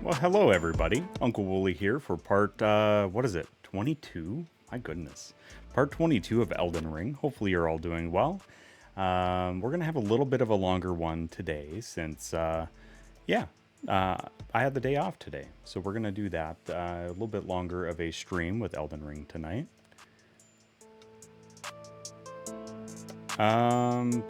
Well, hello everybody. Uncle Wooly here for part, what is it, 22? My goodness. Part 22 of Elden Ring. Hopefully you're all doing well. We're going to have a little bit of a longer one today since, I had the day off today. So we're going to do that. A little bit longer of a stream with Elden Ring tonight.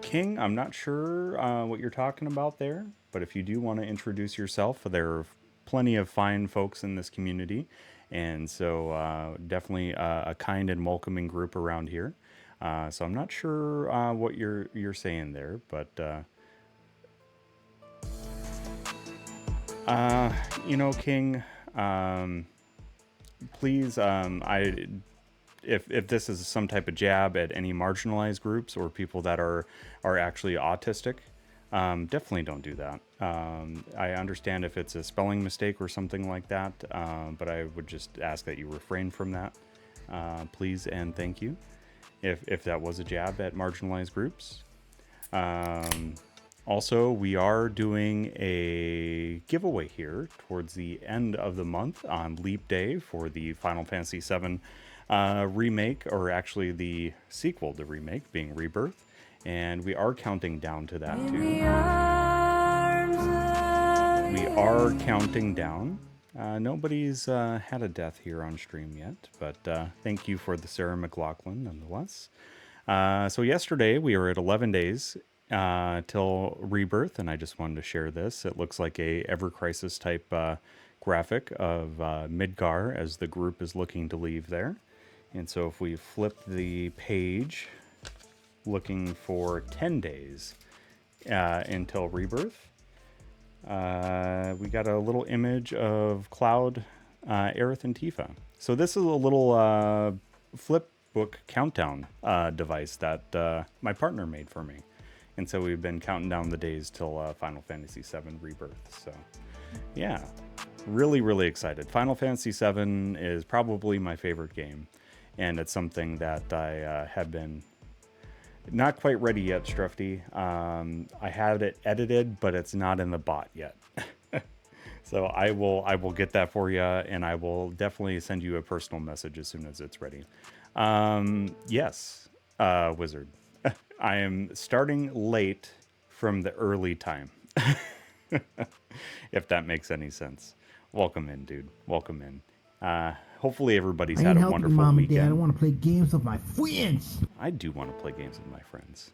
King, I'm not sure what you're talking about there, but if you do want to introduce yourself, there are plenty of fine folks in this community, and so definitely a kind and welcoming group around here. So I'm not sure what you're saying there, but King, please, if this is some type of jab at any marginalized groups or people that are actually autistic, definitely don't do that. I understand if it's a spelling mistake or something like that, but I would just ask that you refrain from that, please and thank you. If that was a jab at marginalized groups. Also, we are doing a giveaway here towards the end of the month on Leap Day for the Final Fantasy VII remake, or actually the sequel to remake, being Rebirth. And we are counting down to that too. We are counting down. Nobody's had a death here on stream yet, but thank you for the Sarah McLaughlin nonetheless. So yesterday we were at 11 days till Rebirth, and I just wanted to share this. It looks like a Ever Crisis type graphic of Midgar as the group is looking to leave there. And so if we flip the page, looking for 10 days until Rebirth, we got a little image of Cloud, Aerith, and Tifa. So this is a little flip book countdown device that my partner made for me. And so we've been counting down the days till Final Fantasy VII Rebirth. So yeah, really, really excited. Final Fantasy VII is probably my favorite game. And it's something that I have been not quite ready yet, Strufty. I have it edited, but it's not in the bot yet. So I will get that for you, and I will definitely send you a personal message as soon as it's ready. Yes, Wizard. I am starting late from the early time. If that makes any sense. Welcome in, dude. Welcome in. Hopefully everybody's had a wonderful Mom weekend. And Dad. I want to play games with my friends. I do want to play games with my friends.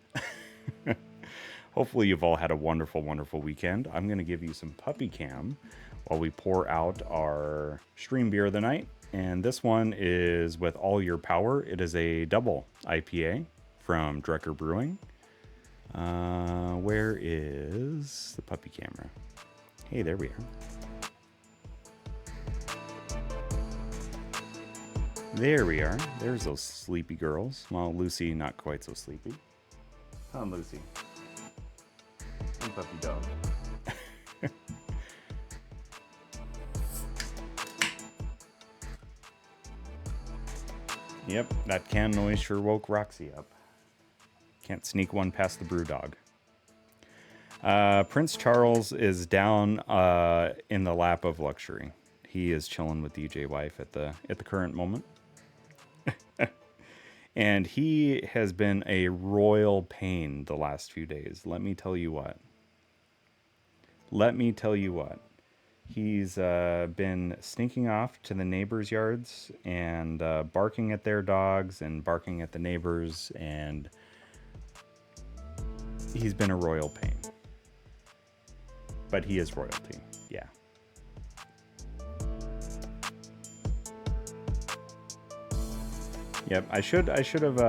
Hopefully you've all had a wonderful, wonderful weekend. I'm going to give you some puppy cam while we pour out our stream beer of the night. And this one is with All Your Power. It is a double IPA from Drecker Brewing. Where is the puppy camera? Hey, there we are. There we are. There's those sleepy girls. Well, Lucy, not quite so sleepy. Huh, Lucy? Hey, puppy dog. Yep, that can noise sure woke Roxy up. Can't sneak one past the brew dog. Prince Charles is down in the lap of luxury. He is chilling with DJ wife at the current moment. And he has been a royal pain the last few days. Let me tell you what. He's been sneaking off to the neighbors' yards and barking at their dogs and barking at the neighbors, and he's been a royal pain. But he is royalty, yeah. Yep, I should have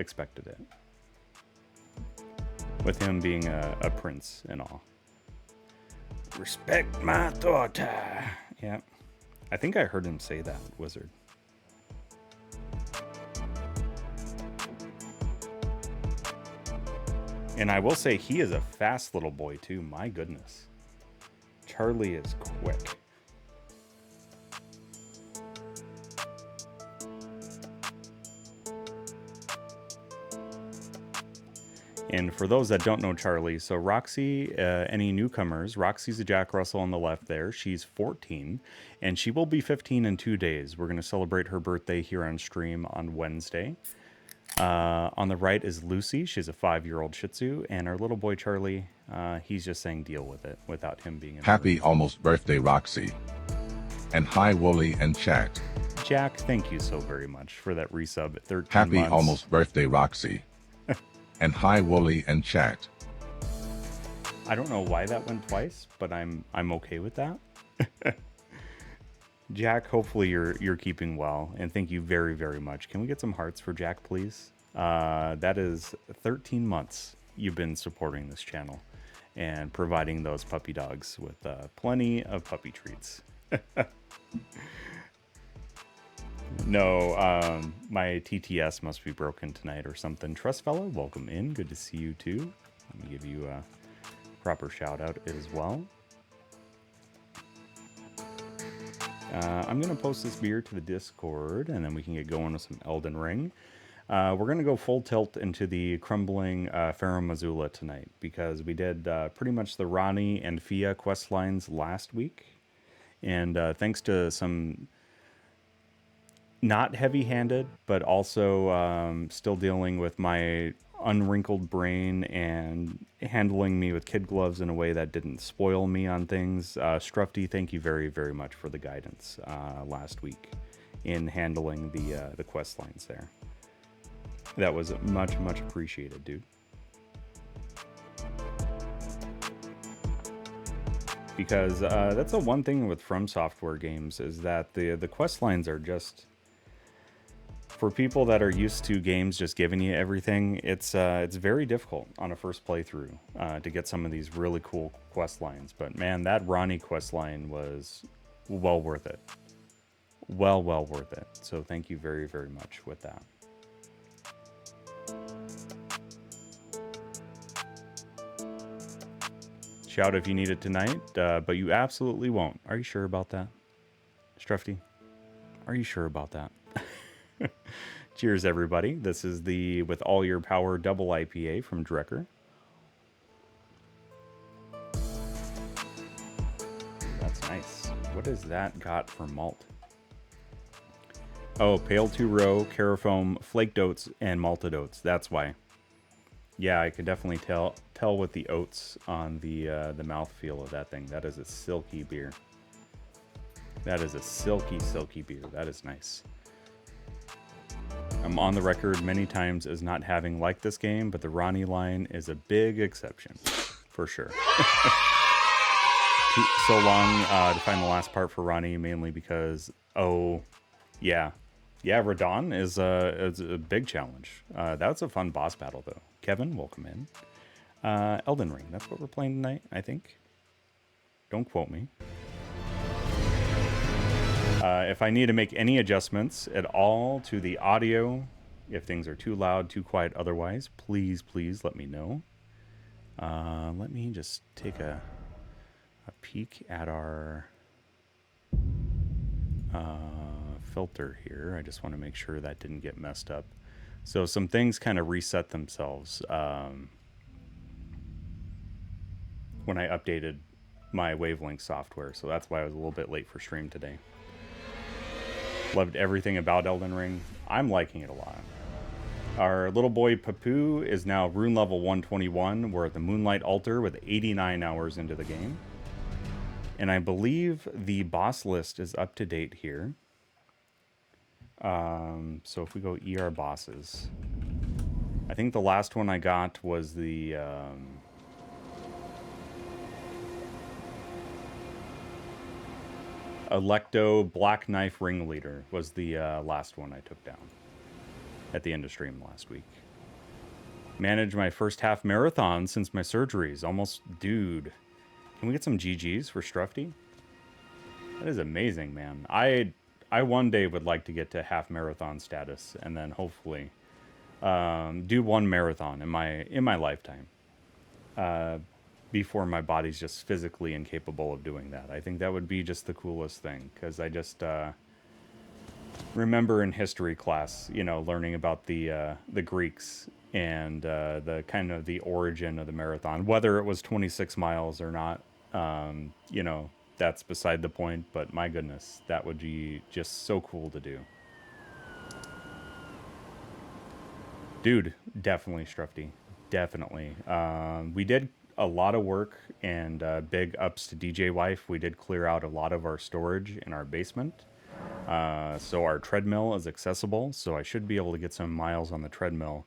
expected it. With him being a prince and all. Respect my daughter. Yeah. I think I heard him say that, Wizard. And I will say he is a fast little boy too, my goodness. Charlie is quick. And for those that don't know Charlie, so Roxy, any newcomers, Roxy's a Jack Russell on the left there. She's 14, and she will be 15 in 2 days. We're going to celebrate her birthday here on stream on Wednesday. On the right is Lucy. She's a 5-year-old Shih Tzu. And our little boy Charlie, he's just saying deal with it without him being in the Happy room. almost birthday, Roxy. And hi, Wooly and chat. Jack, thank you so very much for that resub at 13 Happy months. almost birthday, Roxy. And hi, Wooly and chat. I don't know why that went twice, but I'm okay with that. Jack, hopefully you're keeping well, and thank you very, very much. Can we get some hearts for Jack, please? That is 13 months you've been supporting this channel and providing those puppy dogs with plenty of puppy treats. No, my TTS must be broken tonight or something. Trust fella, welcome in. Good to see you too. Let me give you a proper shout out as well. I'm going to post this beer to the Discord, and then we can get going with some Elden Ring. We're going to go full tilt into the Crumbling Farum Azula tonight, because we did pretty much the Rani and Fia quest lines last week. And thanks to some not heavy-handed, but also still dealing with my unwrinkled brain and handling me with kid gloves in a way that didn't spoil me on things. Strufty, thank you very, very much for the guidance last week in handling the quest lines there. That was much, much appreciated, dude. Because that's the one thing with From Software games, is that the quest lines are just, for people that are used to games just giving you everything, it's very difficult on a first playthrough to get some of these really cool quest lines. But man, that Ronnie quest line was well worth it. Well worth it. So thank you very, very much with that. Shout if you need it tonight, but you absolutely won't. Are you sure about that, Strufty? Are you sure about that? Cheers, everybody. This is the With All Your Power Double IPA from Drecker. That's nice. What is that got for malt? Oh, Pale 2-Row, Carafoam, Flaked Oats, and Malted Oats. That's why. Yeah, I could definitely tell with the oats on the mouthfeel of that thing. That is a silky beer. That is a silky, silky beer. That is nice. I'm on the record many times as not having liked this game, but the Ronnie line is a big exception, for sure. So long to find the last part for Ronnie, mainly because, oh, yeah, Radon is a big challenge. That's a fun boss battle, though. Kevin, welcome in. Elden Ring, that's what we're playing tonight, I think. Don't quote me. If I need to make any adjustments at all to the audio, if things are too loud, too quiet otherwise, please let me know. Let me just take a peek at our filter here. I just want to make sure that didn't get messed up. So some things kind of reset themselves when I updated my Wavelength software, so that's why I was a little bit late for stream today. Loved everything about Elden Ring. I'm liking it a lot. Our little boy Papu is now rune level 121. We're at the Moonlight Altar with 89 hours into the game. And I believe the boss list is up to date here. So if we go ER bosses, I think the last one I got was the Electo Black Knife Ringleader was the last one I took down at the end of stream last week. Managed my first half marathon since my surgeries. Almost, dude. Can we get some GGs for Strufty? That is amazing, man. I one day would like to get to half marathon status, and then hopefully do one marathon in my lifetime. Before my body's just physically incapable of doing that. I think that would be just the coolest thing, because I just remember in history class, you know, learning about the Greeks and the kind of the origin of the marathon. Whether it was 26 miles or not, you know, that's beside the point. But my goodness, that would be just so cool to do. Dude, definitely, Strufty. Definitely. We did a lot of work, and big ups to DJ Wife. We did clear out a lot of our storage in our basement. So our treadmill is accessible, so I should be able to get some miles on the treadmill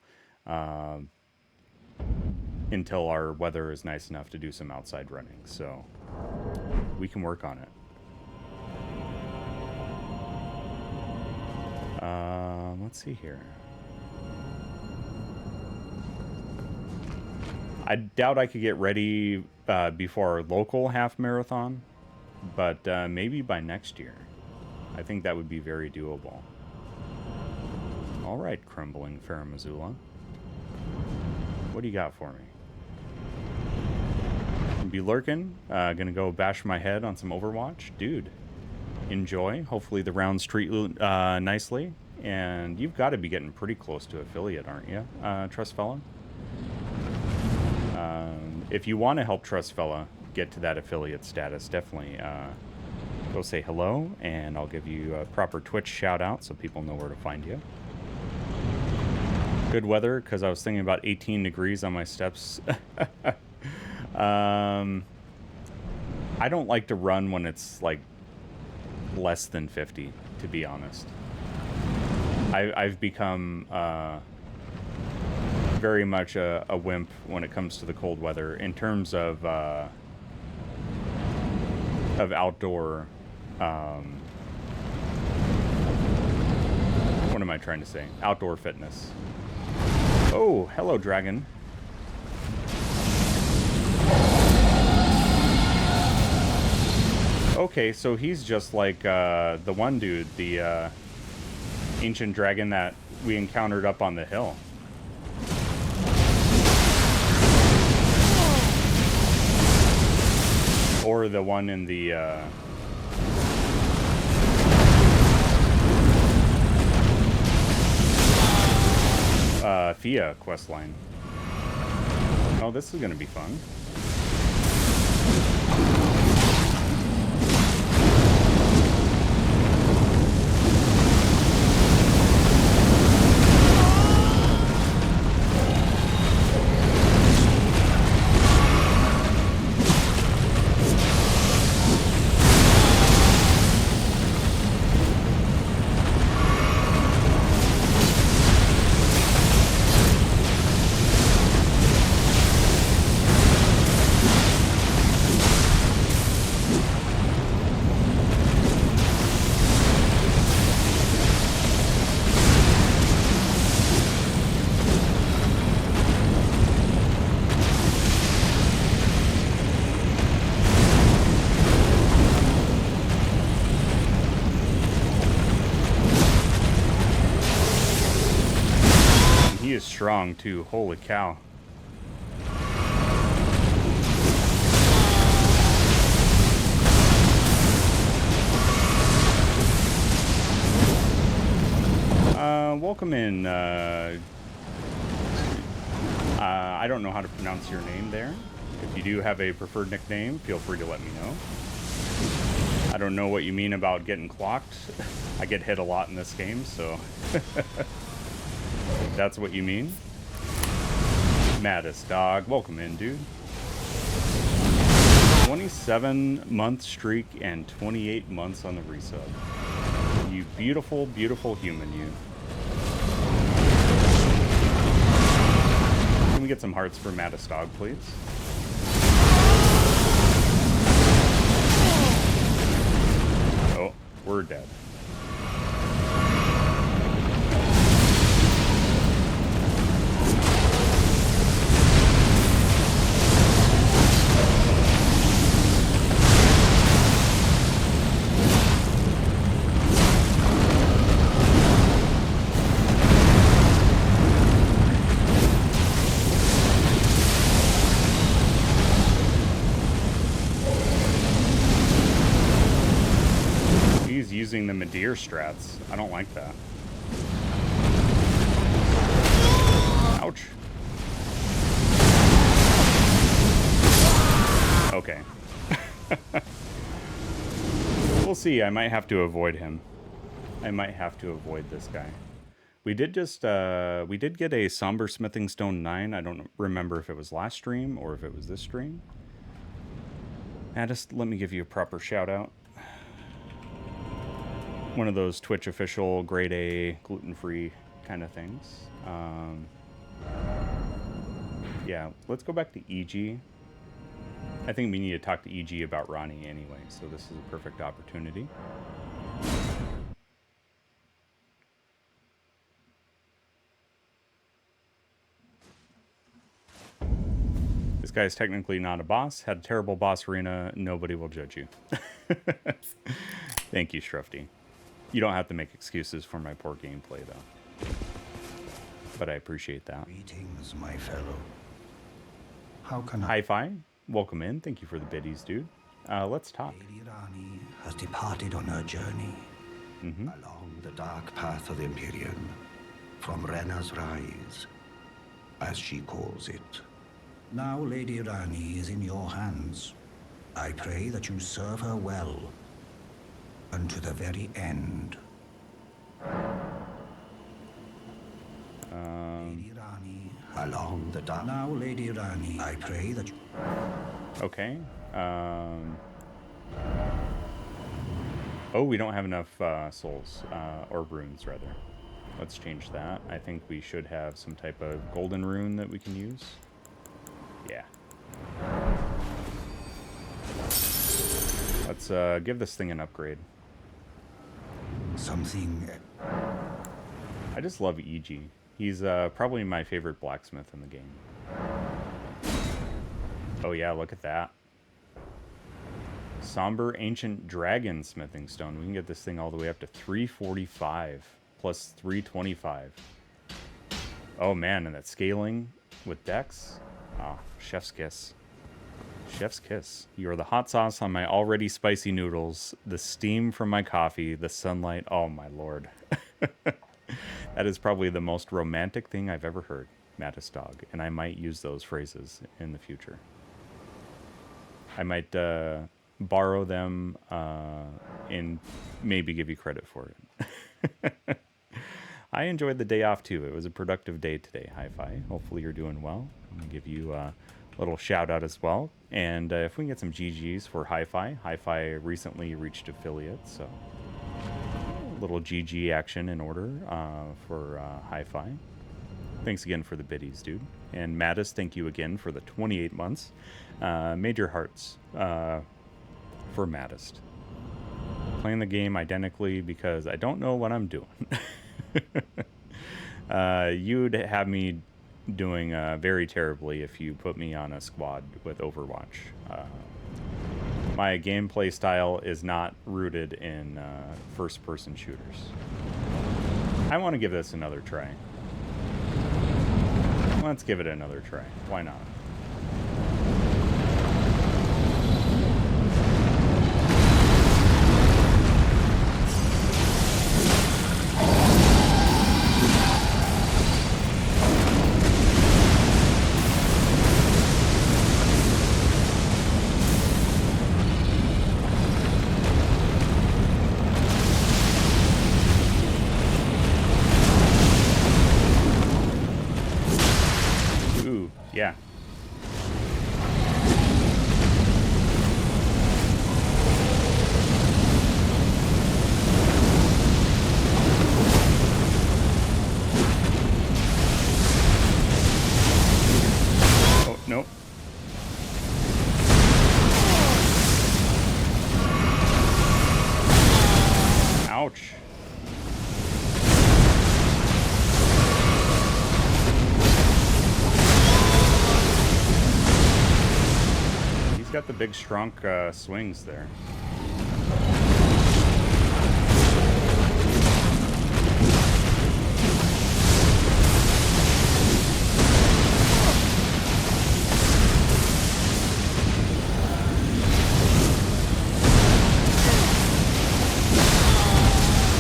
until our weather is nice enough to do some outside running. So we can work on it. Let's see here. I doubt I could get ready before our local half marathon, but maybe by next year. I think that would be very doable. All right, Crumbling Farum Azula. What do you got for me? Be lurking. Gonna go bash my head on some Overwatch. Dude, enjoy. Hopefully the rounds treat you nicely. And you've got to be getting pretty close to affiliate, aren't you, Trust Fella? If you want to help Trust Fella get to that affiliate status, definitely go say hello, and I'll give you a proper Twitch shout out so people know where to find you. Good weather, because I was thinking about 18 degrees on my steps. I don't like to run when it's like less than 50, to be honest. I've become very much a wimp when it comes to the cold weather in terms of outdoor. What am I trying to say? Outdoor fitness. Oh, hello, dragon. Okay, so he's just like the one dude, the ancient dragon that we encountered up on the hill. Or the one in the Fia questline. Oh, this is gonna be fun. Strong too. Holy cow. Welcome in. I don't know how to pronounce your name there. If you do have a preferred nickname, feel free to let me know. I don't know what you mean about getting clocked. I get hit a lot in this game, so if that's what you mean. Maddest dog, welcome in, dude. 27-month streak and 28 months on the resub. You beautiful, beautiful human, you. Can we get some hearts for Maddest dog, please? Oh, we're dead. Using the Madeir strats. I don't like that. Ouch. We'll see. I might have to avoid him. I might have to avoid this guy. We did just, we did get a Somber Smithing Stone 9. I don't remember if it was last stream or if it was this stream. Just let me give you a proper shout out. One of those Twitch official grade A gluten-free kind of things. Yeah, let's go back to EG. I think we need to talk to EG about Ronnie anyway, so this is a perfect opportunity. This guy's technically not a boss. Had a terrible boss arena. Nobody will judge you. Thank you, Shrufty. You don't have to make excuses for my poor gameplay, though. But I appreciate that. Greetings, my fellow. How can I... Hi-Fi, welcome in. Thank you for the biddies, dude. Let's talk. Lady Rani has departed on her journey along the dark path of the Empyrean, from Rena's Rise, as she calls it. Now Lady Rani is in your hands. I pray that you serve her well, unto the very end. Lady Rani, along the dark... Now Lady Rani, I pray that you... Okay. Oh, we don't have enough souls, or runes, rather. Let's change that. I think we should have some type of golden rune that we can use. Yeah. Let's give this thing an upgrade. Something... I just love EG. He's probably my favorite blacksmith in the game. Oh yeah, look at that. Somber Ancient Dragon Smithing Stone. We can get this thing all the way up to 345 plus 325. Oh man, and that scaling with dex. Ah, chef's kiss. Chef's kiss. You are the hot sauce on my already spicy noodles, the steam from my coffee, the sunlight. Oh my lord. That is probably the most romantic thing I've ever heard, Mattis Dog, and I might use those phrases in the future. I might borrow them and maybe give you credit for it. I enjoyed the day off too. It was a productive day today, Hi-Fi. Hopefully you're doing well. I'm going to give you a little shout out as well. And if we can get some GGs for Hi-Fi. Hi-Fi recently reached affiliate, so a little GG action in order for Hi-Fi. Thanks again for the biddies, dude. And Mattis, thank you again for the 28 months. Major hearts for Mattis. Playing the game identically because I don't know what I'm doing. You'd have me doing very terribly if you put me on a squad with Overwatch. My gameplay style is not rooted in first-person shooters. I want to give this another try. Let's give it another try. Why not? Yeah. Oh, nope. Ouch. Got the big strong swings there.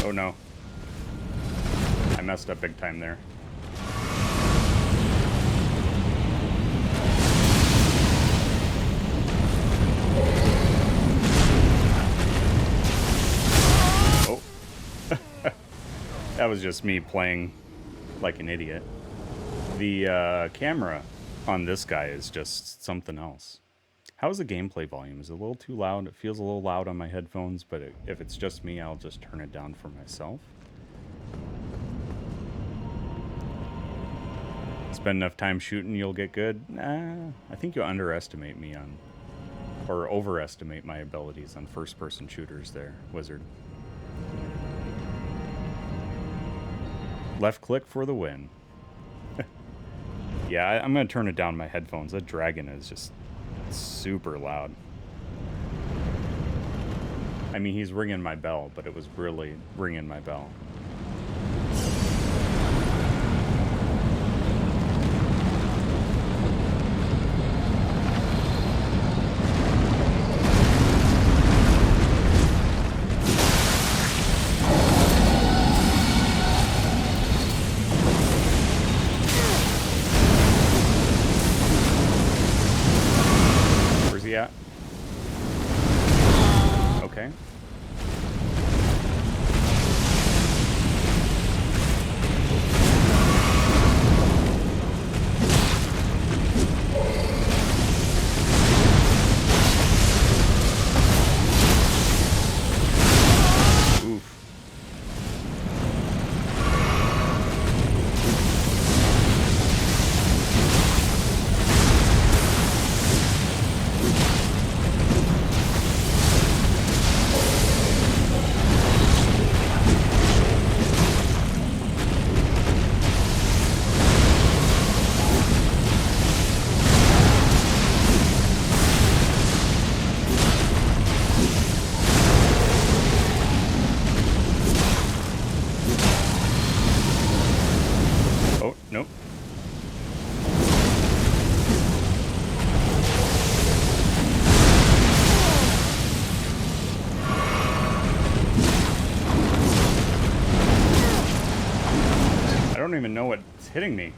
Oh no. I messed up big time there. That was just me playing like an idiot. The camera on this guy is just something else. How's the gameplay volume? Is it a little too loud? It feels a little loud on my headphones, but if it's just me, I'll just turn it down for myself. Spend enough time shooting, you'll get good? Nah, I think you underestimate me on, or overestimate my abilities on first-person shooters there, Wizard. Left click for the win. Yeah, I'm going to turn it down my headphones. That dragon is just super loud. I mean, he's ringing my bell, but it was really ringing my bell. Okay. Oof. Oh, nope. I don't even know what's hitting me.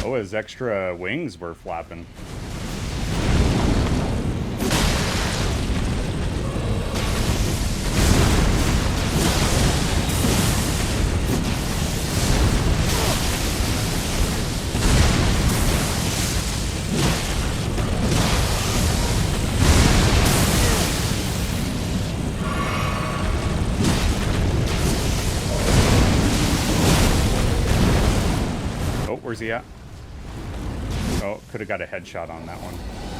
Oh, his extra wings were flapping. Oh, where's he at? Oh, could have got a headshot on that one,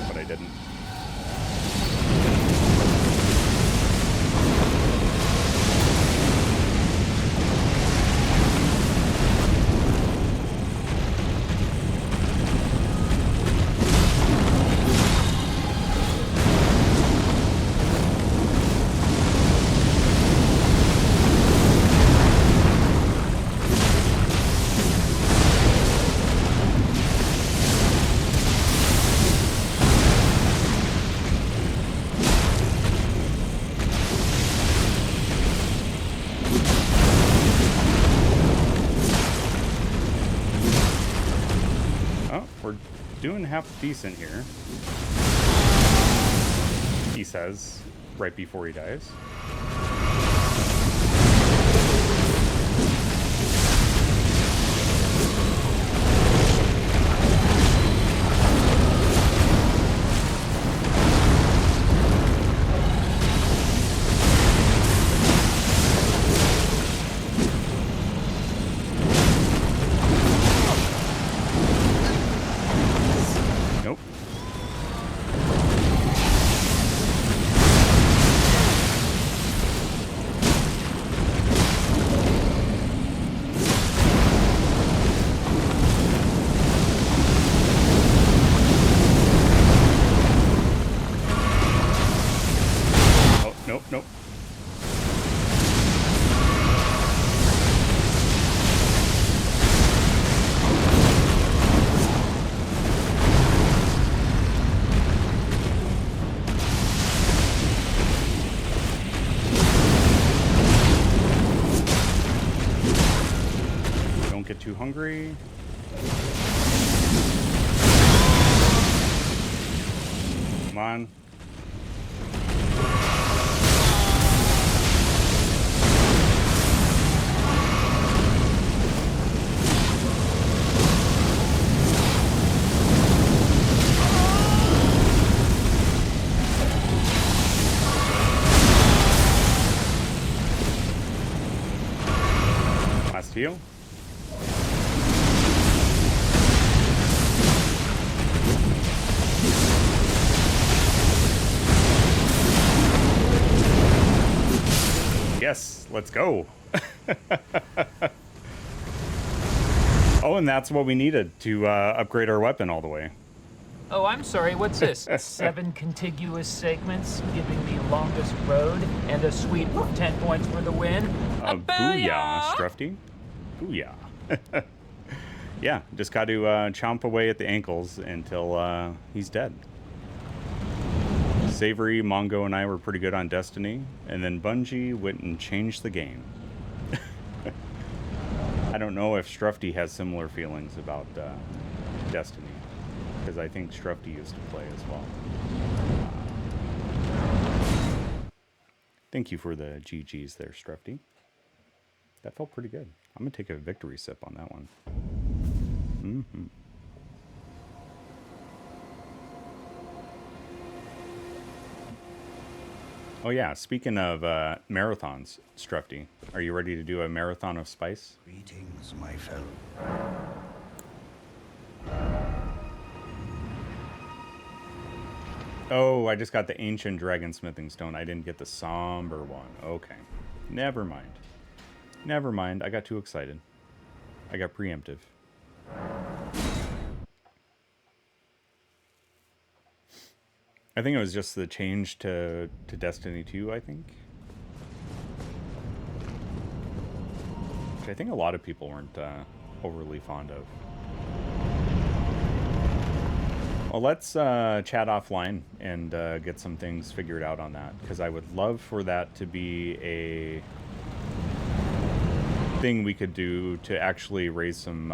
but I didn't. We're doing half decent here, he says, right before he dies. Nope. Oh, nope, nope. Don't get too hungry. Come on. Let's go. Oh, and that's what we needed to upgrade our weapon all the way. Oh, I'm sorry, what's this? 7 contiguous segments, giving me longest road, and a sweet 10 points for the win. Booyah, Strufty. Booyah. Yeah, just got to chomp away at the ankles until he's dead. Savory, Mongo, and I were pretty good on Destiny, and then Bungie went and changed the game. I don't know if Strufty has similar feelings about Destiny, because I think Strufty used to play as well. Thank you for the GGs there, Strufty. That felt pretty good. I'm going to take a victory sip on that one. Mm-hmm. Oh yeah, speaking of marathons, Strufty, are you ready to do a marathon of spice? Greetings, my fellow. Oh, I just got the ancient dragon smithing stone. I didn't get the somber one. Okay. Never mind. Never mind. I got too excited. I got preemptive. I think it was just the change to Destiny 2, I think. Which I think a lot of people weren't overly fond of. Well, let's chat offline and get some things figured out on that, because I would love for that to be a thing we could do to actually raise some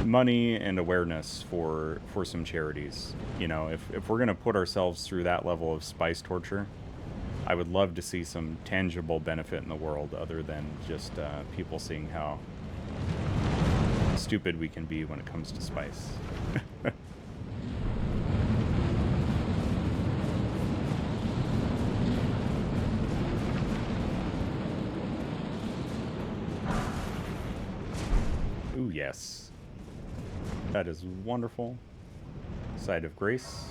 money and awareness for some charities. You know, if we're gonna put ourselves through that level of spice torture, I would love to see some tangible benefit in the world other than just people seeing how stupid we can be when it comes to spice. Ooh, yes. That is wonderful. Side of grace.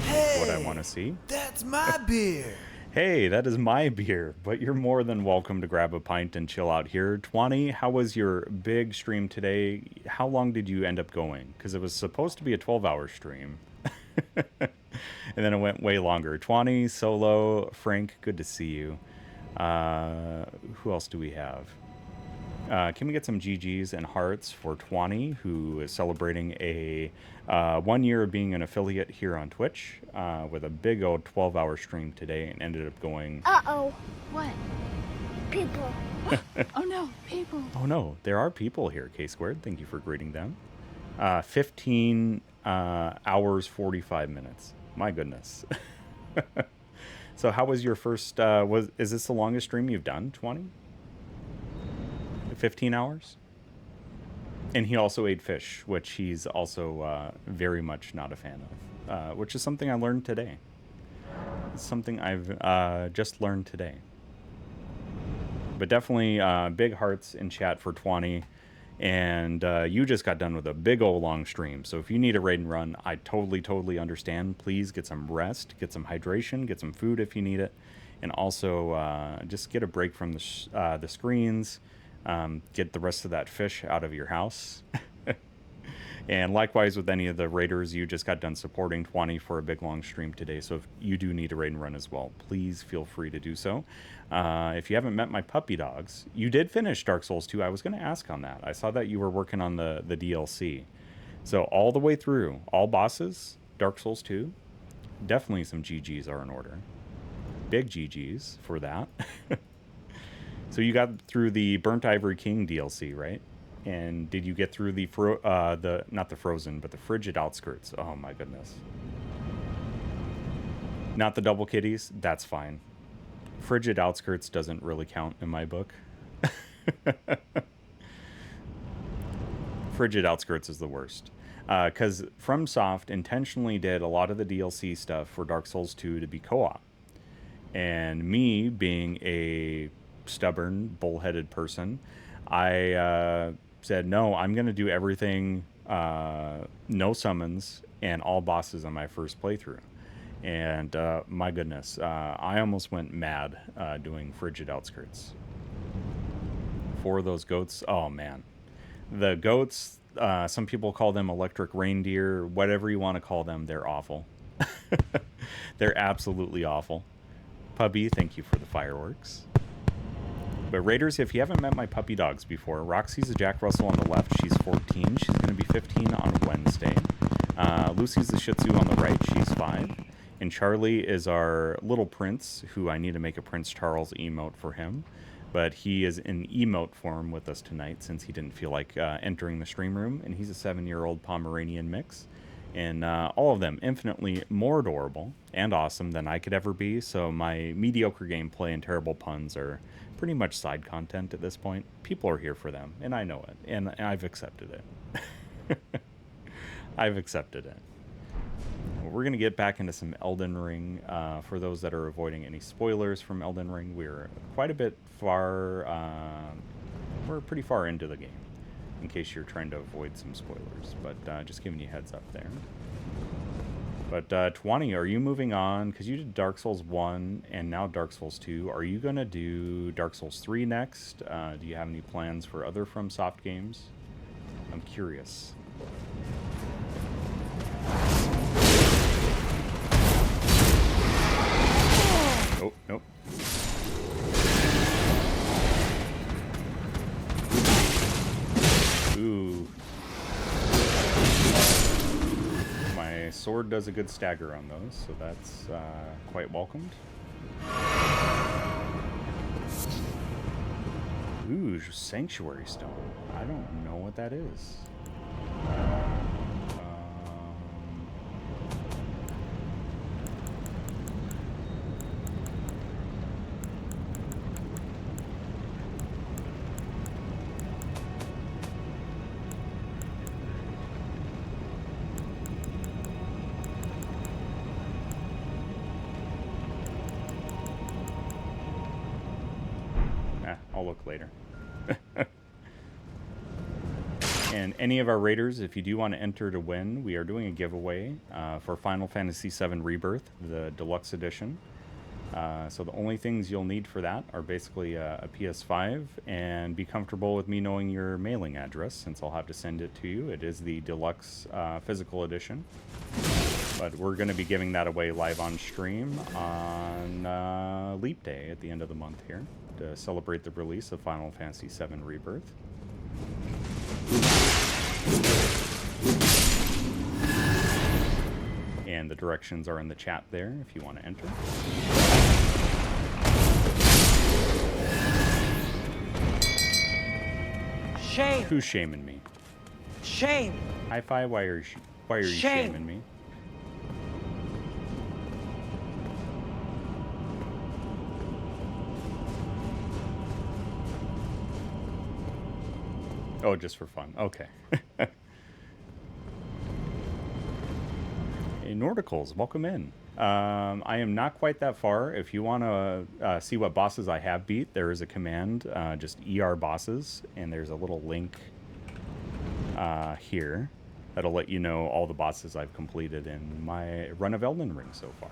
Hey, What I want to see. that's my beer. Hey, that is my beer, but you're more than welcome to grab a pint and chill out here. Twani, how was your big stream today? How long did you end up going? Because it was supposed to be a 12-hour stream. And then it went way longer. Twani, Solo, Frank, good to see you. Who else do we have? Can we get some GGs and hearts for Twani, who is celebrating a 1 year of being an affiliate here on Twitch with a big old 12-hour stream today and ended up going... Uh-oh. What? People. Oh no, people. Oh no, there are people here, K-Squared. Thank you for greeting them. 15 hours, 45 minutes. My goodness. So how was your first... is this the longest stream you've done, 20? 15 hours? And he also ate fish, which he's also very much not a fan of, which is something I learned today. It's something I've just learned today. But definitely big hearts in chat for Twani. And you just got done with a big old long stream. So if you need a raid and run, I totally understand. Please get some rest, get some hydration, get some food if you need it. And also just get a break from the screens. Get the rest of that fish out of your house. And likewise with any of the raiders, you just got done supporting Twani for a big long stream today. So if you do need a raid and run as well, please feel free to do so. If you haven't met my puppy dogs, you did finish Dark Souls 2. I was going to ask on that. I saw that you were working on the DLC. So all the way through, all bosses, Dark Souls 2, definitely some GGs are in order. Big GGs for that. So you got through the Burnt Ivory King DLC, right? And did you get through the not the Frozen, but the Frigid Outskirts? Oh my goodness. Not the double kitties? That's fine. Frigid Outskirts doesn't really count in my book. Frigid Outskirts is the worst. Because FromSoft intentionally did a lot of the DLC stuff for Dark Souls 2 to be co-op. And me, being a stubborn, bullheaded person, I said, no, I'm going to do everything, no summons, and all bosses on my first playthrough. And my goodness, I almost went mad doing Frigid Outskirts. For those goats, oh man. The goats, some people call them electric reindeer, whatever you want to call them, they're awful. They're absolutely awful. Puppy, thank you for the fireworks. But Raiders, if you haven't met my puppy dogs before, Roxy's a Jack Russell on the left. She's 14. She's going to be 15 on Wednesday. Lucy's the Shih Tzu on the right. She's 5. And Charlie is our little prince, who I need to make a Prince Charles emote for him. But he is in emote form with us tonight since he didn't feel like entering the stream room. And he's a 7-year-old Pomeranian mix. And all of them infinitely more adorable and awesome than I could ever be. So my mediocre gameplay and terrible puns are pretty much side content at this point. People are here for them, and I know it. And I've accepted it. I've accepted it. We're going to get back into some Elden Ring. For those that are avoiding any spoilers from Elden Ring, we're quite a bit far... we're pretty far into the game, in case you're trying to avoid some spoilers. But just giving you a heads up there. But Twani, are you moving on? Because you did Dark Souls 1 and now Dark Souls 2. Are you going to do Dark Souls 3 next? Do you have any plans for other FromSoft games? I'm curious. Oh, nope. Ooh. My sword does a good stagger on those, so that's quite welcomed. Ooh, Sanctuary Stone. I don't know what that is. I'll look later. And any of our raiders, if you do want to enter to win, we are doing a giveaway for Final Fantasy VII Rebirth, the deluxe edition. So the only things you'll need for that are basically a PS5 and be comfortable with me knowing your mailing address, since I'll have to send it to you. It is the deluxe physical edition. But we're going to be giving that away live on stream on Leap Day at the end of the month here, to celebrate the release of Final Fantasy VII Rebirth. And the directions are in the chat there if you want to enter. Shame! Who's shaming me? Shame! Hi-Fi, why are you shaming me? Oh, just for fun. Okay. Hey, Nordicals, welcome in. I am not quite that far. If you want to see what bosses I have beat, there is a command, just ER bosses, and there's a little link here that'll let you know all the bosses I've completed in my run of Elden Ring so far.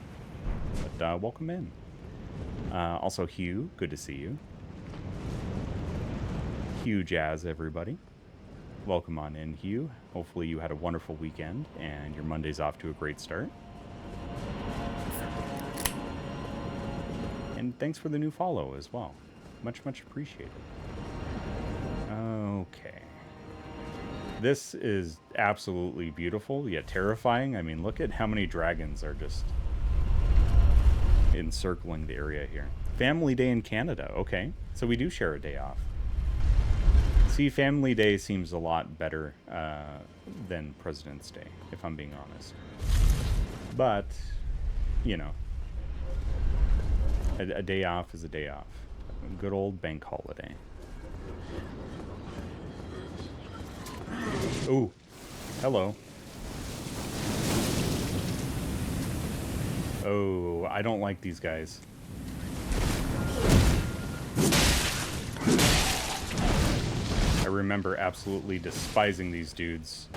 But welcome in. Also, Hugh, good to see you. Hugh Jazz, everybody. Welcome on in, Hugh. Hopefully you had a wonderful weekend and your Monday's off to a great start. And thanks for the new follow as well. Much, much appreciated. Okay. This is absolutely beautiful, yet terrifying. I mean, look at how many dragons are just encircling the area here. Family Day in Canada. Okay, so we do share a day off. See, Family Day seems a lot better than President's Day, if I'm being honest. But, you know, a day off is a day off. A good old bank holiday. Ooh, hello. Oh, I don't like these guys. I remember absolutely despising these dudes.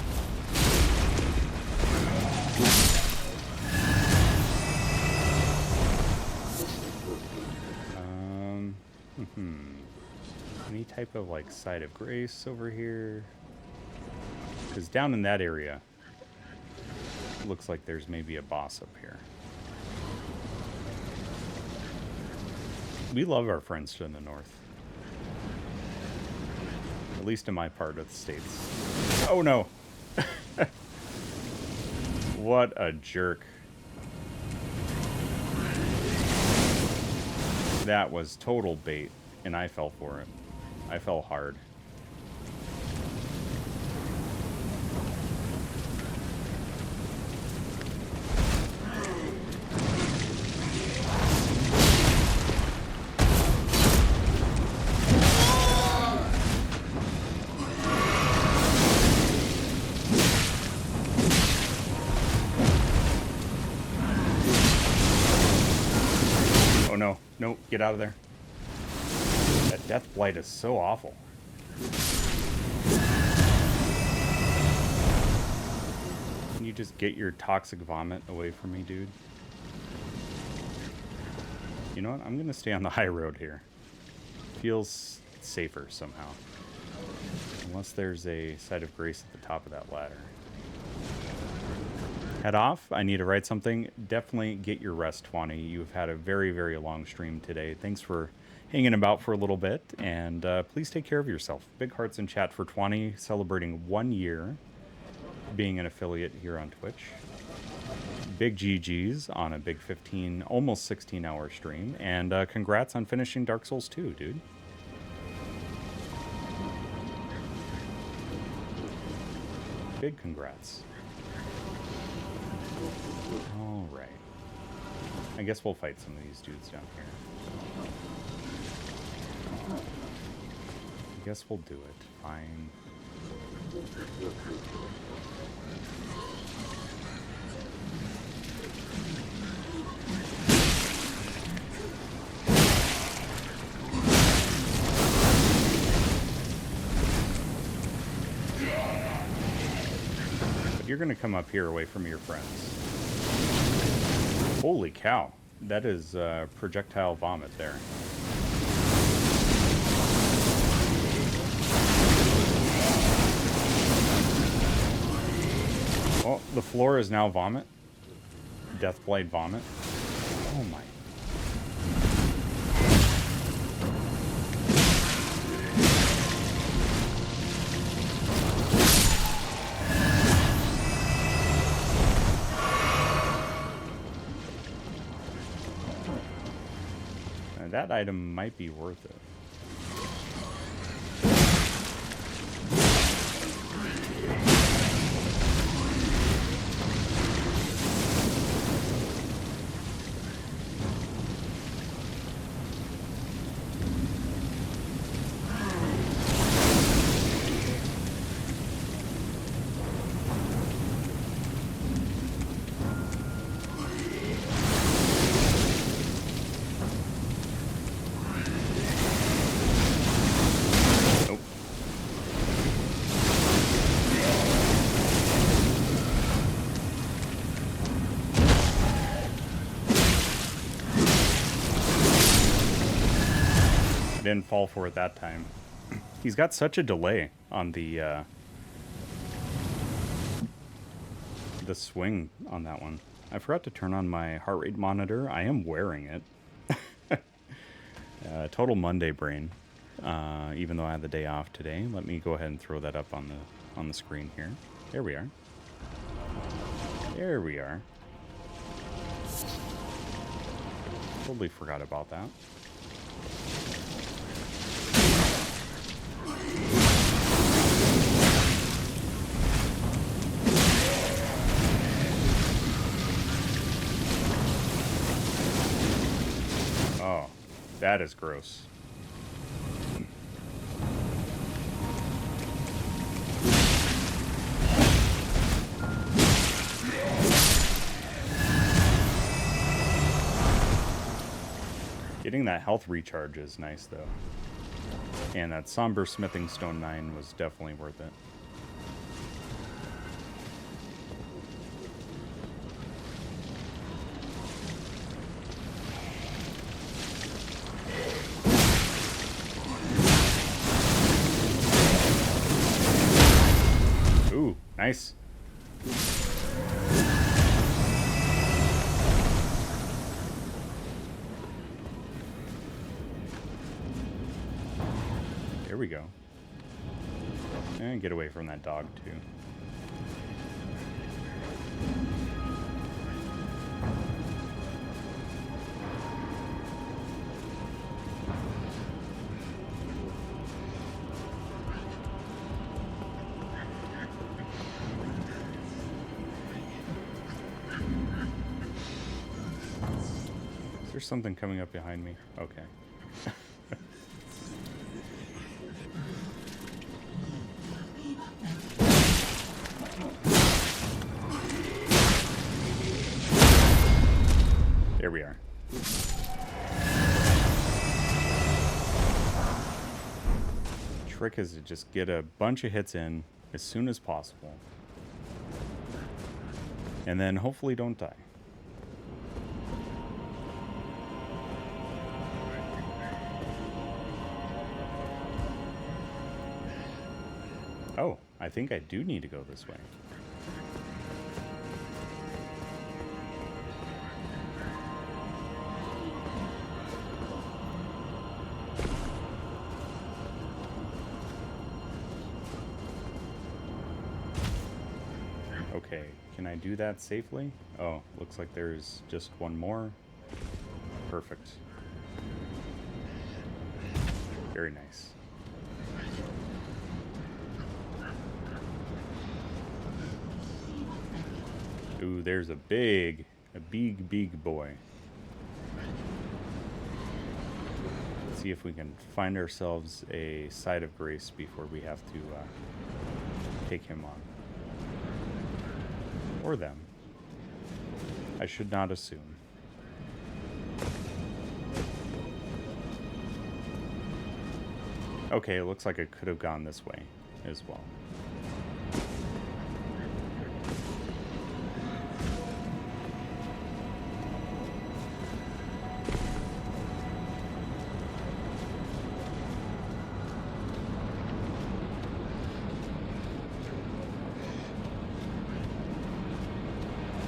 Any type of like site of grace over here? Because down in that area, looks like there's maybe a boss up here. We love our friends to the north. At least in my part of the States. Oh no! What a jerk. That was total bait, and I fell for it. I fell hard. No, no, get out of there. That death blight is so awful. Can you just get your toxic vomit away from me, dude? You know what? I'm gonna stay on the high road here. Feels safer somehow. Unless there's a site of grace at the top of that ladder. Head off. I need to write something. Definitely get your rest, Twani. You've had a very, very long stream today. Thanks for hanging about for a little bit, and please take care of yourself. Big hearts in chat for Twani, celebrating 1 year being an affiliate here on Twitch. Big GG's on a big 15, almost 16-hour stream, and congrats on finishing Dark Souls 2, dude. Big congrats. Alright. I guess we'll fight some of these dudes down here. I guess we'll do it. Fine. But you're gonna come up here away from your friends. Holy cow. That is projectile vomit there. Oh, the floor is now vomit. Deathblade vomit. Oh my. That item might be worth it. Didn't fall for it that time. He's got such a delay on the swing on that one. I forgot to turn on my heart rate monitor. I am wearing it. Total Monday brain. Even though I had the day off today. Let me go ahead and throw that up on the screen here. There we are. There we are. Totally forgot about that. Oh, that is gross. Getting that health recharge is nice, though. And that Somber Smithing Stone 9 was definitely worth it. Nice. There we go. And get away from that dog, too. Is there something coming up behind me? Okay. There we are. Trick is to just get a bunch of hits in as soon as possible. And then hopefully don't die. Oh, I think I do need to go this way. Okay, can I do that safely? Oh, looks like there's just one more. Perfect. Very nice. Ooh, there's a big boy. Let's see if we can find ourselves a side of grace before we have to take him on. Or them. I should not assume. Okay, it looks like I could have gone this way as well.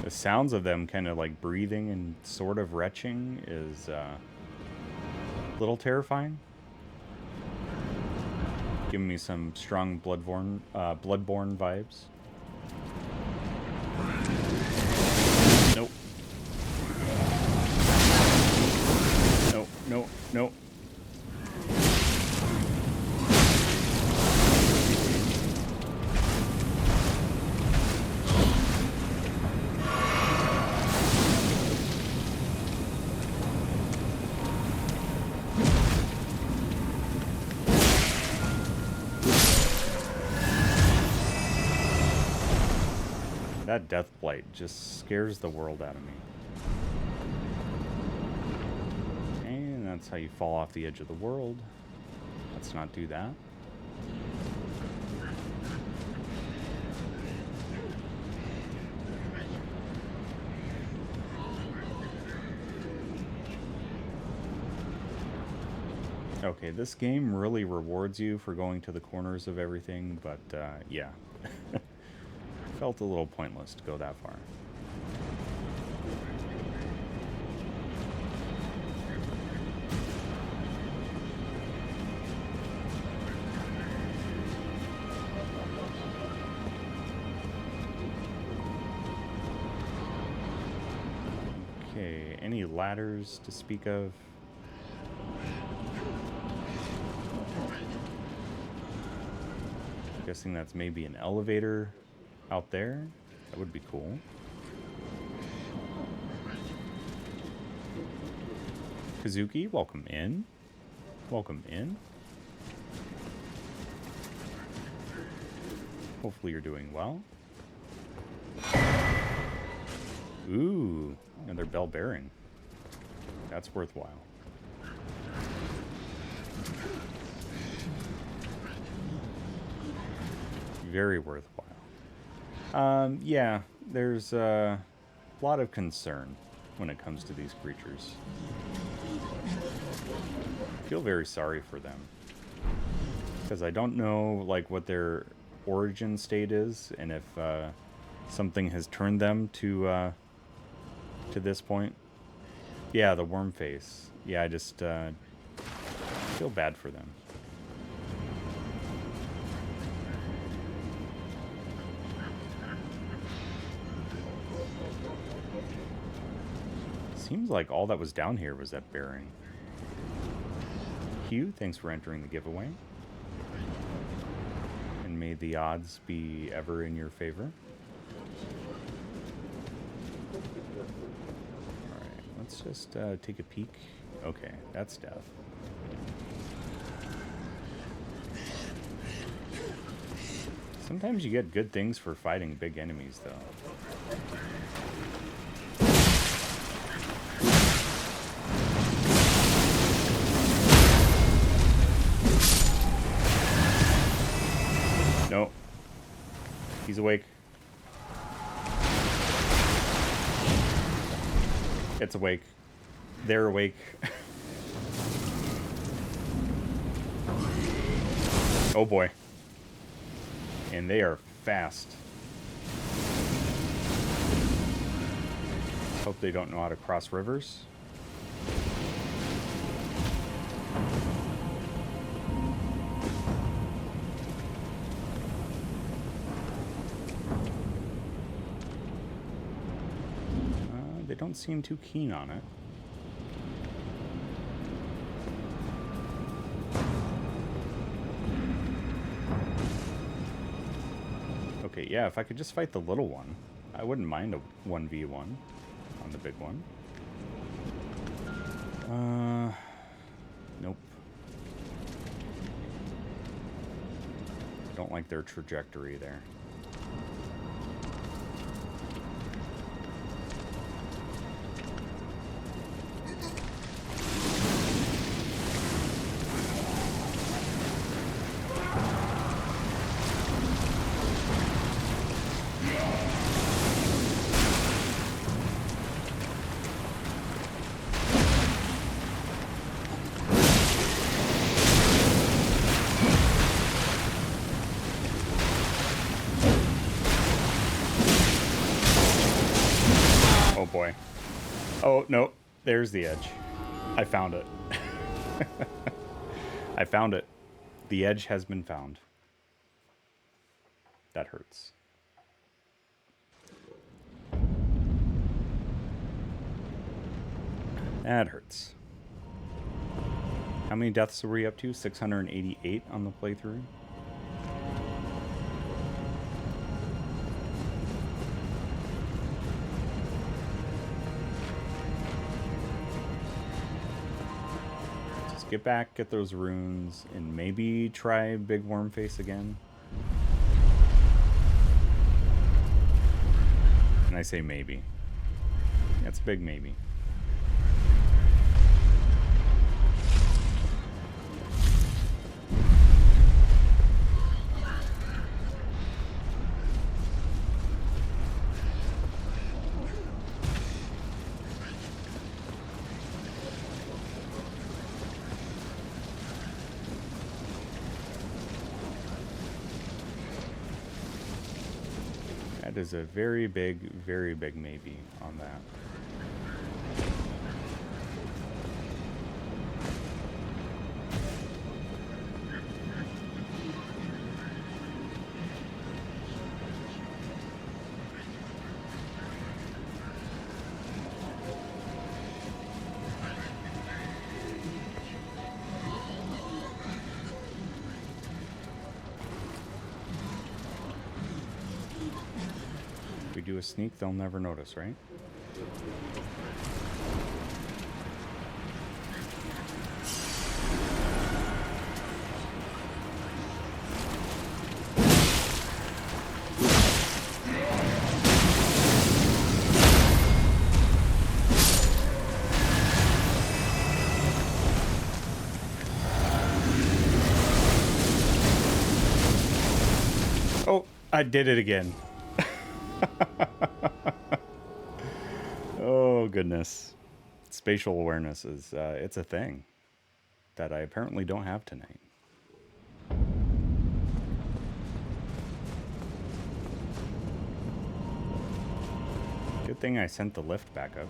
The sounds of them kind of like breathing and sort of retching is a little terrifying. Giving me some strong Bloodborne vibes. Nope. Nope, nope, nope. That death blight just scares the world out of me. And that's how you fall off the edge of the world. Let's not do that. Okay, this game really rewards you for going to the corners of everything, but yeah. Felt a little pointless to go that far. Okay, any ladders to speak of? Guessing that's maybe an elevator out there. That would be cool. Kazuki, welcome in. Welcome in. Hopefully you're doing well. Ooh, another bell bearing. That's worthwhile. Very worthwhile. Yeah, there's a lot of concern when it comes to these creatures. I feel very sorry for them. Because I don't know, like, what their origin state is, and if something has turned them to this point. Yeah, the worm face. Yeah, I just feel bad for them. Seems like all that was down here was that bearing. Hugh, thanks for entering the giveaway. And may the odds be ever in your favor. Alright, let's just take a peek. Okay, that's death. Sometimes you get good things for fighting big enemies, though. No. He's awake. It's awake. They're awake. Oh boy. And they are fast. Hope they don't know how to cross rivers. They don't seem too keen on it. Okay, yeah, if I could just fight the little one, I wouldn't mind a 1v1 on the big one. Nope. Don't like their trajectory there. Boy. Oh, no. There's the edge. I found it. I found it. The edge has been found. That hurts. That hurts. How many deaths are we up to? 688 on the playthrough. Get back, get those runes, and maybe try Big Worm Face again. And I say maybe. That's a big maybe. That is a very big maybe on that. Do a sneak, they'll never notice, right? Oh, I did it again. Oh goodness, spatial awareness is it's a thing that I apparently don't have tonight. Good thing I sent the lift back up.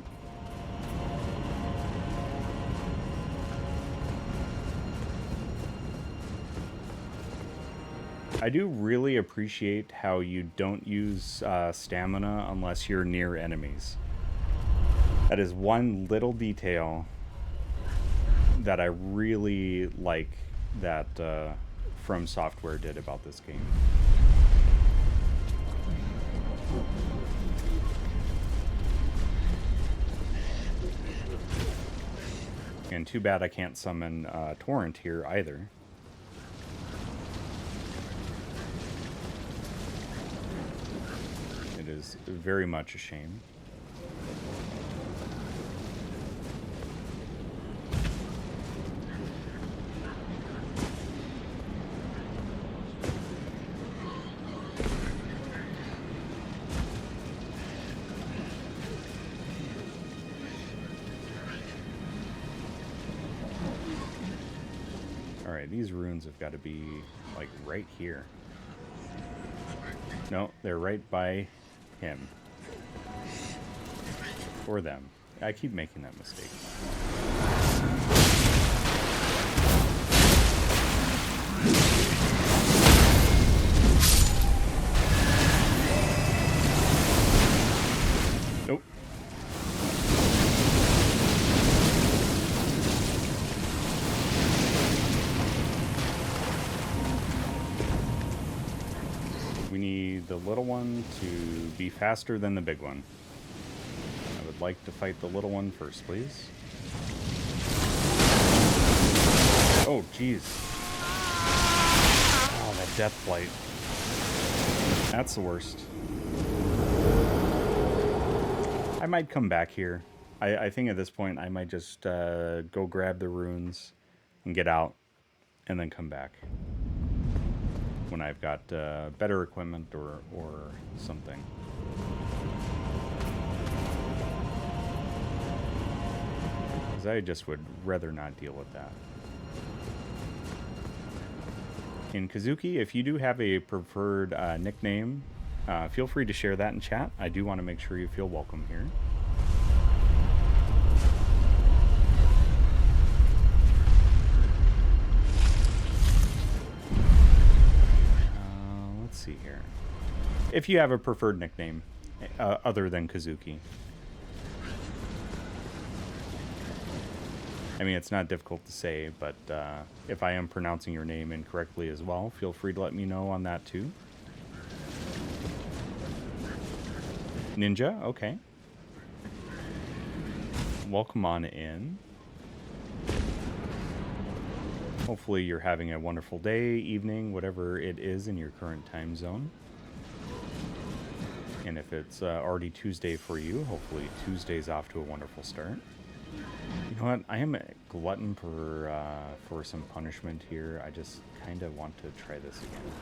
I do really appreciate how you don't use stamina unless you're near enemies. That is one little detail that I really like that From Software did about this game. And too bad I can't summon Torrent here either. It is very much a shame. Alright, these runes have got to be, like, right here. No, they're right by him. Or them. I keep making that mistake. Nope. We need the little one to be faster than the big one. I would like to fight the little one first, please. Oh, jeez. Oh, that death blight. That's the worst. I might come back here. I think at this point I might just go grab the runes and get out and then come back when I've got better equipment or something. Because I just would rather not deal with that. In Kazuki, if you do have a preferred nickname, feel free to share that in chat. I do want to make sure you feel welcome here. Let's see here. If you have a preferred nickname other than Kazuki. I mean, it's not difficult to say, but if I am pronouncing your name incorrectly as well, feel free to let me know on that too. Ninja, okay. Welcome on in. Hopefully you're having a wonderful day, evening, whatever it is in your current time zone. And if it's already Tuesday for you, hopefully Tuesday's off to a wonderful start. You know what? I am a glutton for some punishment here. I just kind of want to try this again.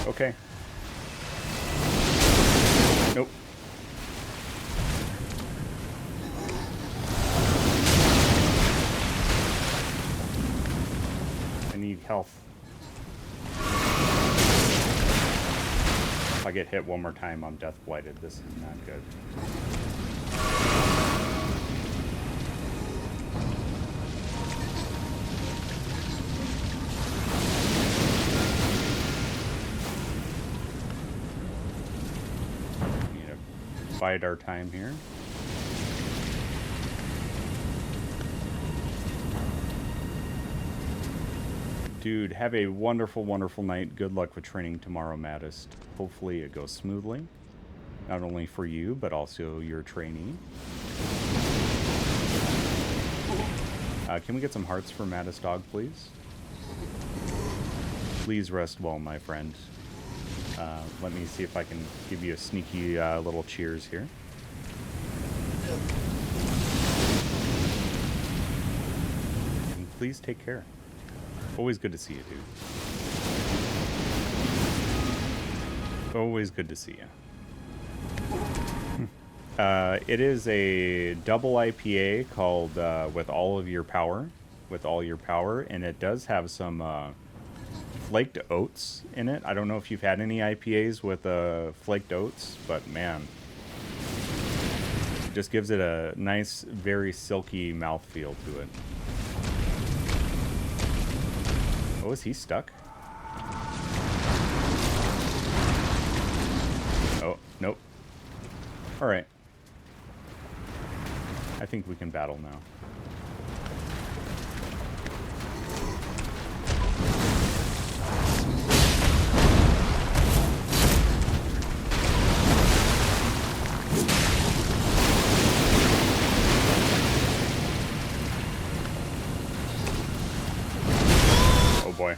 Okay. Nope. I need health. If I get hit one more time, I'm death blighted. This is not good. Bide our time here. Dude, have a wonderful, wonderful night. Good luck with training tomorrow, Maddest. Hopefully it goes smoothly. Not only for you, but also your trainee. Can we get some hearts for Maddest Dog, please? Please rest well, my friend. Let me see if I can give you a sneaky little cheers here. please take care. Always good to see you, dude. Always good to see you. It is a double IPA called With All Your Power, and it does have some flaked oats in it. I don't know if you've had any IPAs with flaked oats, but man, it just gives it a nice, very silky mouthfeel to it. Oh, is he stuck? Oh, nope. Alright. I think we can battle now. Oh boy.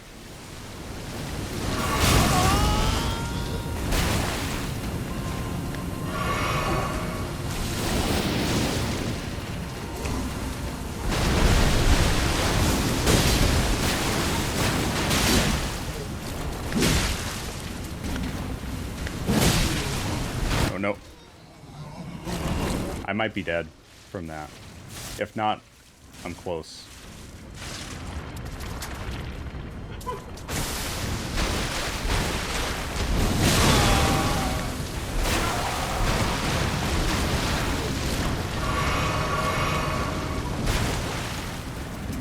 Oh no. I might be dead from that. If not, I'm close.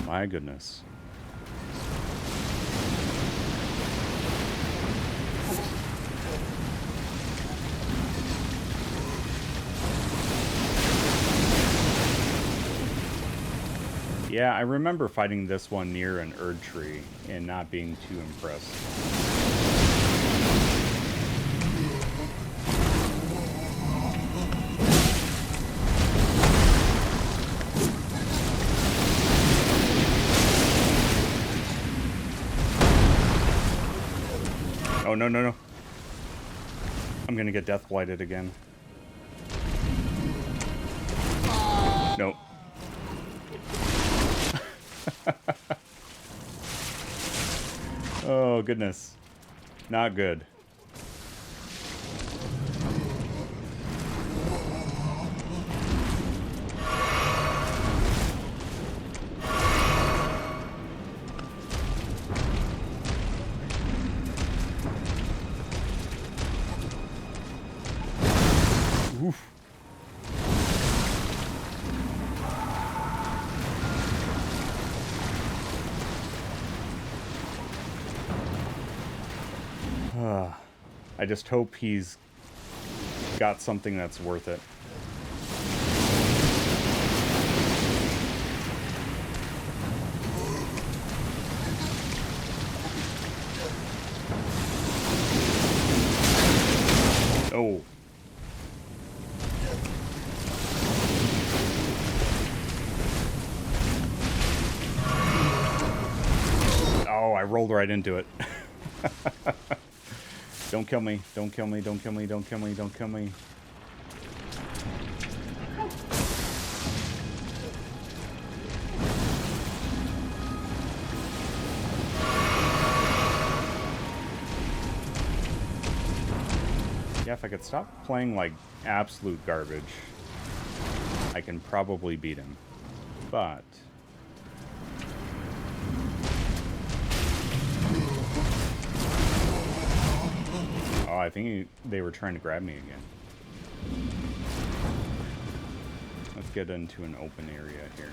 My goodness. Yeah, I remember fighting this one near an Erd tree and not being too impressed. Oh, no, no, no. I'm gonna get death blighted again. Nope. Oh, goodness. Not good. Oof. I just hope he's got something that's worth it. Oh. Oh, I rolled right into it. Don't kill me. Don't kill me. Don't kill me. Don't kill me. Don't kill me. Yeah, if I could stop playing like absolute garbage, I can probably beat him. But oh, I think they were trying to grab me again. Let's get into an open area here.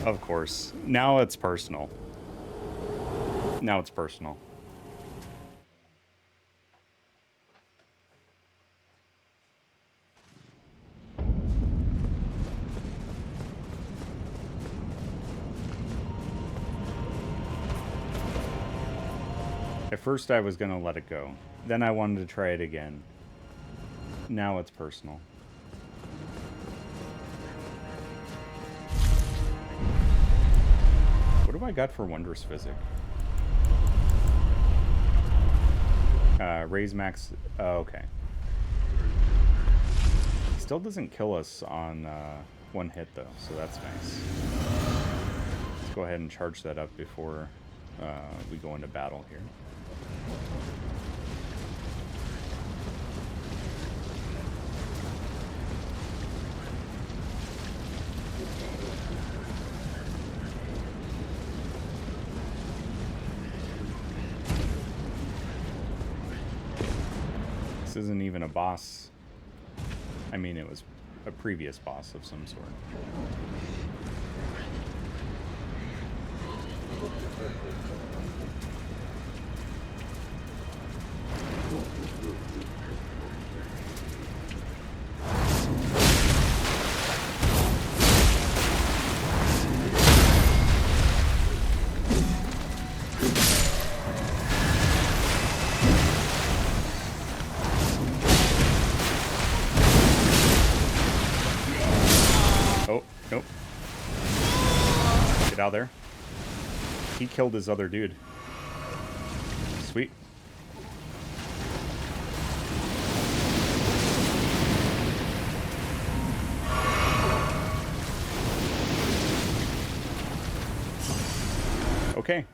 Of course. Now it's personal. Now it's personal. At first I was gonna let it go. Then I wanted to try it again. Now it's personal. What do I got for Wondrous Physic? Raise max... Oh, okay. Still doesn't kill us on one hit, though, so that's nice. Let's go ahead and charge that up before we go into battle here. This isn't even a boss. I mean, it was a previous boss of some sort. Out there. He killed his other dude. Sweet. Okay.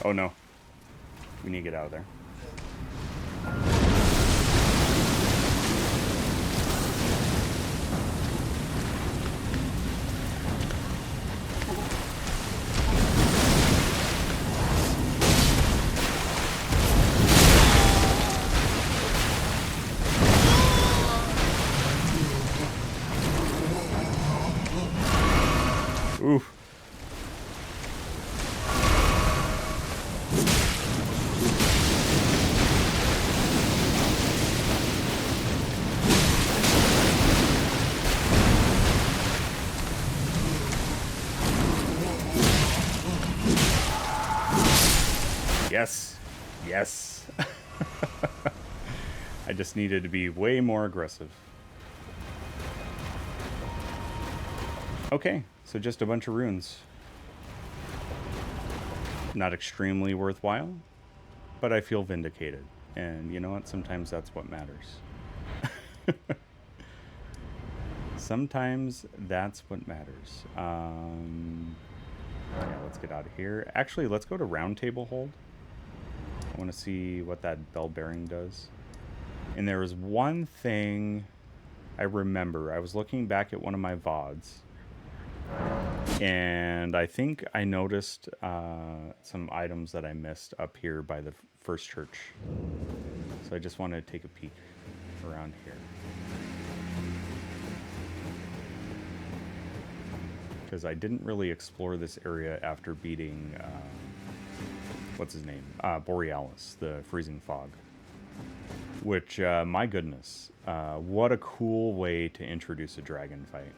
Oh no. We need to get out of there. Oof. Yes. Yes. I just needed to be way more aggressive. Okay, so just a bunch of runes. Not extremely worthwhile, but I feel vindicated. And you know what? Sometimes that's what matters. Sometimes that's what matters. Yeah, let's get out of here. Actually, let's go to Round Table Hold. I want to see what that bell bearing does. And there was one thing I remember. I was looking back at one of my VODs, and I think I noticed some items that I missed up here by the first church. So I just wanted to take a peek around here. Because I didn't really explore this area after beating... what's his name? Borealis, the freezing fog. Which, my goodness, what a cool way to introduce a dragon fight.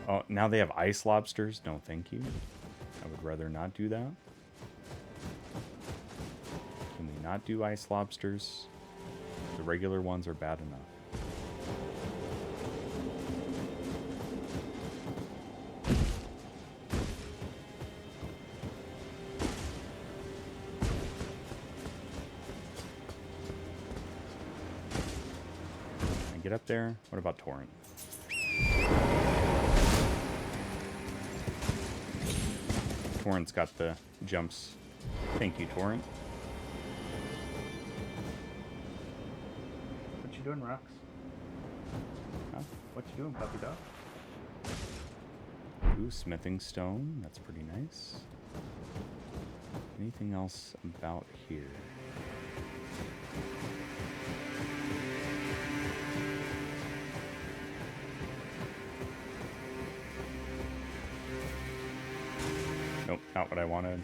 Oh, now they have ice lobsters? No, thank you. I would rather not do that. Can we not do ice lobsters? The regular ones are bad enough. Get up there. What about Torrent? Torrent's got the jumps. Thank you, Torrent. What you doing, Rox? Huh? What you doing, puppy dog? Ooh, smithing stone. That's pretty nice. Anything else about here? Nope, not what I wanted.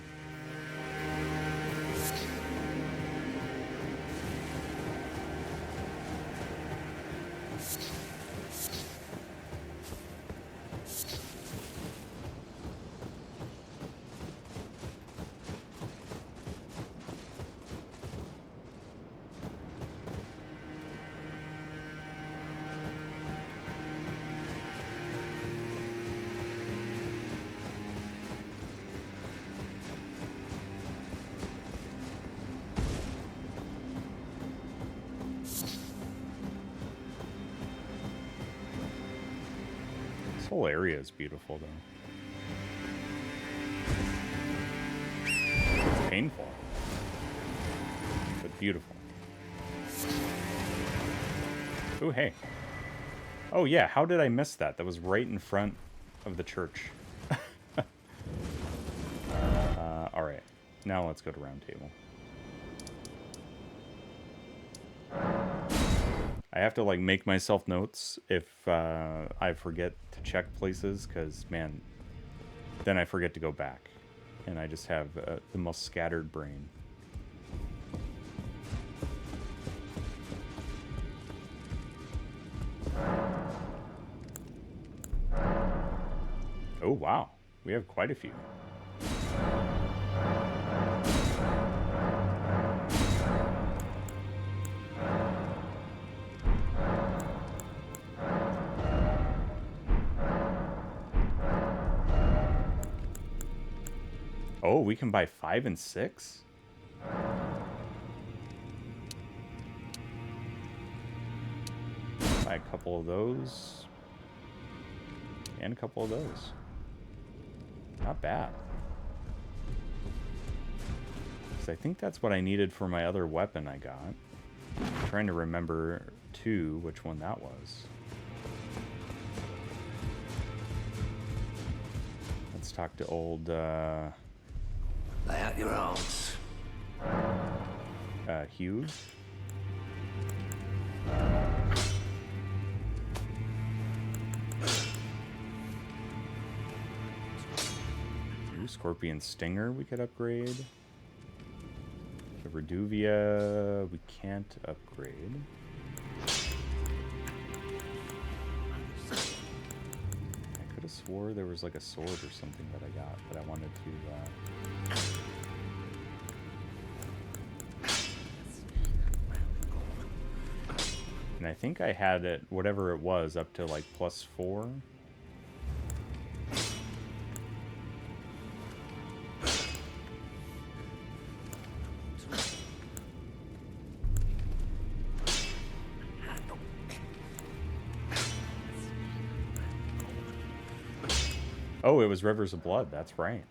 This whole area is beautiful, though. It's painful, but beautiful. Oh, hey. Oh, yeah, how did I miss that? That was right in front of the church. Alright, now let's go to round table. I have to, like, make myself notes if I forget to check places, because, man, then I forget to go back. And I just have the most scattered brain. Oh, wow. We have quite a few. Oh, we can buy 5 and 6? Buy a couple of those. And a couple of those. Not bad. So I think that's what I needed for my other weapon I got. I'm trying to remember, too, which one that was. Let's talk to old, Lay out your arms. Hughes. Scorpion Stinger we could upgrade. The Reduvia we can't upgrade. I could have swore there was like a sword or something that I got, but I wanted to and I think I had it, whatever it was, up to like +4. Oh, it was Rivers of Blood, that's right.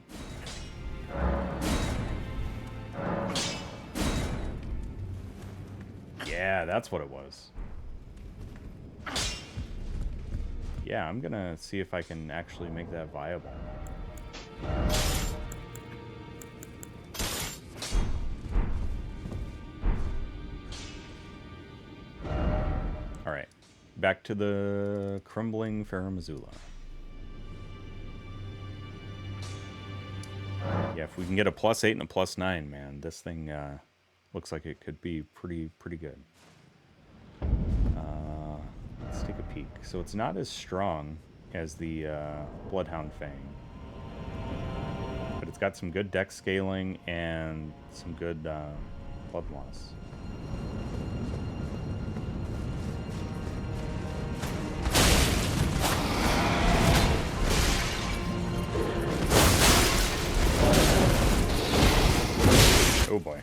Yeah, that's what it was. Yeah, I'm gonna see if I can actually make that viable. Alright, back to the Crumbling Farum Azula. Yeah, if we can get a +8 and a +9, man, this thing looks like it could be pretty good. Let's take a peek. So it's not as strong as the Bloodhound Fang, but it's got some good dex scaling and some good blood loss. Oh boy.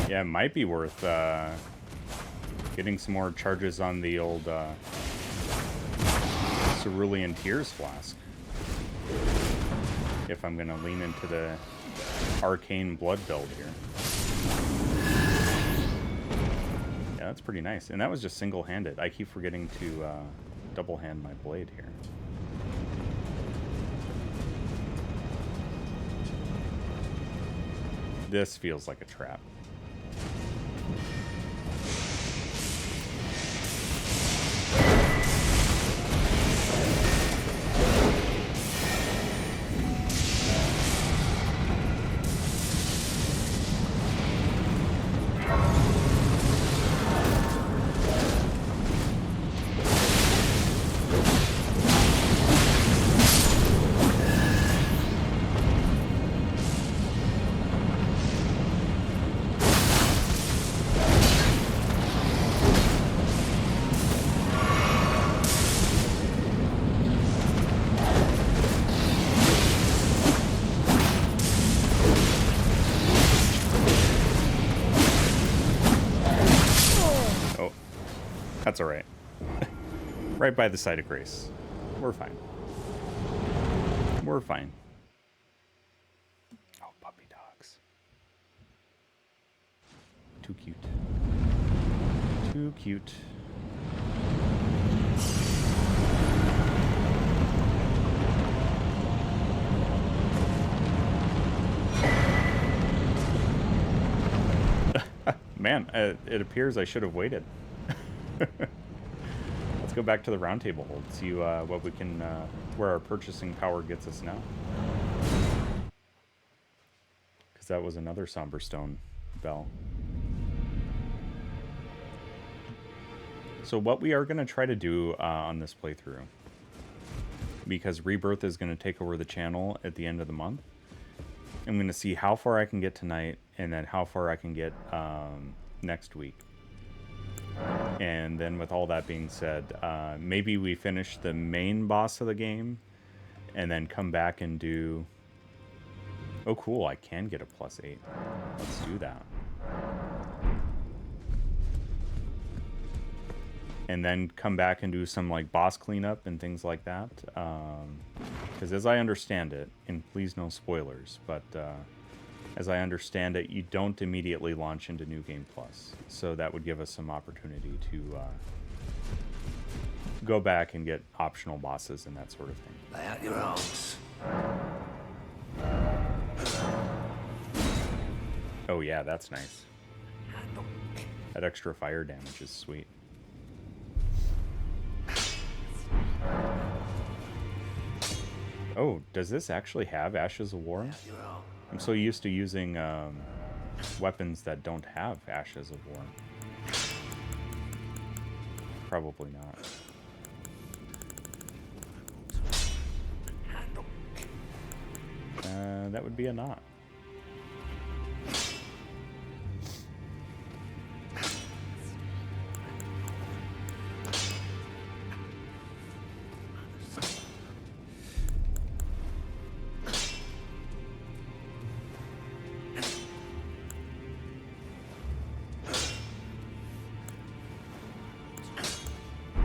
Yeah, it might be worth getting some more charges on the old Cerulean Tears Flask. If I'm gonna lean into the Arcane Blood build here. Yeah, that's pretty nice. And that was just single-handed. I keep forgetting to double-hand my blade here. This feels like a trap. That's all right. Right by the side of Grace. We're fine. We're fine. Oh, puppy dogs. Too cute. Too cute. Man, it appears I should have waited. Let's go back to the round table hold, see what we can, where our purchasing power gets us now. Because that was another Somber Stone bell. So what we are going to try to do on this playthrough, because Rebirth is going to take over the channel at the end of the month, I'm going to see how far I can get tonight, and then how far I can get next week. And then with all that being said, maybe we finish the main boss of the game, and then come back and do... Oh cool, I can get a +8. Let's do that. And then come back and do some like boss cleanup and things like that. Because as I understand it, and please no spoilers, but as I understand it, you don't immediately launch into New Game Plus. So that would give us some opportunity to go back and get optional bosses and that sort of thing. Lay out your arms. Oh yeah, that's nice. That extra fire damage is sweet. Oh, does this actually have Ashes of War? I'm so used to using weapons that don't have Ashes of War. Probably not. That would be a not.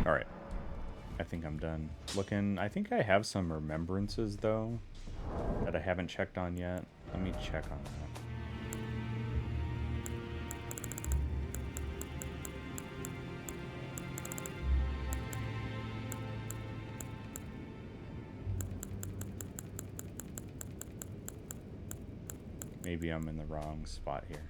Alright. I think I'm done looking. I think I have some remembrances, though, that I haven't checked on yet. Let me check on that. Maybe I'm in the wrong spot here.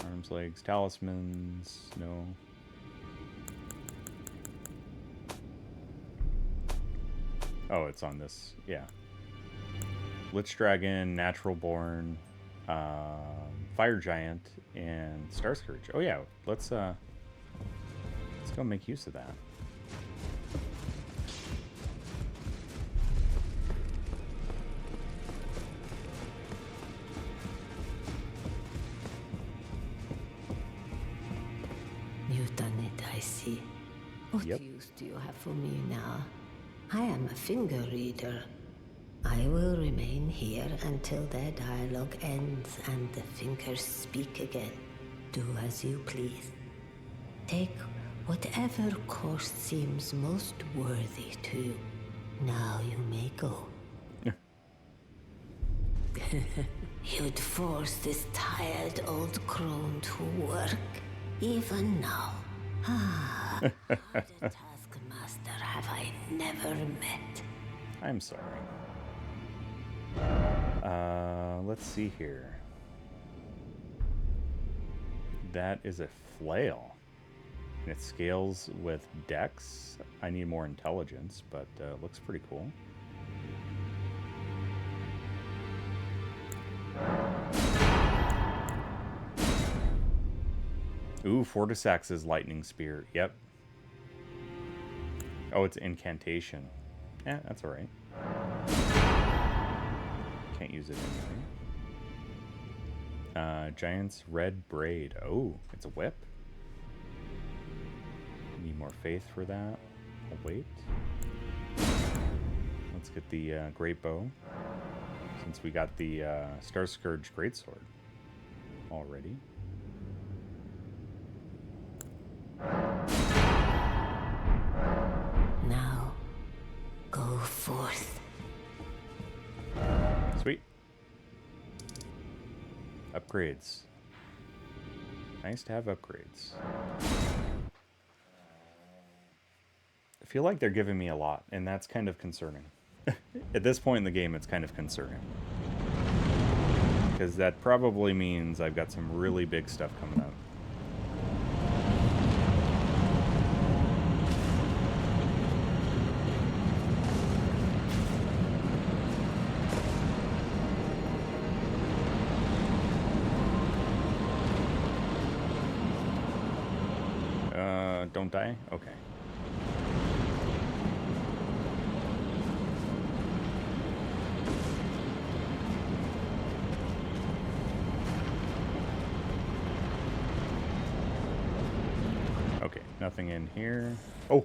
Arms, legs, talismans, no. Oh, it's on this, yeah. Lich Dragon, Natural Born, Fire Giant, and Star Scourge. Oh yeah, let's go make use of that. You've done it, I see. What use do you have for me now? I am a finger reader. I will remain here until their dialogue ends and the fingers speak again. Do as you please. Take whatever course seems most worthy to you. Now you may go. You'd force this tired old crone to work, even now. Ah, harder taskmaster have I never met. I'm sorry. Let's see here. That is a flail. And it scales with dex. I need more intelligence, but looks pretty cool. Ooh, Fortisax's Lightning Spear. Yep. Oh, it's incantation. Yeah, that's alright. Can't use it anyway. Giant's Red Braid. Oh, it's a whip. Need more faith for that. I'll wait. Let's get the Great Bow. Since we got the Star Scourge Greatsword already. Now, go forth. Sweet. Upgrades. Nice to have upgrades. I feel like they're giving me a lot, and that's kind of concerning. At this point in the game, it's kind of concerning. Because that probably means I've got some really big stuff coming up. Don't die? Okay. Okay, nothing in here. Oh!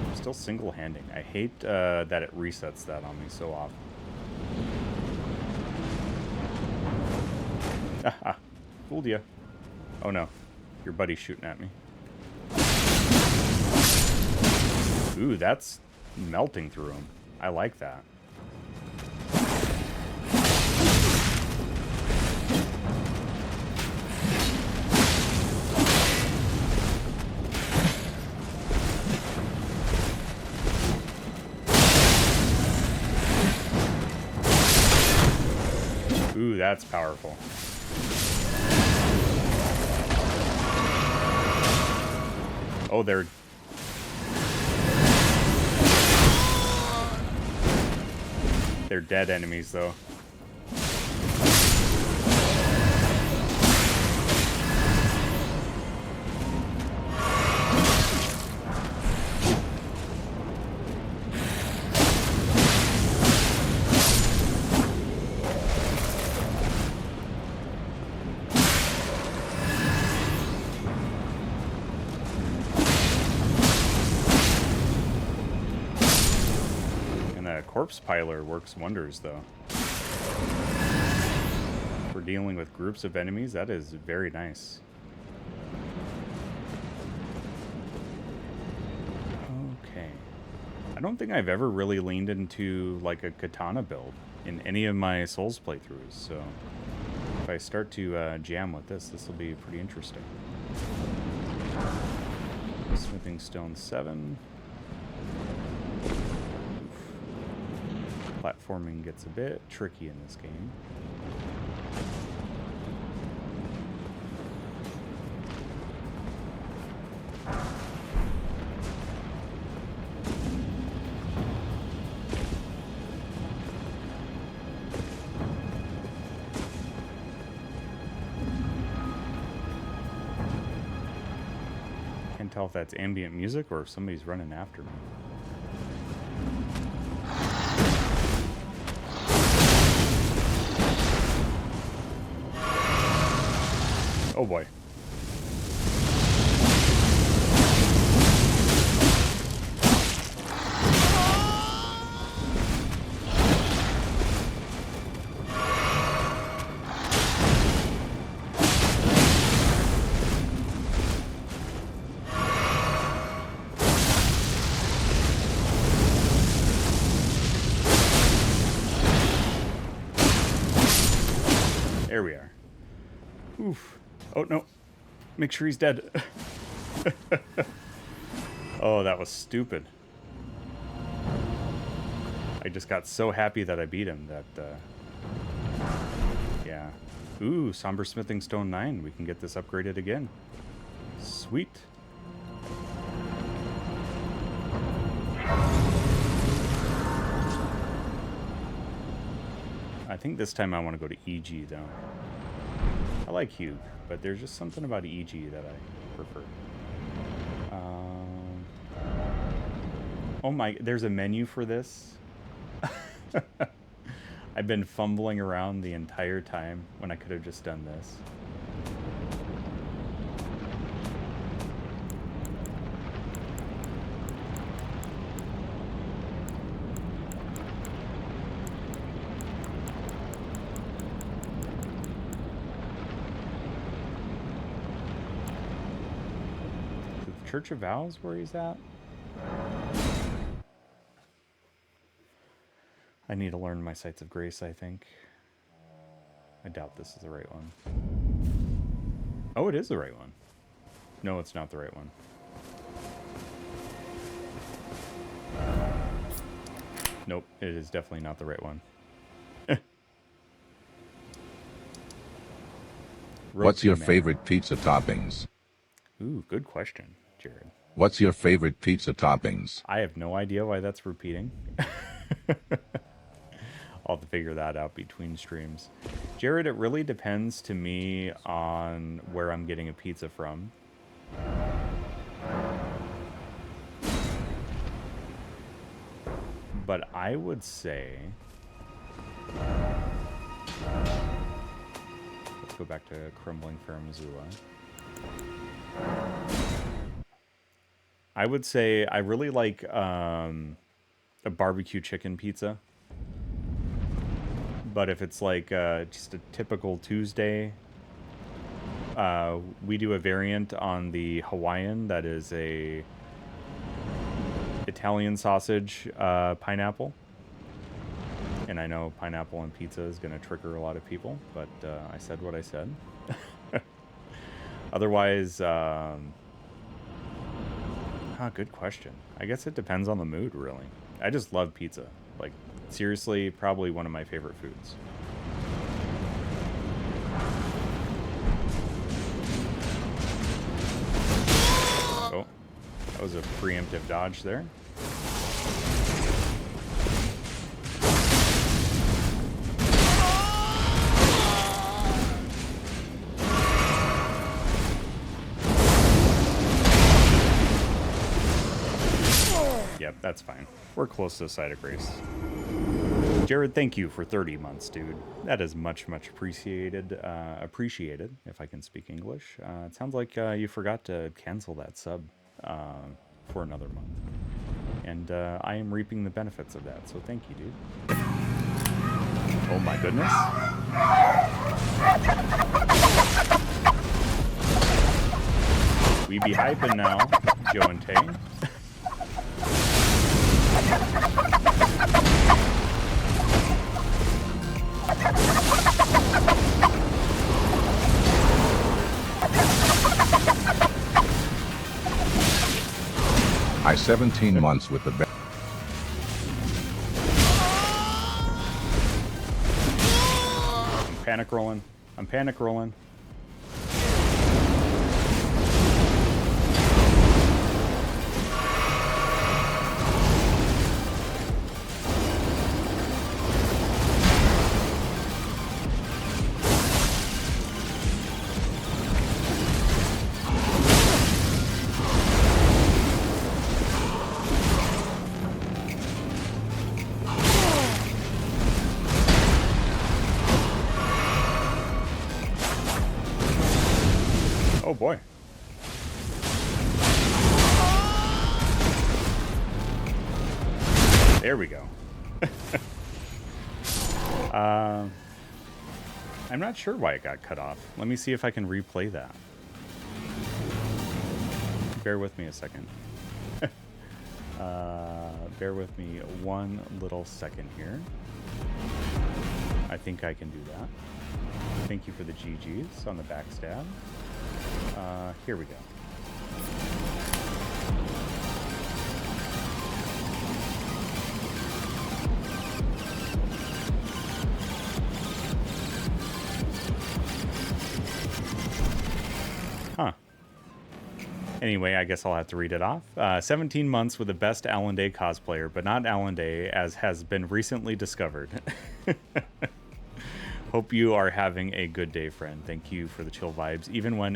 I'm still single-handing. I hate that it resets that on me so often. Haha, fooled you. Oh no, your buddy's shooting at me. Ooh, that's melting through him. I like that. Ooh, that's powerful. Oh, they're dead enemies, though. Corpse Piler works wonders, though. For dealing with groups of enemies, that is very nice. Okay. I don't think I've ever really leaned into, like, a katana build in any of my Souls playthroughs, so if I start to jam with this, this will be pretty interesting. Smithing Stone 7. Platforming gets a bit tricky in this game. Can't tell if that's ambient music or if somebody's running after me. Oh boy. There we are. Oof. Oh, no. Make sure he's dead. Oh, that was stupid. I just got so happy that I beat him that, yeah. Ooh, Somber Smithing Stone 9. We can get this upgraded again. Sweet. I think this time I want to go to EG, though. I like Hugh, but there's just something about EG that I prefer. Oh my, there's a menu for this? I've been fumbling around the entire time when I could have just done this. Church of Vows where he's at? I need to learn my Sites of Grace, I think. I doubt this is the right one. Oh, it is the right one. No, it's not the right one. Nope, it is definitely not the right one. What's your Man. favorite pizza toppings? Ooh, good question, Jared. What's your favorite pizza toppings? I have no idea why that's repeating. I'll have to figure that out between streams. Jared, it really depends to me on where I'm getting a pizza from. But I would say... Let's go back to Crumbling Farum Azula. I would say I really like a barbecue chicken pizza. But if it's like just a typical Tuesday, we do a variant on the Hawaiian that is a Italian sausage pineapple. And I know pineapple on pizza is going to trigger a lot of people, but I said what I said. Otherwise, good question. I guess it depends on the mood, really. I just love pizza. Like, seriously, probably one of my favorite foods. Oh, that was a preemptive dodge there. Yep, that's fine. We're close to the site of grace. Jared, thank you for 30 months, dude. That is much, much appreciated. Appreciated, if I can speak English. It sounds like you forgot to cancel that sub for another month. And I am reaping the benefits of that, so thank you, dude. Oh my goodness. We be hyping now, Joe and Tay. I 17 months with the I'm panic rolling. I'm panic rolling. Oh boy. There we go. I'm not sure why it got cut off. Let me see if I can replay that. Bear with me a second. Bear with me one little second here. I think I can do that. Thank you for the GGs on the backstab. Here we go. Huh. Anyway, I guess I'll have to read it off. 17 months with the best Alan Day cosplayer, but not Alan Day, as has been recently discovered. Hope you are having a good day, friend. Thank you for the chill vibes, even when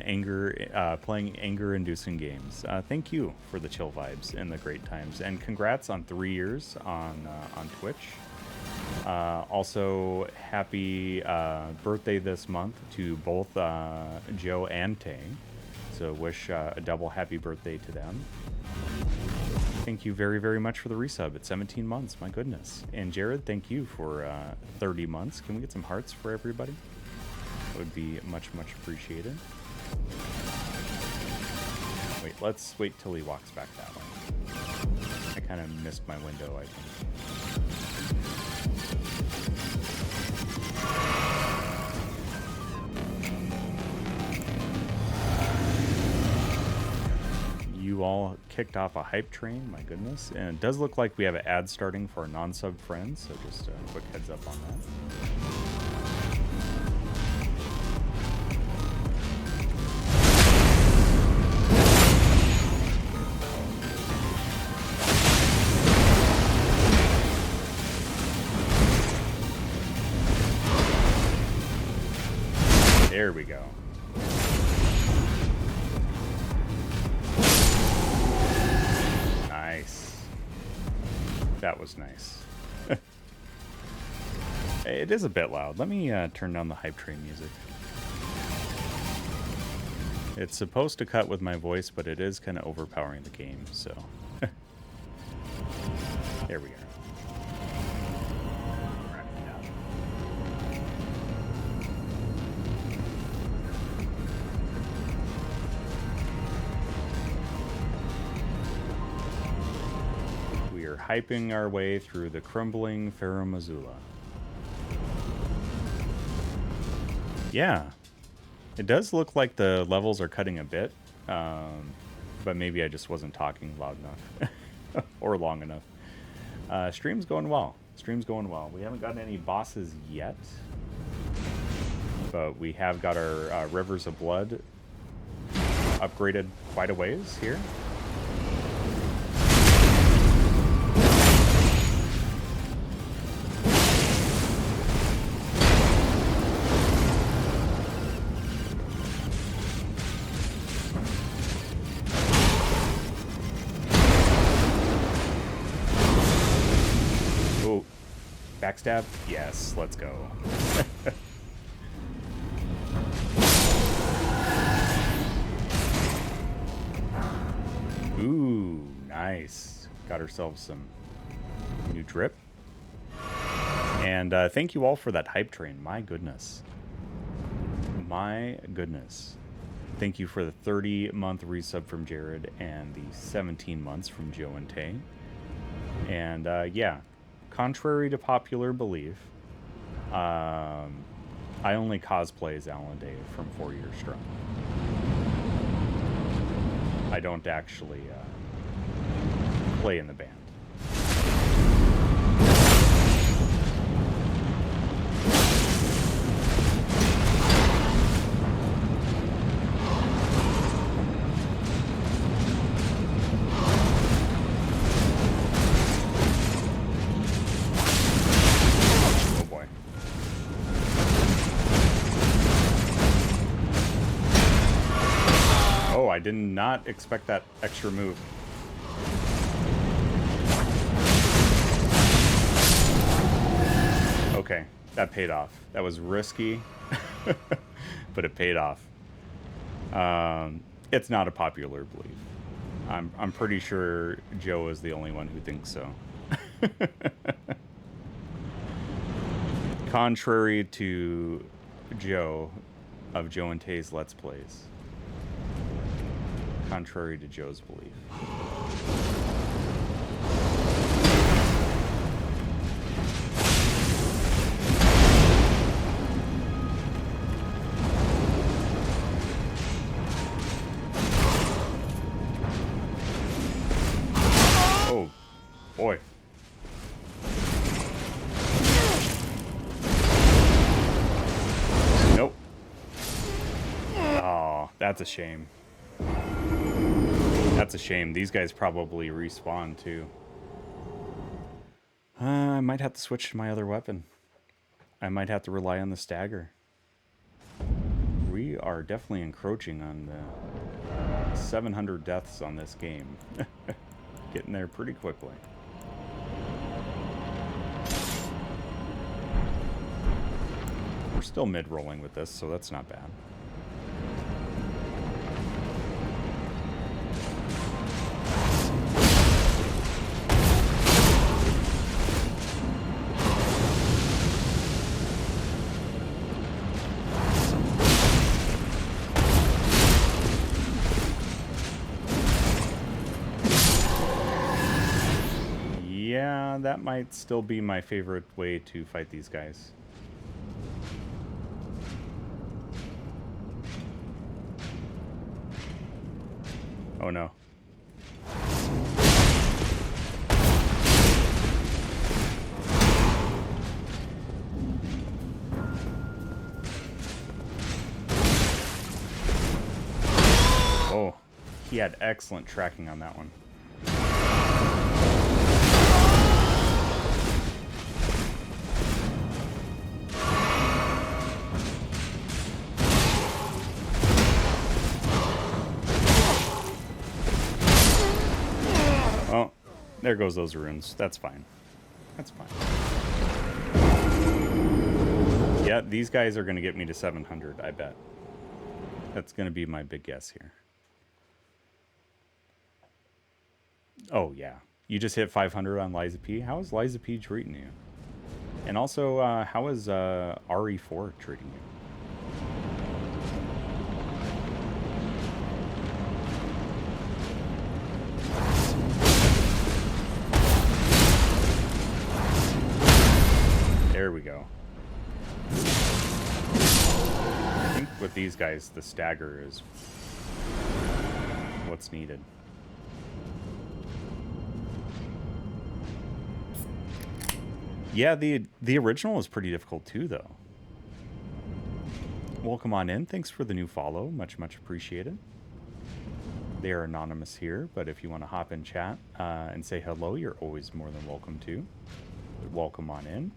playing anger-inducing games. Thank you for the chill vibes and the great times, and congrats on 3 years on Twitch. Also, happy birthday this month to both Joe and Tay. So wish a double happy birthday to them. Thank you very, very much for the resub. It's 17 months, my goodness. And Jared, thank you for 30 months. Can we get some hearts for everybody? That would be much, much appreciated. Wait, wait. Let's wait till he walks back that way. I kind of missed my window, I think. You all kicked off a hype train, my goodness. And it does look like we have an ad starting for our non-sub friends, so just a quick heads up on that. There we go. Nice. That was nice. It is a bit loud. Let me turn down the hype train music. It's supposed to cut with my voice, but it is kind of overpowering the game, so. There we go. Hyping our way through the Crumbling Farum Azula. Yeah, it does look like the levels are cutting a bit, but maybe I just wasn't talking loud enough or long enough. Stream's going well. Stream's going well. We haven't gotten any bosses yet, but we have got our Rivers of Blood upgraded quite a ways here. Backstab? Yes, let's go. Ooh, nice. Got ourselves some new drip. And thank you all for that hype train. My goodness. My goodness. Thank you for the 30-month resub from Jared and the 17 months from Joe and Tay. And yeah. Contrary to popular belief, I only cosplay as Alan Day from 4 Years Strong. I don't actually play in the band. I did not expect that extra move. Okay, that paid off. That was risky, but it paid off. It's not a popular belief. I'm pretty sure Joe is the only one who thinks so. Contrary to Joe of Joe and Tay's Let's Plays. Contrary to Joe's belief. Oh, boy. Nope. Oh, that's a shame. That's a shame. These guys probably respawn too. I might have to switch to my other weapon. I might have to rely on the stagger. We are definitely encroaching on the 700 deaths on this game. Getting there pretty quickly. We're still mid-rolling with this, so that's not bad. Yeah, that might still be my favorite way to fight these guys. Oh no. Oh, he had excellent tracking on that one. Oh, there goes those runes. That's fine. That's fine. Yeah, these guys are going to get me to 700, I bet. That's going to be my big guess here. Oh, yeah. You just hit 500 on Liza P. How is Liza P treating you? And also, how is RE4 treating you? There we go. I think with these guys, the stagger is what's needed. Yeah, the original was pretty difficult too, though. Welcome on in. Thanks for the new follow. Much, much appreciated. They are anonymous here, but if you want to hop in chat and say hello, you're always more than welcome to. Welcome on in.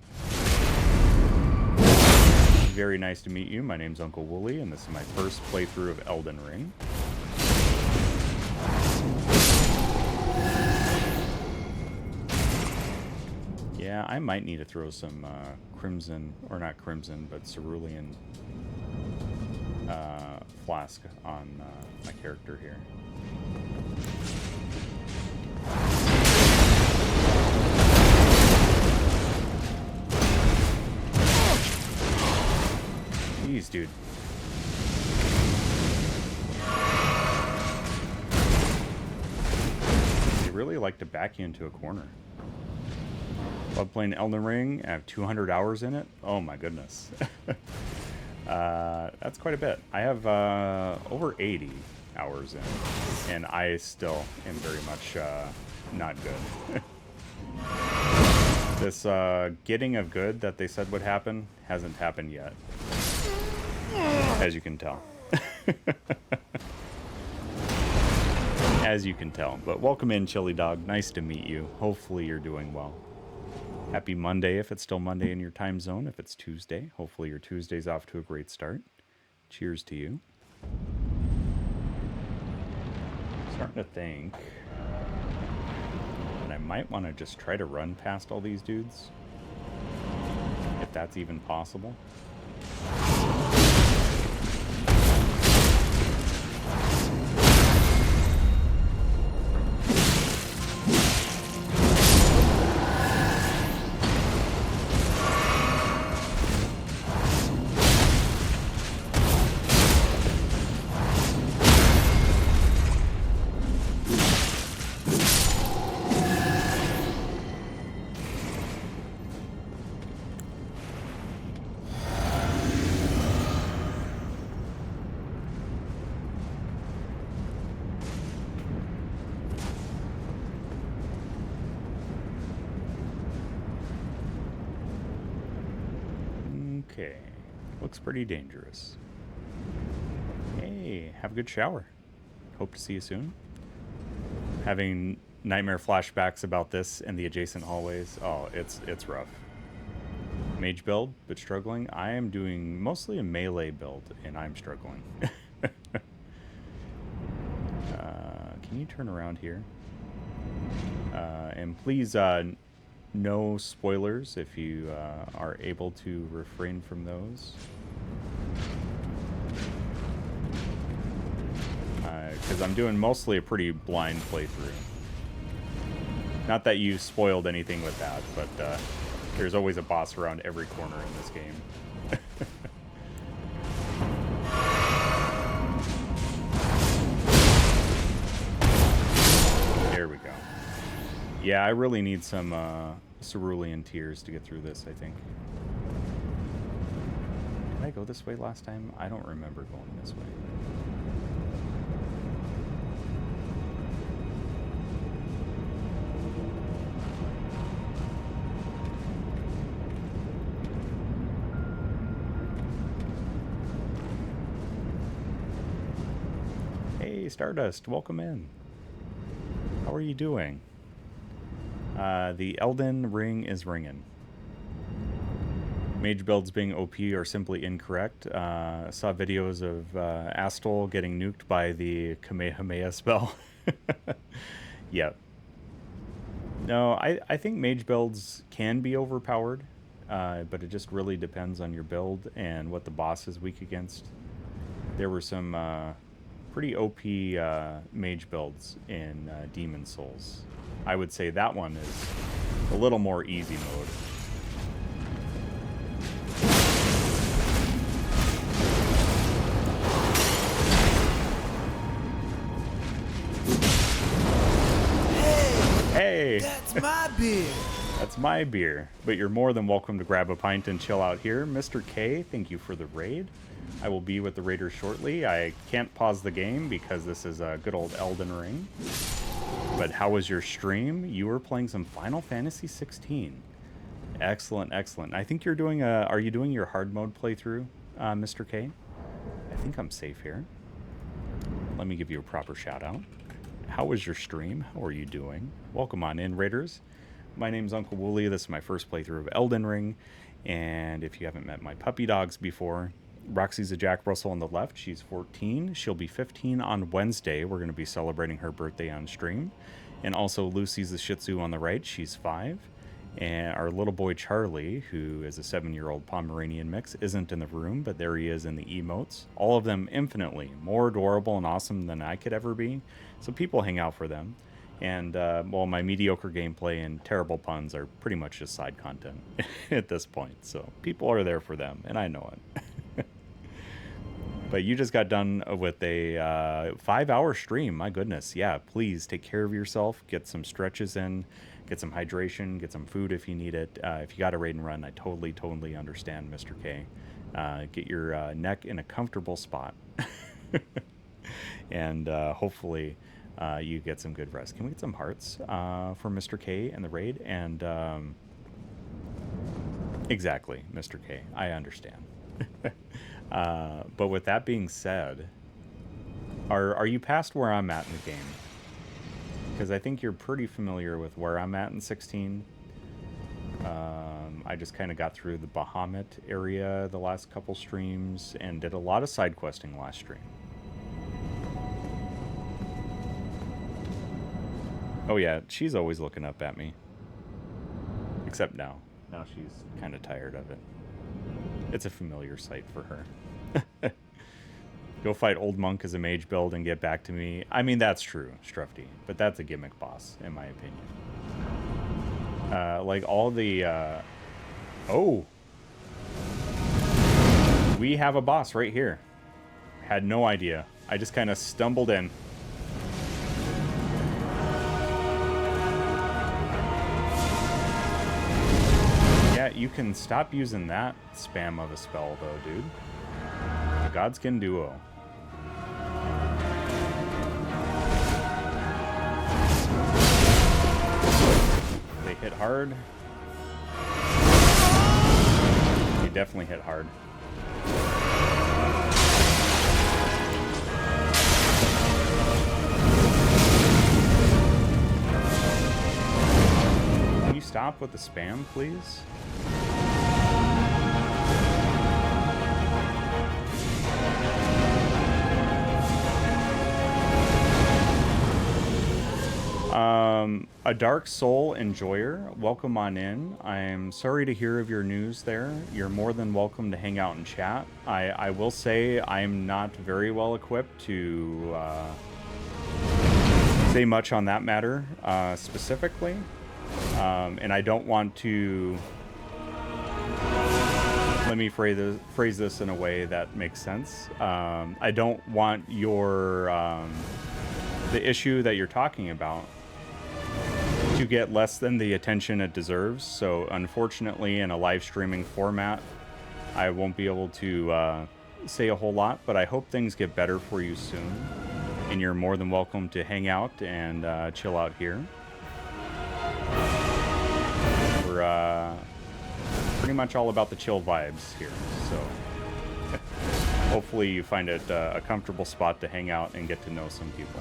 Very nice to meet you. My name's UncleWooly, and this is my first playthrough of Elden Ring. Yeah, I might need to throw some crimson, or not crimson, but cerulean flask on my character here. Jeez, dude. They really like to back you into a corner. Love playing Elden Ring. I have 200 hours in it. Oh my goodness. That's quite a bit. I have over 80 hours in it, and I still am very much not good. This getting of good that they said would happen hasn't happened yet, as you can tell. As you can tell. But welcome in, Chili Dog. Nice to meet you. Hopefully you're doing well. Happy Monday if it's still Monday in your time zone. If it's Tuesday, hopefully your Tuesday's off to a great start. Cheers to you. Starting to think that I might want to just try to run past all these dudes, if that's even possible. Okay, looks pretty dangerous. Hey, have a good shower. Hope to see you soon. Having nightmare flashbacks about this and the adjacent hallways. Oh, it's rough. Mage build, but struggling. I am doing mostly a melee build, and I'm struggling. Can you turn around here? And please, no spoilers if you are able to refrain from those. Because I'm doing mostly a pretty blind playthrough. Not that you spoiled anything with that, but there's always a boss around every corner in this game. There we go. Yeah, I really need some cerulean tears to get through this, I think. Did I go this way last time? I don't remember going this way. Hey, Stardust, welcome in. How are you doing? The Elden ring is ringing. Mage builds being OP are simply incorrect. Saw videos of Astol getting nuked by the Kamehameha spell. Yep. No, I think mage builds can be overpowered, but it just really depends on your build and what the boss is weak against. There were some pretty OP mage builds in Demon Souls. I would say that one is a little more easy mode. Hey! That's my beer! That's my beer. But you're more than welcome to grab a pint and chill out here. Mr. K, thank you for the raid. I will be with the raiders shortly. I can't pause the game because this is a good old Elden Ring. But how was your stream? You were playing some Final Fantasy 16. Excellent, excellent. I think you're doing a... Are you doing your hard mode playthrough, Mr. K? I think I'm safe here. Let me give you a proper shout out. How was your stream? How are you doing? Welcome on in, raiders. My name's UncleWooly. This is my first playthrough of Elden Ring. And if you haven't met my puppy dogs before, Roxy's a Jack Russell on the left. She's 14. She'll be 15 on Wednesday. We're going to be celebrating her birthday on stream. And also Lucy's a Shih Tzu on the right. She's 5. And our little boy Charlie, who is a 7-year-old Pomeranian mix, isn't in the room, but there he is in the emotes. All of them infinitely more adorable and awesome than I could ever be. So people hang out for them. And, well, my mediocre gameplay and terrible puns are pretty much just side content at this point. So people are there for them, and I know it. But you just got done with a 5-hour stream. My goodness. Yeah, please take care of yourself. Get some stretches in. Get some hydration. Get some food if you need it. If you got to raid and run, I totally understand, Mr. K. Get your neck in a comfortable spot. And hopefully you get some good rest. Can we get some hearts for Mr. K and the raid? And exactly, Mr. K. I understand. But with that being said, are you past where I'm at in the game? Because I think you're pretty familiar with where I'm at in 16. I just kind of got through the Bahamut area the last couple streams and did a lot of side questing last stream. Oh yeah, she's always looking up at me. Except now. Now she's kind of tired of it. It's a familiar sight for her. Go fight Old Monk as a mage build and get back to me. I mean, that's true, Strufty. But that's a gimmick boss, in my opinion. Like all the... Oh! We have a boss right here. Had no idea. I just kind of stumbled in. Yeah, you can stop using that spam of a spell, though, dude. The Godskin Duo. They hit hard. They definitely hit hard. Can you stop with the spam, please? A Dark Soul enjoyer, welcome on in. I'm sorry to hear of your news there. You're more than welcome to hang out and chat. I will say I'm not very well equipped to say much on that matter specifically. And I don't want to... Let me phrase this in a way that makes sense. I don't want your... the issue that you're talking about to get less than the attention it deserves. So unfortunately, in a live streaming format, I won't be able to say a whole lot, but I hope things get better for you soon. And you're more than welcome to hang out and chill out here. We're pretty much all about the chill vibes here, so hopefully you find it a comfortable spot to hang out and get to know some people.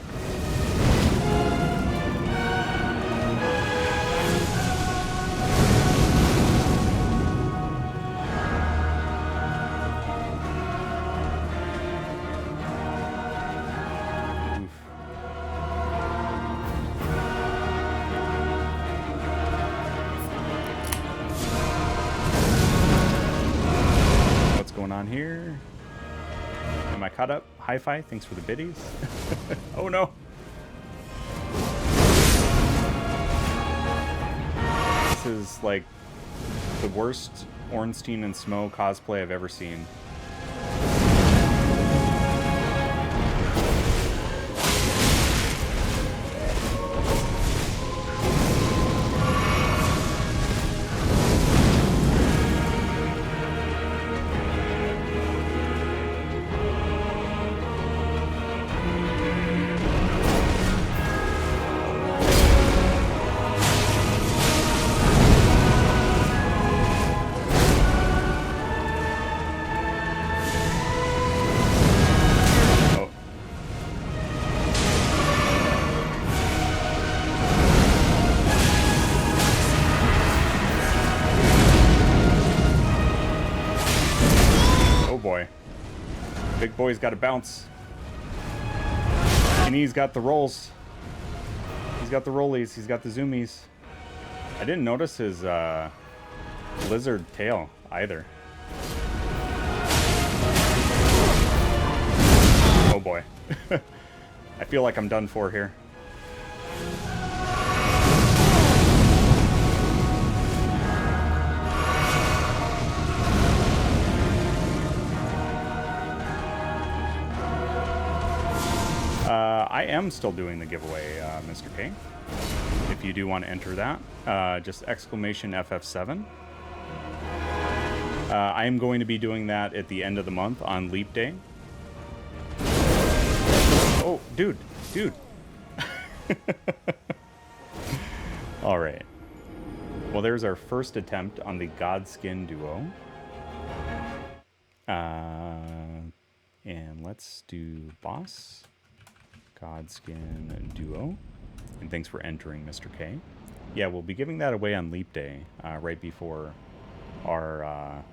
Here. Am I caught up? Hi-Fi, thanks for the biddies. Oh no. This is like the worst Ornstein and Smo cosplay I've ever seen. Boy's got to bounce. And he's got the rolls. He's got the rollies. He's got the zoomies. I didn't notice his lizard tail either. Oh boy. I feel like I'm done for here. I am still doing the giveaway, Mr. K. If you do want to enter that, just exclamation FF7. I am going to be doing that at the end of the month on Leap Day. Oh, dude. All right. Well, there's our first attempt on the Godskin Duo. And let's do boss. Godskin Duo. And thanks for entering, Mr. K. Yeah, we'll be giving that away on Leap Day, right before our,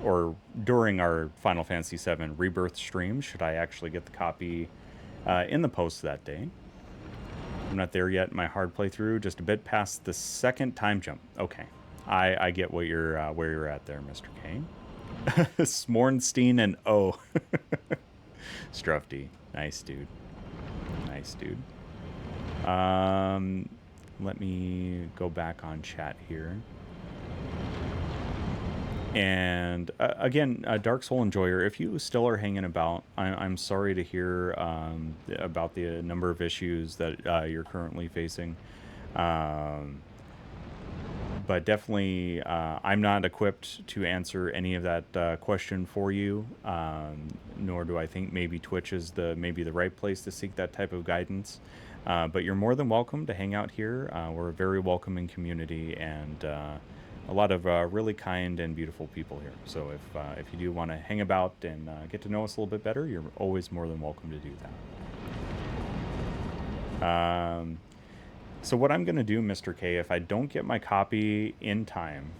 or during our Final Fantasy VII Rebirth stream, should I actually get the copy in the post that day. I'm not there yet in my hard playthrough, just a bit past the second time jump. Okay, I get what you're, where you're at there, Mr. K. Smornstein and O. Strufty. Nice, dude. Nice, dude. Let me go back on chat here. And again, Dark Soul Enjoyer, if you still are hanging about, I'm sorry to hear about the number of issues that you're currently facing. But definitely, I'm not equipped to answer any of that question for you, nor do I think maybe Twitch is maybe the right place to seek that type of guidance. But you're more than welcome to hang out here. We're a very welcoming community and a lot of really kind and beautiful people here. So if you do want to hang about and get to know us a little bit better, you're always more than welcome to do that. So what I'm going to do, Mr. K, if I don't get my copy in time,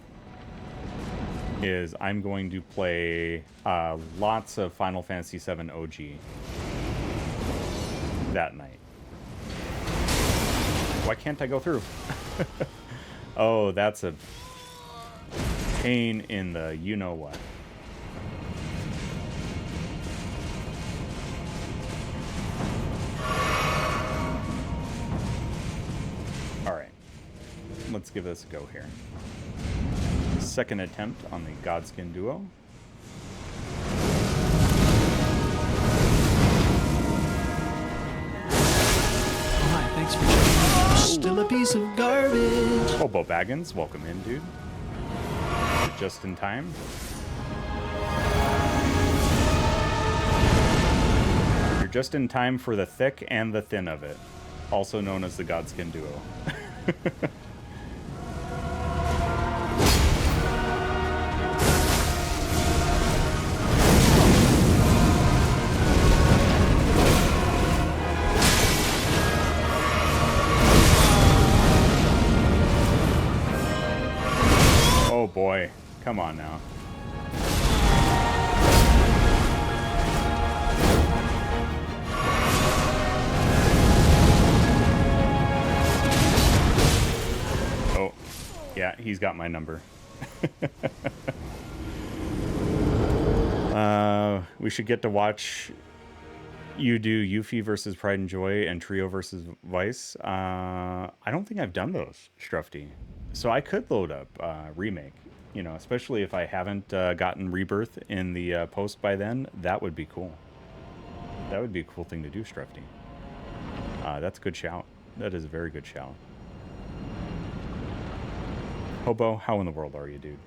is I'm going to play lots of Final Fantasy VII OG that night. Why can't I go through? Oh, that's a pain in the you-know-what. Let's give this a go here. Second attempt on the Godskin Duo. Hi, thanks for joining me. still a piece of garbage. Hobo Baggins, welcome in, dude. You're just in time. You're just in time for the thick and the thin of it, also known as the Godskin Duo. Oh boy, come on now. Oh, yeah, he's got my number. We should get to watch you do Yuffie versus Pride and Joy and Trio versus Vice. I don't think I've done those, Strufty. So I could load up Remake, you know, especially if I haven't gotten Rebirth in the post by then. That would be cool. That would be a cool thing to do, Strufty. That's a good shout. That is a very good shout. Hobo, how in the world are you, dude?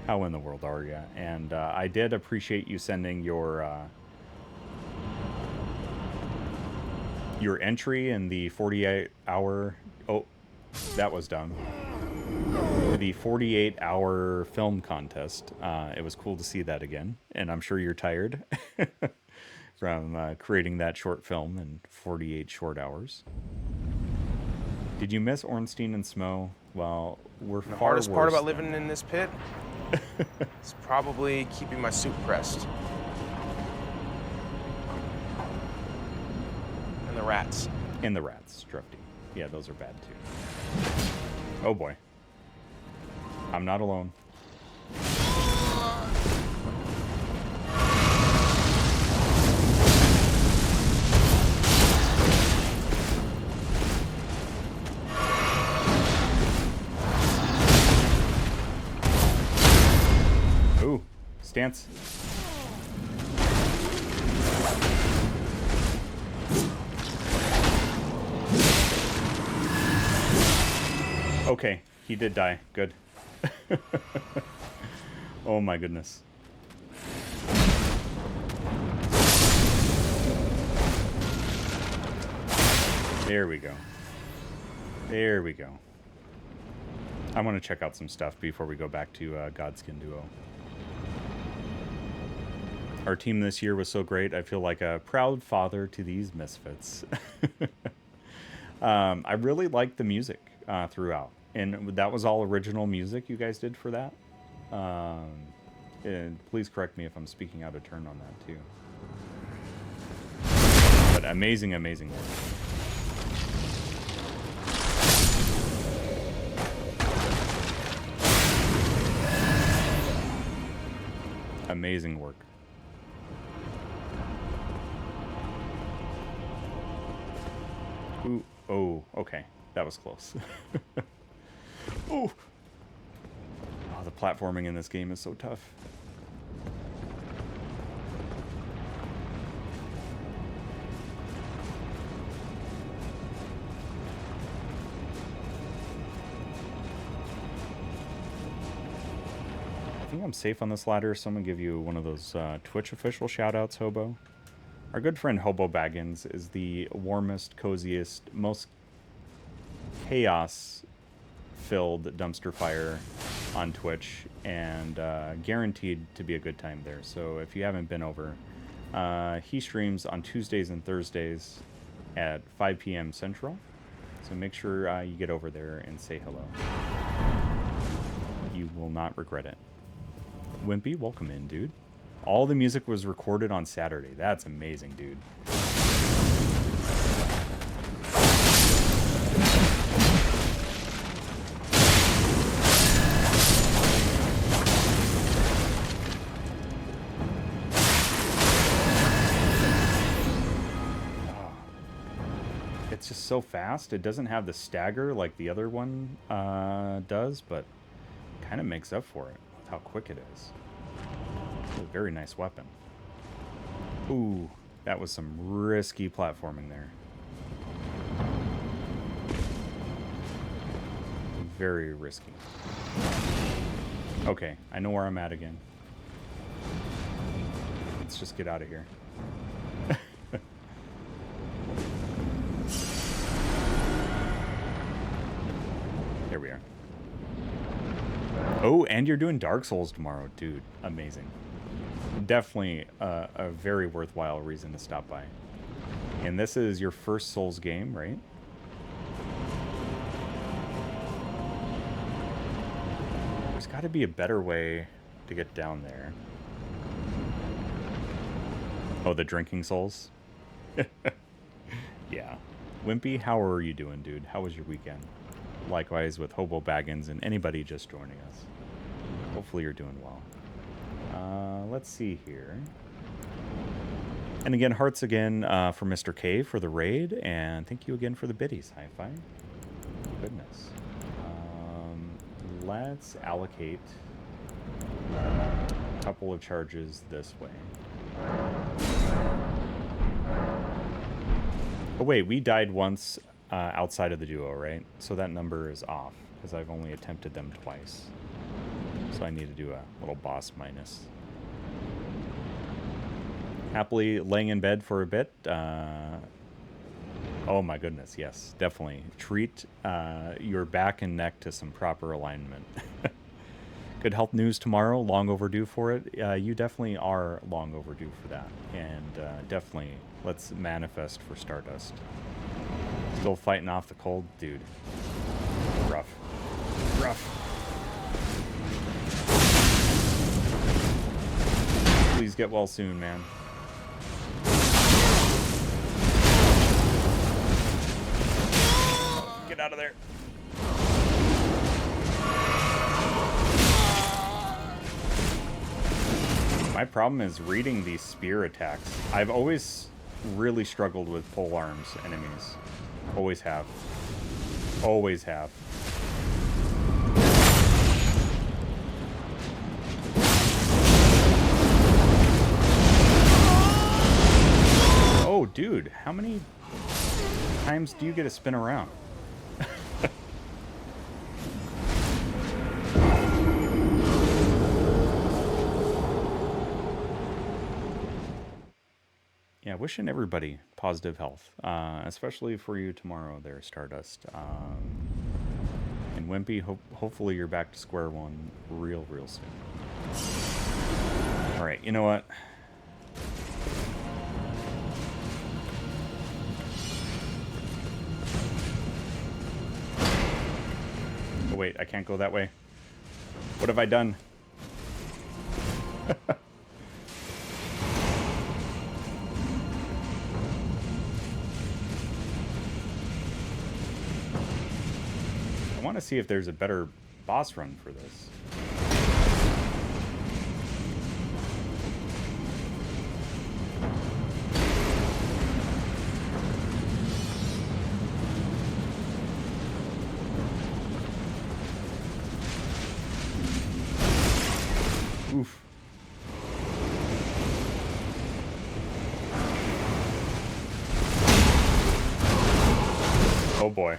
How in the world are you? And I did appreciate you sending your entry in the 48-hour... Oh, that was dumb. The 48-hour film contest. It was cool to see that again, and I'm sure you're tired from creating that short film in 48 short hours. Did you miss Ornstein and Smo? Well, we're The far hardest part worse about living in this pit is probably keeping my suit pressed. And the rats. And the rats, Strufty. Yeah, those are bad too. Oh boy. I'm not alone. Ooh, stance. Okay, he did die. Good. Oh my goodness. There we go. There we go. I want to check out some stuff before we go back to Godskin Duo. Our team this year was so great. I feel like a proud father to these misfits. I really liked the music throughout. And that was all original music you guys did for that. And please correct me if I'm speaking out of turn on that too. But amazing, amazing work. Amazing work. Ooh, oh, okay. That was close. Oh, the platforming in this game is so tough. I think I'm safe on this ladder, so I'm going to give you one of those Twitch official shoutouts, Hobo. Our good friend Hobo Baggins is the warmest, coziest, most chaos-filled dumpster fire on Twitch, and guaranteed to be a good time there. So if you haven't been over, he streams on Tuesdays and Thursdays at 5 p.m. Central. So make sure you get over there and say hello. You will not regret it. Wimpy, welcome in, dude. All the music was recorded on Saturday. That's amazing, dude. It's just so fast. It doesn't have the stagger like the other one does, but kind of makes up for it with how quick it is. It's a very nice weapon. Ooh, that was some risky platforming there. very risky. Okay, I know where I'm at again. Let's just get out of here. There we are. Oh, and you're doing Dark Souls tomorrow, dude. Amazing. Definitely a very worthwhile reason to stop by. And this is your first Souls game, right? There's got to be a better way to get down there. Oh, the drinking souls? Yeah. Wimpy, how are you doing, dude? How was your weekend? Likewise with Hobo Baggins and anybody just joining us. Hopefully you're doing well. Let's see here. And again, hearts again for Mr. K for the raid. And thank you again for the biddies. High five. Goodness. Let's allocate a couple of charges this way. Oh wait, we died once outside of the duo, right? So that number is off, because I've only attempted them twice. So I need to do a little boss minus. Happily laying in bed for a bit. Oh my goodness, yes, definitely. Treat your back and neck to some proper alignment. Good health news tomorrow, long overdue for it. You definitely are long overdue for that. And definitely, let's manifest for Stardust. Still fighting off the cold? Dude. Rough. Rough. Please get well soon, man. Get out of there. My problem is reading these spear attacks. I've always really struggled with pole arms enemies. Always have. Always have. Oh, dude, how many times do you get to spin around? Yeah, wishing everybody positive health, especially for you tomorrow there, Stardust. And Wimpy, hopefully you're back to square one real soon. All right, you know what? Oh, wait, I can't go that way. What have I done? I want to see if there's a better boss run for this. Oof. Oh boy.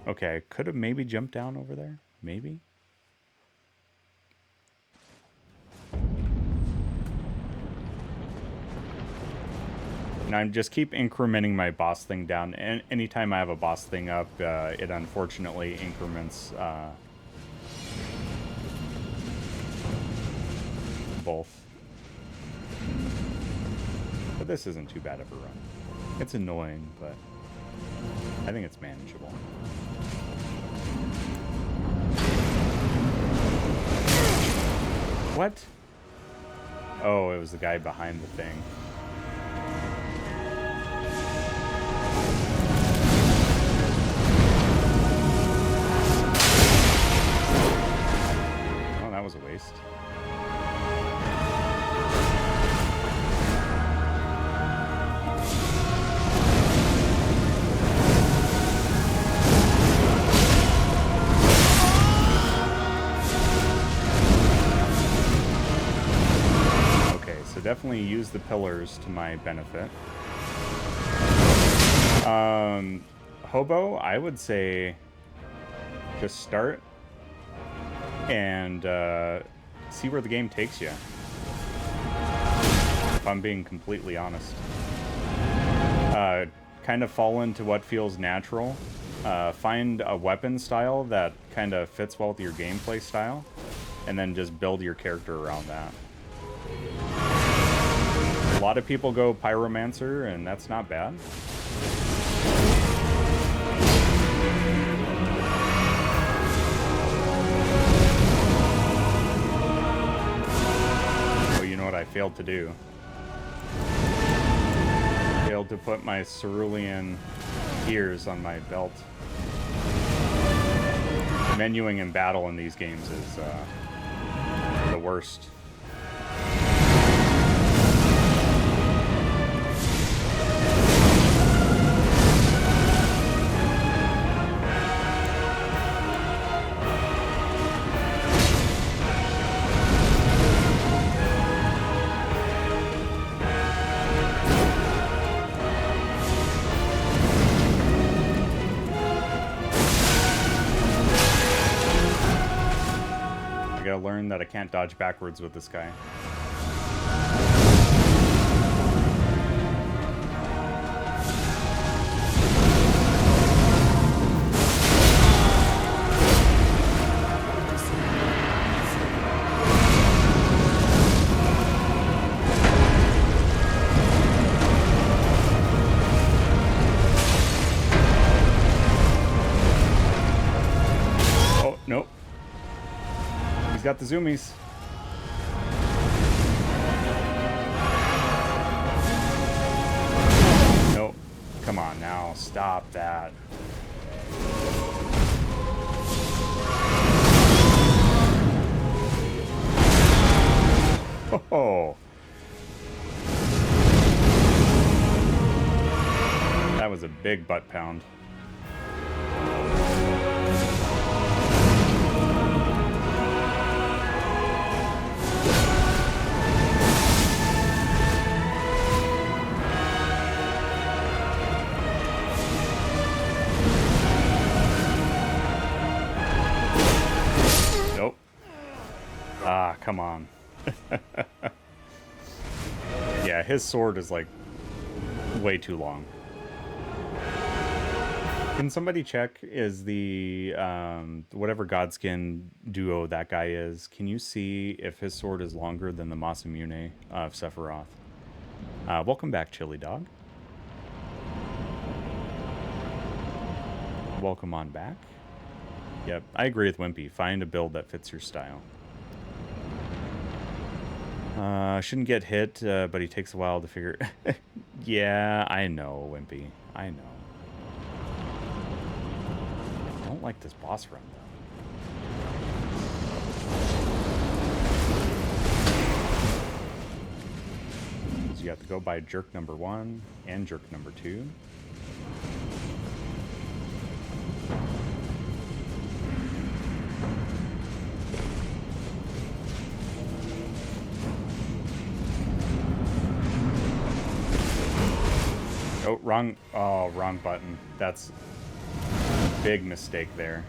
Okay, I could have maybe jumped down over there. Maybe. And I just keep incrementing my boss thing down. And anytime I have a boss thing up, it unfortunately increments both. But this isn't too bad of a run. It's annoying, but I think it's manageable. What? Oh, it was the guy behind the thing. Oh, that was a waste. definitely use the pillars to my benefit. Hobo, I would say just start and see where the game takes you. If I'm being completely honest. Kind of fall into what feels natural. Find a weapon style that kind of fits well with your gameplay style, and then just build your character around that. A lot of people go Pyromancer, and that's not bad. Oh, you know what I failed to do? Failed to put my cerulean ears on my belt. Menuing in battle in these games is the worst. Learn that I can't dodge backwards with this guy. Oh, nope. He's got the zoomies. Nope. Come on now. Stop that. Oh. That was a big butt pound. Ah, come on. Yeah, his sword is like way too long. Can somebody check, is the whatever Godskin Duo that guy is, can you see if his sword is longer than the Masamune of Sephiroth? Welcome back, Chili Dog. Welcome on back. Yep, I agree with Wimpy. Find a build that fits your style. Shouldn't get hit, but he takes a while to figure... Yeah, I know, Wimpy. I know. I don't like this boss run, though. So you have to go by jerk number 1 and jerk number 2. Oh, wrong button. That's a big mistake there.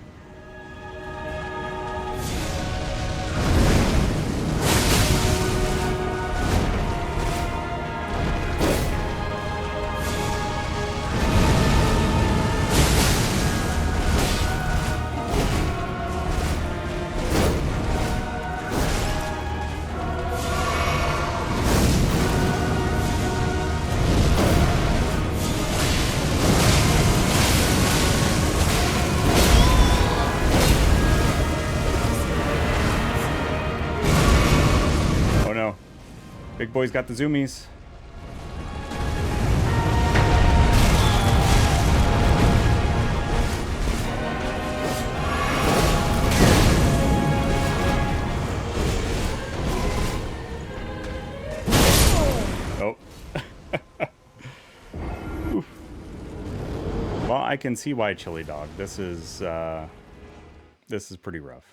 Big boy's got the zoomies. Oh. Well, I can see why, Chili Dog. This is pretty rough.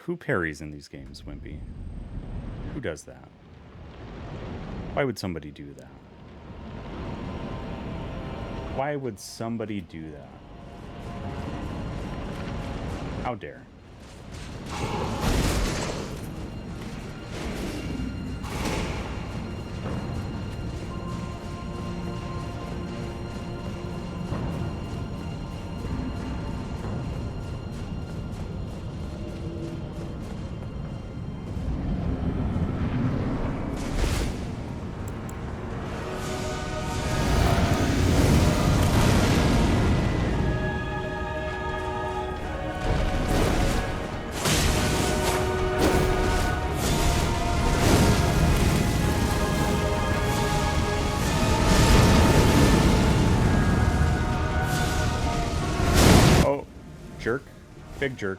Who parries in these games, Wimpy? Who does that? Why would somebody do that? Why would somebody do that? How dare? Jerk. Big jerk.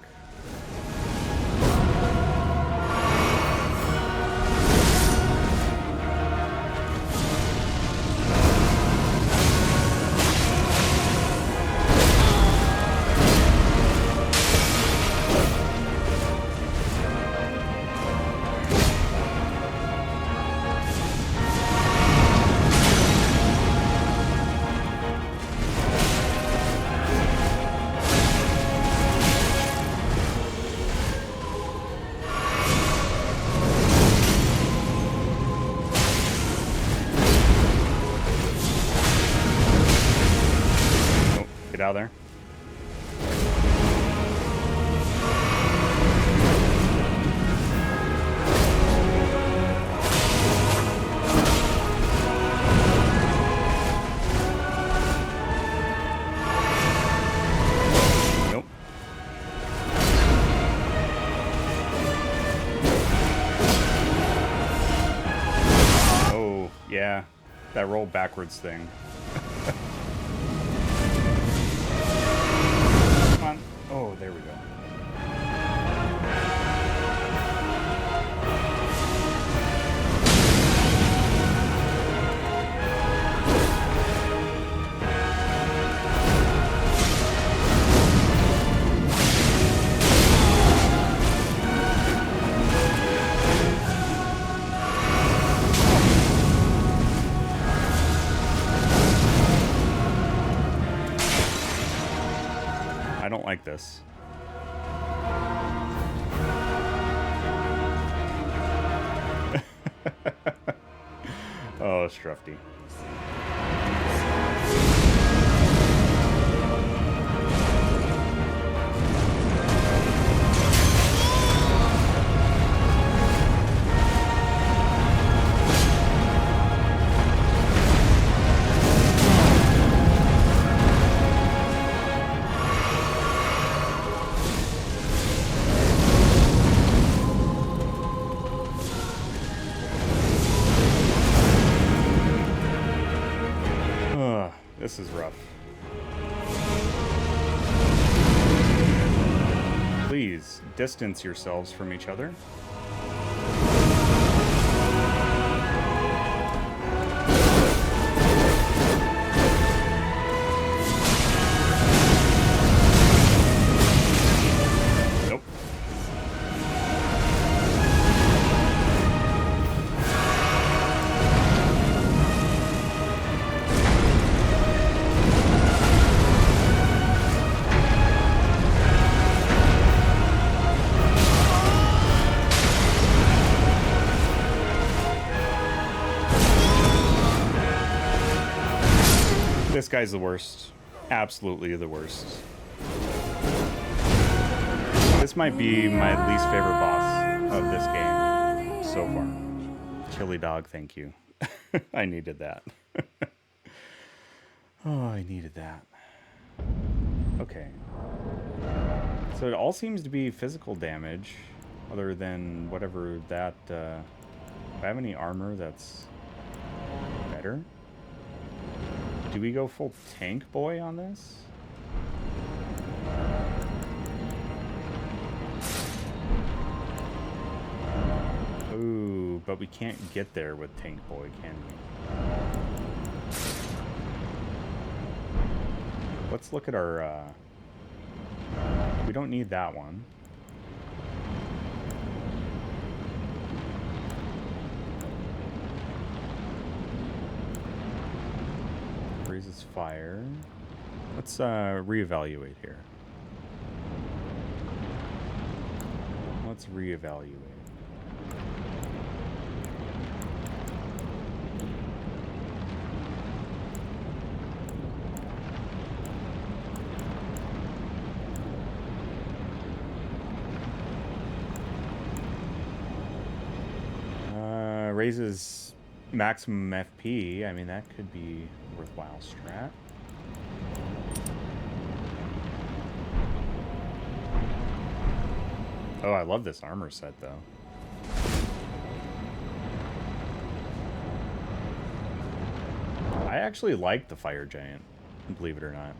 Get out of there. Nope. Oh, yeah. That roll backwards thing. Oh, there we go. I don't like this. Oh, Scruffy. This is rough. Please distance yourselves from each other. Nope. This guy's the worst. Absolutely the worst. This might be my least favorite boss of this game so far. Chili dog, thank you. I needed that. Oh, I needed that. Okay. So it all seems to be physical damage, other than whatever that... do I have any armor that's better? Do we go full tank boy on this? Ooh, but we can't get there with tank boy, can we? Let's look at our... we don't need that one. fire. Let's reevaluate here. Let's reevaluate. Raises maximum FP. I mean, that could be worthwhile strat. Oh, I love this armor set, though. I actually like the Fire Giant, believe it or not.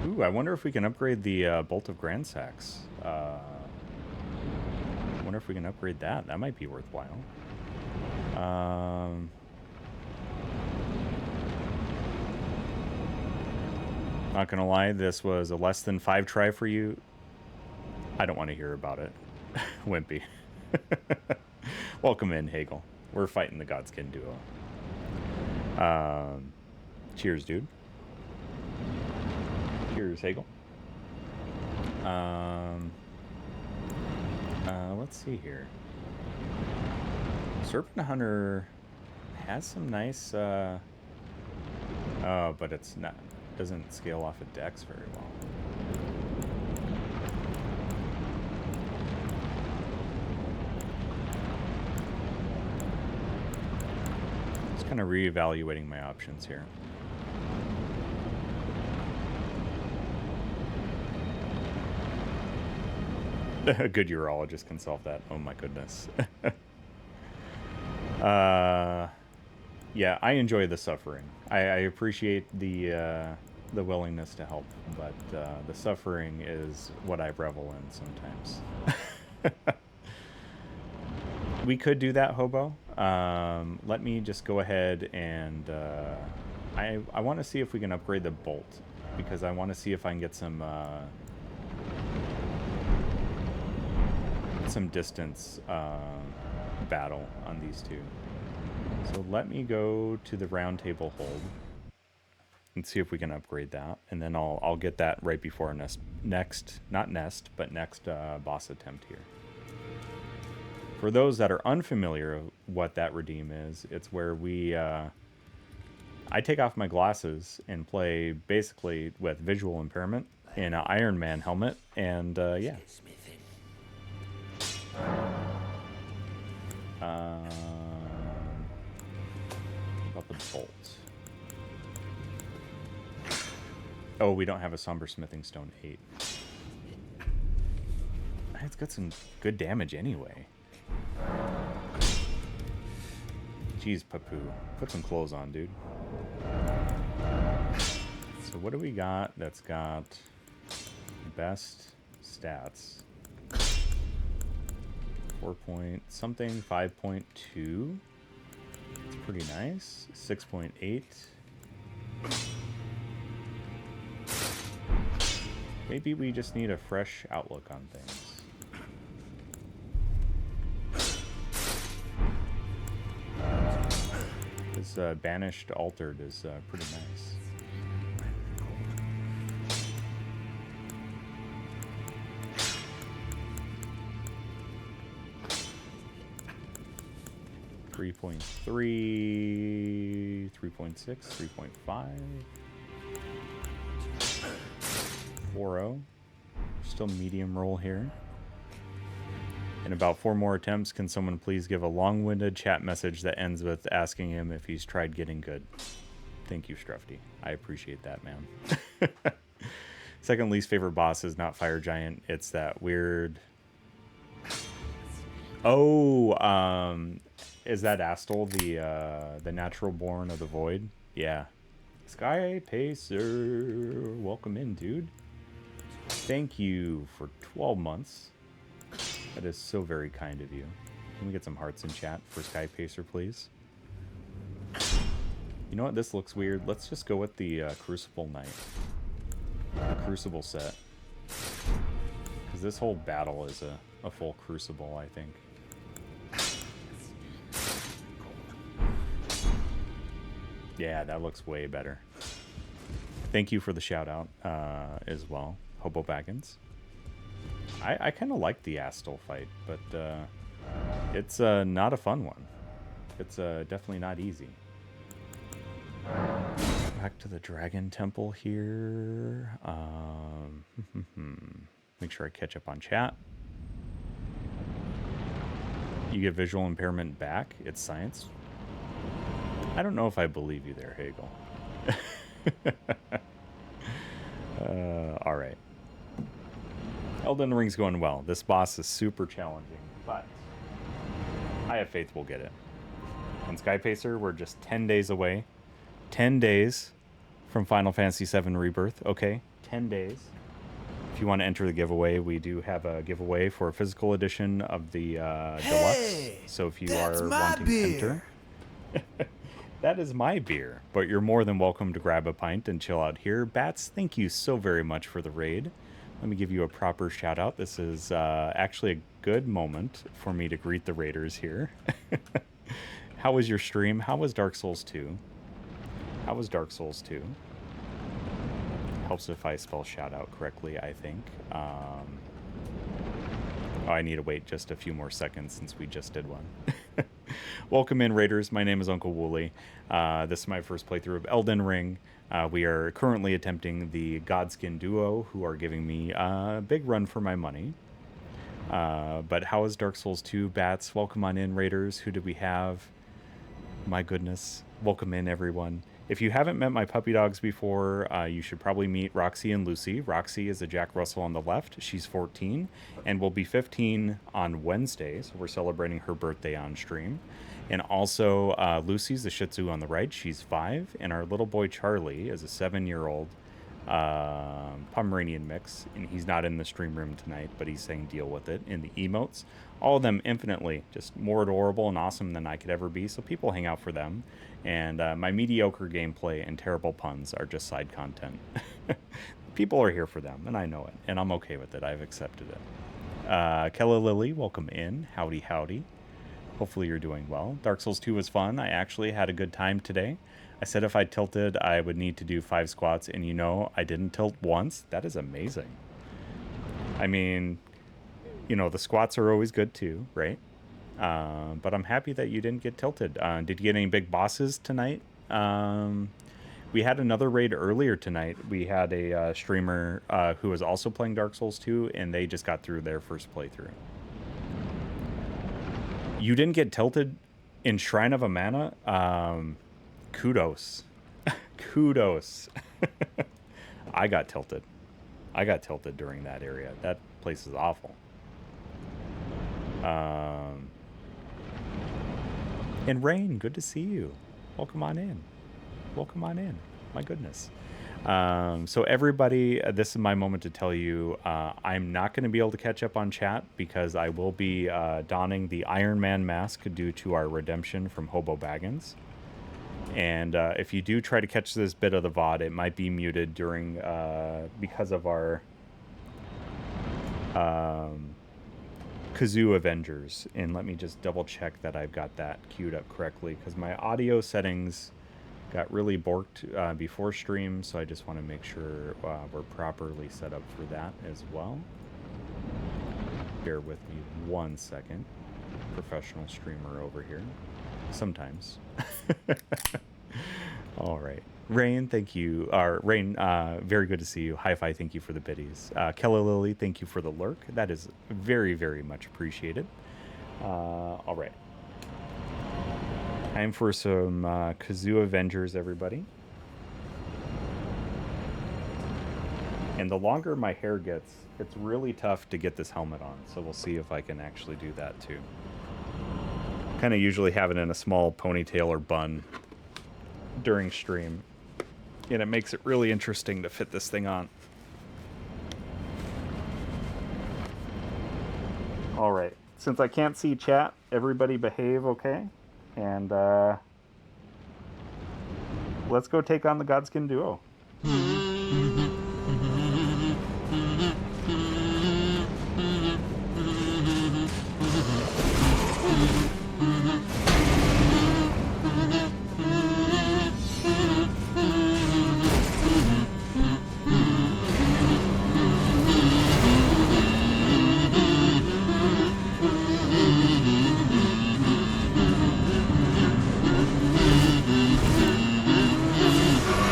Ooh, I wonder if we can upgrade the Bolt of Grand Sax. I wonder if we can upgrade that. That might be worthwhile. Not gonna lie, this was a less than 5 try for you. I don't want to hear about it. Wimpy. Welcome in, Hagel. We're fighting the Godskin Duo. Cheers, dude. Cheers, Hagel. Let's see here. Serpent Hunter has some nice, oh, but it's not, doesn't scale off of Dex very well. Just kind of reevaluating my options here. A good urologist can solve that. Oh my goodness. Yeah, I enjoy the suffering. I appreciate the willingness to help, but the suffering is what I revel in sometimes. We could do that, Hobo. Let me just go ahead and I want to see if we can upgrade the bolt, because I want to see if I can get some distance battle on these two. So let me go to the round table hold and see if we can upgrade that, and then I'll get that right before our next boss attempt here. For those that are unfamiliar with what that redeem is, it's where we I take off my glasses and play basically with visual impairment in an Iron Man helmet, and yeah. About the bolt. Oh, we don't have a Somber Smithing Stone 8. It's got some good damage anyway. Jeez, Papu. Put some clothes on, dude. So what do we got that's got best stats? 4 point something, 5.2. It's pretty nice. 6.8. Maybe we just need a fresh outlook on things. This Banished Altered is pretty nice. .3, 3.6, 3.5, 4.0. Still medium roll here. In about 4 more attempts, can someone please give a long-winded chat message that ends with asking him if he's tried getting good? Thank you, Strufty. I appreciate that, man. Second least favorite boss is not Fire Giant. It's that weird... Oh, is that Astel, the natural born of the void? Yeah. Sky Pacer, welcome in, dude. Thank you for 12 months. That is so very kind of you. Can we get some hearts in chat for Sky Pacer, please? You know what? This looks weird. Let's just go with the Crucible Knight. The Crucible set. Because this whole battle is a full Crucible, I think. Yeah, that looks way better. Thank you for the shout out as well, Hobo Baggins. I kind of like the Astal fight, but it's not a fun one. It's definitely not easy. Back to the Dragon Temple here. Make sure I catch up on chat. You get visual impairment back. It's science. I don't know if I believe you there, Hagel. All right. Elden Ring's going well. This boss is super challenging, but I have faith we'll get it. And Sky Pacer, we're just 10 days away. 10 days from Final Fantasy VII Rebirth. Okay, 10 days. If you want to enter the giveaway, we do have a giveaway for a physical edition of the Deluxe. So if you are wanting to enter... That is my beer, but you're more than welcome to grab a pint and chill out here. Bats, thank you so very much for the raid. Let me give you a proper shout out. This is actually a good moment for me to greet the raiders here. How was your stream? How was Dark Souls 2? How was Dark Souls 2? Helps if I spell shout out correctly, I think. Oh, I need to wait just a few more seconds since we just did one. Welcome in, Raiders. My name is UncleWooly. This is my first playthrough of Elden Ring. We are currently attempting the Godskin Duo, who are giving me a big run for my money. But how is Dark Souls 2? Bats, welcome on in, Raiders. Who do we have? My goodness. Welcome in, everyone. If you haven't met my puppy dogs before, you should probably meet Roxy and Lucy. Roxy is a Jack Russell on the left. She's 14 and will be 15 on Wednesday, so we're celebrating her birthday on stream. And also, Lucy's the Shih Tzu on the right. She's 5, and our little boy Charlie is a 7-year-old Pomeranian mix, and he's not in the stream room tonight, but he's saying deal with it in the emotes. All of them infinitely just more adorable and awesome than I could ever be, so people hang out for them. And my mediocre gameplay and terrible puns are just side content. People are here for them, and I know it, and I'm okay with it. I've accepted it. Kella Lily, welcome in. Howdy, howdy. Hopefully you're doing well. Dark Souls 2 was fun. I actually had a good time today. I said if I tilted, I would need to do 5 squats, and you know, I didn't tilt once. That is amazing. I mean, you know, the squats are always good too, right? But I'm happy that you didn't get tilted. Did you get any big bosses tonight? We had another raid earlier tonight. We had a streamer who was also playing Dark Souls 2, and they just got through their first playthrough. You didn't get tilted in Shrine of Amana? Kudos. Kudos. I got tilted. I got tilted during that area. That place is awful. And Rain, good to see you. Welcome on in. Welcome on in. My goodness. So everybody, this is my moment to tell you, I'm not going to be able to catch up on chat because I will be donning the Iron Man mask due to our redemption from Hobo Baggins. And if you do try to catch this bit of the VOD, it might be muted during, because of our Kazoo Avengers. And let me just double check that I've got that queued up correctly, because my audio settings got really borked before stream, so I just want to make sure we're properly set up for that as well. Bear with me 1 second. Professional streamer over here. Sometimes. All right. Rain, thank you. Rain, very good to see you. Hi-Fi, thank you for the biddies. Kella Lily, thank you for the lurk. That is very, very much appreciated. All right. Time for some Kazoo Avengers, everybody. And the longer my hair gets, it's really tough to get this helmet on. So we'll see if I can actually do that too. Kind of usually have it in a small ponytail or bun during stream. And it makes it really interesting to fit this thing on. All right. since I can't see chat, everybody behave, okay? And let's go take on the Godskin Duo.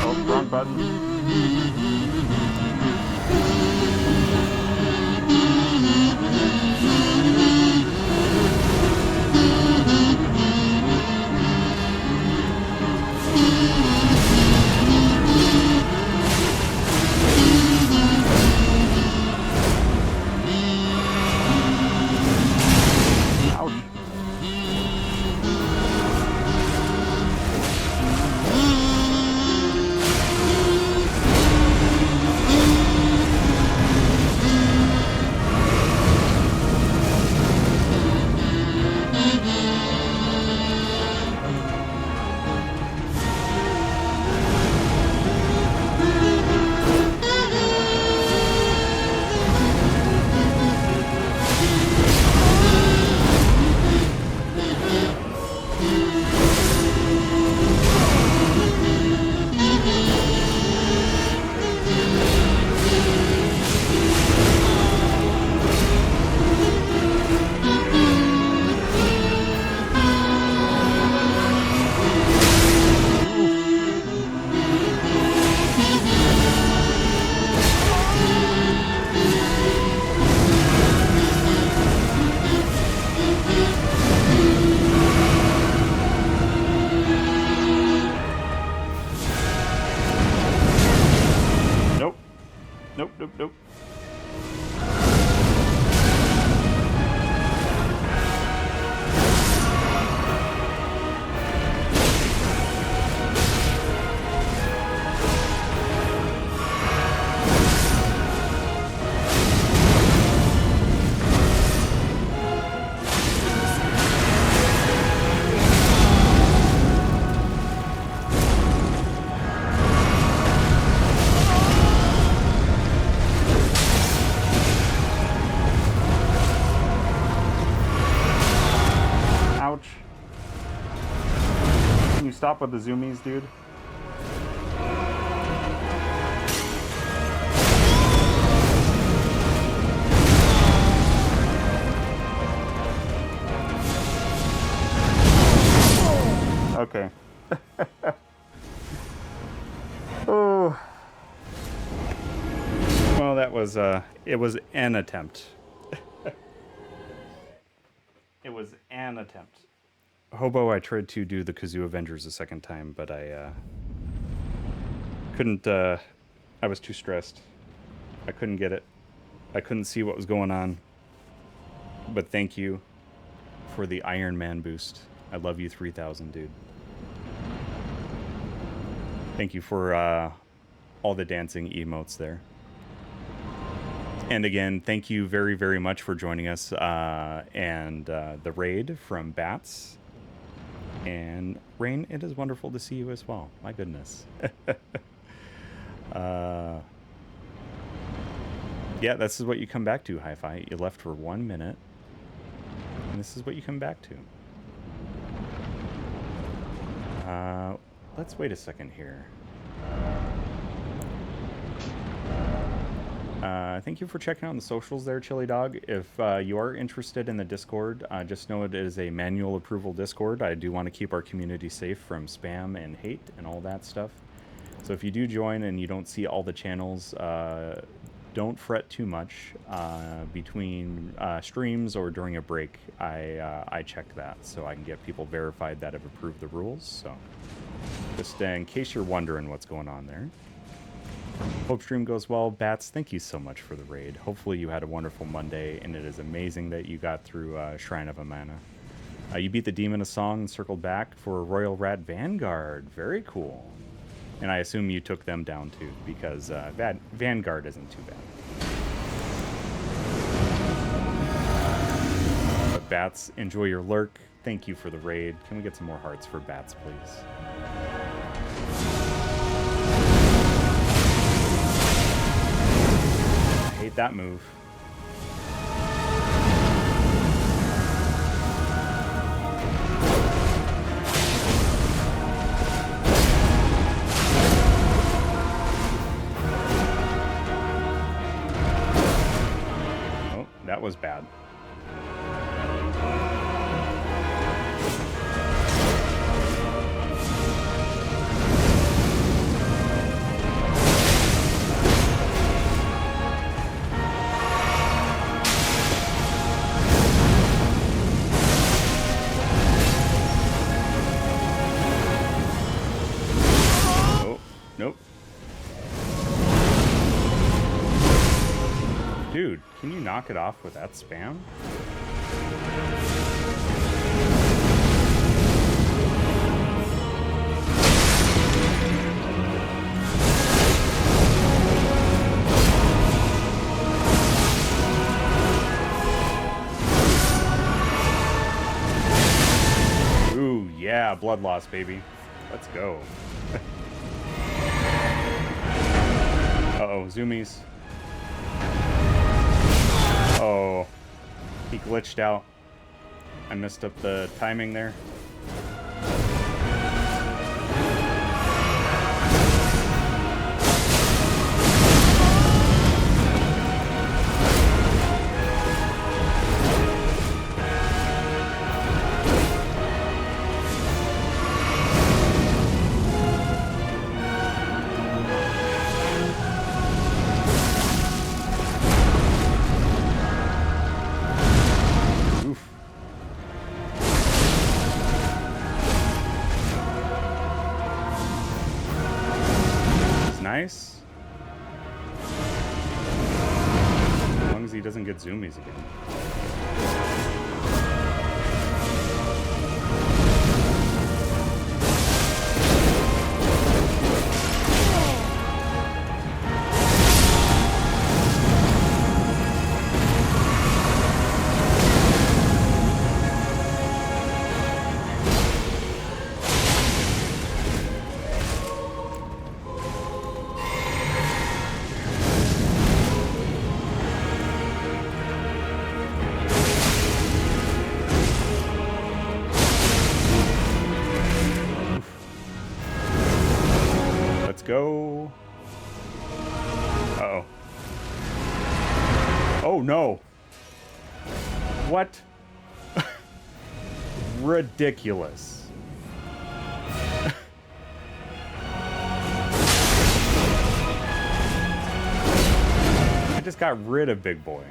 Oh, wrong button. Nope. Nope, nope, nope. Ouch. Can you stop with the zoomies, dude? Okay. Oh. Well, that was, it was an attempt. It was an attempt. Hobo, I tried to do the Kazoo Avengers a second time, but I couldn't, I was too stressed. I couldn't get it. I couldn't see what was going on. But thank you for the Iron Man boost. I love you 3000, dude. Thank you for all the dancing emotes there. And again, thank you very, very much for joining us and the raid from Bats. And Rain, it is wonderful to see you as well. My goodness. Yeah, this is what you come back to, Hi-Fi. You left for 1 minute. And this is what you come back to. Let's wait a second here. Thank you for checking out the socials there, Chili Dog. If you are interested in the Discord, just know it is a manual approval Discord. I do want to keep our community safe from spam and hate and all that stuff. So if you do join and you don't see all the channels, don't fret too much. Between streams or during a break, I check that so I can get people verified that have approved the rules. So just in case you're wondering what's going on there. Hope stream goes well. Bats, thank you so much for the raid. Hopefully you had a wonderful Monday, and it is amazing that you got through Shrine of Amana. You beat the Demon of Song and circled back for Royal Rat Vanguard. Very cool. And I assume you took them down too, because Vanguard isn't too bad. Bats. Enjoy your lurk. Thank you for the raid. Can we get some more hearts for Bats, please? I hate that move. Oh, that was bad. Nope. Dude, can you knock it off with that spam? Ooh, yeah, blood loss, baby. Let's go. Uh-oh, zoomies. Oh, he glitched out. I messed up the timing there. Nice. As long as he doesn't get zoomies again. Go. Uh-oh. Oh, no. What? Ridiculous. I just got rid of Big Boy.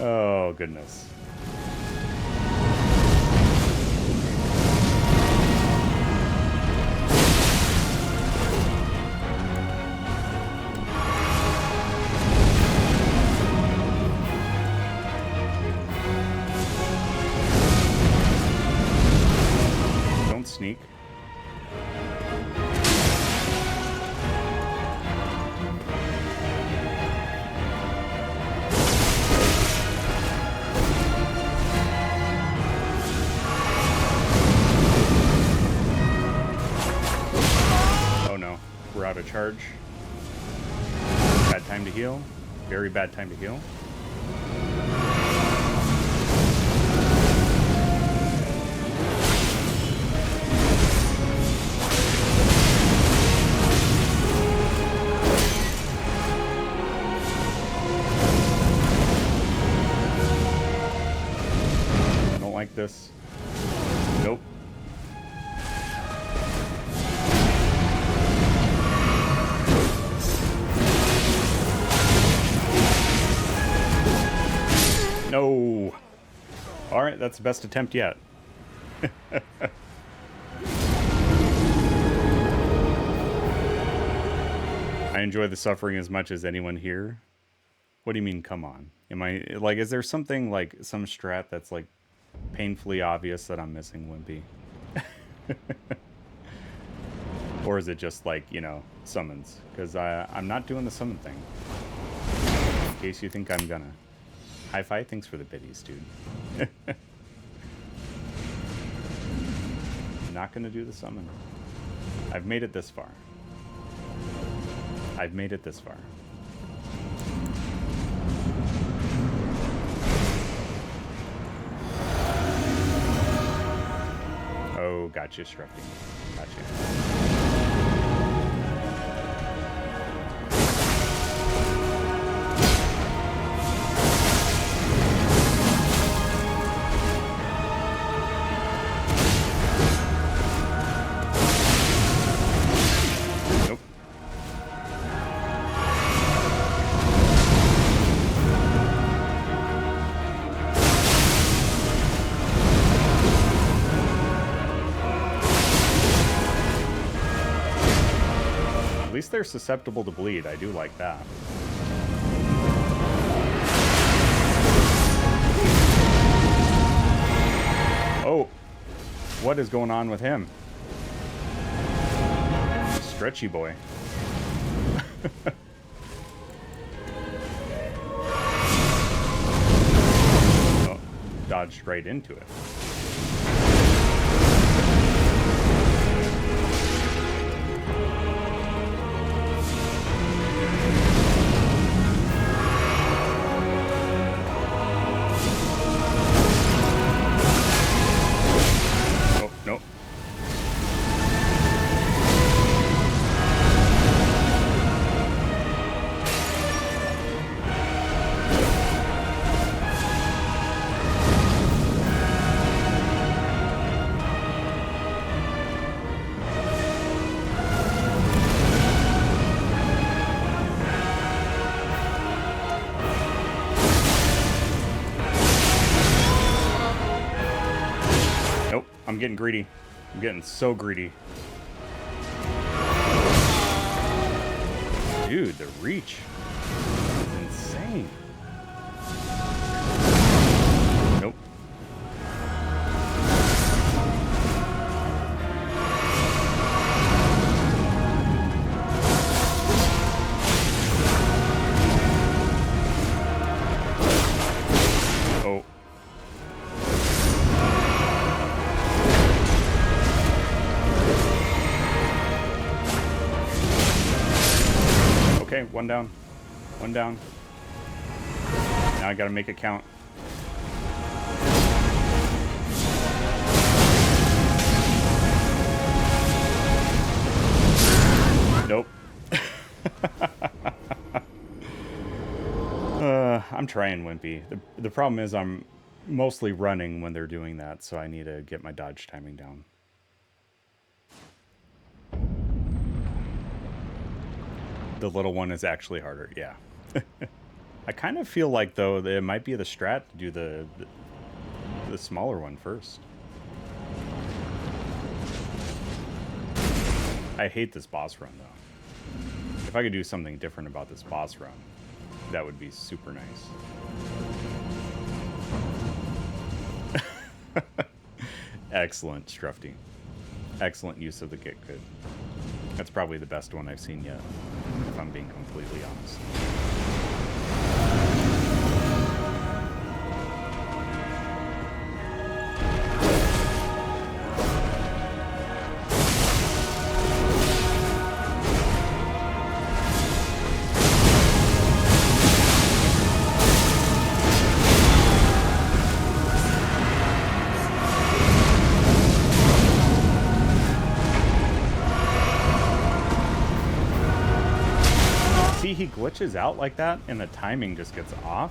Oh, goodness. Sneak. Oh no, we're out of charge. Bad time to heal. Very bad time to heal. Like this. Nope. No. All right, that's the best attempt yet. I enjoy the suffering as much as anyone here. What do you mean, come on? Am I, like, is there something, like, some strat that's, like, painfully obvious that I'm missing, Wimpy? Or is it just like, you know, summons? Because I'm not doing the summon thing. In case you think I'm gonna. Hi-Fi, thanks for the biddies, dude. Not gonna do the summon. I've made it this far. I've made it this far. Oh, gotcha, Shrefty. Gotcha. Nope. At least they're susceptible to bleed. I do like that. Oh, what is going on with him? Stretchy boy. Oh, dodged right into it. Nope. Nope, I'm getting greedy. I'm getting so greedy. Dude, the reach is insane. Nope. Oh. Okay, one down. One down. Now I gotta make it count. Nope. I'm trying, Wimpy. The problem is I'm mostly running when they're doing that, so I need to get my dodge timing down. The little one is actually harder, yeah. I kind of feel like, though, that it might be the strat to do the smaller one first. I hate this boss run, though. If I could do something different about this boss run, that would be super nice. Excellent, Strufty. Excellent use of the get good. That's probably the best one I've seen yet, if I'm being completely honest. He glitches out like that and the timing just gets off.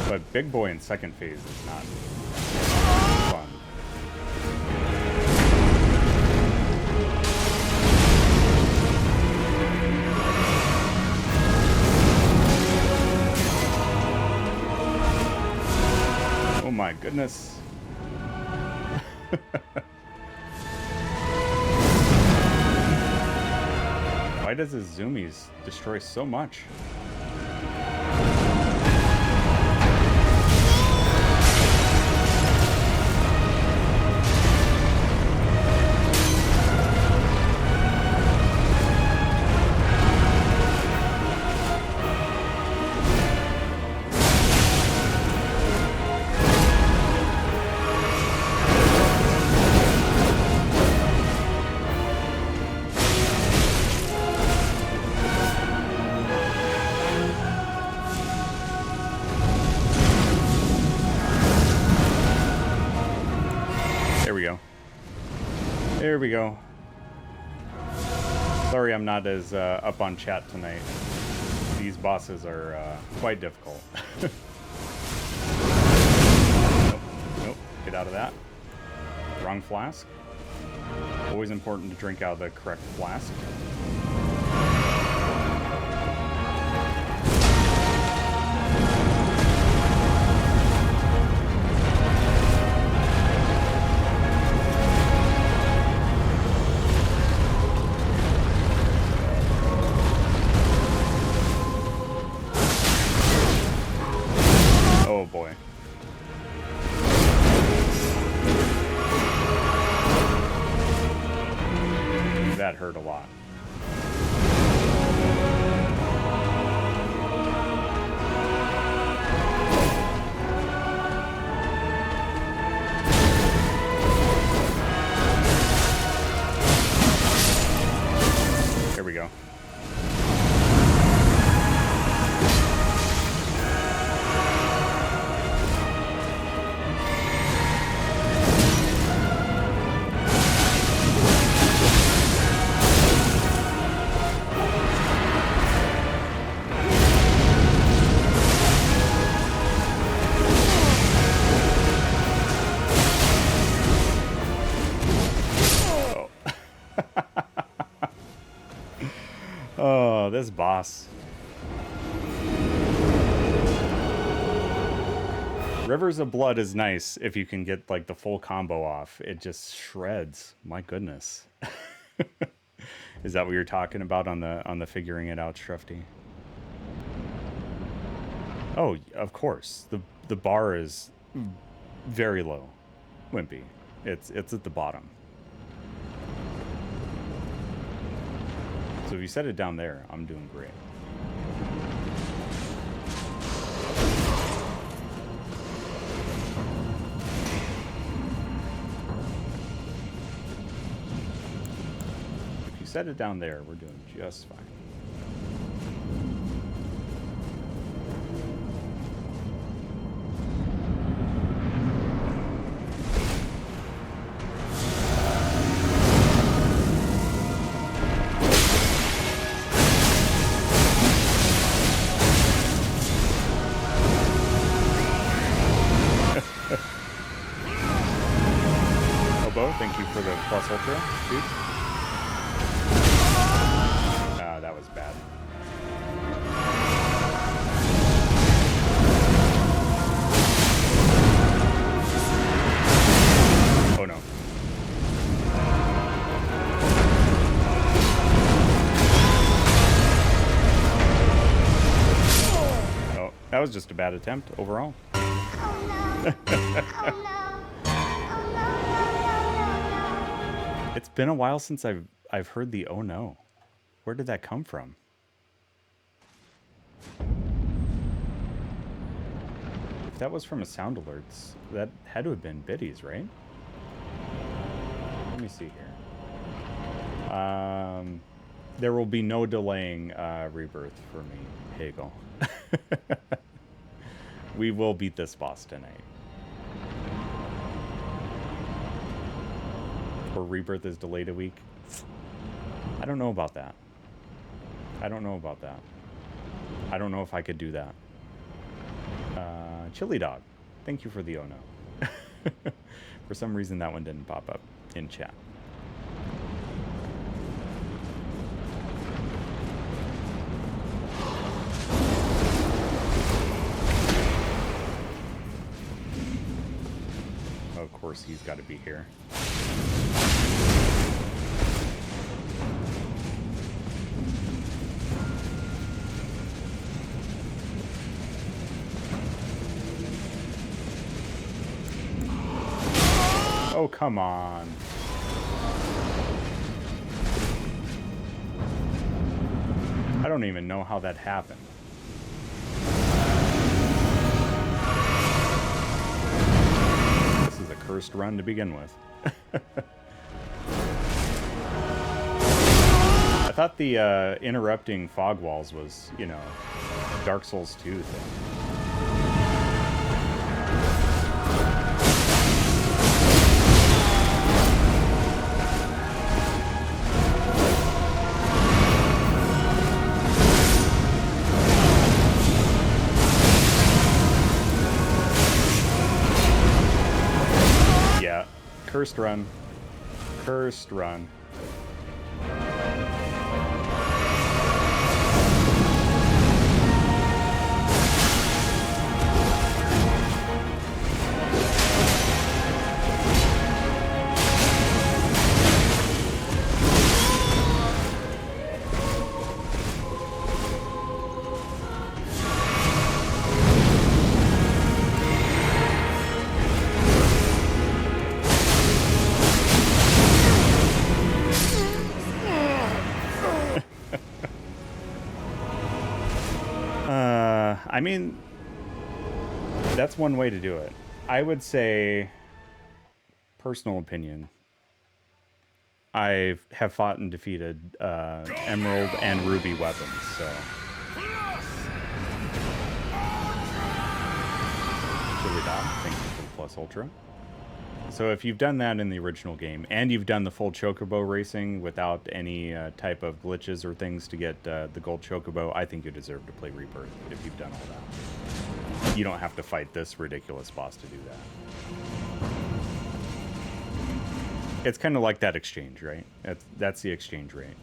But Big Boy in second phase is not fun. my goodness. Why does his zoomies destroy so much? There we go. Sorry I'm not as up on chat tonight. These bosses are quite difficult. Nope, get out of that. Wrong flask. Always important to drink out of the correct flask. That hurt a lot. Here we go. Oh, this boss. Rivers of Blood is nice if you can get like the full combo off. It just shreds. My goodness. Is that what you're talking about on the figuring it out, Shrefty? Oh, of course. The bar is very low. Wimpy. It's at the bottom. So if you set it down there, I'm doing great. If you set it down there, we're doing just fine. Thank you for the plus ultra, dude. That was bad. Oh no. Oh, that was just a bad attempt overall. Oh no. Oh no. It's been a while since I've heard the oh no. Where did that come from? If that was from a sound alerts, that had to have been Biddy's, right? Let me see here. There will be no delaying Rebirth for me, Hegel. We will beat this boss tonight. Or Rebirth is delayed a week. I don't know about that. I don't know about that. I don't know if I could do that. Chili Dog, thank you for the oh no. For some reason that one didn't pop up in chat. course he's got to be here. Oh, come on. I don't even know how that happened. This is a cursed run to begin with. I thought the interrupting fog walls was, you know, Dark Souls 2 thing. Cursed run. Cursed run. I mean, that's one way to do it. I would say, personal opinion, I have fought and defeated Emerald and Ruby weapons, so. Chili Dog, thank you for the Plus Ultra. So if you've done that in the original game, and you've done the full Chocobo racing without any type of glitches or things to get the gold Chocobo, I think you deserve to play Rebirth if you've done all that. You don't have to fight this ridiculous boss to do that. It's kind of like that exchange, right? That's the exchange rate.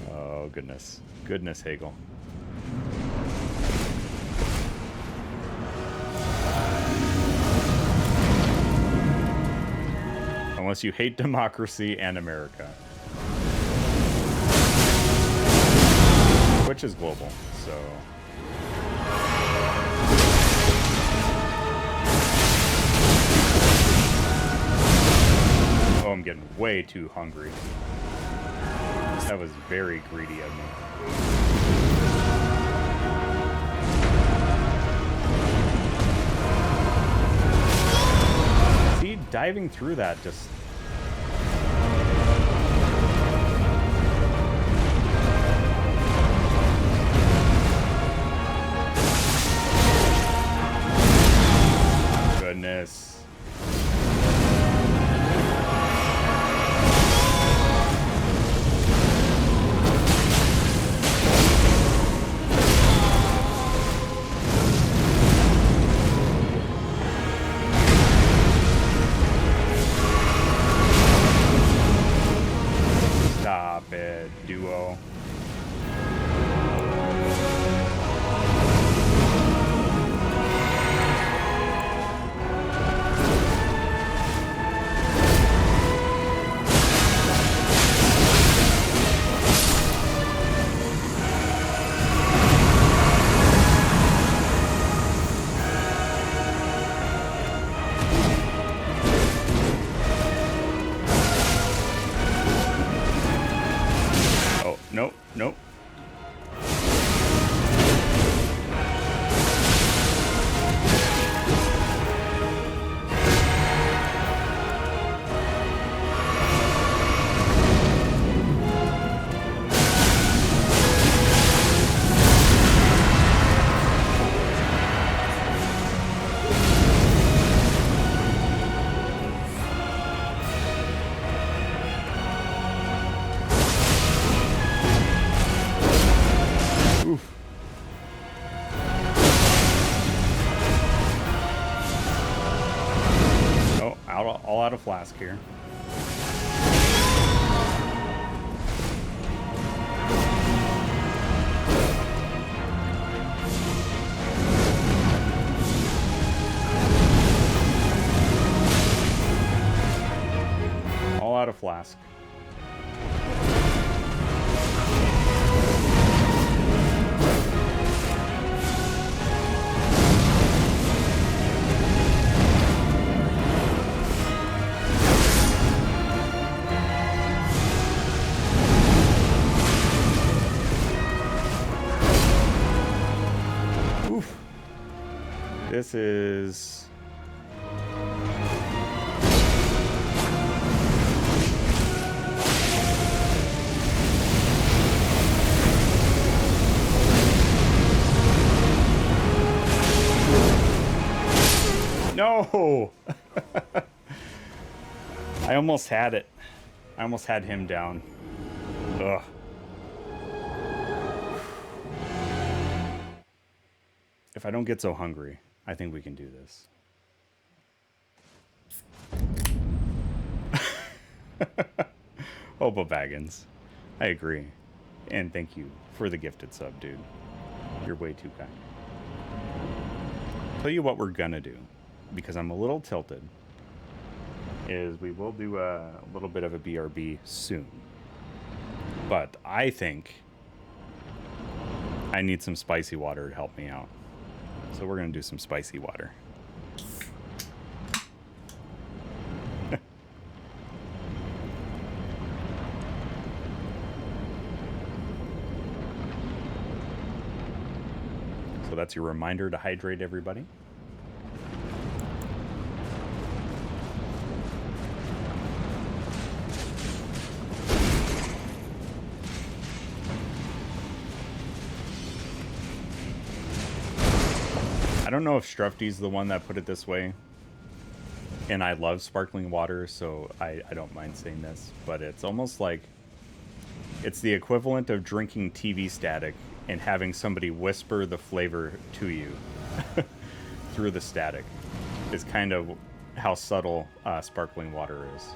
Oh, goodness. Goodness, Hegel. Unless you hate democracy and America. Which is global, so... Oh, I'm getting way too hungry. That was very greedy of me. See, diving through that just... Goodness. Stop it, Duo. Nope, nope. All out of flask here. flask. Oof. This is... No! I almost had it. I almost had him down. Ugh. If I don't get so hungry, I think we can do this. Hobo Baggins. I agree. And thank you for the gifted sub, dude. You're way too kind. Tell you what we're gonna do, because I'm a little tilted, is we will do a little bit of a BRB soon. But I think I need some spicy water to help me out. So we're going to do some spicy water. So that's your reminder to hydrate, everybody. I don't know if Strufty's the one that put it this way, and I love sparkling water, so I don't mind saying this, but it's almost like it's the equivalent of drinking TV static and having somebody whisper the flavor to you through the static. Is kind of how subtle sparkling water is.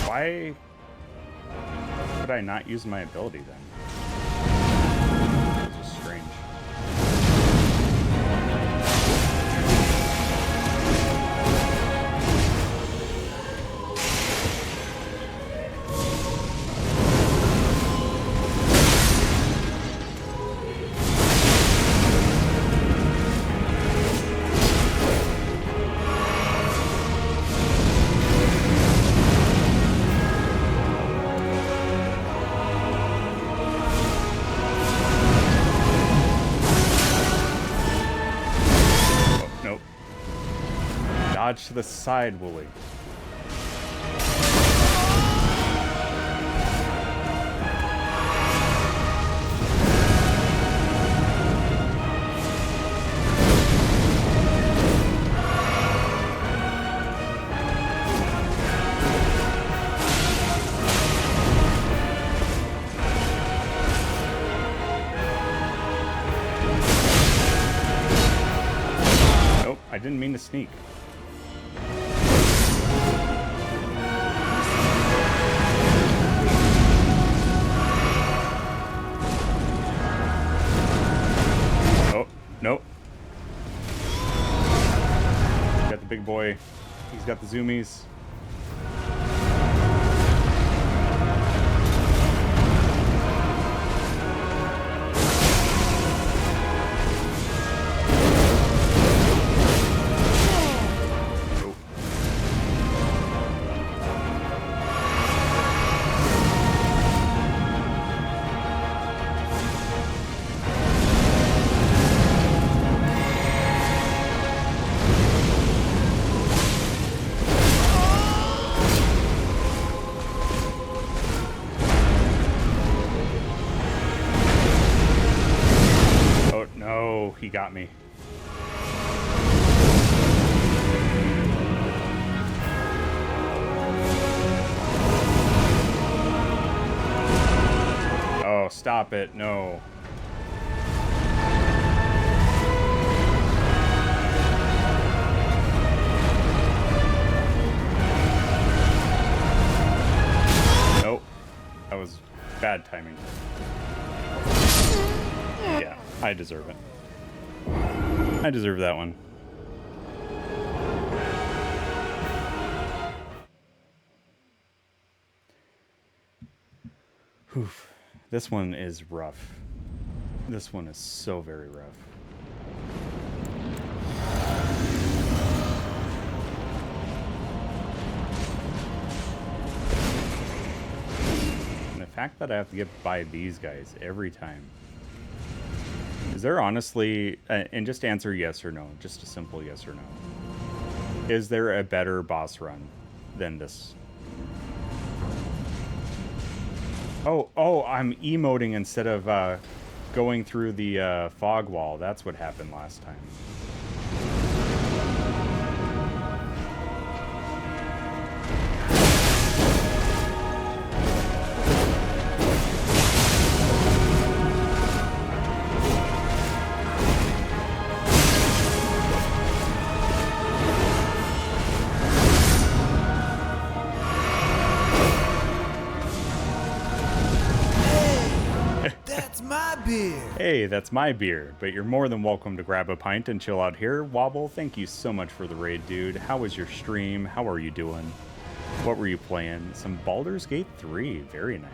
Why would I not use my ability then? This is strange. Dodge to the side, Wooly. Nope, I didn't mean to sneak. Nope. Got the big boy. He's got the zoomies. He got me. stop it. No. Nope. That was bad timing. Yeah, I deserve it. I deserve that one. Oof. This one is rough. This one is so very rough. And the fact that I have to get by these guys every time. Is there honestly, and just answer yes or no, just a simple yes or no. Is there a better boss run than this? Oh, I'm emoting instead of going through the fog wall. That's what happened last time. Hey, that's my beer, but you're more than welcome to grab a pint and chill out here. Wobble, thank you so much for the raid, dude. How was your stream? How are you doing? What were you playing? Some Baldur's Gate 3. Very nice.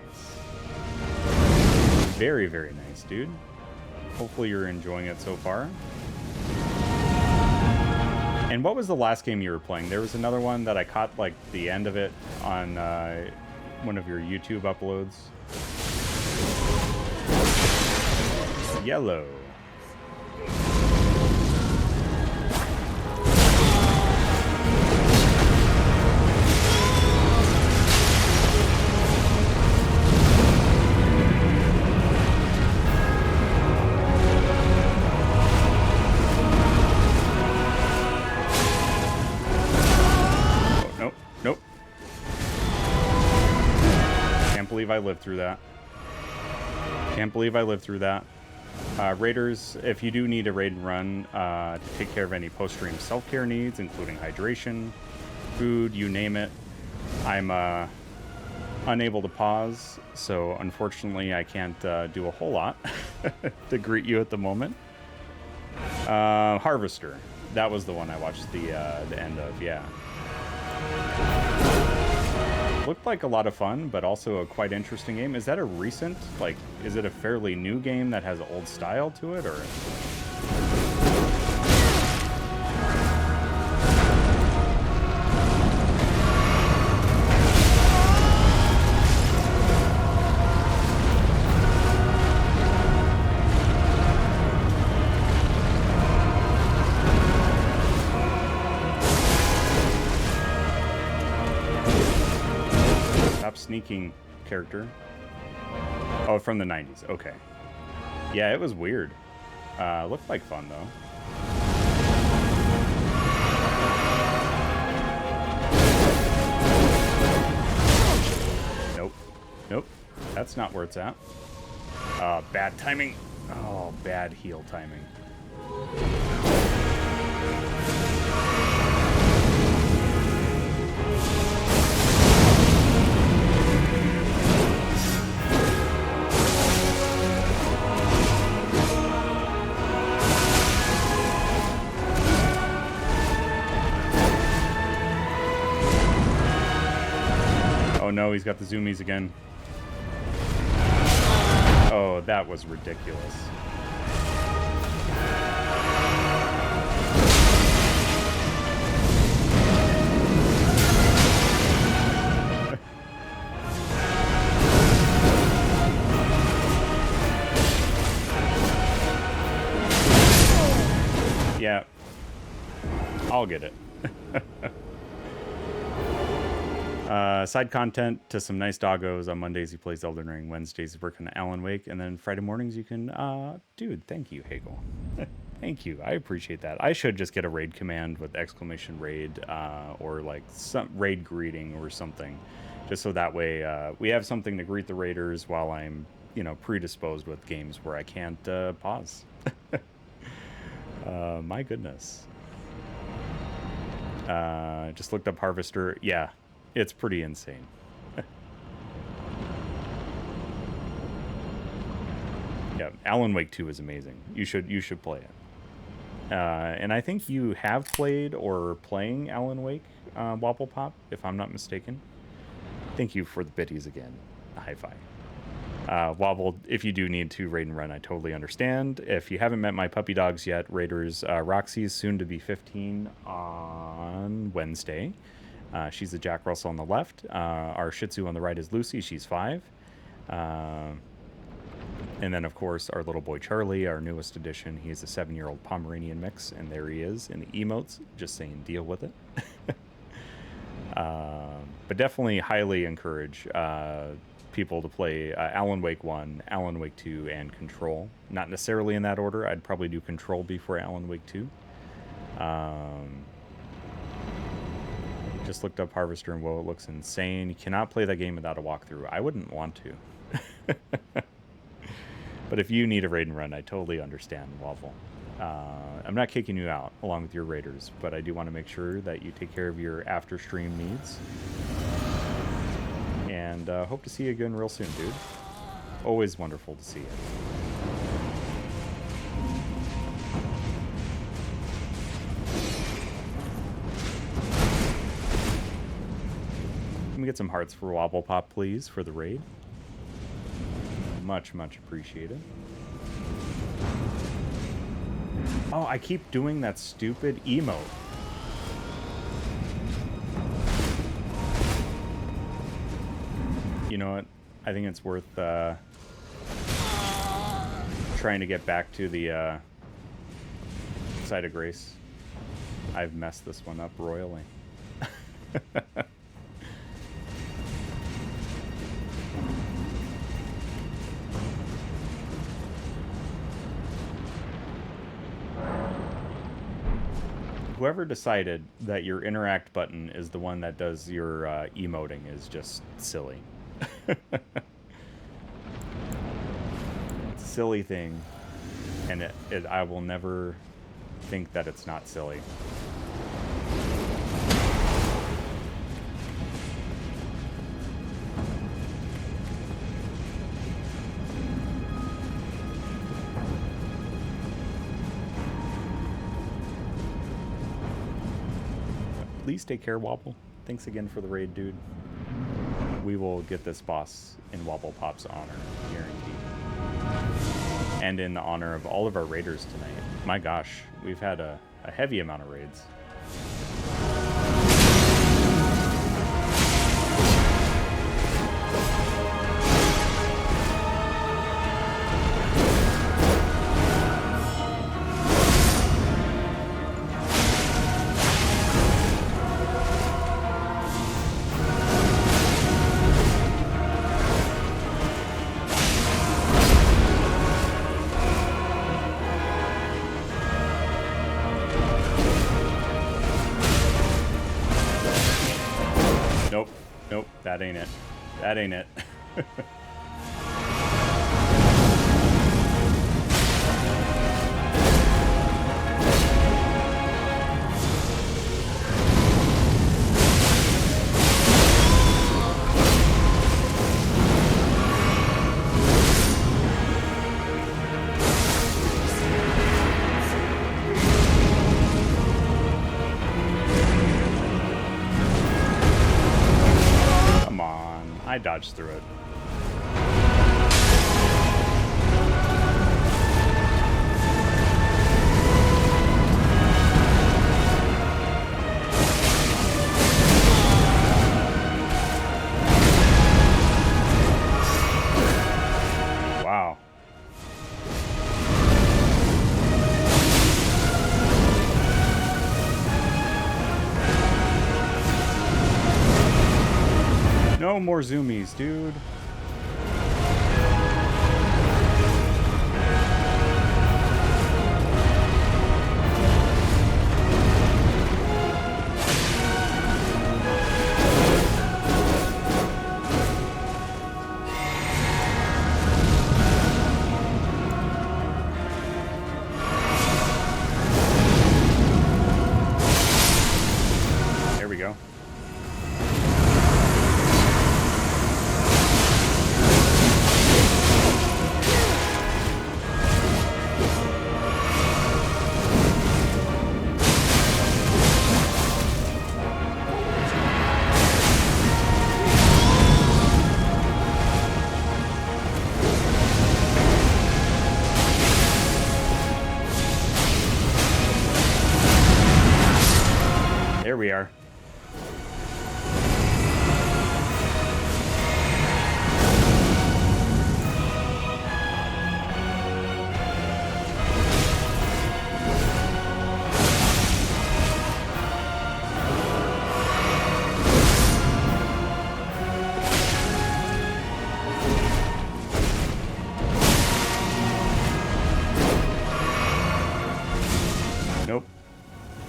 Very, very nice, dude. Hopefully you're enjoying it so far. And what was the last game you were playing? There was another one that I caught, like, the end of it on one of your YouTube uploads. Yellow. Oh, nope, nope. Can't believe I lived through that. Can't believe I lived through that. Raiders, if you do need a raid and run to take care of any post-stream self-care needs, including hydration, food, you name it, I'm unable to pause, so unfortunately I can't do a whole lot to greet you at the moment. Harvester, that was the one I watched the end of, yeah. Looked like a lot of fun, but also a quite interesting game. Is that a recent, like, is it a fairly new game that has old style to it, or? Sneaking character. Oh, from the 90s. Okay. Yeah, it was weird. Looked like fun, though. Nope. Nope. That's not where it's at. Bad timing. Oh, bad heal timing. Oh no, he's got the zoomies again. Oh, that was ridiculous. Yeah. I'll get it. Side content to some nice doggos. On Mondays he plays Elden Ring. Wednesdays he's working on Alan Wake. And then Friday mornings you can... dude, thank you, Hagel. Thank you. I appreciate that. I should just get a raid command with exclamation raid or like some raid greeting or something. Just so that way we have something to greet the raiders while I'm you know, predisposed with games where I can't pause. My goodness. Just looked up Harvester. Yeah, it's pretty insane. Yeah, Alan Wake 2 is amazing. You should play it. And I think you have played or playing Alan Wake, Wobble Pop, if I'm not mistaken. Thank you for the biddies again. A high five. Wobble, if you do need to raid and run, I totally understand. If you haven't met my puppy dogs yet, Raiders, Roxy's soon to be 15 on Wednesday. She's a Jack Russell on the left. Our Shih Tzu on the right is Lucy. She's 5. And then, of course, our little boy Charlie, our newest addition. He's a 7-year-old Pomeranian mix, and there he is in the emotes, just saying deal with it. But definitely highly encourage people to play Alan Wake 1, Alan Wake 2, and Control. Not necessarily in that order. I'd probably do Control before Alan Wake 2. Just looked up Harvester, and whoa, it looks insane. You cannot play that game without a walkthrough. I wouldn't want to. But if you need a raid and run, I totally understand, Waffle. I'm not kicking you out along with your raiders, but I do want to make sure that you take care of your after stream needs. And hope to see you again real soon, dude. Always wonderful to see you. Let me get some hearts for Wobble Pop, please, for the raid. Much, much appreciated. Oh, I keep doing that stupid emote. You know what? I think it's worth trying to get back to the side of grace. I've messed this one up royally. Whoever decided that your interact button is the one that does your emoting is just silly. It's a silly thing, and I will never think that it's not silly. Please take care, Wobble. Thanks again for the raid, dude. We will get this boss in Wobble Pop's honor, guaranteed. And in the honor of all of our raiders tonight. My gosh, we've had a heavy amount of raids. Nope, that ain't it. That ain't it. I dodged through it. Wow. No more zoomies, dude.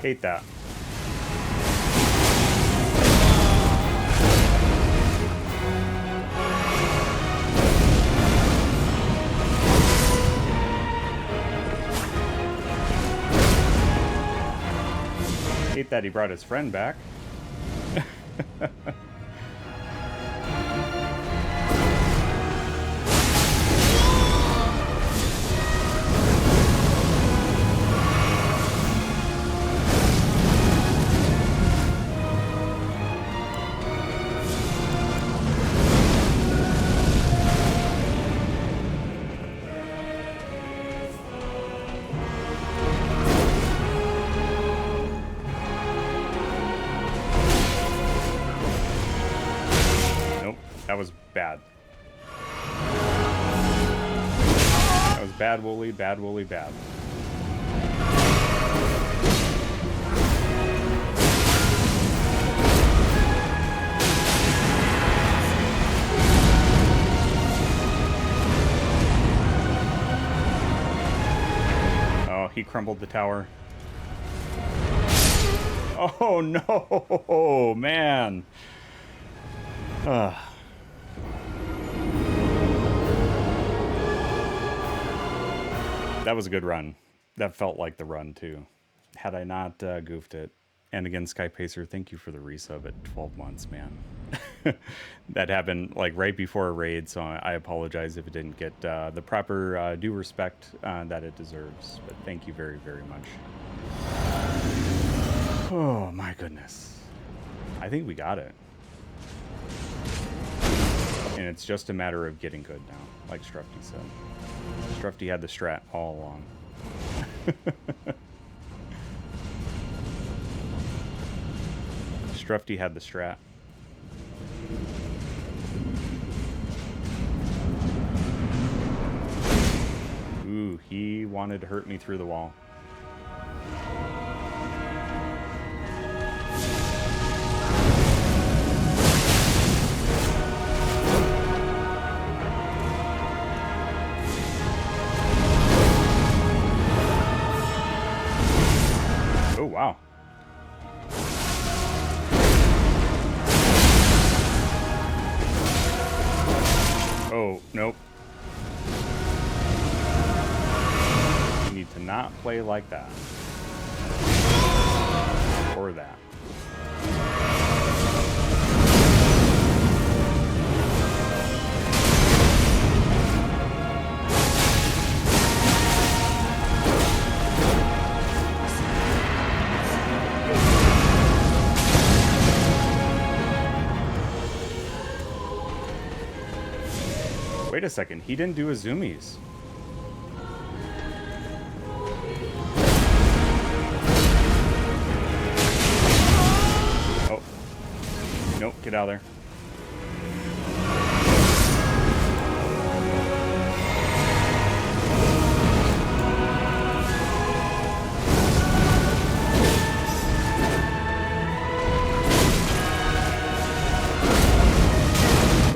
Hate that. Hate that he brought his friend back. That was bad. That was bad, Wooly. Bad, Wooly, bad. Oh, he crumbled the tower. Oh, no, man. That was a good run. That felt like the run, too. Had I not goofed it. And again, Sky Pacer, thank you for the resub at 12 months, man. That happened like right before a raid, so I apologize if it didn't get the proper due respect that it deserves. But thank you very, very much. Oh, my goodness. I think we got it. And it's just a matter of getting good now, like Strufty said. Strufty had the strat all along. Strufty had the strat. Ooh, he wanted to hurt me through the wall. Oh, wow. Oh, nope. You need to not play like that. Or that. Wait a second, he didn't do his zoomies. Oh. Nope, get out of there.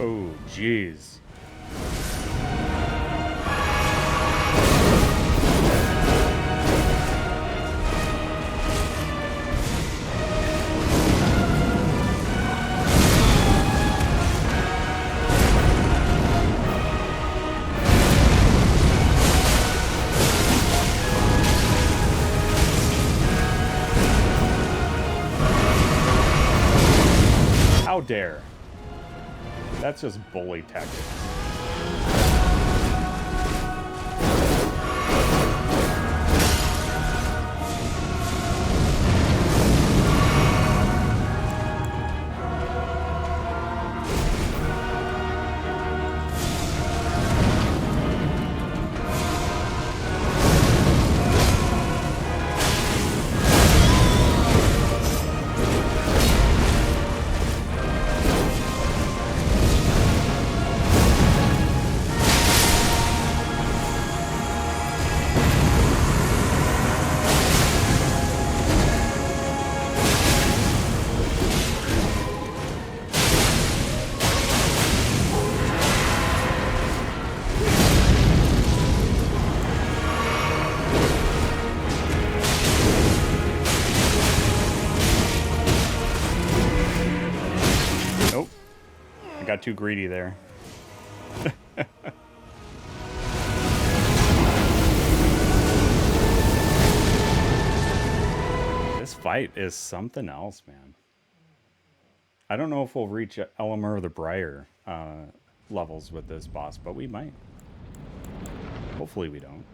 Oh, jeez. How dare. That's just bully tactics. got too greedy there. This fight is something else, man. I don't know if we'll reach Elemer of the Briar levels with this boss, but we might. Hopefully we don't.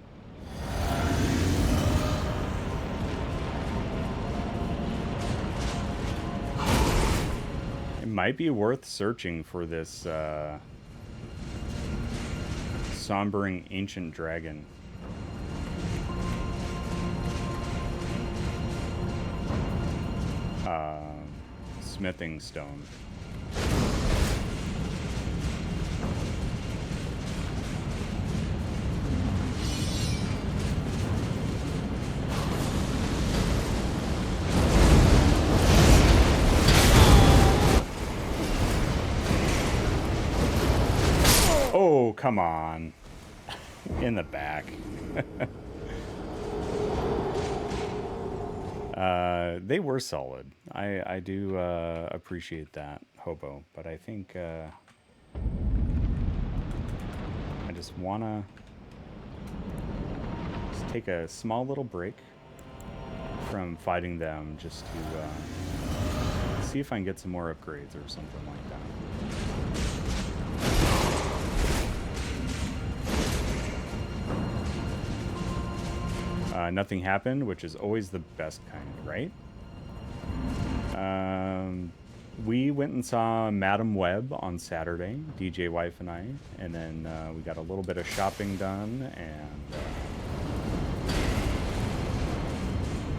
It might be worth searching for this sombering ancient dragon. Smithing stone. Oh, come on. In the back. They were solid. I do appreciate that, Hobo, but I think I just wanna take a small little break from fighting them just to see if I can get some more upgrades or something like that. Nothing happened, which is always the best kind, right? We went and saw Madam Web on Saturday, DJ Wife and I, and then we got a little bit of shopping done, and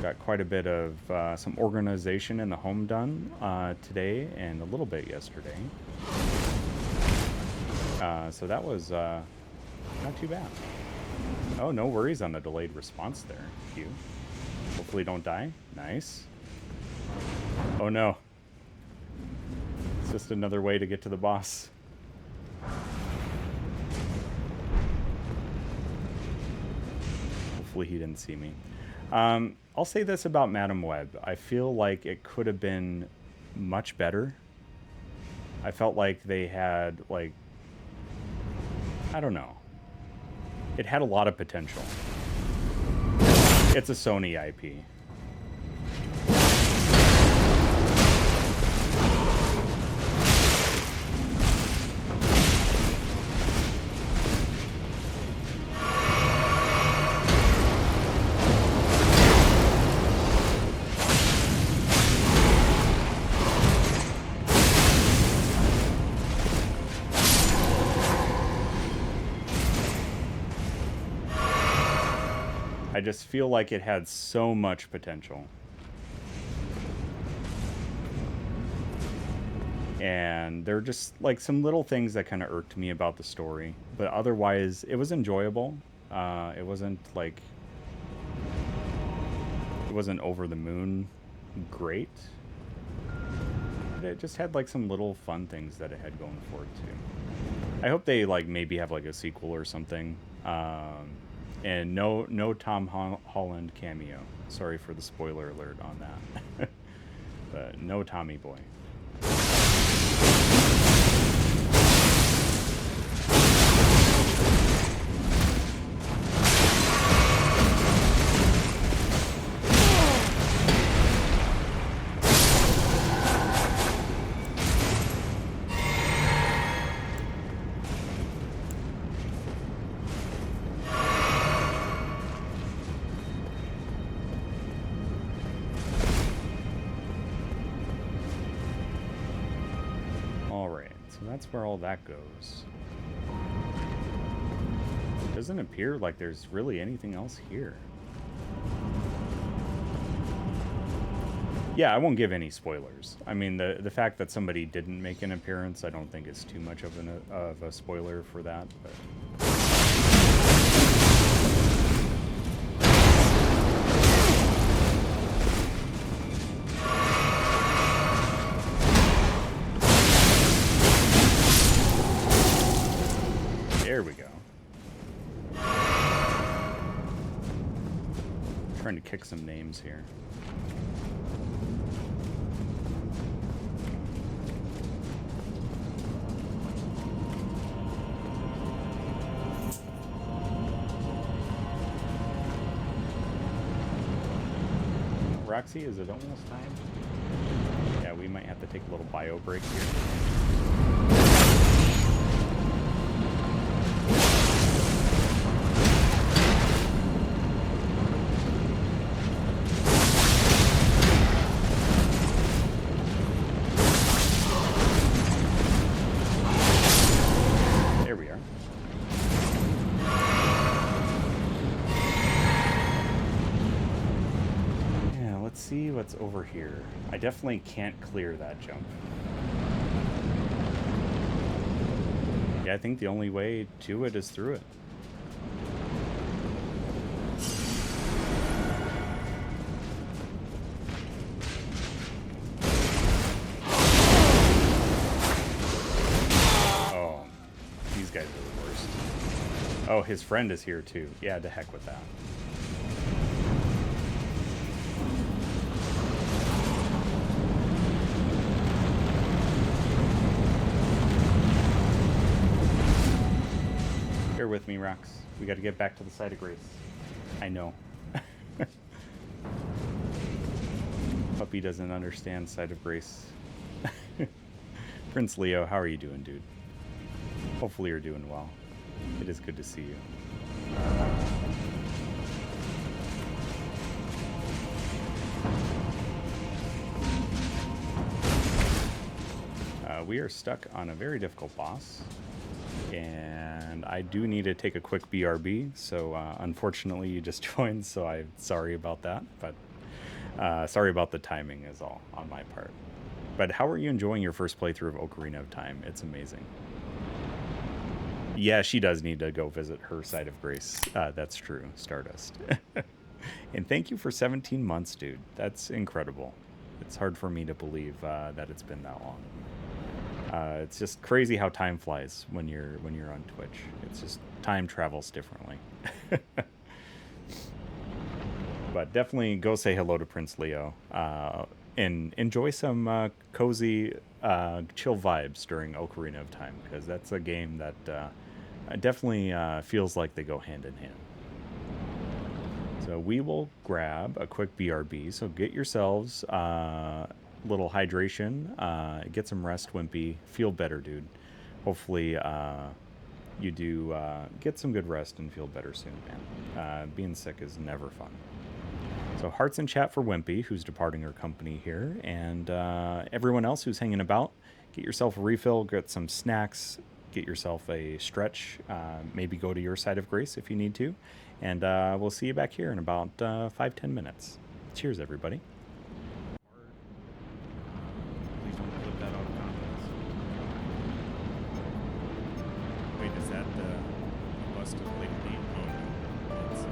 got quite a bit of some organization in the home done today and a little bit yesterday. So that was not too bad. Oh, no worries on the delayed response there. Q. Hopefully don't die. Nice. Oh no. It's just another way to get to the boss. Hopefully he didn't see me. I'll say this about Madam Web. I feel like it could have been much better. I felt like they had, like, I don't know. It had a lot of potential. It's a Sony IP. I just feel like it had so much potential. And there are just like some little things that kind of irked me about the story. But otherwise, it was enjoyable. It wasn't like... It wasn't over the moon great. But it just had like some little fun things that it had going for it too. I hope they like maybe have like a sequel or something. And no Tom Holland cameo. Sorry for the spoiler alert on that. But no Tommy Boy. That's where all that goes. It doesn't appear like there's really anything else here. Yeah, I won't give any spoilers. I mean, the fact that somebody didn't make an appearance, I don't think is too much of a spoiler for that. But there we go. Trying to kick some names here. Roxy, is it almost time? Yeah, we might have to take a little bio break here. There we are. Yeah, let's see what's over here. I definitely can't clear that jump. Yeah, I think the only way to it is through it. Oh, these guys are the worst. Oh, his friend is here too. Yeah, to heck with that. Bear with me, Rox. We got to get back to the site of grace. I know. Puppy doesn't understand site of grace. Prince Leo, how are you doing, dude? Hopefully you're doing well. It is good to see you. We are stuck on a very difficult boss. And I do need to take a quick BRB, so unfortunately you just joined, so I'm sorry about that, but sorry about the timing is all on my part. But how are you enjoying your first playthrough of Ocarina of Time? It's amazing. Yeah, she does need to go visit her site of grace. That's true, Stardust. And thank you for 17 months, dude. That's incredible. It's hard for me to believe that it's been that long. It's just crazy how time flies when you're on Twitch. It's just time travels differently. But definitely go say hello to Prince Leo and enjoy some cozy, chill vibes during Ocarina of Time, because that's a game that definitely feels like they go hand in hand. So we will grab a quick BRB. So get yourselves little hydration, get some rest, Wimpy, feel better, dude. Hopefully you do get some good rest and feel better soon, man. Being sick is never fun. So hearts in chat for Wimpy, who's departing our company here, and everyone else who's hanging about, get yourself a refill, get some snacks, get yourself a stretch, maybe go to your side of grace if you need to, and we'll see you back here in about 5-10 minutes. Cheers, everybody. Please don't clip that out of context. Wait, is that the bust of Lady Dean? Oh, no. It's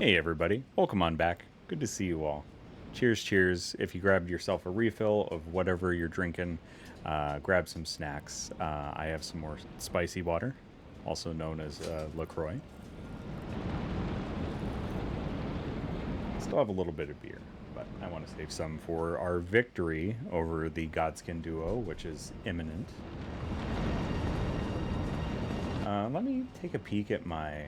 Hey everybody, welcome on back. Good to see you all. Cheers, cheers. If you grabbed yourself a refill of whatever you're drinking, grab some snacks. I have some more spicy water, also known as LaCroix. Still have a little bit of beer, but I want to save some for our victory over the Godskin Duo, which is imminent. Let me take a peek at my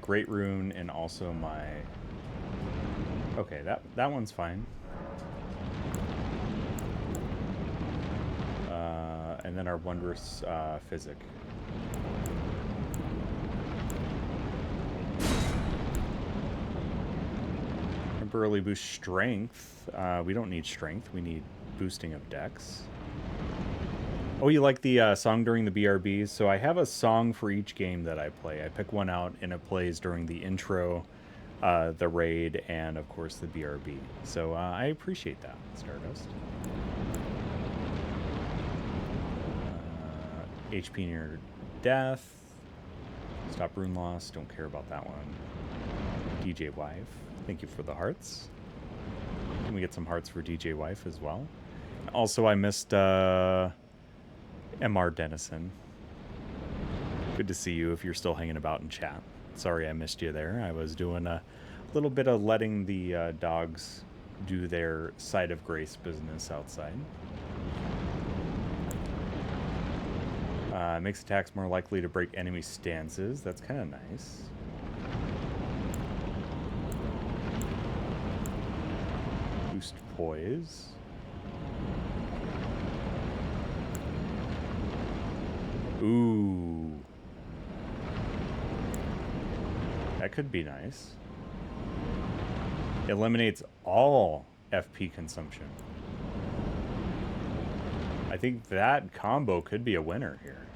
Great Rune and also my... Okay, that one's fine. And then our Wondrous Physic. Temporarily boost Strength. We don't need Strength, we need boosting of Dex. Oh, you like the song during the BRBs? So I have a song for each game that I play. I pick one out and it plays during the intro, the raid, and of course the BRB. So I appreciate that, Stardust. HP near death. Stop rune loss. Don't care about that one. DJ Wife. Thank you for the hearts. Can we get some hearts for DJ Wife as well? Also, I missed... MR Dennison. Good to see you if you're still hanging about in chat. Sorry I missed you there. I was doing a little bit of letting the dogs do their side of grace business outside. Makes attacks more likely to break enemy stances. That's kind of nice. Boost poise. Ooh. That could be nice. Eliminates all FP consumption. I think that combo could be a winner here.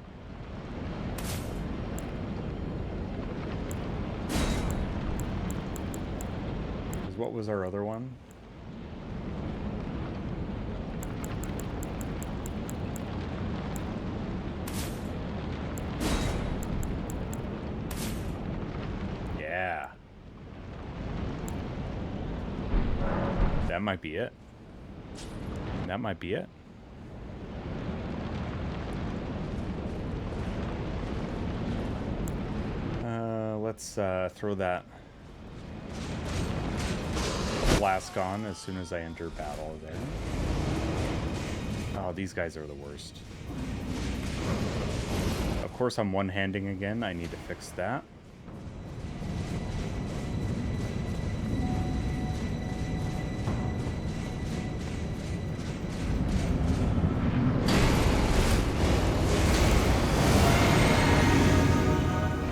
'Cause what was our other one? Yeah. That might be it. That might be it. Let's throw that flask on as soon as I enter battle there. Oh, these guys are the worst. Of course, I'm one-handing again. I need to fix that.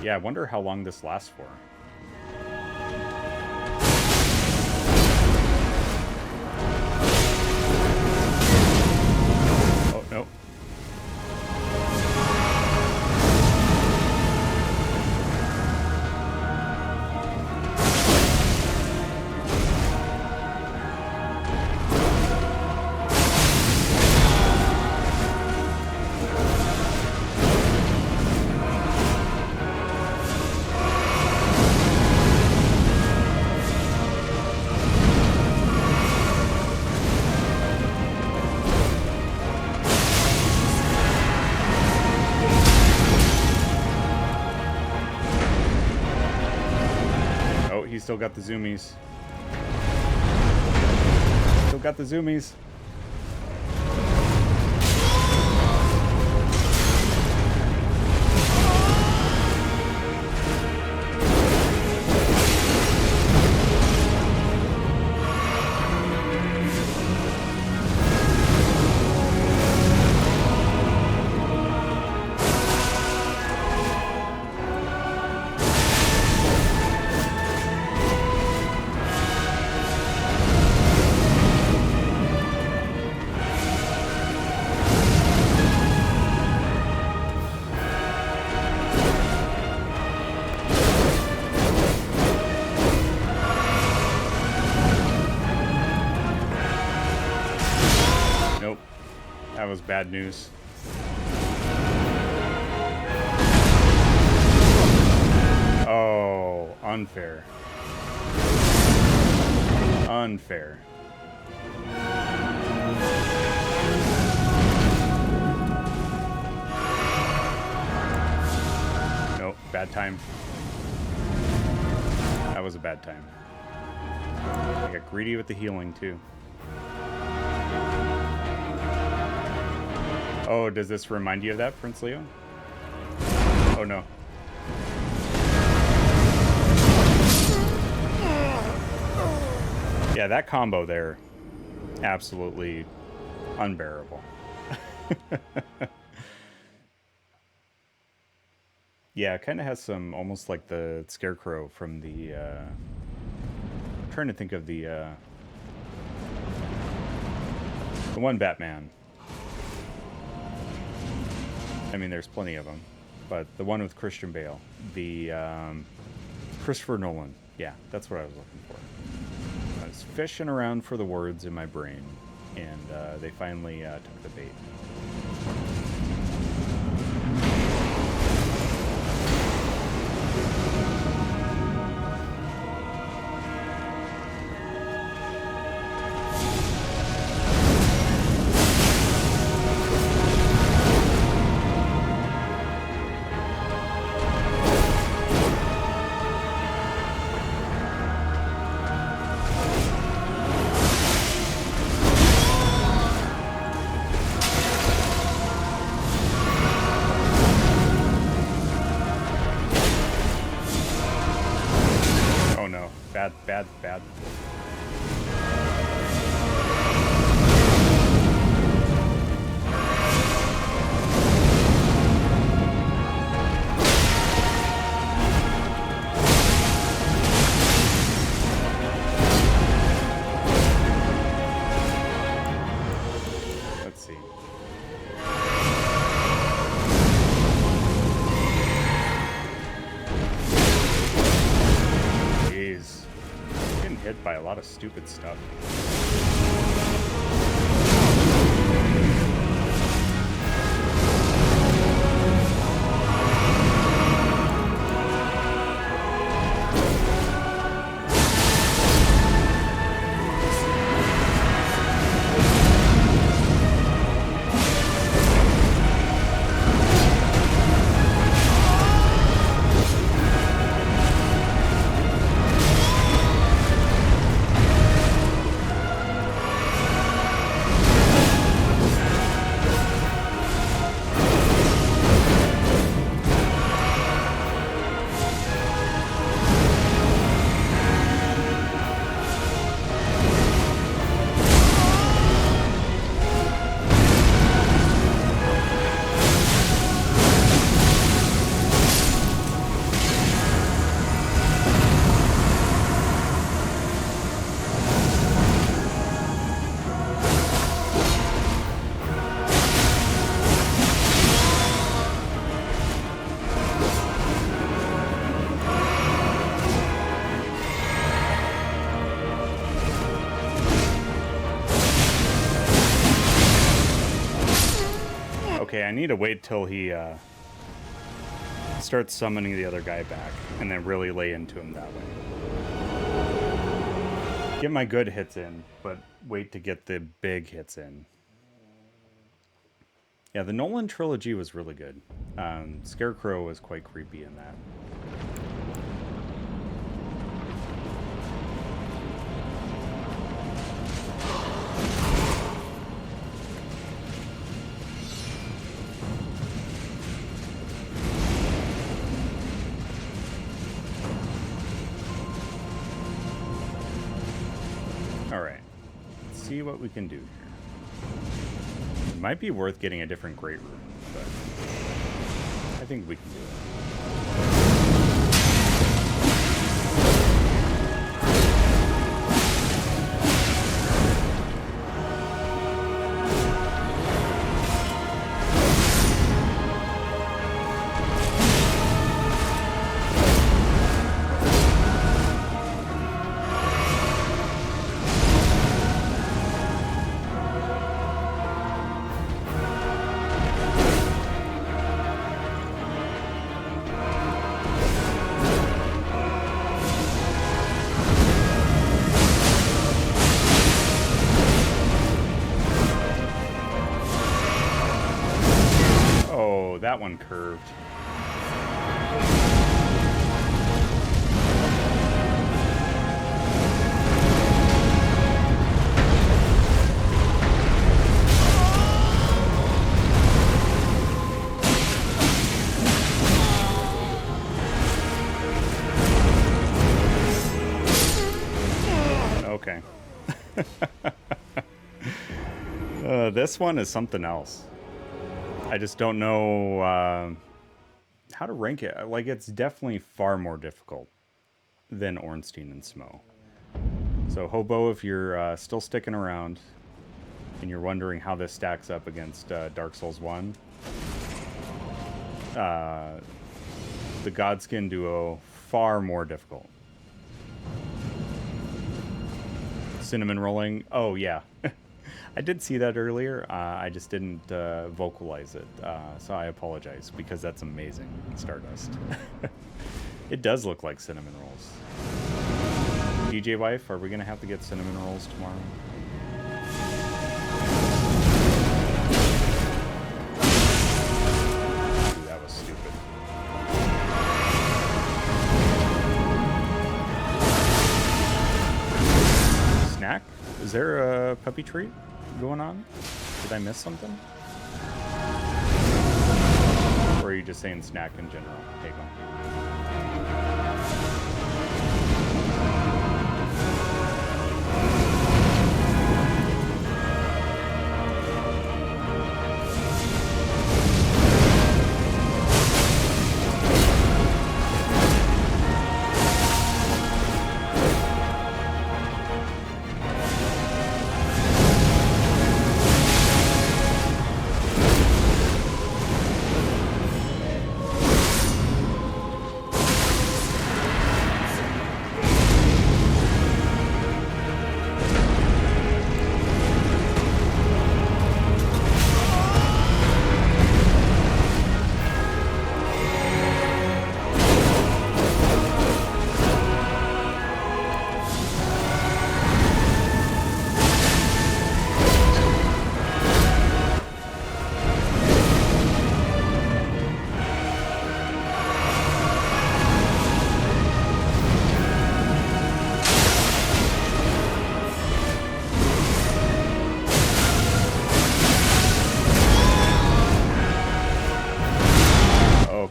Yeah, I wonder how long this lasts for. Oh, no. Still got the zoomies. Still got the zoomies. Was bad news. Oh, Unfair. Unfair. Nope, bad time. That was a bad time. I got greedy with the healing too. Oh, does this remind you of that, Prince Leo? Oh no. Yeah, that combo there, absolutely unbearable. Yeah, it kind of has some, almost like the Scarecrow from the, I'm trying to think of the one Batman. I mean, there's plenty of them, but the one with Christian Bale, the Christopher Nolan. Yeah, that's what I was looking for. I was fishing around for the words in my brain, and they finally took the bait. Bad. Let's see. Jeez. Getting hit by a lot of stupid stuff. Okay, I need to wait till he starts summoning the other guy back, and then really lay into him that way. Get my good hits in, but wait to get the big hits in. Yeah, the Nolan trilogy was really good. Scarecrow was quite creepy in that. Alright, let's see what we can do here. It might be worth getting a different Great Room, but I think we can do it. that one curved. Okay. This one is something else. I just don't know how to rank it. Like, it's definitely far more difficult than Ornstein and Smo. So, Hobo, if you're still sticking around and you're wondering how this stacks up against Dark Souls 1, the Godskin Duo, far more difficult. Cinnamon rolling. Oh, yeah. I did see that earlier. I just didn't vocalize it. So I apologize, because that's amazing, Stardust. It does look like cinnamon rolls. DJ Wife, are we going to have to get cinnamon rolls tomorrow? Ooh, that was stupid. Snack? Is there a puppy treat going on? Did I miss something? Or are you just saying snack in general? Hey, go.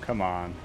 Come on.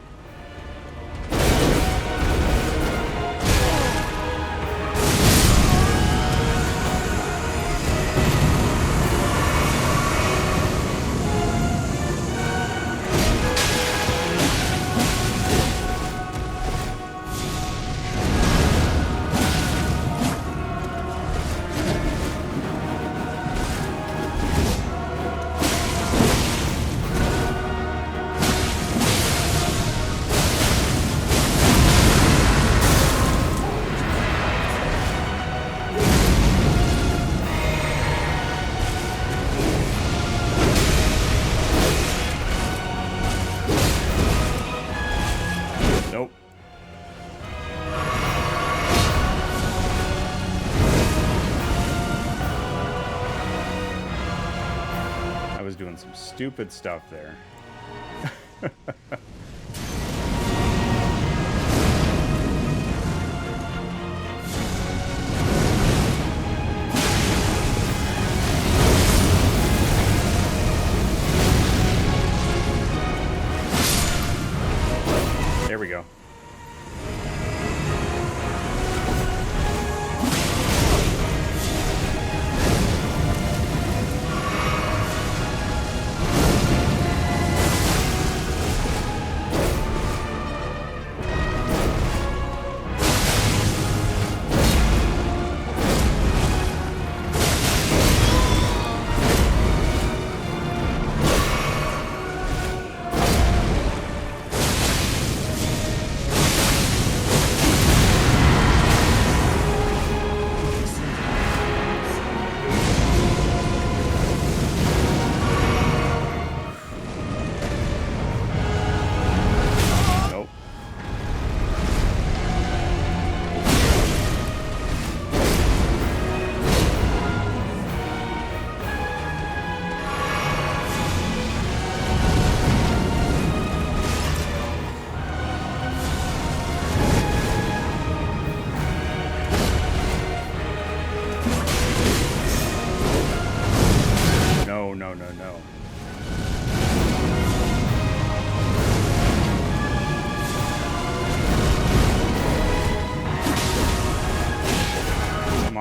Nope. I was doing some stupid stuff there. There we go.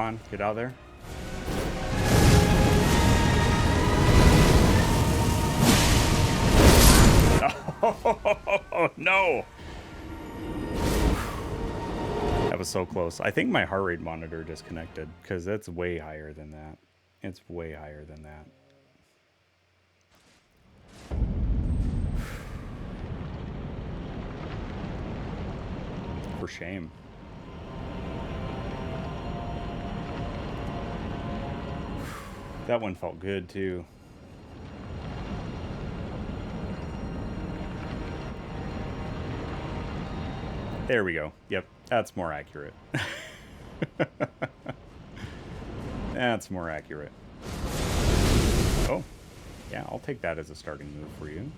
on, get out of there. Oh, no! That was so close. I think my heart rate monitor disconnected, because it's way higher than that. It's way higher than that. For shame. That one felt good, too. There we go. Yep, that's more accurate. That's more accurate. Oh, yeah, I'll take that as a starting move for you.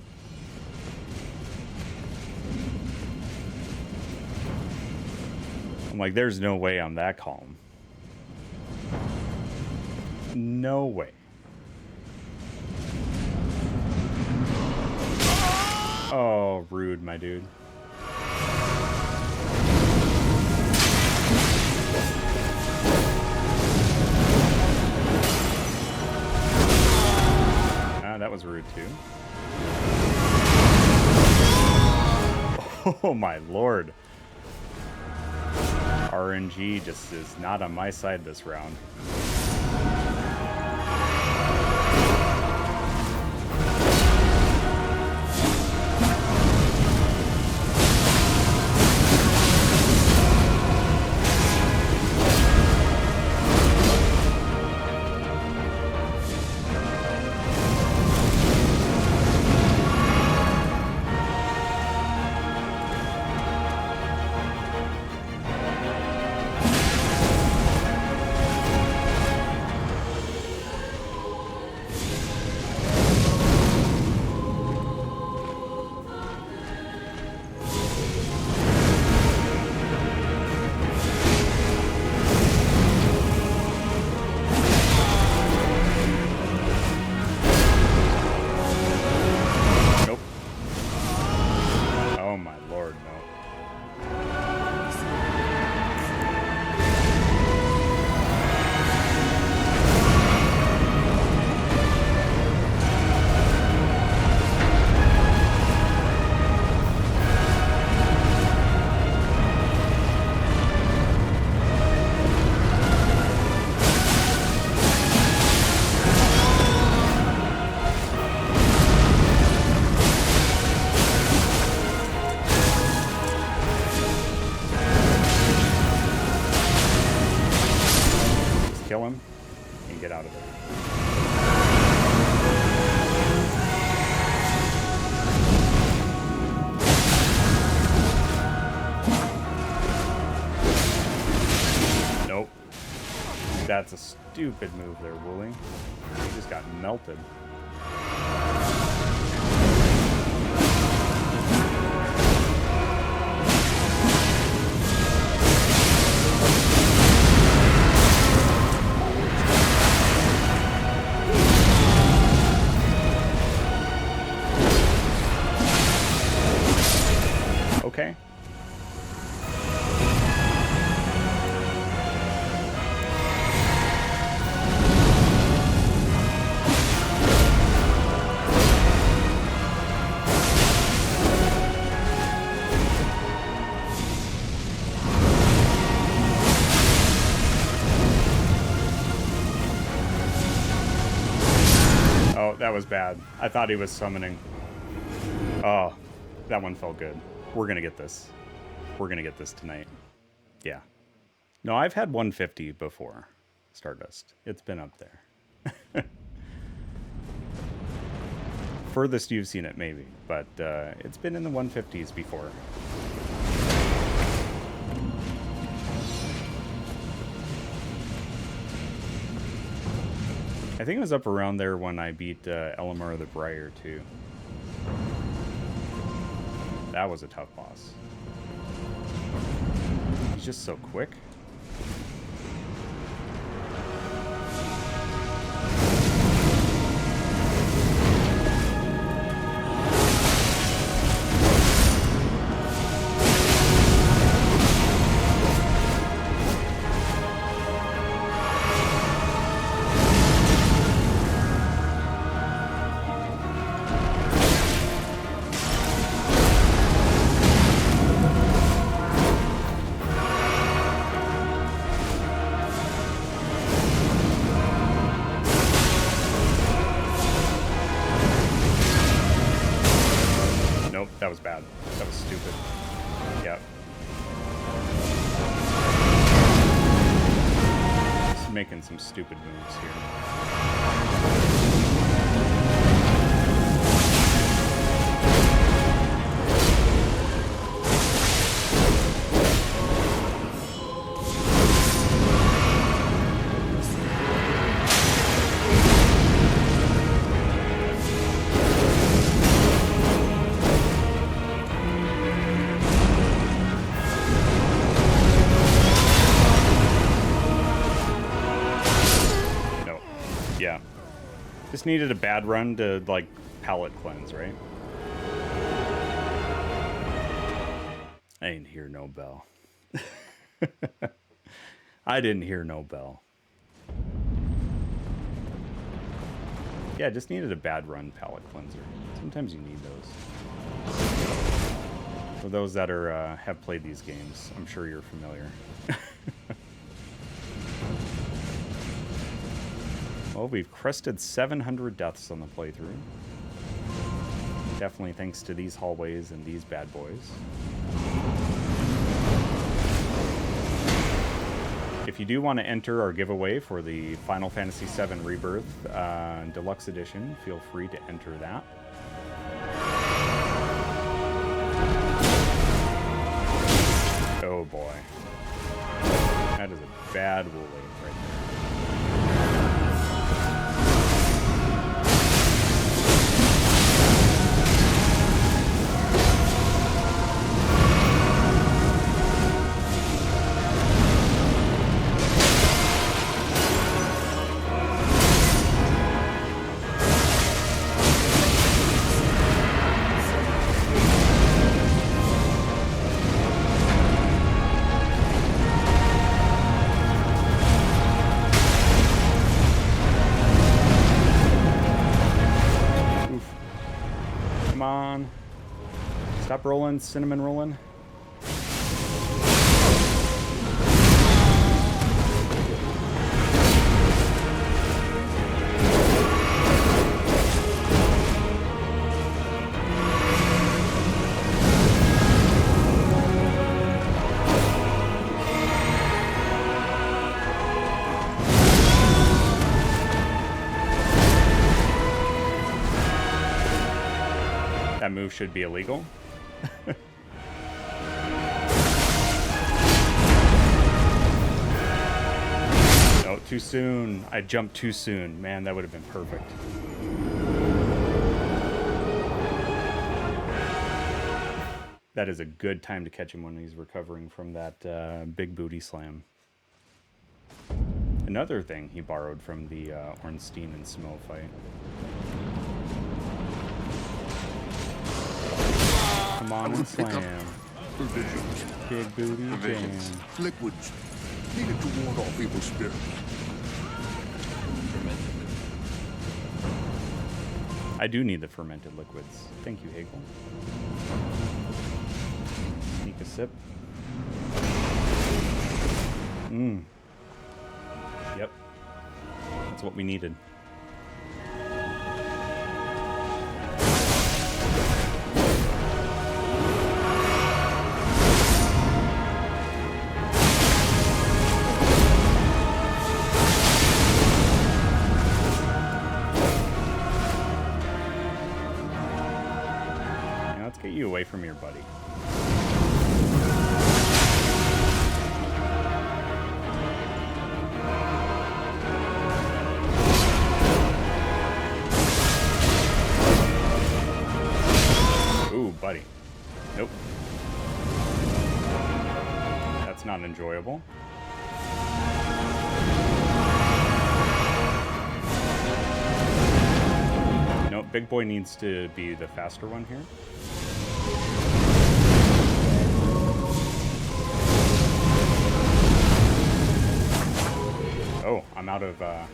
I'm like, there's no way I'm that calm. No way. Oh, rude, my dude. That was rude too. Oh my lord. RNG just is not on my side this round. Kill him and get out of there. Nope. That's a stupid move there, Wooly. He just got melted. Okay. Oh, that was bad. I thought he was summoning. Oh, that one felt good. We're gonna get this. We're gonna get this tonight. Yeah. No, I've had 150 before. Stardust. It's been up there. Furthest you've seen it, maybe. But it's been in the 150s before. I think it was up around there when I beat Elamar the Briar, too. That was a tough boss. He's just so quick. was bad. That was stupid. Yep. Just making some stupid moves here. Just needed a bad run to, like, palate cleanse, right? I didn't hear no bell. I didn't hear no bell. Yeah, just needed a bad run palate cleanser. Sometimes you need those. For those that are have played these games, I'm sure you're familiar. Well, we've crested 700 deaths on the playthrough. Definitely thanks to these hallways and these bad boys. If you do want to enter our giveaway for the Final Fantasy VII Rebirth Deluxe Edition, feel free to enter that. Oh boy. That is a bad woolly right there. Stop rolling, cinnamon rolling. That move should be illegal. No, too soon. I jumped too soon. Man, that would have been perfect. That is a good time to catch him when he's recovering from that big booty slam. Another thing he borrowed from the Ornstein and Smo fight. Come on and slam. Provisions. Big booty jam. Liquids. Needed to ward off evil spirits. I do need the fermented liquids. Thank you, Hagel. Sneak a sip. Mmm. Yep. That's what we needed. Get you away from your buddy. Ooh, buddy. Nope. That's not enjoyable. Nope, big boy needs to be the faster one here. Oh, I'm out of, Oh,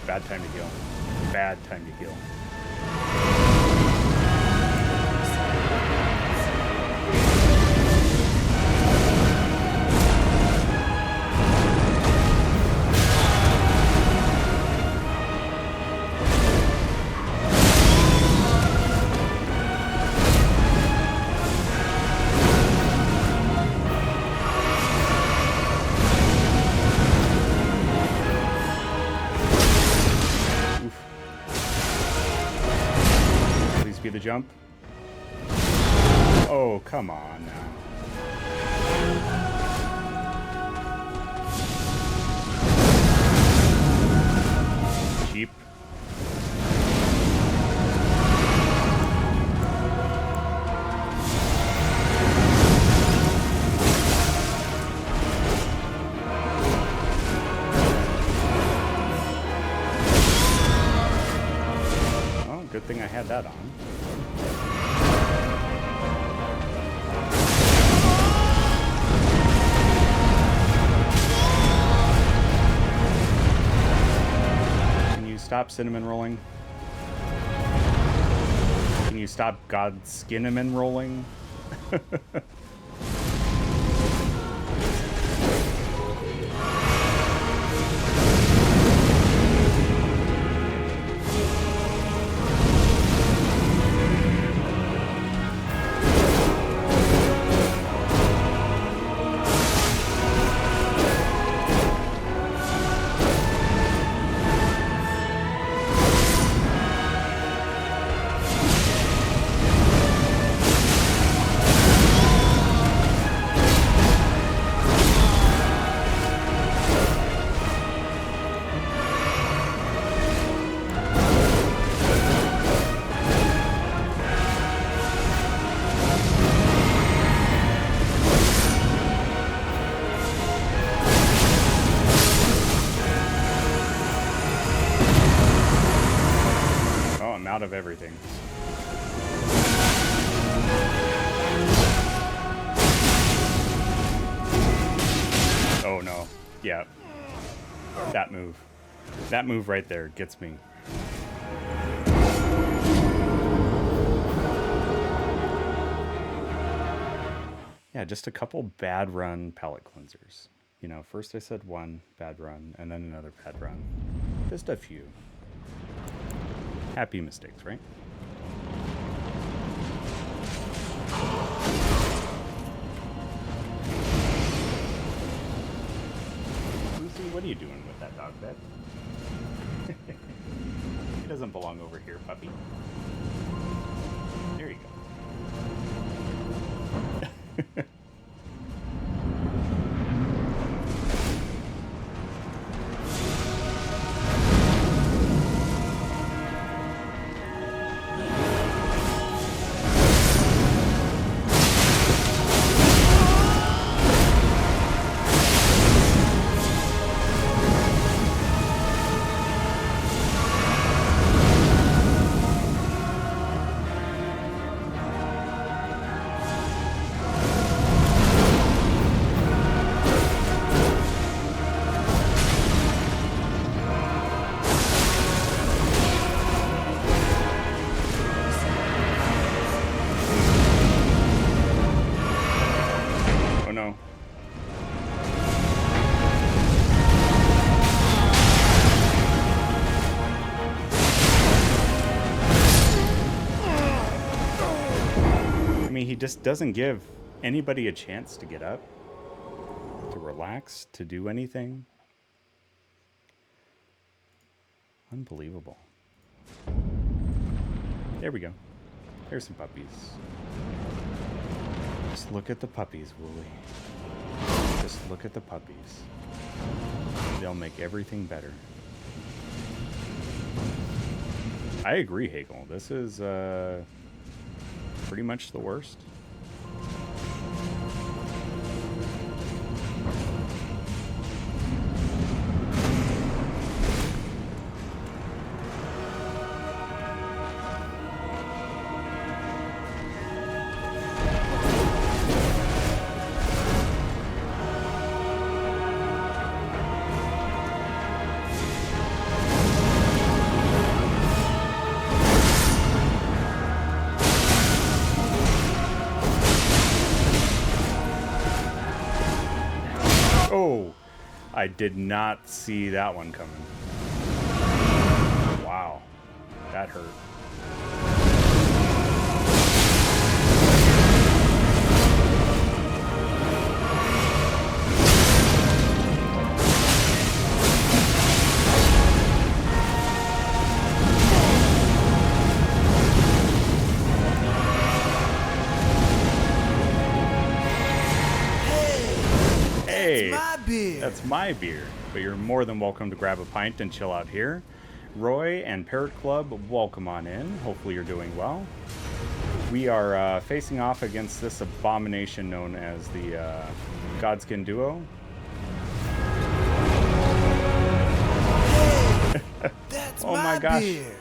bad time to heal. Bad time to heal. the jump? Oh, come on now. Cheap. Well, good thing I had that on. Stop cinnamon rolling. Can you stop Godskin rolling? Out of everything. Oh no. Yeah. That move. That move right there gets me. Yeah, just a couple bad run palette cleansers. You know, first I said one bad run and then another bad run. Just a few. Happy mistakes, right? Lucy, what are you doing with that dog bed? He doesn't belong over here, puppy. There you go. He just doesn't give anybody a chance to get up, to relax, to do anything. Unbelievable. There we go. There's some puppies. Just look at the puppies, Wooly. Just look at the puppies. They'll make everything better. I agree, Hagel. This is pretty much the worst. I did not see that one coming. Wow. That hurt. That's my beer, but you're more than welcome to grab a pint and chill out here. Roy and Parrot Club, welcome on in. Hopefully you're doing well. We are facing off against this abomination known as the Godskin Duo. That's Oh my gosh. beer.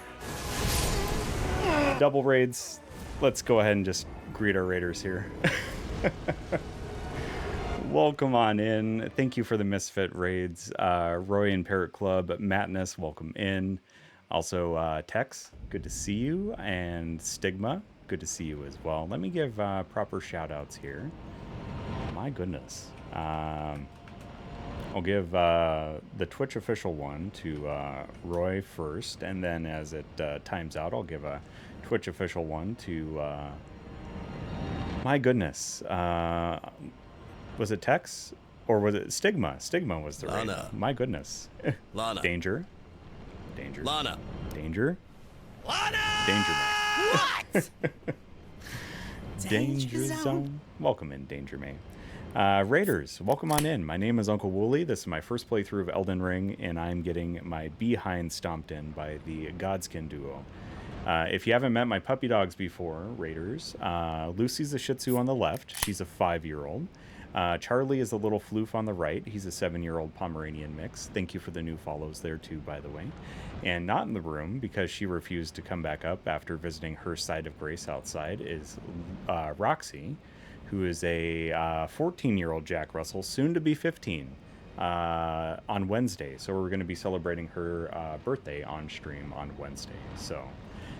Double raids. Let's go ahead and just greet our raiders here. Welcome on in. Thank you for the Misfit raids. Roy and Parrot Club, Madness, welcome in. Also, Tex, good to see you. And Stigma, good to see you as well. Let me give proper shout outs here. My goodness. I'll give the Twitch official one to Roy first, and then as it times out, I'll give a Twitch official one to my goodness. Was it Tex or was it Stigma? Stigma was the raid. My goodness. Lana. Danger. Lana. Danger. Lana! Danger May. What? Danger Zone. Welcome in, Danger May. Raiders, welcome on in. My name is UncleWooly. This is my first playthrough of Elden Ring, and I'm getting my behind stomped in by the Godskin Duo. If you haven't met my puppy dogs before, Raiders, Lucy's a Shih Tzu on the left. She's a 5-year-old. Charlie is a little floof on the right. He's a 7-year-old Pomeranian mix. Thank you for the new follows there, too, by the way. And not in the room, because she refused to come back up after visiting her side of grace outside, is Roxy, who is a 14-year-old Jack Russell, soon to be 15, on Wednesday. So we're going to be celebrating her birthday on stream on Wednesday. So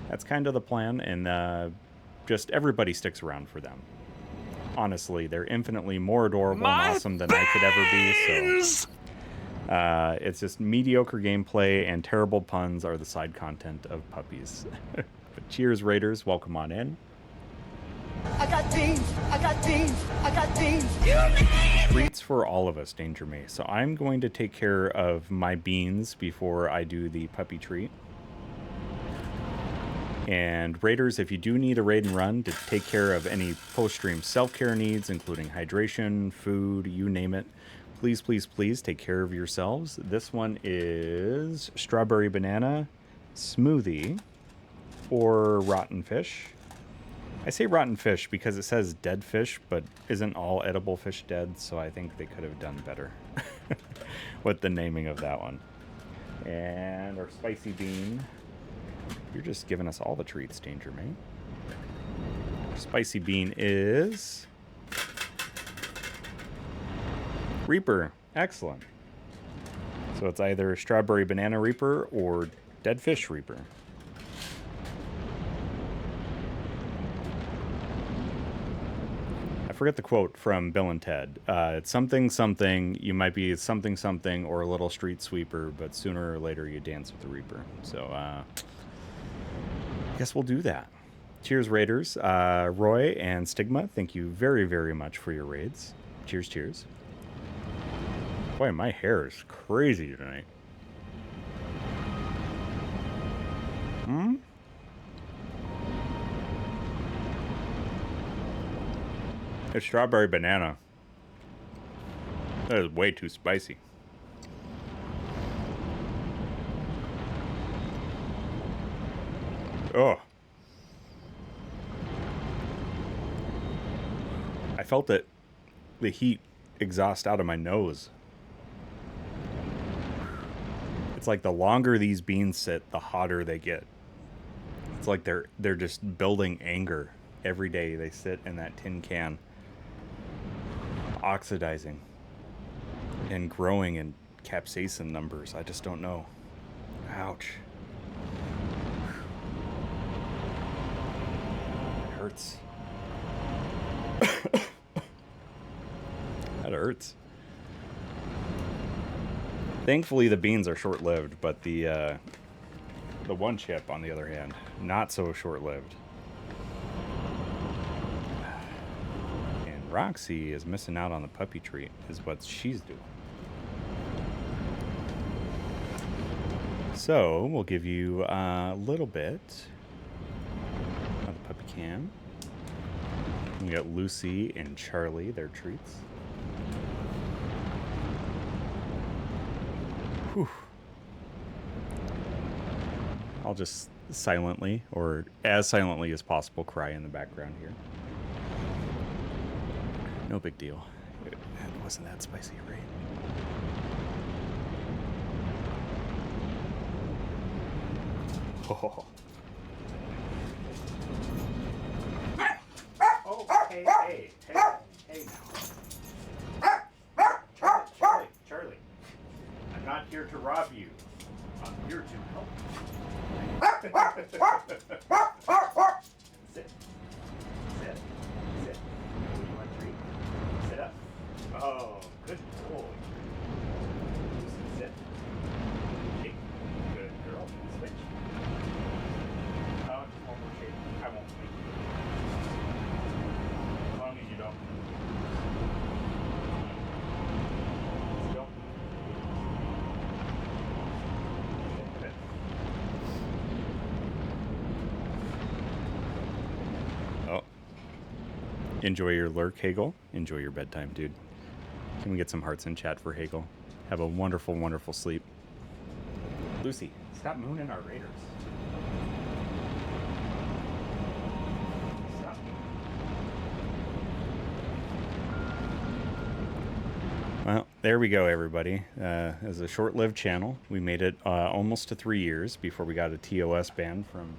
that's kind of the plan, and just everybody sticks around for them. Honestly, they're infinitely more adorable and awesome than I could ever be. So it's just mediocre gameplay and terrible puns are the side content of puppies. But cheers, Raiders. Welcome on in. I got teams. I got teams. I got teams. Treats for all of us, Danger May. So I'm going to take care of my beans before I do the puppy treat. And Raiders, if you do need a raid and run to take care of any post-stream self-care needs, including hydration, food, you name it, please, please, please take care of yourselves. This one is strawberry banana smoothie or rotten fish. I say rotten fish because it says dead fish, but isn't all edible fish dead? So I think they could have done better with the naming of that one. And our spicy bean. You're just giving us all the treats, Danger May. Spicy bean is Reaper. Excellent. So it's either strawberry banana Reaper or dead fish Reaper. I forget the quote from Bill and Ted. It's something, something. You might be something, something, or a little street sweeper, but sooner or later you dance with the Reaper. So, I guess we'll do that. Cheers, Raiders. Roy and Stigma, thank you very, very much for your raids. Cheers, cheers. Boy, my hair is crazy tonight. It's strawberry banana. That is way too spicy. Oh. I felt it, the heat exhaust out of my nose. It's like the longer these beans sit, the hotter they get. It's like they're just building anger every day they sit in that tin can, oxidizing and growing in capsaicin numbers. I just don't know. Ouch. Hurts. That hurts. Thankfully, the beans are short-lived, but the one chip, on the other hand, not so short-lived. And Roxy is missing out on the puppy treat, is what she's doing. So we'll give you a little bit. The puppy can. We got Lucy and Charlie, their treats. I'll just silently, or as silently as possible, cry in the background here. No big deal. It wasn't that spicy, right? Oh. Oh, hey now. Charlie. I'm not here to rob you. I'm here to help you. Sit. Sit. Sit. You want a treat? Sit up. Oh, good boy. Sit. Shake. Good girl. Switch. Oh, just one more shake. I won't make you. As long as you don't. Let's go. Oh. Enjoy your lurk, Hagel. Enjoy your bedtime, dude. Can we get some hearts in chat for Hagel? Have a wonderful, wonderful sleep. Lucy, stop mooning our raiders. Stop. Well, there we go, everybody. As a short-lived channel, we made it almost to 3 years before we got a TOS ban from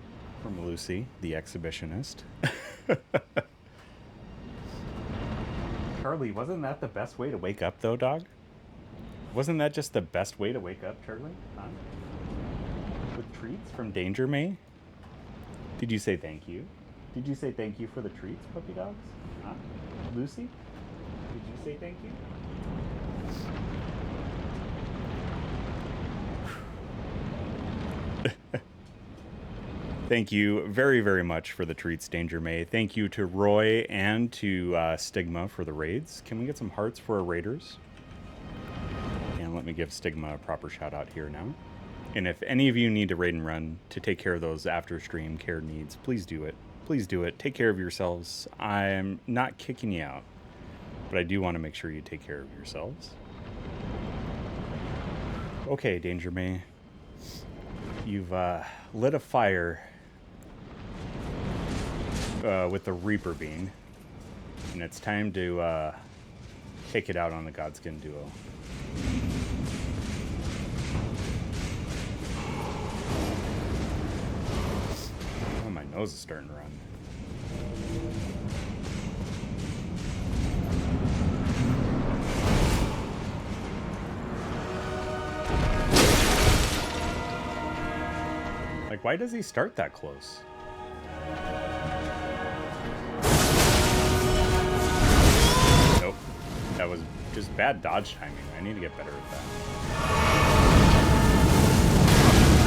Lucy, the exhibitionist. Charlie, wasn't that the best way to wake up, though, dog? Wasn't that just the best way to wake up, Charlie? Huh? With treats from Danger May? Did you say thank you? Did you say thank you for the treats, puppy dogs? Huh? Lucy? Did you say thank you? Thank you very, very much for the treats, Danger May. Thank you to Roy and to Stigma for the raids. Can we get some hearts for our raiders? And let me give Stigma a proper shout out here now. And if any of you need to raid and run to take care of those after stream care needs, please do it. Please do it. Take care of yourselves. I'm not kicking you out, but I do want to make sure you take care of yourselves. Okay, Danger May. You've lit a fire with the Reaper Bean, and it's time to take it out on the Godskin Duo. Oh, my nose is starting to run. Like, why does he start that close? Nope. That was just bad dodge timing. I need to get better at that.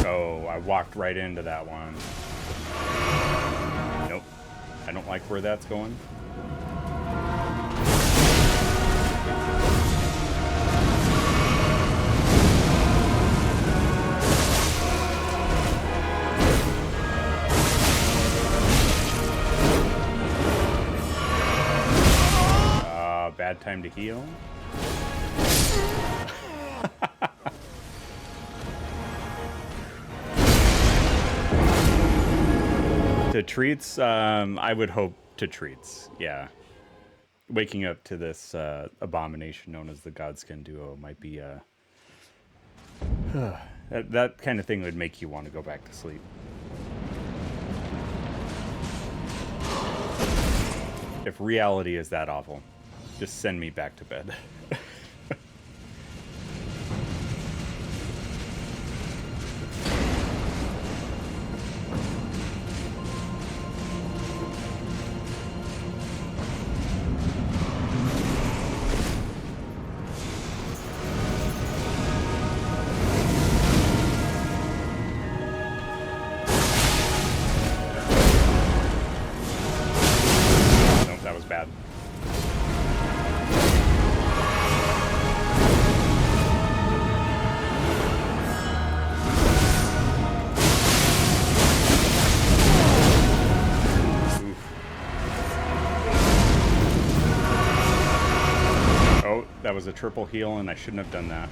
Oh, I walked right into that one. Nope. I don't like where that's going. Bad time to heal. To treats, I would hope to treats, yeah. Waking up to this abomination known as the Godskin Duo might be that kind of thing would make you want to go back to sleep. If reality is that awful, just send me back to bed. Nope, that was bad. That was a triple heal, and I shouldn't have done that.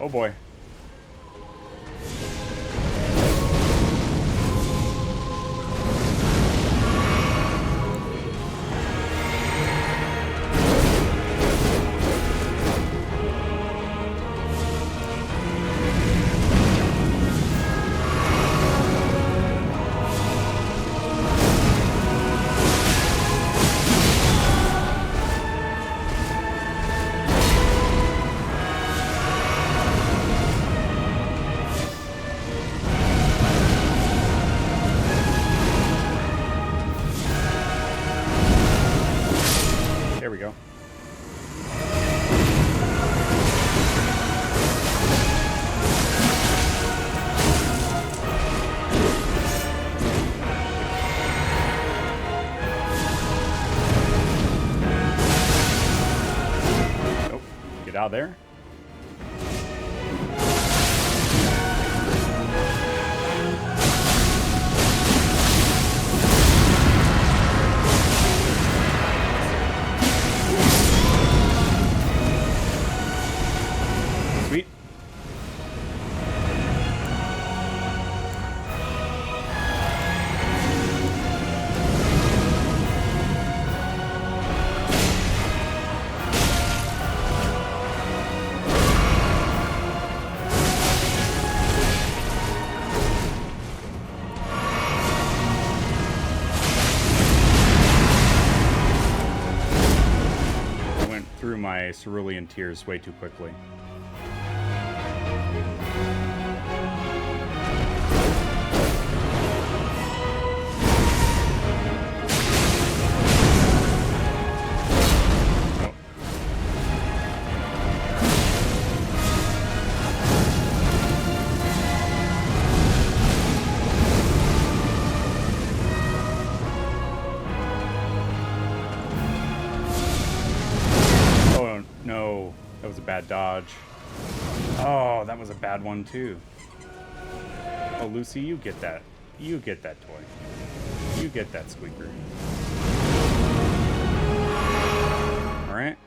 Oh boy. There we go. Nope. Get out of there. Sweet. I went through my cerulean tears way too quickly. Oh no, that was a bad dodge. Oh, that was a bad one too. Oh, Lucy, you get that. You get that toy. You get that squeaker. All right.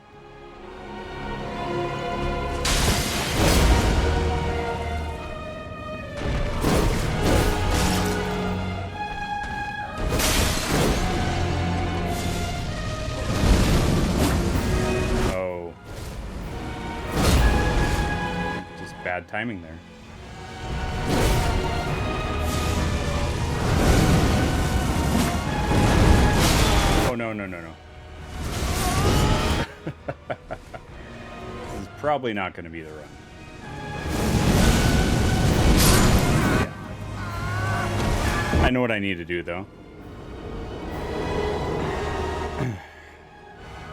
Oh. Just bad timing there. Oh, no, no, no, no. This is probably not going to be the run. Yeah. I know what I need to do, though.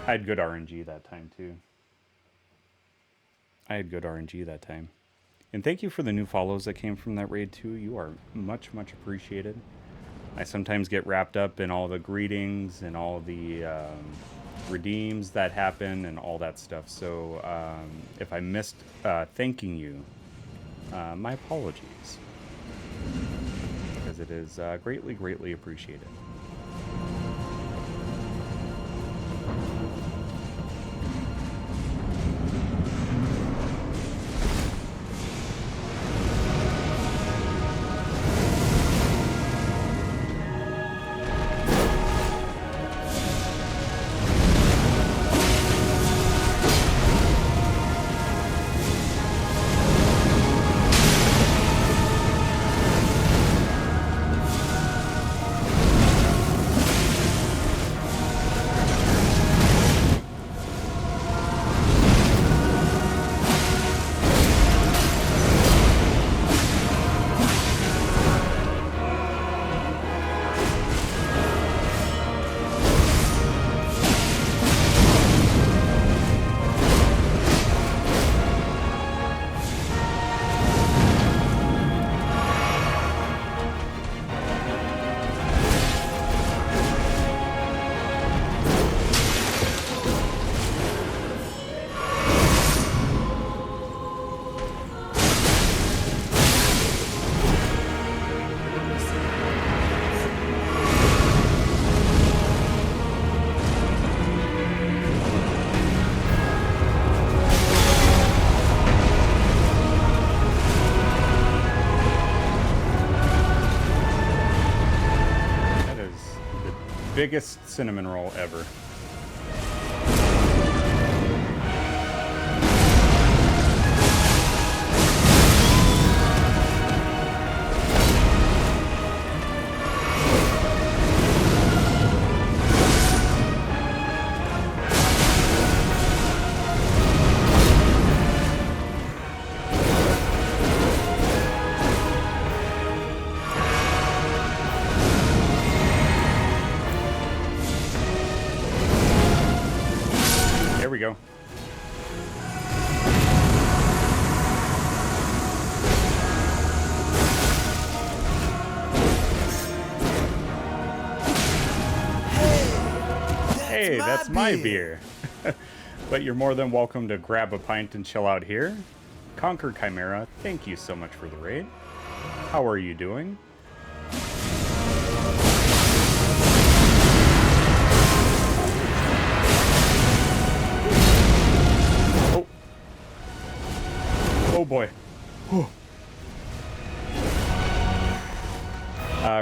I had good RNG that time, too. I had good RNG that time. And thank you for the new follows that came from that raid, too. You are much, much appreciated. I sometimes get wrapped up in all the greetings and all the redeems that happen and all that stuff. So if I missed thanking you, my apologies. Because it is greatly, greatly appreciated. biggest cinnamon roll ever. There we go. Hey, that's my beer. But you're more than welcome to grab a pint and chill out here. Conquer Chimera, thank you so much for the raid. How are you doing? Oh. Oh boy. Whew.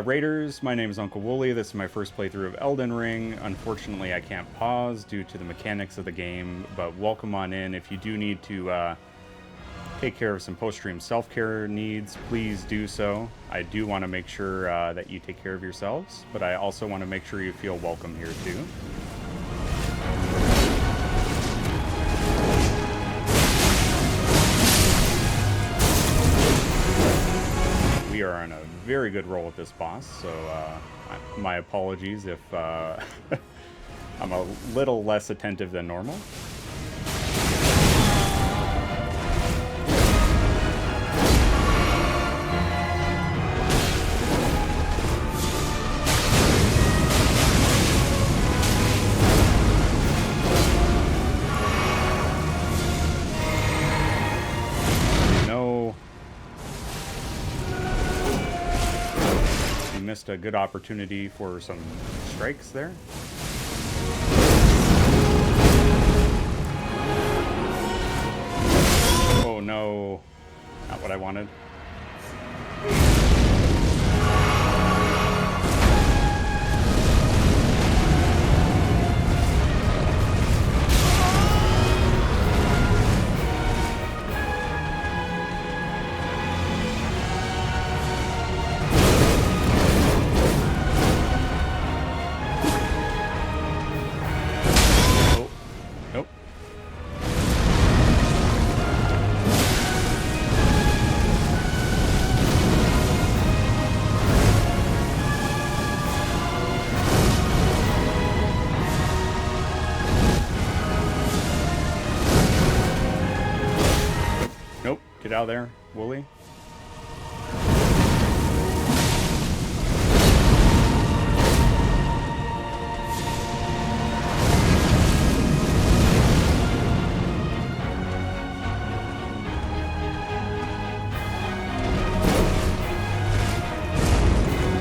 Raiders, my name is UncleWooly. This is my first playthrough of Elden Ring. Unfortunately, I can't pause due to the mechanics of the game, but welcome on in. If you do need to take care of some post-stream self-care needs, please do so. I do want to make sure that you take care of yourselves, but I also want to make sure you feel welcome here too. We are on a very good roll with this boss, so my apologies if I'm a little less attentive than normal. Missed a good opportunity for some strikes there. Oh no, not what I wanted. Get out of there, Wooly.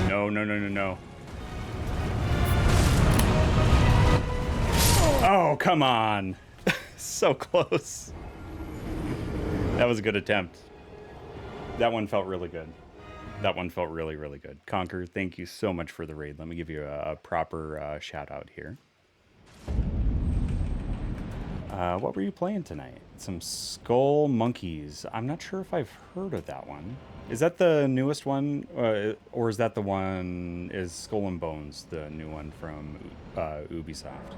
No, no, no, no, no. Oh, come on. So close. That was a good attempt. That one felt really good. That one felt really, really good. Conquer, thank you so much for the raid. Let me give you a proper shout out here. What were you playing tonight? Some Skull Monkeys. I'm not sure if I've heard of that one. Is that the newest one? Or is that the one, is Skull and Bones the new one from Ubisoft?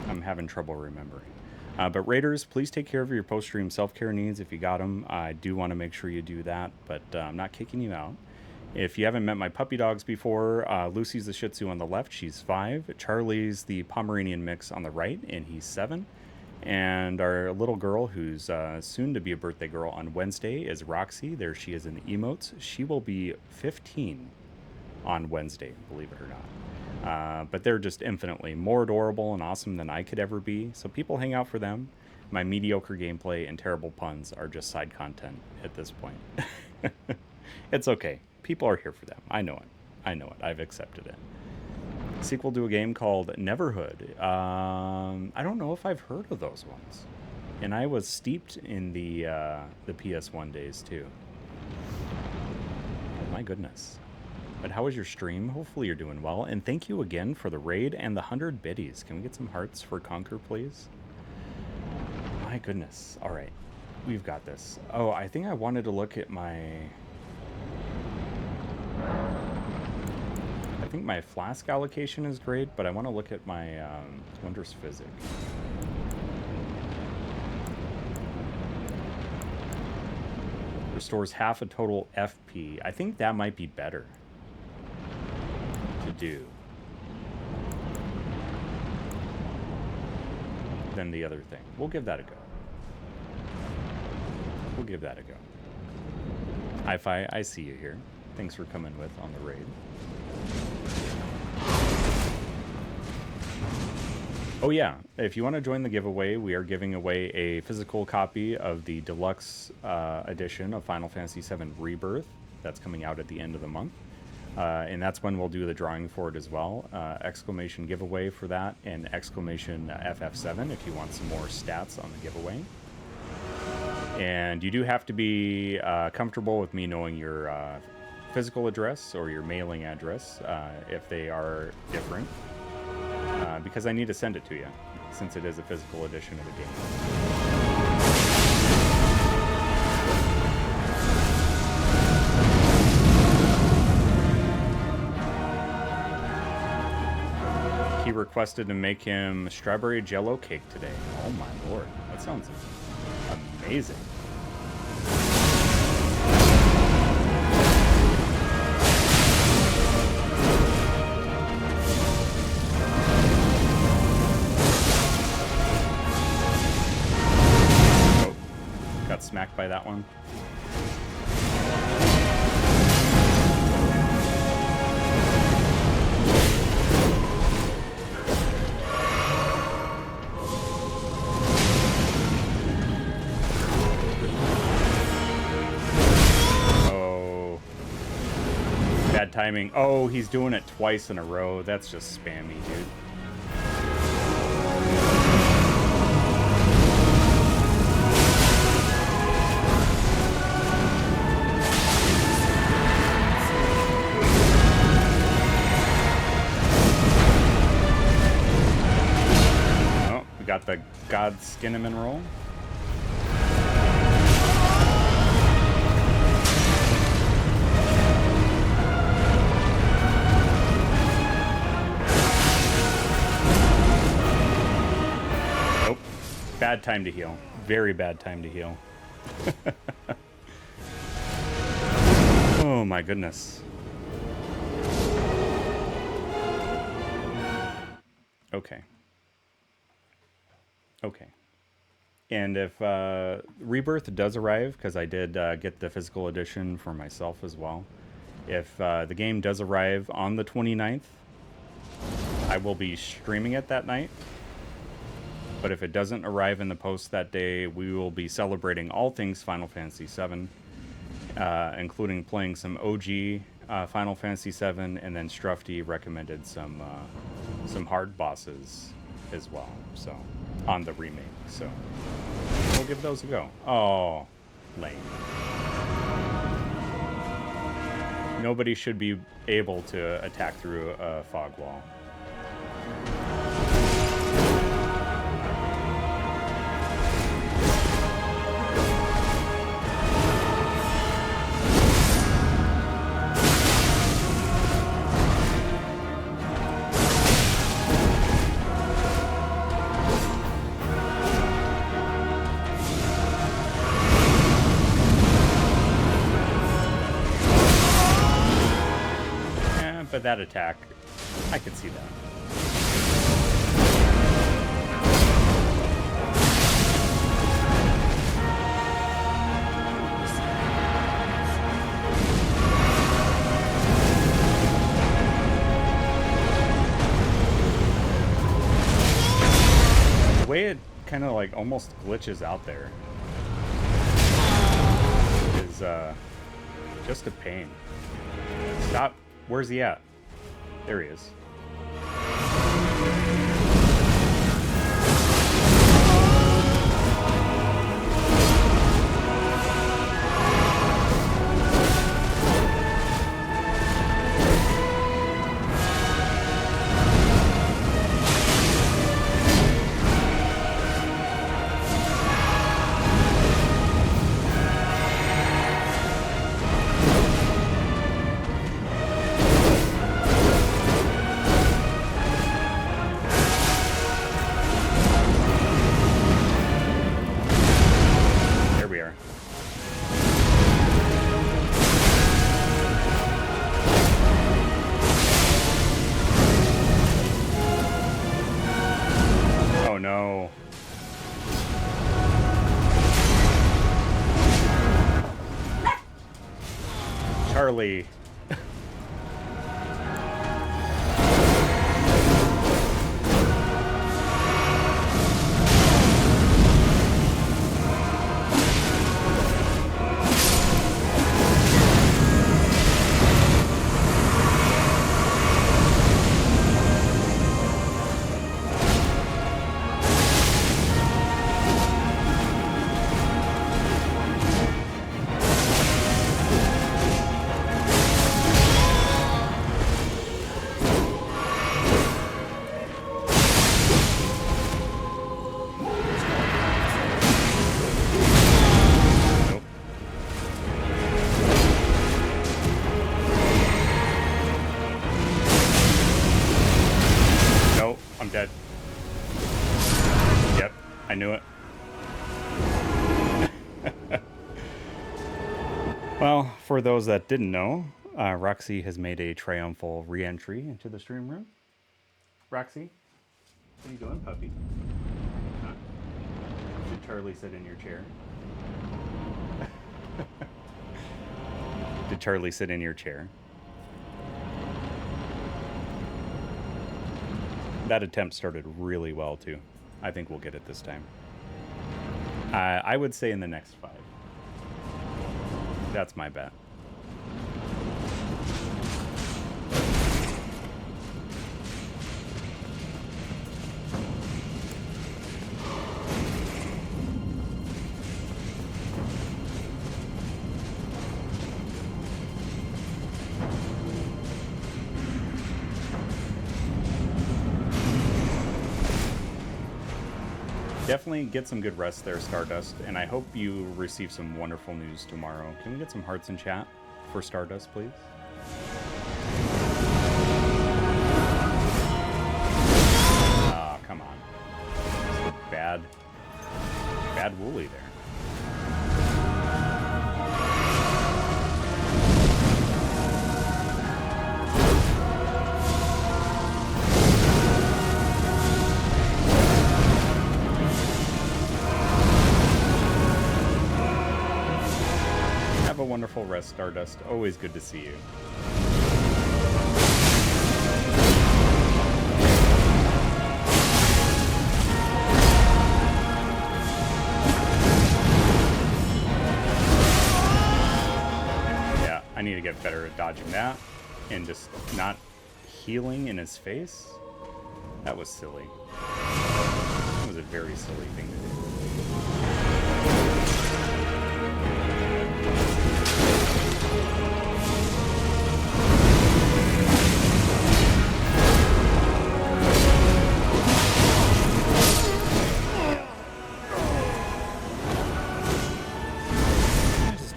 I'm having trouble remembering. But Raiders, please take care of your post-stream self-care needs if you got them. I do want to make sure you do that, but I'm not kicking you out. If you haven't met my puppy dogs before, Lucy's the Shih Tzu on the left, she's 5. Charlie's the Pomeranian mix on the right, and he's 7. And our little girl, who's soon to be a birthday girl on Wednesday, is Roxy. There she is in the emotes. She will be 15 on Wednesday, believe it or not. But they're just infinitely more adorable and awesome than I could ever be. So people hang out for them. My mediocre gameplay and terrible puns are just side content at this point. It's okay. People are here for them. I know it. I know it. I've accepted it. Sequel to a game called Neverhood. I don't know if I've heard of those ones. And I was steeped in the PS1 days too. Oh my goodness. But how was your stream? Hopefully you're doing well. And thank you again for the raid and the 100 biddies. Can we get some hearts for Conquer, please? My goodness. All right. We've got this. Oh, I think I wanted to look at my... I think my flask allocation is great, but I want to look at my Wondrous Physic. Restores half a total FP. I think that might be better to do than the other thing. We'll give that a go. We'll give that a go. Hi-Fi, I see you here. Thanks for coming with on the raid. Oh yeah, if you want to join the giveaway, we are giving away a physical copy of the deluxe edition of Final Fantasy VII Rebirth. That's coming out at the end of the month. And that's when we'll do the drawing for it as well. Exclamation giveaway for that, and exclamation FF7 if you want some more stats on the giveaway. And you do have to be comfortable with me knowing your physical address or your mailing address if they are different. Because I need to send it to you, since it is a physical edition of the game. He requested to make him strawberry jello cake today. Oh my lord, that sounds amazing. Got smacked by that one. Oh. Bad timing. Oh, he's doing it twice in a row. That's just spammy, dude. Got the Godskin and roll. Nope. Bad time to heal. Very bad time to heal. Oh my goodness. Okay. Okay. And if Rebirth does arrive, because I did get the physical edition for myself as well, if the game does arrive on the 29th, I will be streaming it that night. But if it doesn't arrive in the post that day, we will be celebrating all things Final Fantasy VII, including playing some OG Final Fantasy VII, and then Strufty recommended some hard bosses as well, so on the remake, so we'll give those a go. Oh, lame. Nobody should be able to attack through a fog wall. But that attack, I could see that. The way it kind of like almost glitches out there is just a pain. Stop. Where's he at? There he is. Charlie. Dead. Yep, I knew it. Well, for those that didn't know, Roxy has made a triumphal re-entry into the stream room. Roxy, what are you doing, puppy? Huh? Did Charlie sit in your chair? Did Charlie sit in your chair? That attempt started really well, too. I think we'll get it this time. I would say in the next 5. That's my bet. Definitely get some good rest there, Stardust, and I hope you receive some wonderful news tomorrow. Can we get some hearts in chat for Stardust, please? Oh, come on. Just a bad Wooly there. Wonderful rest, Stardust. Always good to see you. Yeah, I need to get better at dodging that and just not healing in his face. That was silly. That was a very silly thing to do.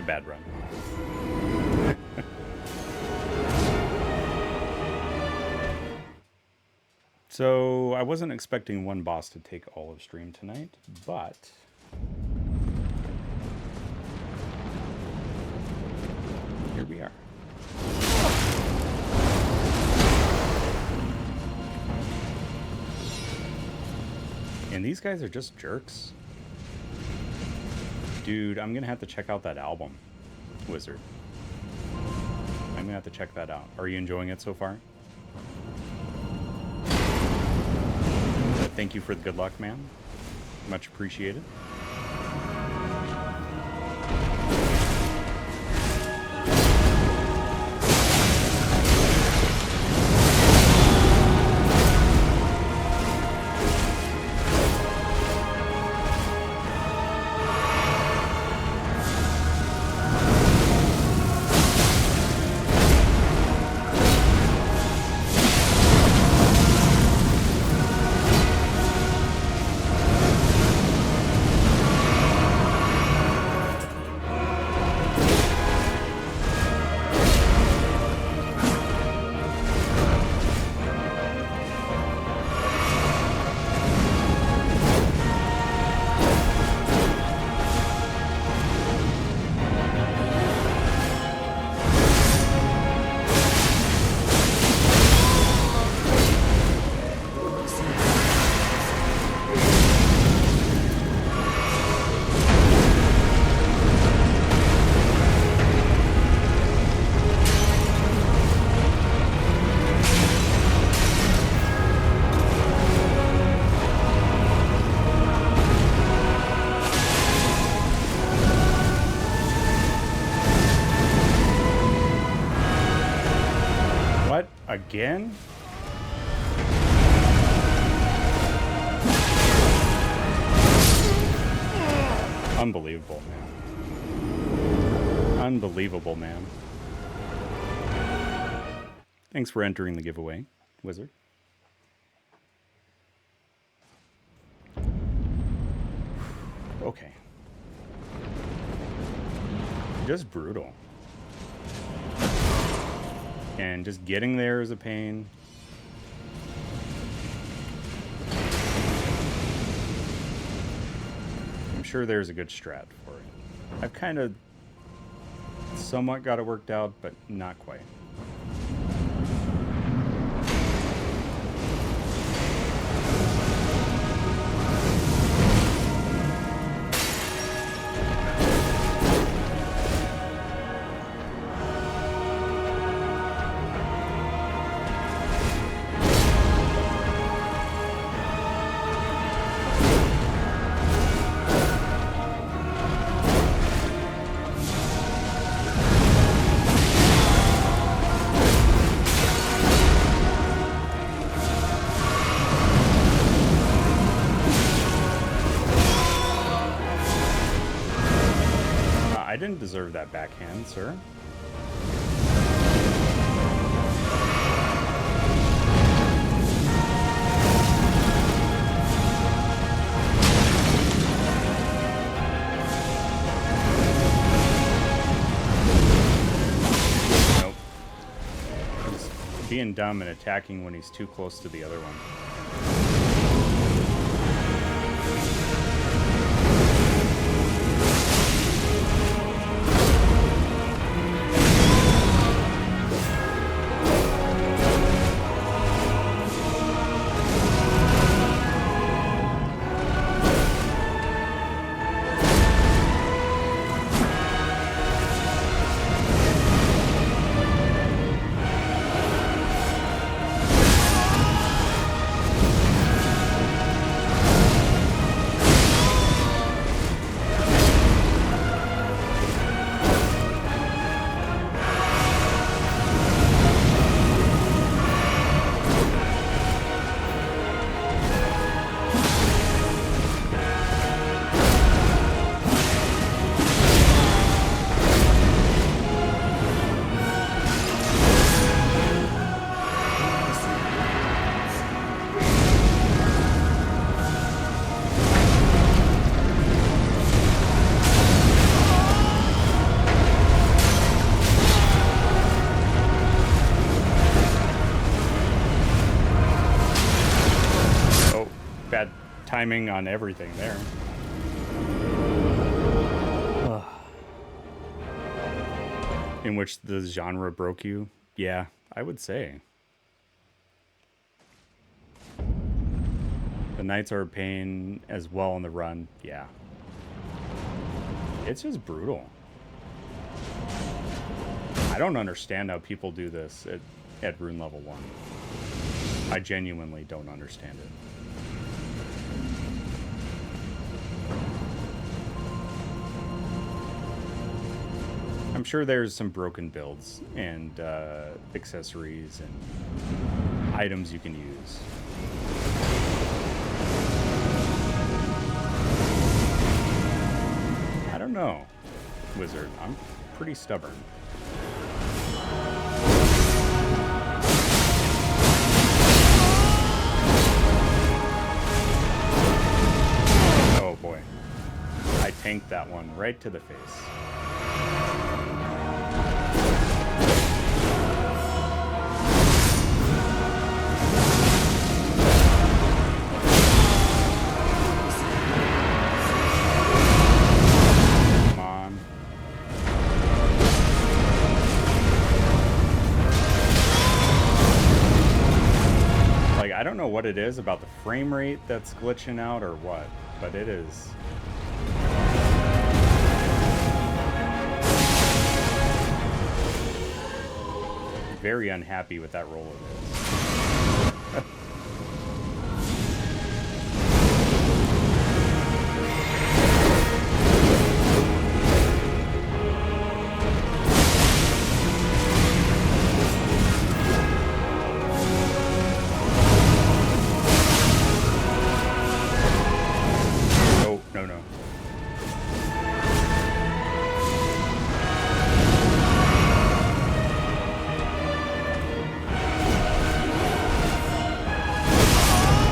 Bad run. So I wasn't expecting one boss to take all of stream tonight, but here we are. And these guys are just jerks. Dude, I'm gonna have to check out that album, Wizard. I'm gonna have to check that out. Are you enjoying it so far? Thank you for the good luck, man. Much appreciated. Again? Unbelievable, man. Unbelievable, man. Thanks for entering the giveaway, Wizard. Okay. Just brutal. And just getting there is a pain. I'm sure there's a good strat for it. I've kind of somewhat got it worked out, but not quite. I didn't deserve that backhand, sir. Nope. He's being dumb and attacking when he's too close to the other one. Timing on everything there. In which the genre broke you? Yeah, I would say. The knights are a pain as well on the run. Yeah. It's just brutal. I don't understand how people do this at rune level 1. I genuinely don't understand it. I'm sure there's some broken builds and accessories and items you can use. I don't know, Wizard. I'm pretty stubborn. Oh boy. I tanked that one right to the face. I don't know what it is about the frame rate that's glitching out or what, but it is. Very unhappy with that roll of this. No, no.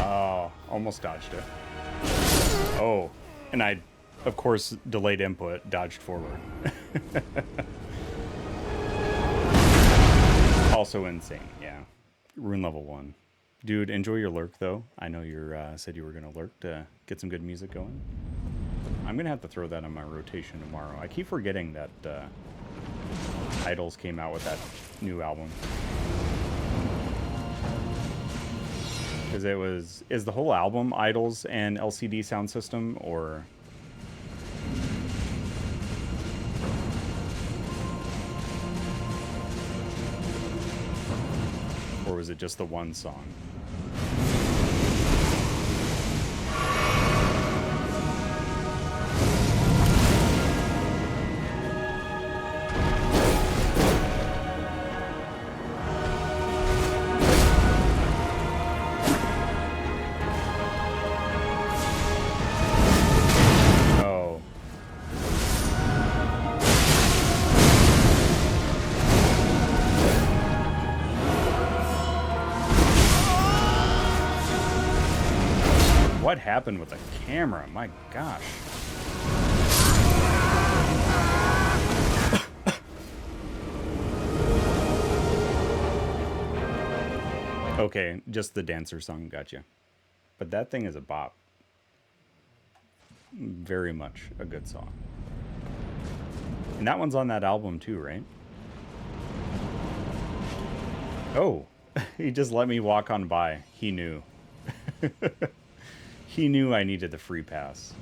Oh, almost dodged it. Oh, and I, of course, delayed input, dodged forward. Also insane, yeah. Rune level 1. Dude, enjoy your lurk, though. I know you said you were going to lurk to get some good music going. I'm going to have to throw that on my rotation tomorrow. I keep forgetting that Idols came out with that new album. Because it was... Is the whole album Idols and LCD sound system, or... Or was it just the one song? Oh. What happened with the camera? My gosh. Okay, just the dancer song, gotcha. But that thing is a bop. Very much a good song. And that one's on that album too, right? Oh, he just let me walk on by. He knew. He knew I needed the free pass.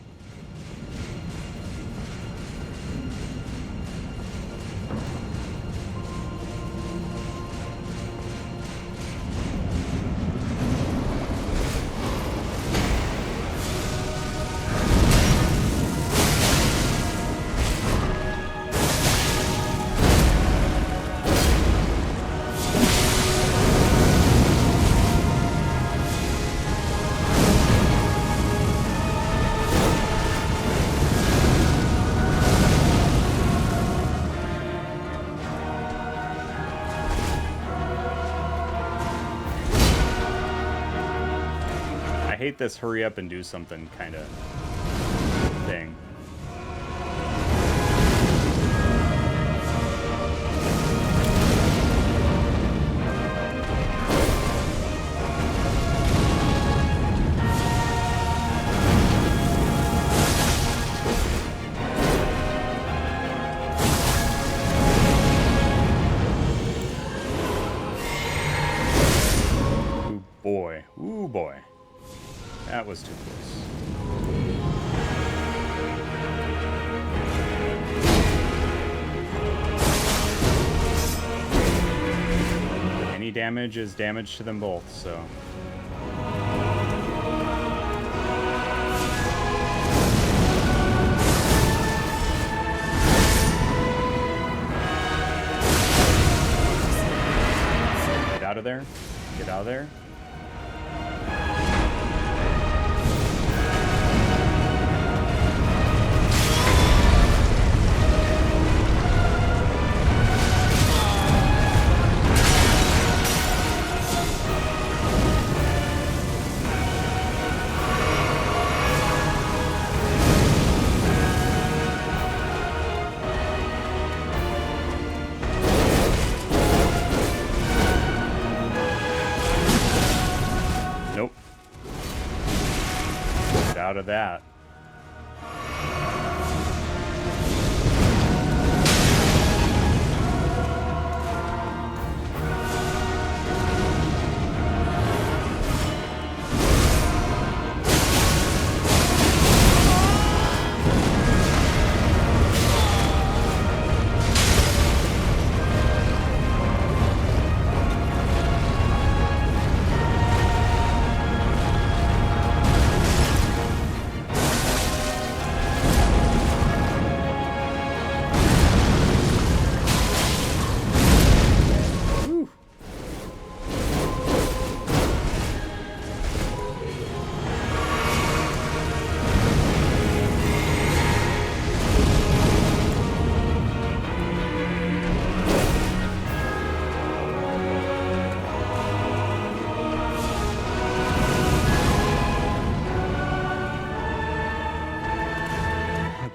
I hate this hurry up and do something kind of thing. Ooh boy. Ooh boy. That was too close. Any damage is damage to them both, so... Get out of there. Get out of there. Out of that.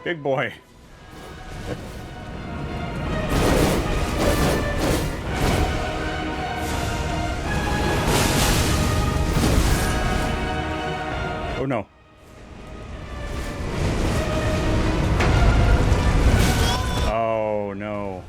Big boy. Oh no. Oh no.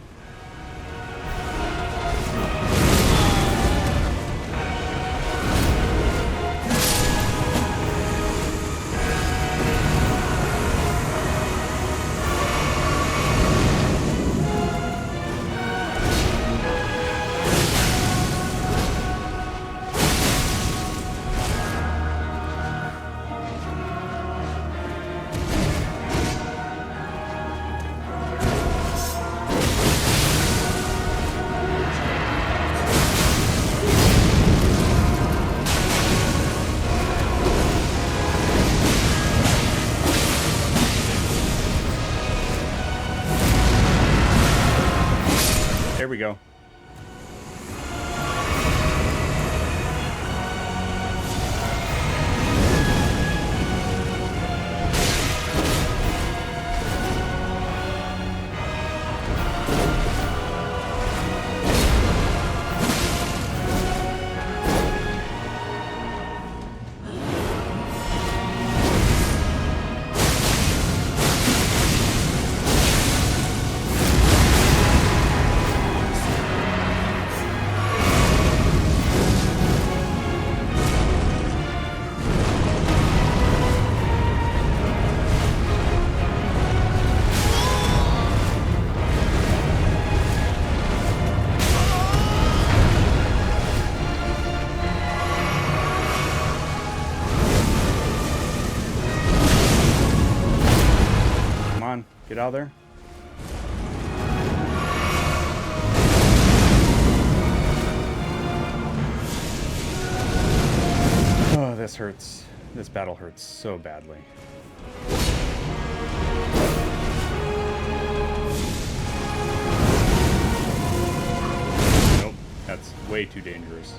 There we go. Get out of there. Oh, this hurts. This battle hurts so badly. Nope, that's way too dangerous.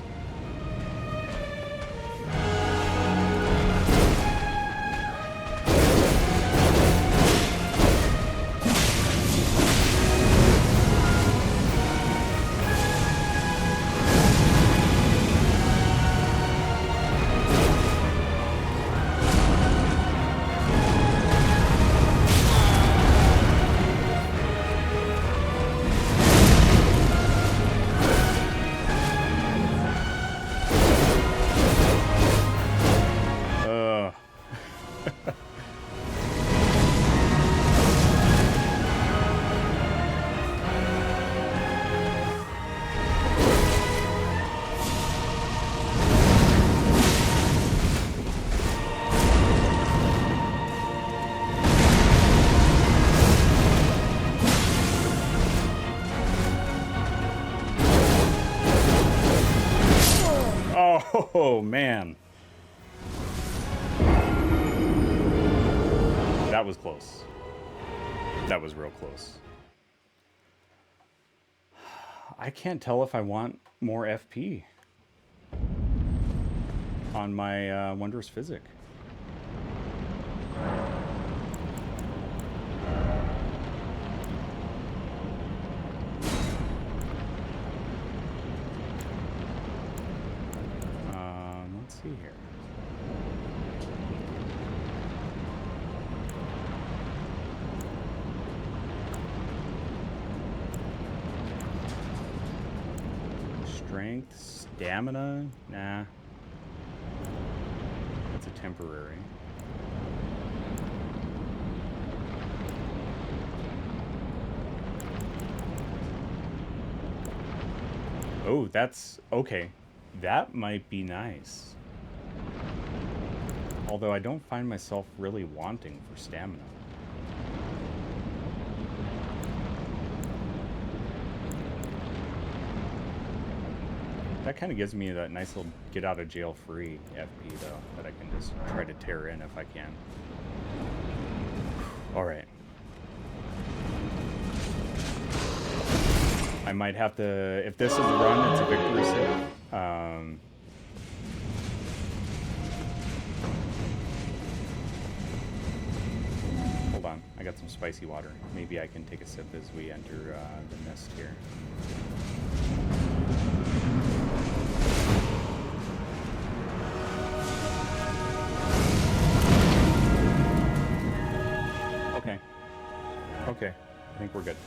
Oh, man. That was close. That was real close. I can't tell if I want more FP on my Wondrous Physic. Let's see here. Strength, stamina? Nah. It's a temporary. Oh, that's okay. That might be nice. Although I don't find myself really wanting for stamina. That kind of gives me that nice little get out of jail free FP though, that I can just try to tear in if I can. Alright. I might have to, if this is a run, it's a victory save. Hold on. I got some spicy water. Maybe I can take a sip as we enter the mist here. Okay. Okay. I think we're good.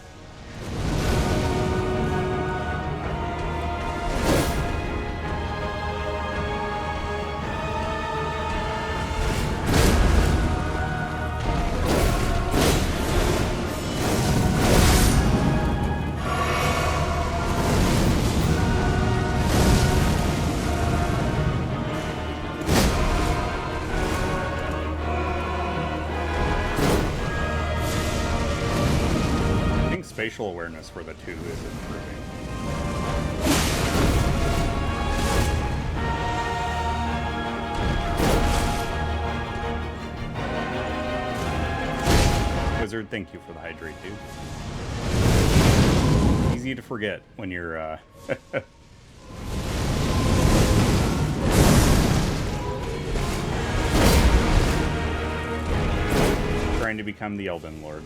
Spatial awareness for the 2 is improving. Wizard, thank you for the hydrate, dude. Easy to forget when you're trying to become the Elden Lord.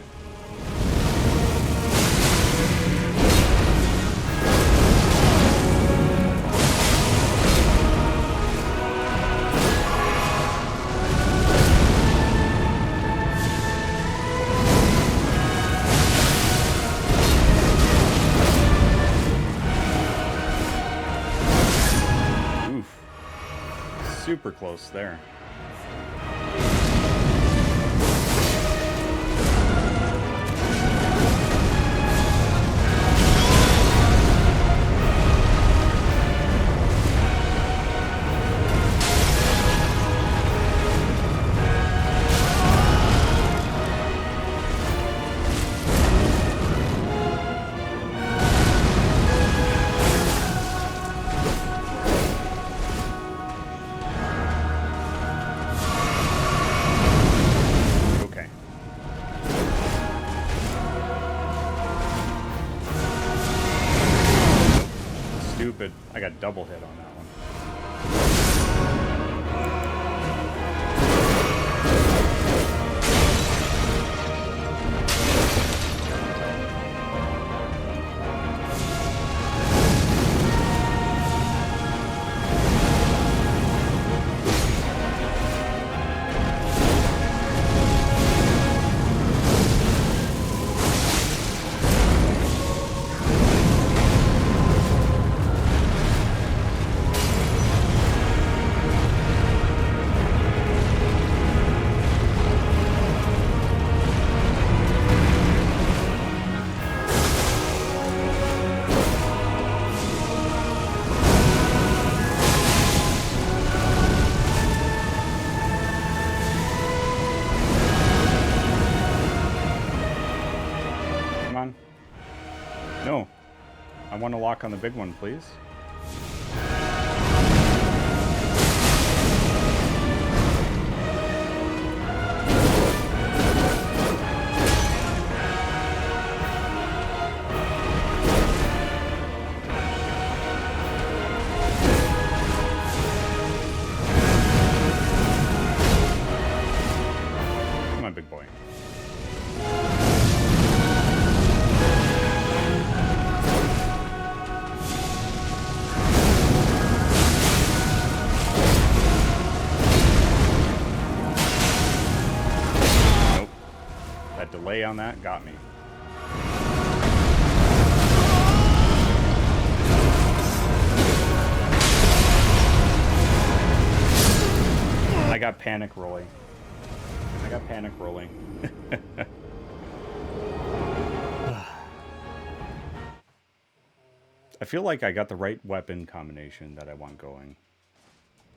Super close there. I got double hit on that one. No. I want to lock on the big one, please. Come on, big boy. Delay on that got me. I got panic rolling. I feel like I got the right weapon combination that I want going.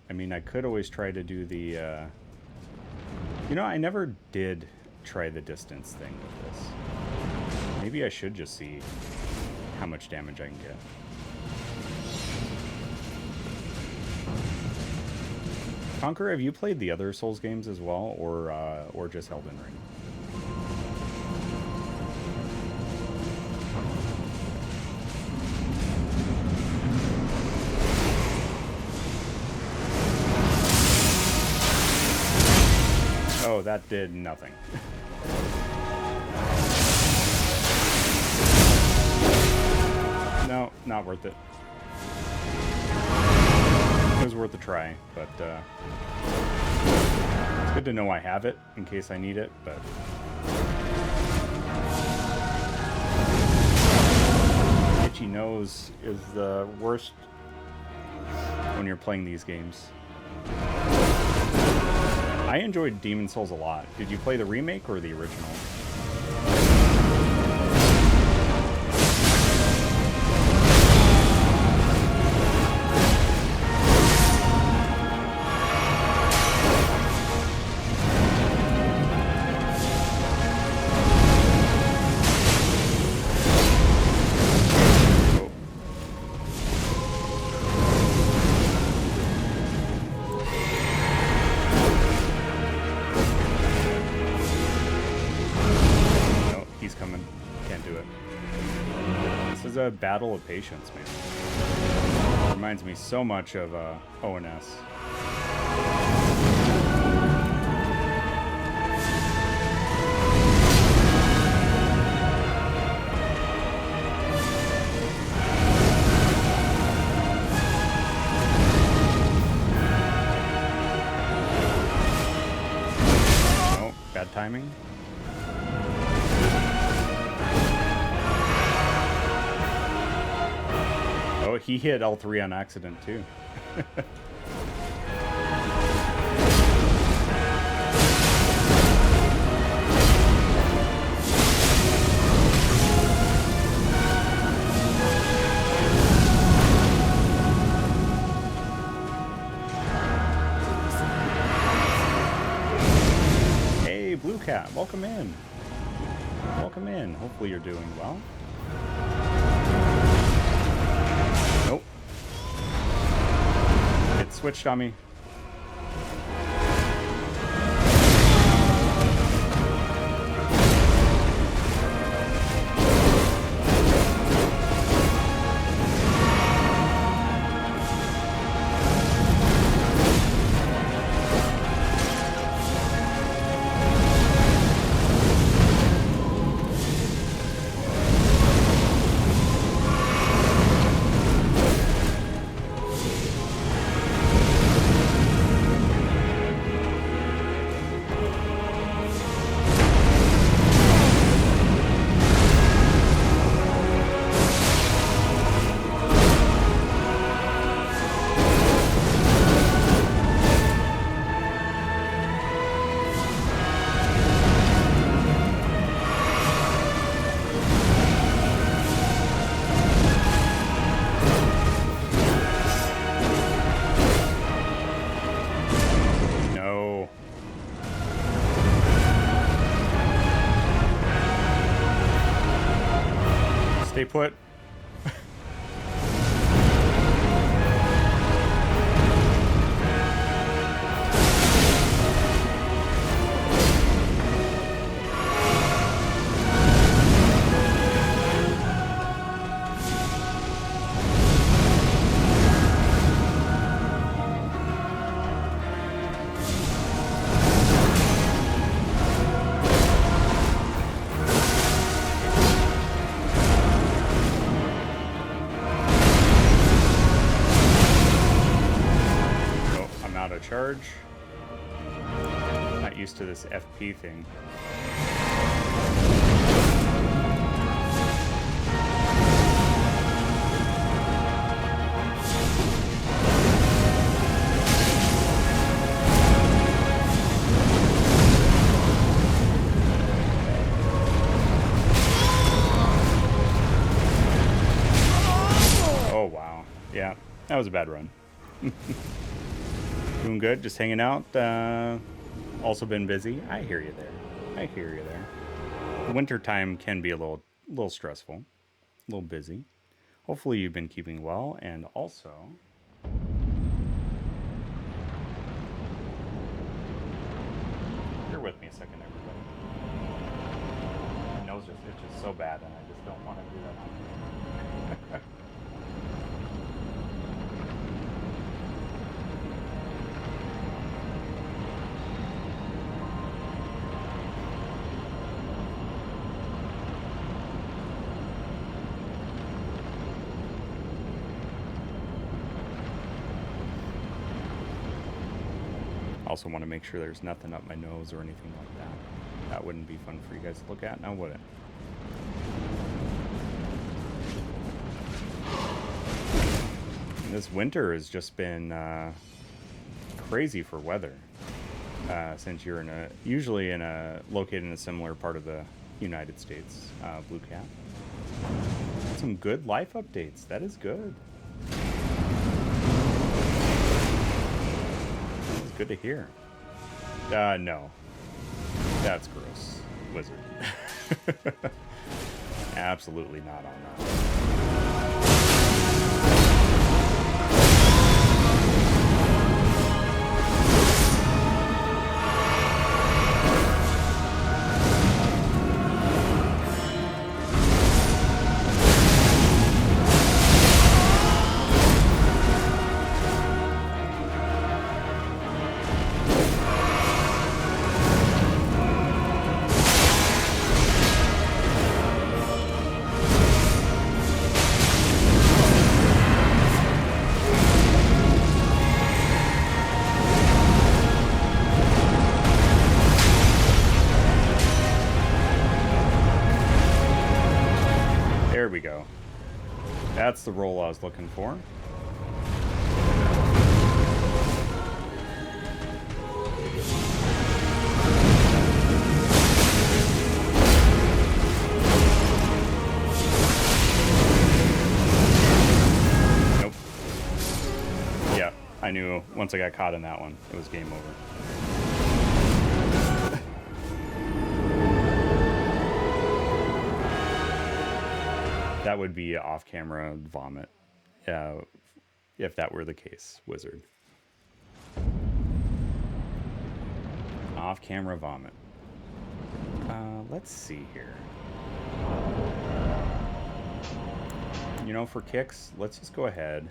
I mean, I could always try to do the you know, I never did try the distance thing with this. Maybe I should just see how much damage I can get. Conquer, have you played the other Souls games as well, or just Elden Ring? Oh, that did nothing. not worth it. It was worth a try, but it's good to know I have it in case I need it, but itchy nose is the worst when you're playing these games. I enjoyed Demon Souls a lot. Did you play the remake or the original? A battle of patience, man. Reminds me so much of ONS. Oh, bad timing. Oh, he hit L3 on accident, too. Hey, Blue Cat, welcome in. Welcome in. Hopefully you're doing well. Nope. It switched on me. Stay put. Charge. Not used to this FP thing. Oh wow. Yeah, that was a bad run. Doing good, just hanging out. Also been busy. I hear you there. I hear you there. The winter time can be a little stressful, a little busy. Hopefully you've been keeping well, and also bear with me a second, everybody. My nose just itches so bad, and I just don't want to do that. Also want to make sure there's nothing up my nose or anything like that. That wouldn't be fun for you guys to look at, now would it? And this winter has just been crazy for weather. Since you're usually located in a similar part of the United States, Blue Cat. Some good life updates. That is good. It's good to hear. No. That's gross. Wizard. Absolutely not on that. There we go. That's the roll I was looking for. Nope. Yeah, I knew once I got caught in that one, it was game over. That would be off-camera vomit, if that were the case, Wizard. Off-camera vomit. Let's see here. You know, for kicks, let's just go ahead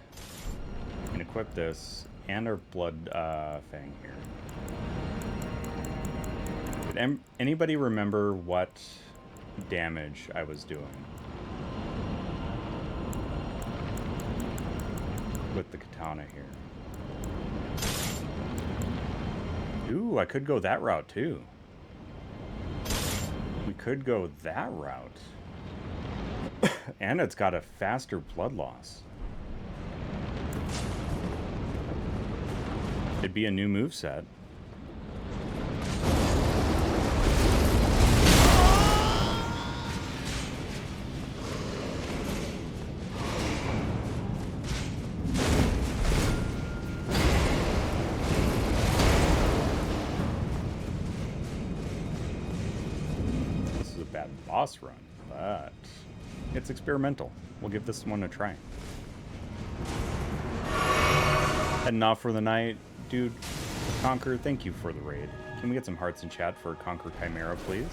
and equip this and our blood thing here. Did anybody remember what damage I was doing with the katana here? Ooh, I could go that route too. We could go that route. And it's got a faster blood loss. It'd be a new moveset. Boss run, but it's experimental. We'll give this one a try. Heading off for the night, dude. Conquer, thank you for the raid. Can we get some hearts in chat for Conquer Chimera, please?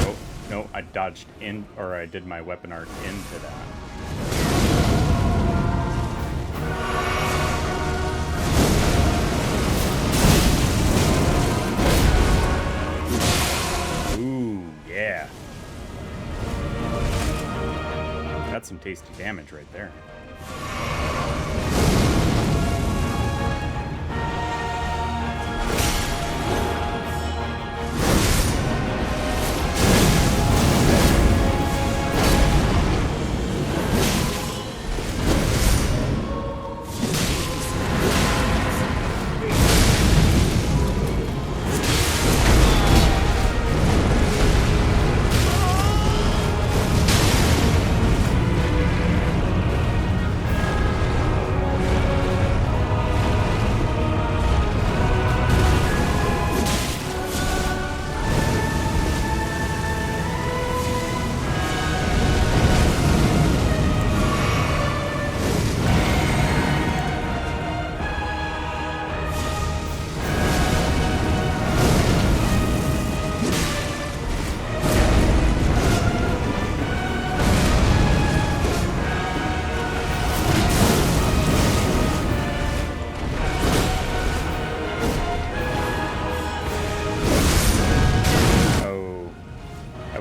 Oh, no, I dodged in, or I did my weapon arc into that. Ooh, yeah. That's some tasty damage right there.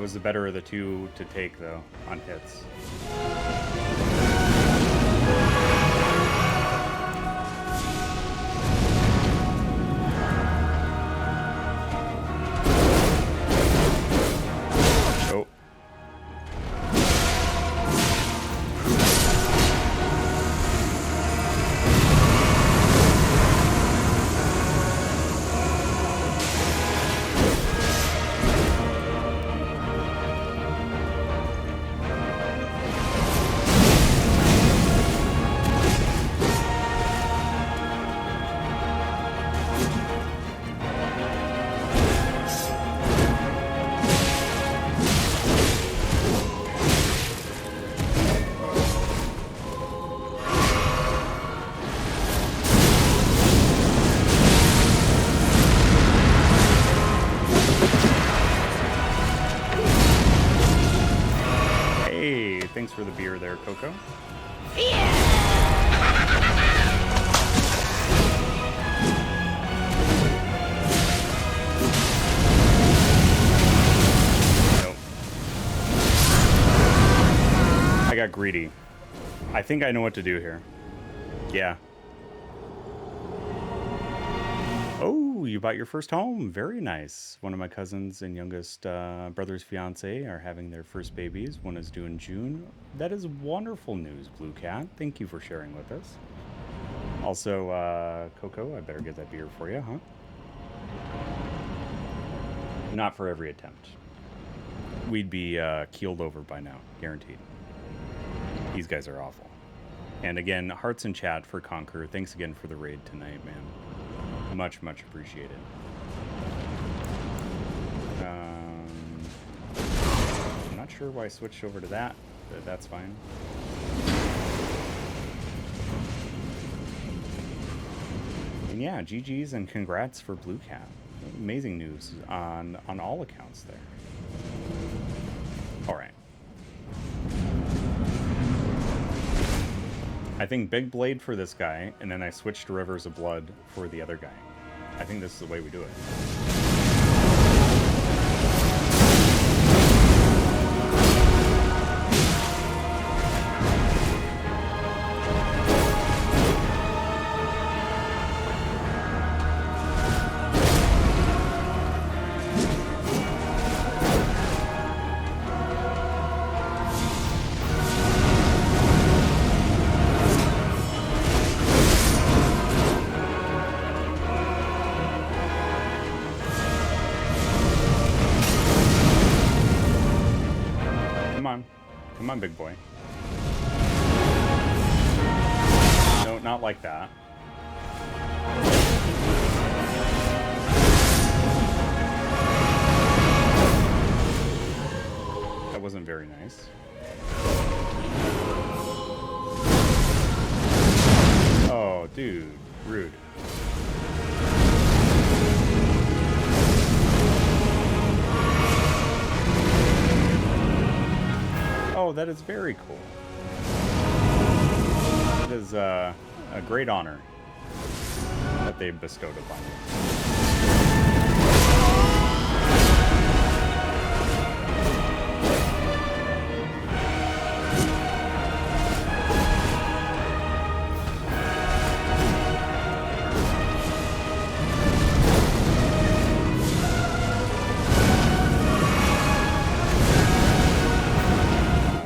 was the better of the two to take, though, on hits. Oh. Thanks for the beer there, Coco. Nope. I got greedy. I think I know what to do here. Yeah. Oh, you bought your first home. Very nice. One of my cousins and youngest brother's fiance are having their first babies. One is due in June. That is wonderful news, Blue Cat. Thank you for sharing with us. Also, Coco, I better get that beer for you, huh? Not for every attempt. We'd be keeled over by now, guaranteed. These guys are awful. And again, hearts in chat for Conquer. Thanks again for the raid tonight, man. Much, much appreciated. I'm not sure why I switched over to that, but that's fine. And yeah, GG's and congrats for Blue Cat. Amazing news on all accounts there. All right. I think Big Blade for this guy, and then I switched to Rivers of Blood for the other guy. I think this is the way we do it. Come on, big boy. No, not like that. That wasn't very nice. Oh, dude. Rude. Oh, that is very cool. It is a great honor that they bestowed upon you.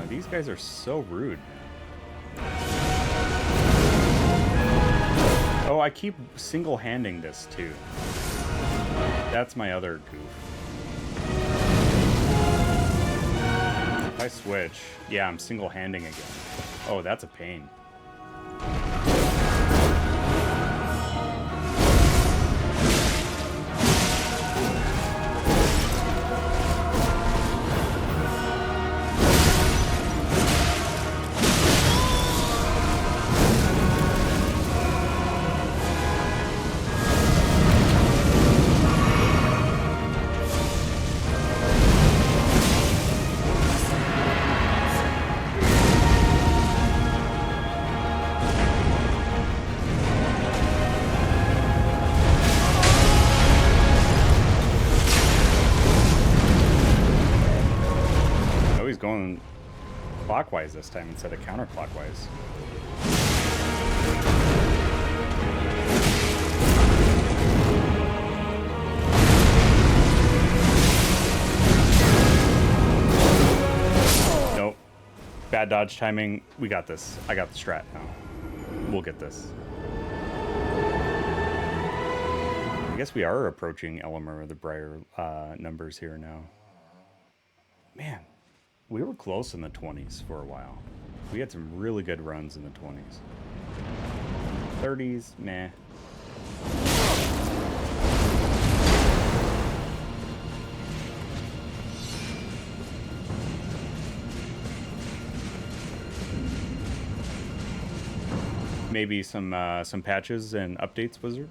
These guys are so rude. Oh, I keep single-handing this too. That's my other goof. If I switch, yeah, I'm single-handing again. Oh, that's a pain. clockwise this time instead of counterclockwise. Nope. Bad dodge timing. We got this. I got the strat now. We'll get this. I guess we are approaching Elmer or the Briar numbers here now. Man, we were close in the 20s for a while. We had some really good runs in the 20s. 30s, meh. Maybe some patches and updates, Wizard?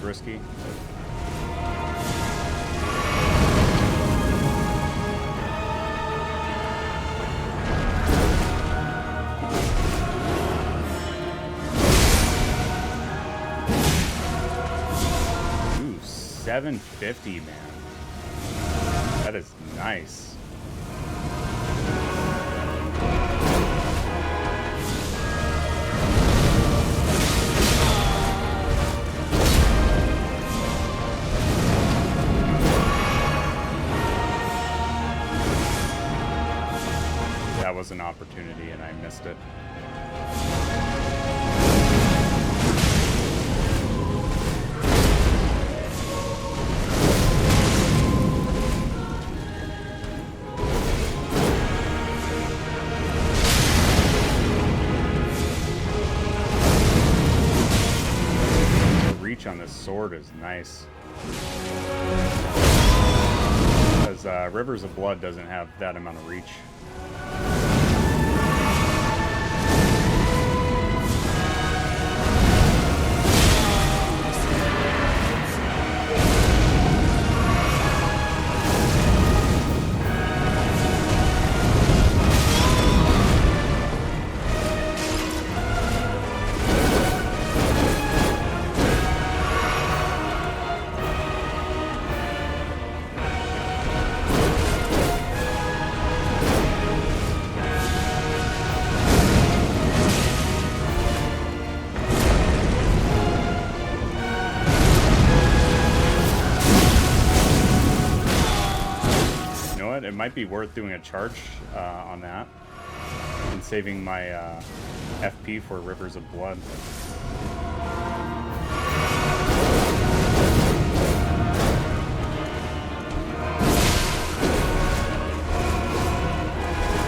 Risky. Ooh, 750, man. That is nice. Was an opportunity and I missed it. The reach on this sword is nice. Because Rivers of Blood doesn't have that amount of reach. It might be worth doing a charge on that and saving my FP for Rivers of Blood.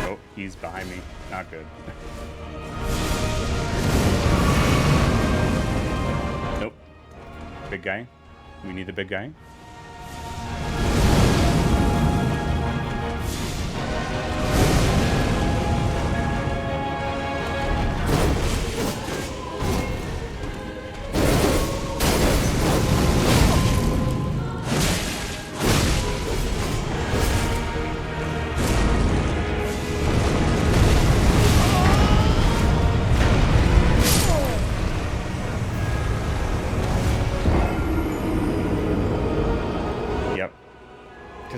Oh, he's behind me. Not good. Nope. Big guy. We need the big guy.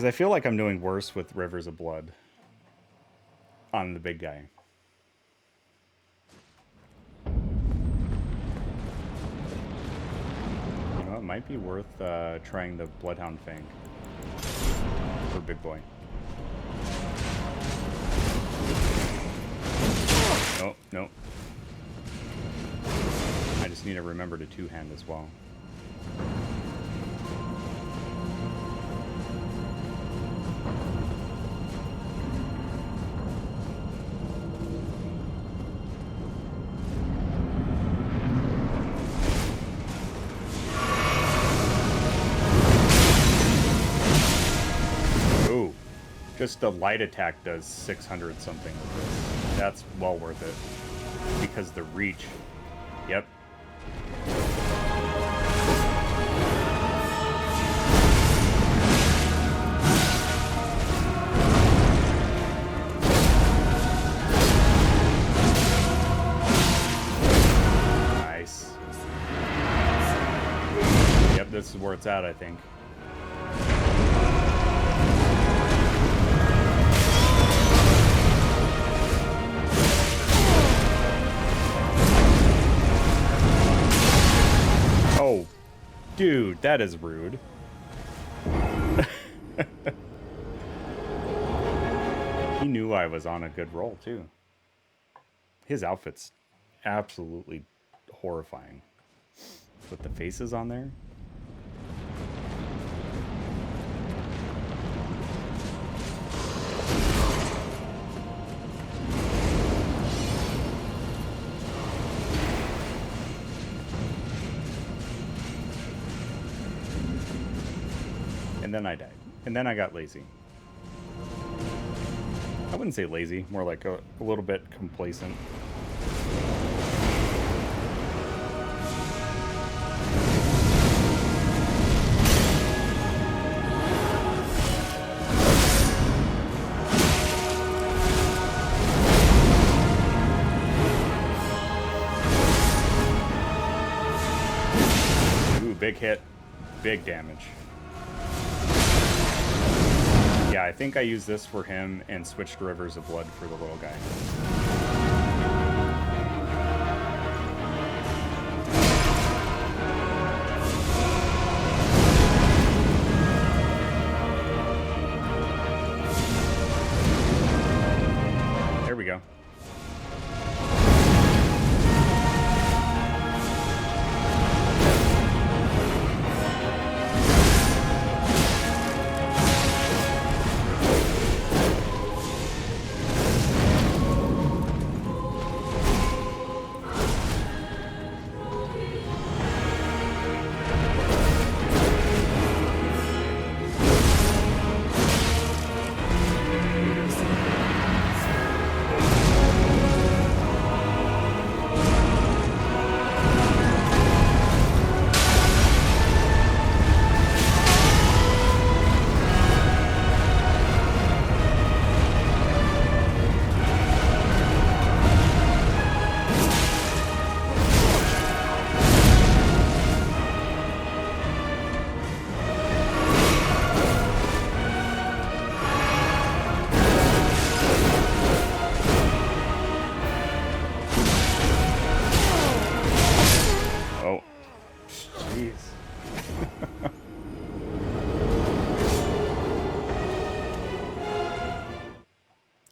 I feel like I'm doing worse with Rivers of Blood on the big guy. You know, it might be worth trying the Bloodhound Fang for big boy. Oh, no. I just need to remember to two-hand as well. Just the light attack does 600 something with this. That's well worth it. Because the reach. Yep. it's at, I think. Oh, dude, that is rude. He knew I was on a good roll, too. His outfit's absolutely horrifying. With the faces on there. And then I died. And then I got lazy. I wouldn't say lazy, more like a little bit complacent. Ooh, big hit. Big damage. Yeah, I think I used this for him and switched to Rivers of Blood for the little guy. There we go.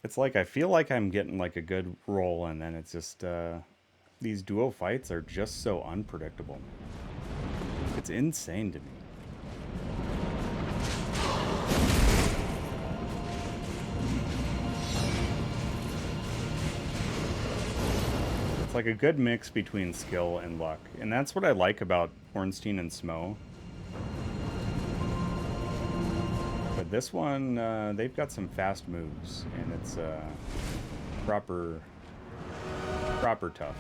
It's like I feel like I'm getting like a good roll, and then it's just these duo fights are just so unpredictable. It's insane to me. It's like a good mix between skill and luck, and that's what I like about Ornstein and Smo. But this one, they've got some fast moves, and it's proper tough.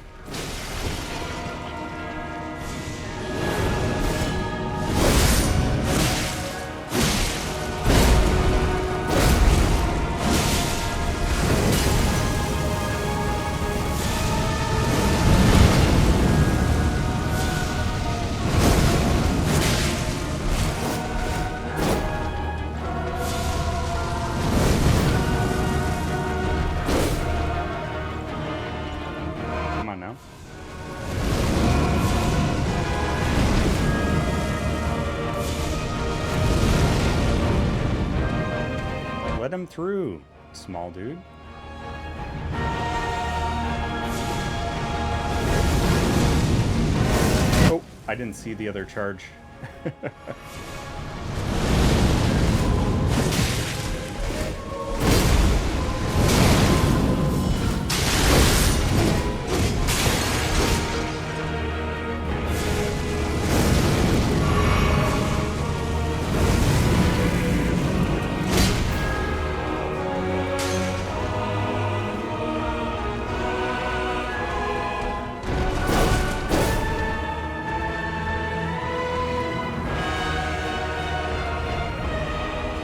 Let him through, small dude. Oh, I didn't see the other charge.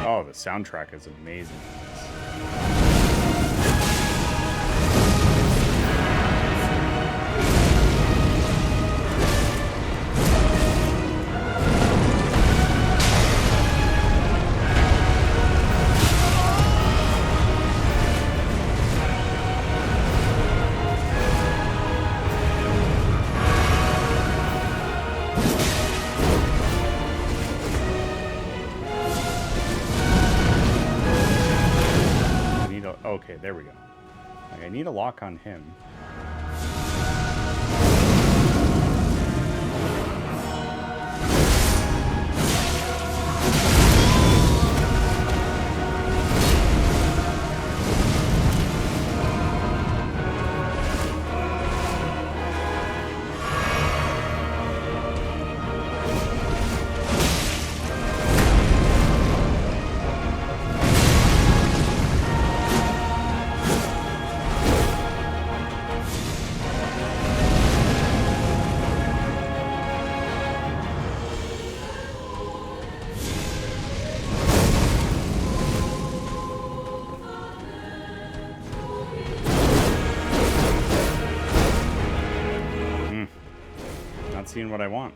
Oh, the soundtrack is amazing. a... Okay, there we go. Like, I need a lock on him. Seeing what I want.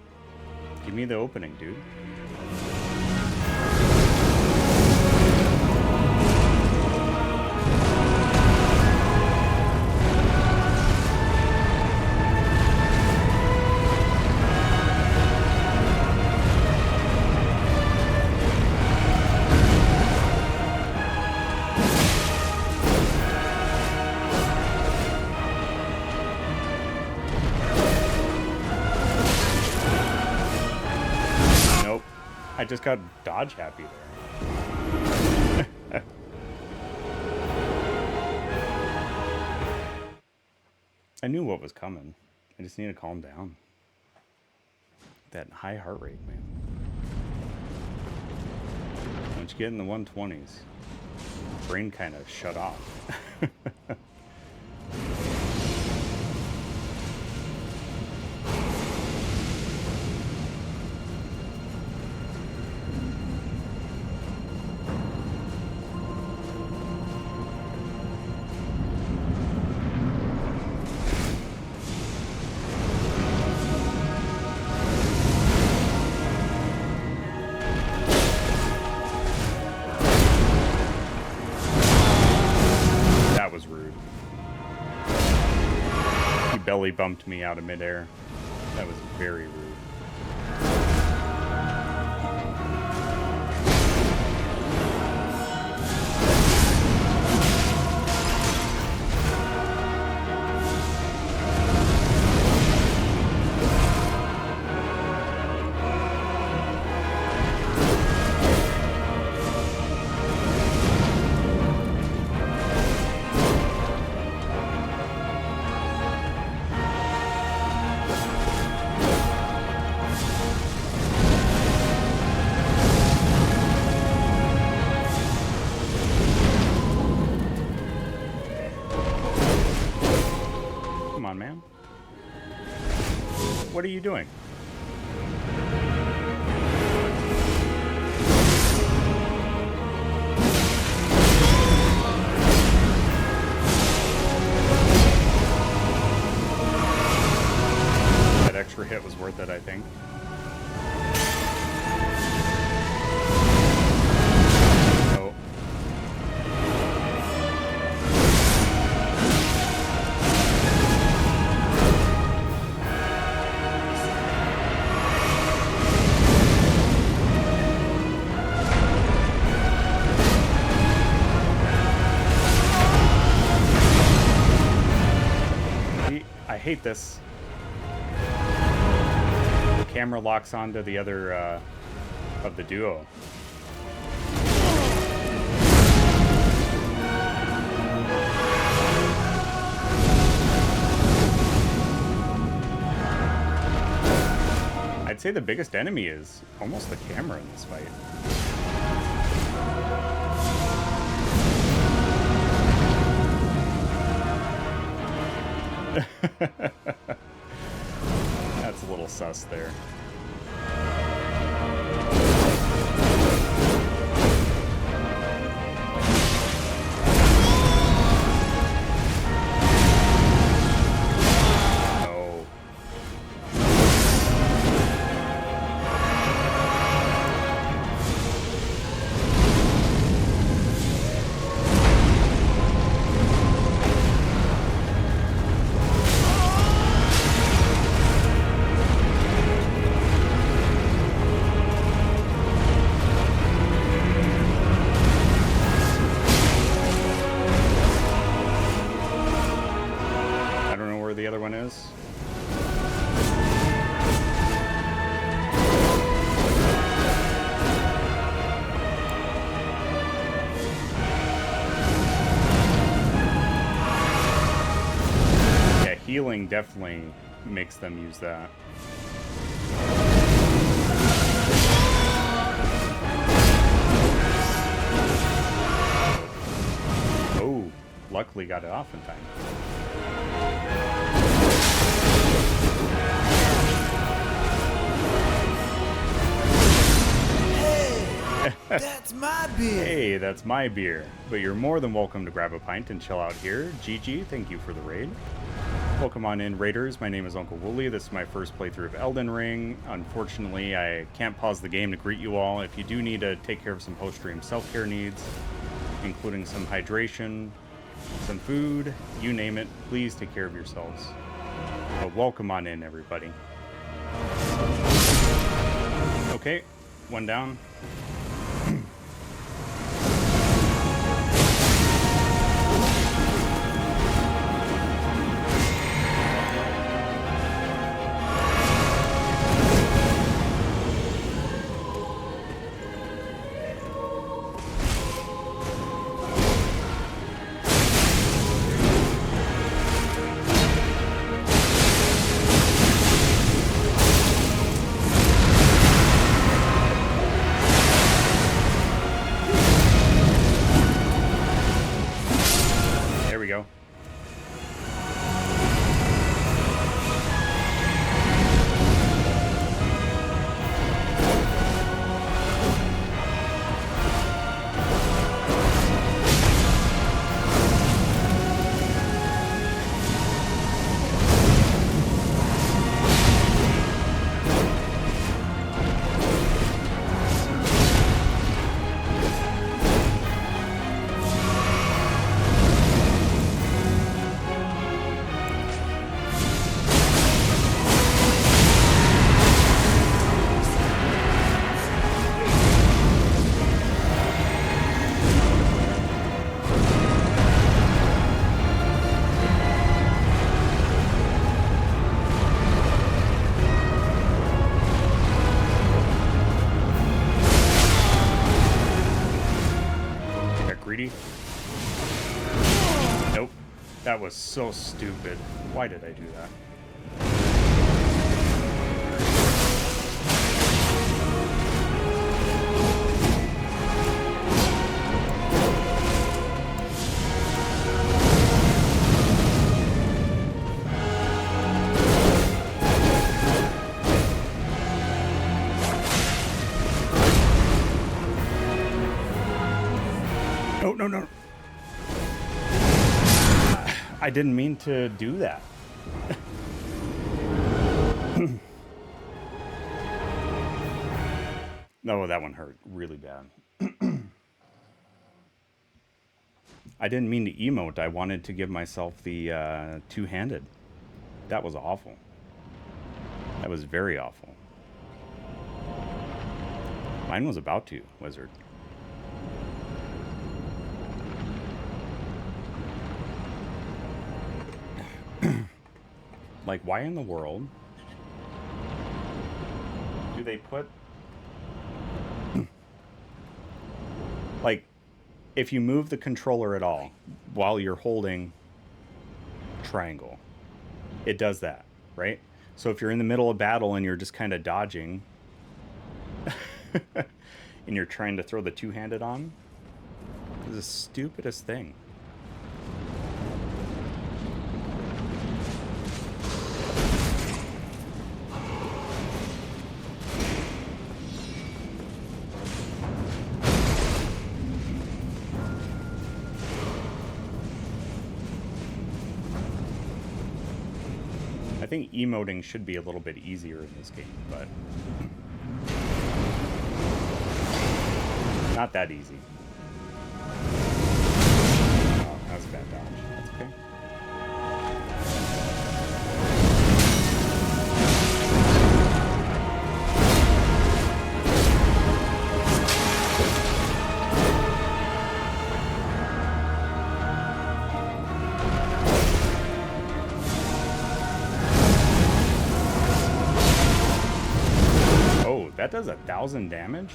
Give me the opening, dude. I just got dodge happy there. I knew what was coming. I just need to calm down. That high heart rate, man. Once you get in the 120s, brain kind of shut off. Belly bumped me out of midair. That was very rude. What are you doing? That extra hit was worth it, I think. Oh. I hate this. The camera locks onto the other of the duo. I'd say the biggest enemy is almost the camera in this fight. That's a little sus there. Oh. the other one is. Yeah, healing definitely makes them use that. Oh, luckily got it off in time. That's my beer. Hey, that's my beer. But you're more than welcome to grab a pint and chill out here. GG, thank you for the raid. Welcome on in, Raiders. My name is UncleWooly. This is my first playthrough of Elden Ring. Unfortunately, I can't pause the game to greet you all. If you do need to take care of some post-stream self-care needs, including some hydration, some food, you name it, please take care of yourselves. But welcome on in, everybody. Okay, one down. Nope. That was so stupid. Why did I do that? No. I didn't mean to do that. No, that one hurt really bad. I didn't mean to emote. I wanted to give myself the two-handed. That was awful. That was very awful. Mine was about to, Wizard. Like, why in the world do they put... like, if you move the controller at all while you're holding triangle, it does that, right? So if you're in the middle of battle and you're just kind of dodging and you're trying to throw the two-handed on, it's the stupidest thing. I think emoting should be a little bit easier in this game, but not that easy. Oh, that was a bad dodge. That's okay. That does 1,000 damage?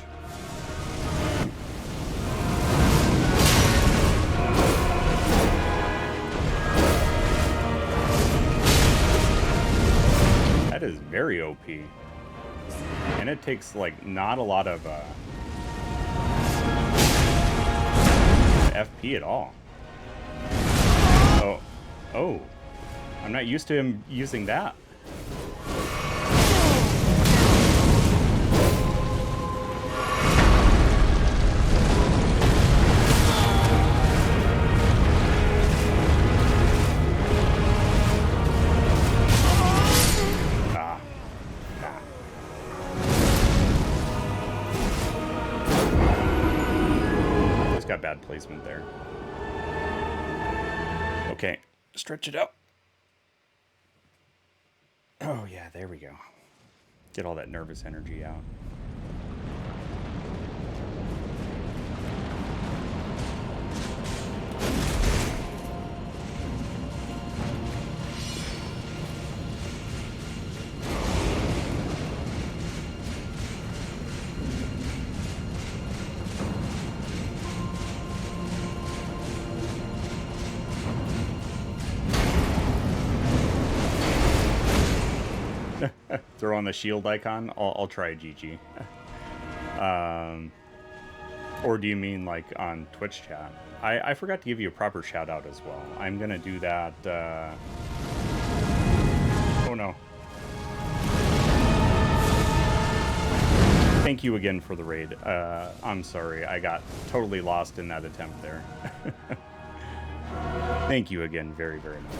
That is very OP. And it takes, like, not a lot of FP at all. Oh. Oh. I'm not used to him using that. Got bad placement there. Okay, stretch it out. Oh yeah, there we go. Get all that nervous energy out. Throw on the shield icon. I'll try GG. Or do you mean like on Twitch chat? I forgot to give you a proper shout out as well. I'm gonna do that. Oh no. Thank you again for the raid. I'm sorry, I got totally lost in that attempt there. Thank you again very, very much.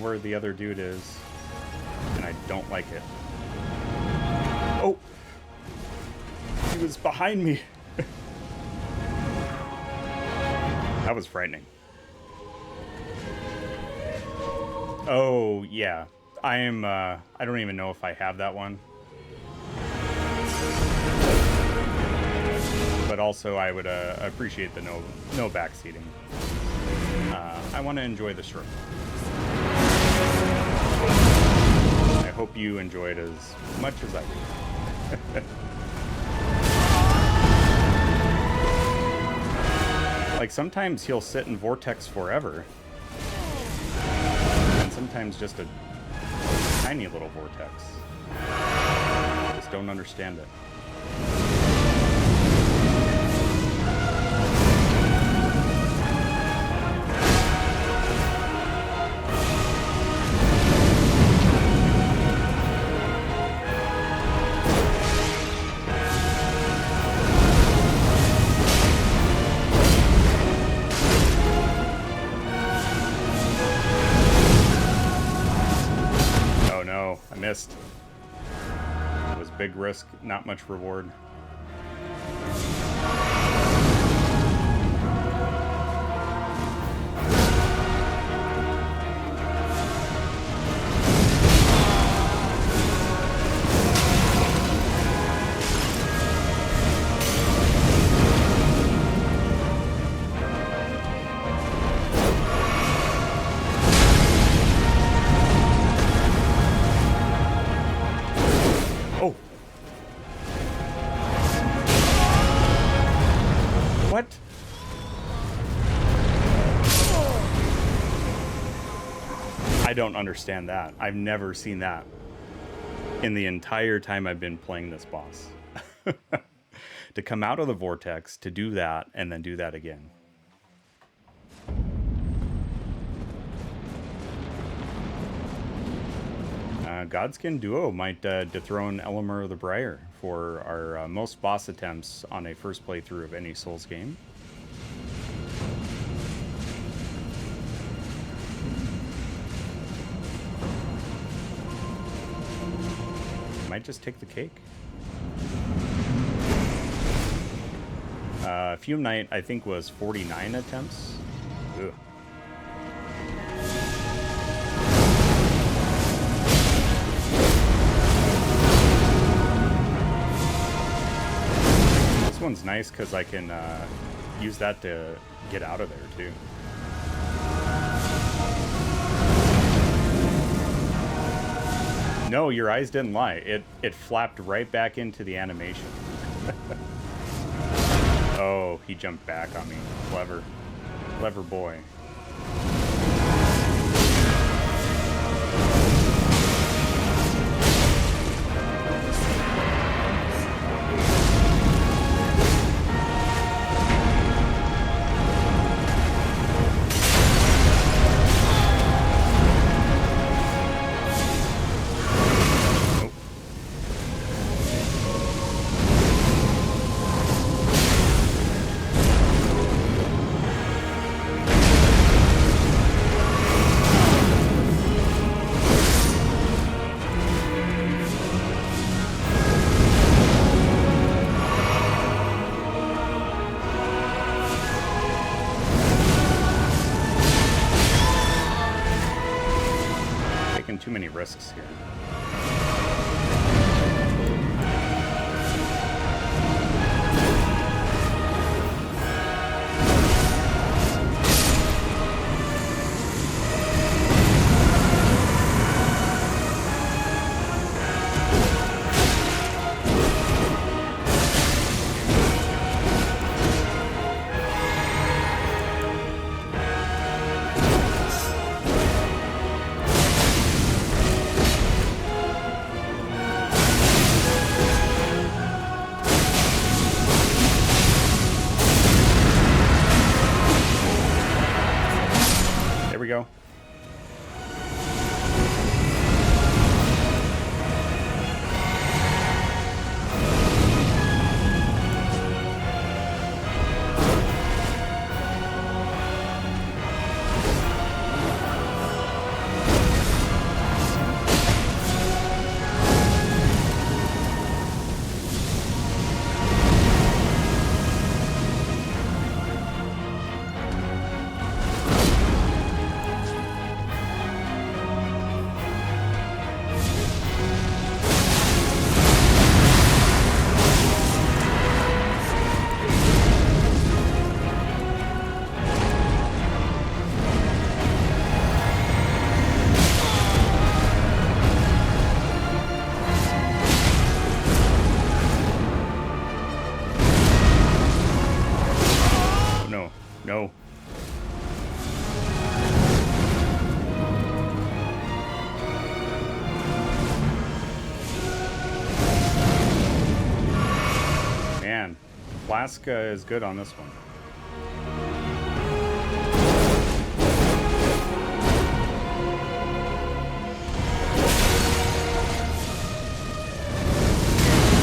Where the other dude is, and I don't like it. Oh, he was behind me. That was frightening. Oh yeah, I am. I don't even know if I have that one, but also I would appreciate the no backseating. I want to enjoy the shrimp. I hope you enjoyed as much as I did. Like, sometimes he'll sit in Vortex forever. And sometimes just a tiny little Vortex. I just don't understand it. Missed. It was big risk, not much reward. What? I don't understand that. I've never seen that in the entire time I've been playing this boss. To come out of the vortex, to do that, and then do that again. Godskin Duo might dethrone Elemer of the Briar for our most boss attempts on a first playthrough of any Souls game. Might just take the cake. Fume Knight, I think, was 49 attempts. Ugh. one's nice because I can use that to get out of there too. No, your eyes didn't lie. It flapped right back into the animation. Oh, he jumped back on me. Clever. Clever boy. Too many risks here. There we go. No. Man, Alaska is good on this one.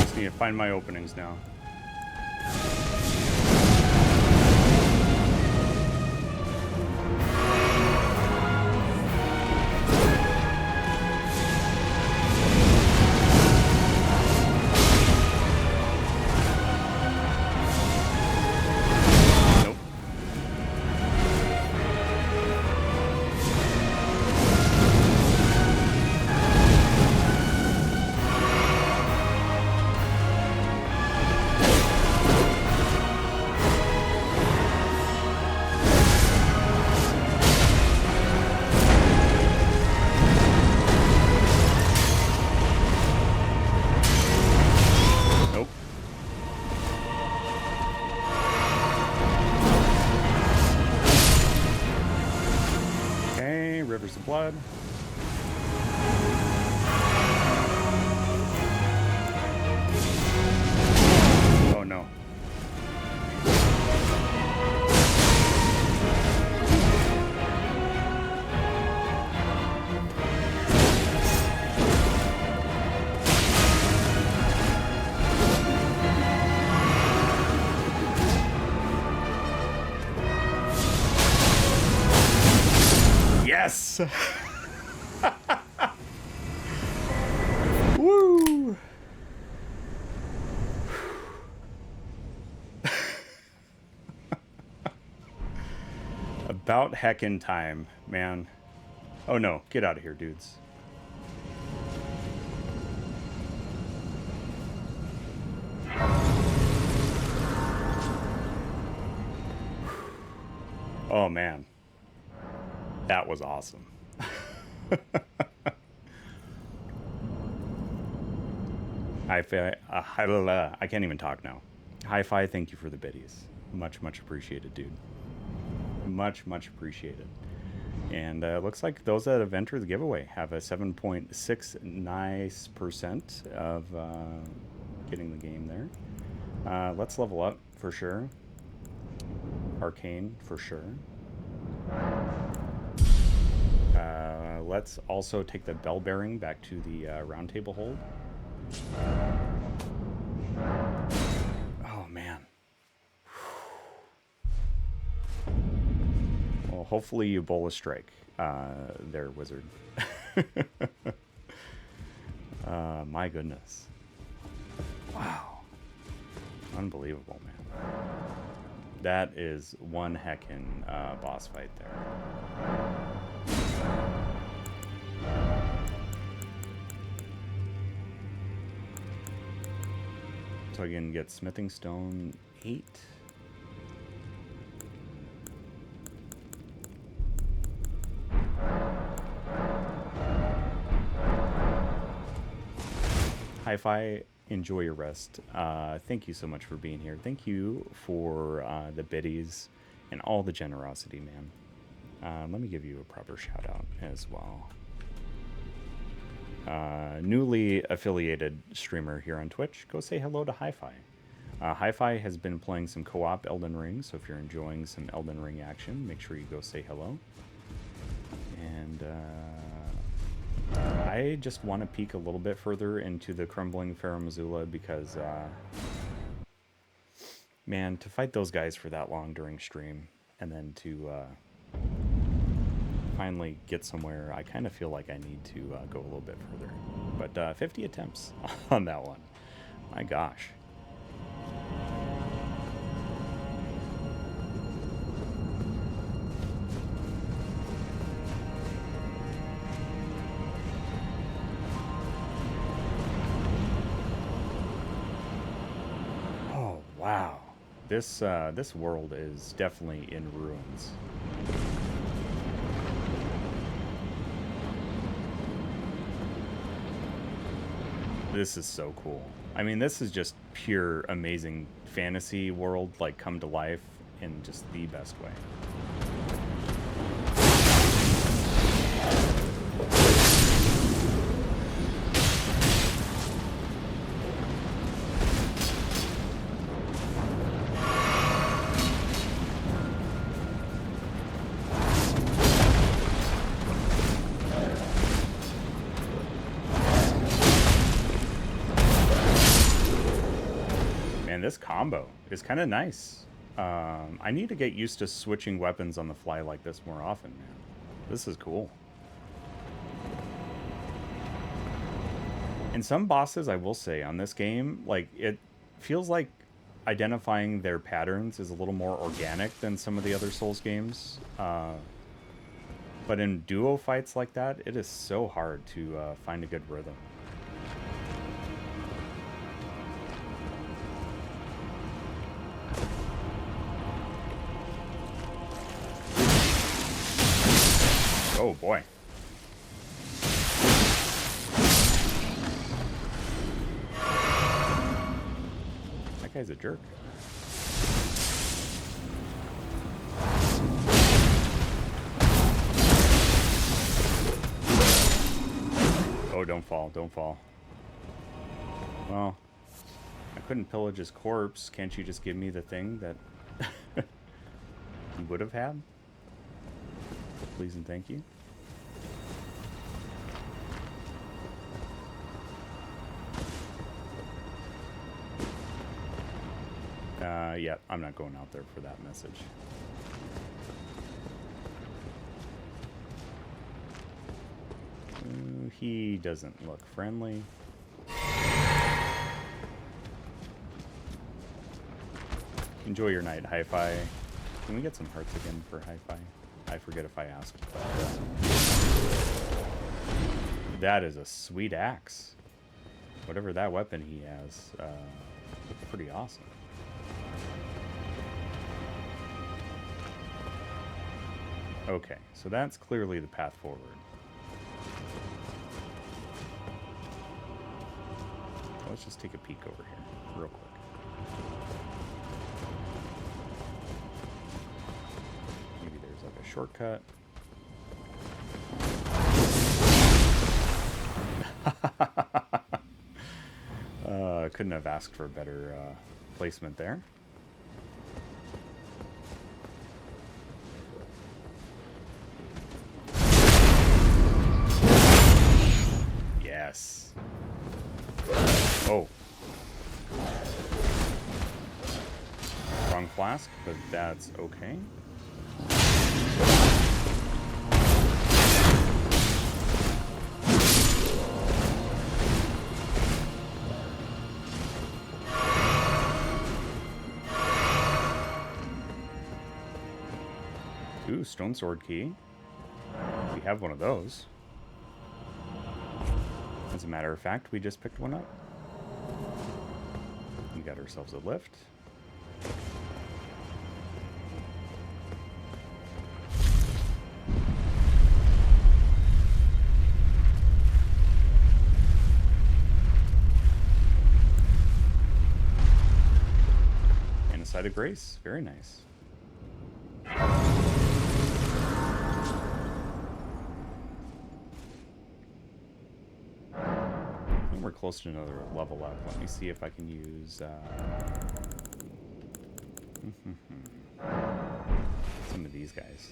Just need to find my openings now. Rivers of blood. Oh no. Yes! Woo! About heckin' time, man. Oh no, get out of here, dudes. Oh man, that was awesome. Hi-Fi, I can't even talk now. Hi-Fi, thank you for the biddies. Much appreciated, dude. Much appreciated. And looks like those that have entered the giveaway have a 7.6 nice % of getting the game there. Let's level up for sure. Arcane for sure. Let's also take the bell bearing back to the round table hold. Oh man. Well, hopefully you bowl a strike there, wizard. My goodness. Wow. Unbelievable, man. That is one heckin' boss fight there. So I can get smithing stone 8. Hi-Fi, enjoy your rest. Thank you so much for being here. Thank you for the biddies and all the generosity, man. Let me give you a proper shout out as well. Newly affiliated streamer here on Twitch, go say hello to Hi-Fi. Hi-Fi has been playing some co-op Elden Ring, so if you're enjoying some Elden Ring action, make sure you go say hello. And I just want to peek a little bit further into the Crumbling Farum Azula because, man, to fight those guys for that long during stream and then to finally get somewhere, I kind of feel like I need to go a little bit further. But 50 attempts on that one. My gosh. Oh, wow. This world is definitely in ruins. This is so cool. I mean, this is just pure amazing fantasy world, like come to life in just the best way. This combo is kind of nice. I need to get used to switching weapons on the fly like this more often, man. This is cool. And some bosses, I will say, on this game, like, it feels like identifying their patterns is a little more organic than some of the other Souls games. But in duo fights like that, it is so hard to find a good rhythm. Oh boy. That guy's a jerk. Oh, don't fall, don't fall. Well, I couldn't pillage his corpse. Can't you just give me the thing that he would have had? Please and thank you. Yeah, I'm not going out there for that message. He doesn't look friendly. Enjoy your night, Hi-Fi. Can we get some hearts again for Hi-Fi? I forget if I asked. But, that is a sweet axe. Whatever that weapon he has, looks pretty awesome. Okay, so that's clearly the path forward. Let's just take a peek over here, real quick. Maybe there's like a shortcut. Couldn't have asked for a better placement there. Yes. Oh. Wrong flask, but that's okay. Ooh, stone sword key. We have one of those. As a matter of fact, we just picked one up. We got ourselves a lift. And a side of grace. Very nice. We're close to another level up. Let me see if I can use some of these guys.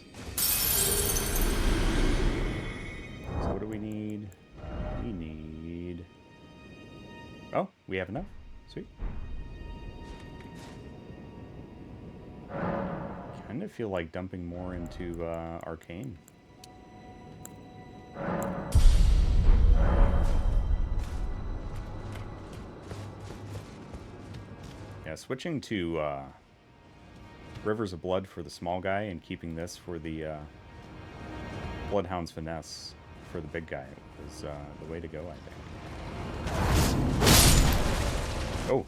So what do we need? We need... Oh, we have enough. Sweet. Kind of feel like dumping more into Arcane. Yeah, switching to Rivers of Blood for the small guy and keeping this for the Bloodhound's Finesse for the big guy was the way to go, I think. Oh.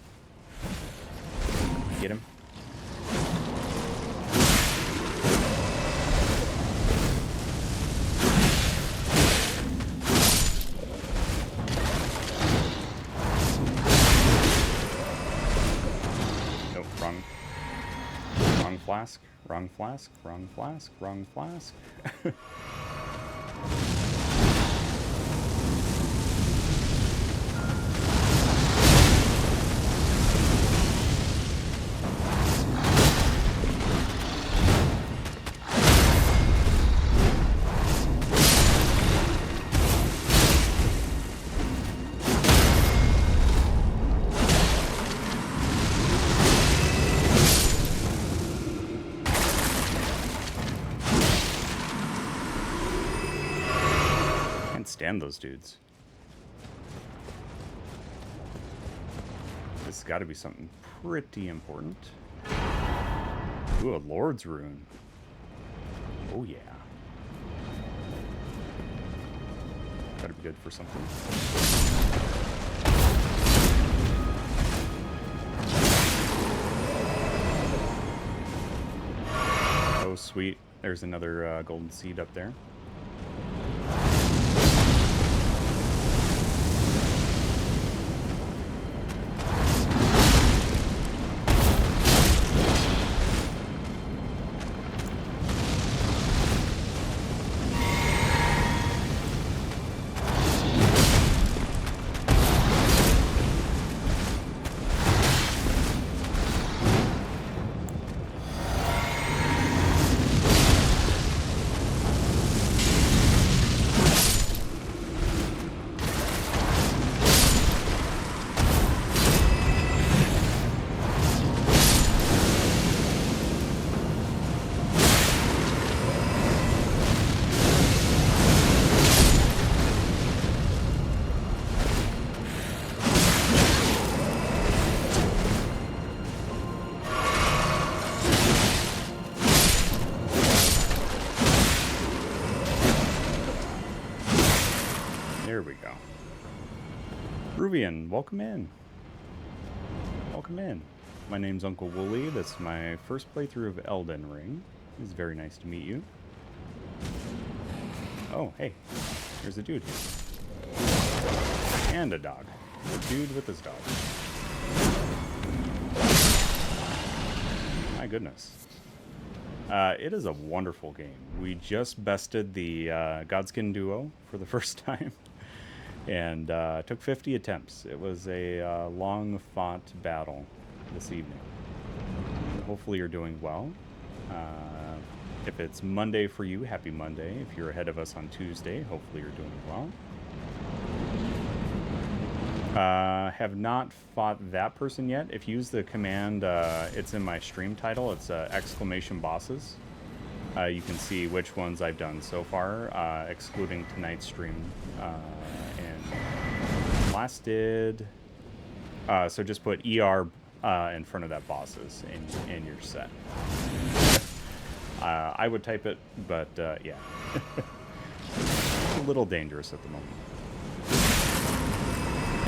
Get him. Flask, wrong flask, wrong flask, wrong flask. Stand those dudes. This has got to be something pretty important. Ooh, a Lord's Rune. Oh yeah. Gotta be good for something. Oh sweet. There's another golden seed up there. There we go. Ruvian, welcome in. Welcome in. My name's UncleWooly. This is my first playthrough of Elden Ring. It's very nice to meet you. Oh, hey, there's a dude here. And a dog. A dude with his dog. My goodness. It is a wonderful game. We just bested the Godskin Duo for the first time. And took 50 attempts. It was a long-fought battle this evening. Hopefully you're doing well. If it's Monday for you, happy Monday. If you're ahead of us on Tuesday, hopefully you're doing well. Have not fought that person yet. If you use the command, it's in my stream title. It's exclamation bosses. You can see which ones I've done so far, excluding tonight's stream. And last did... so just put ER in front of that bosses and you're set. I would type it, but yeah. It's a little dangerous at the moment.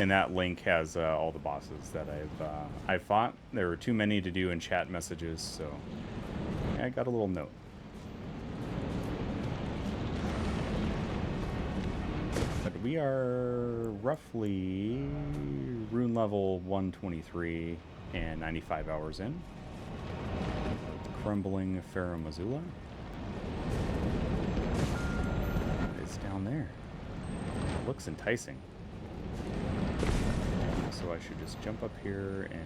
And that link has all the bosses that I've fought. There were too many to do in chat messages, so yeah, I got a little note. But we are roughly rune level 123 and 95 hours in. Crumbling Farum Azula. It's down there. It looks enticing. So I should just jump up here and...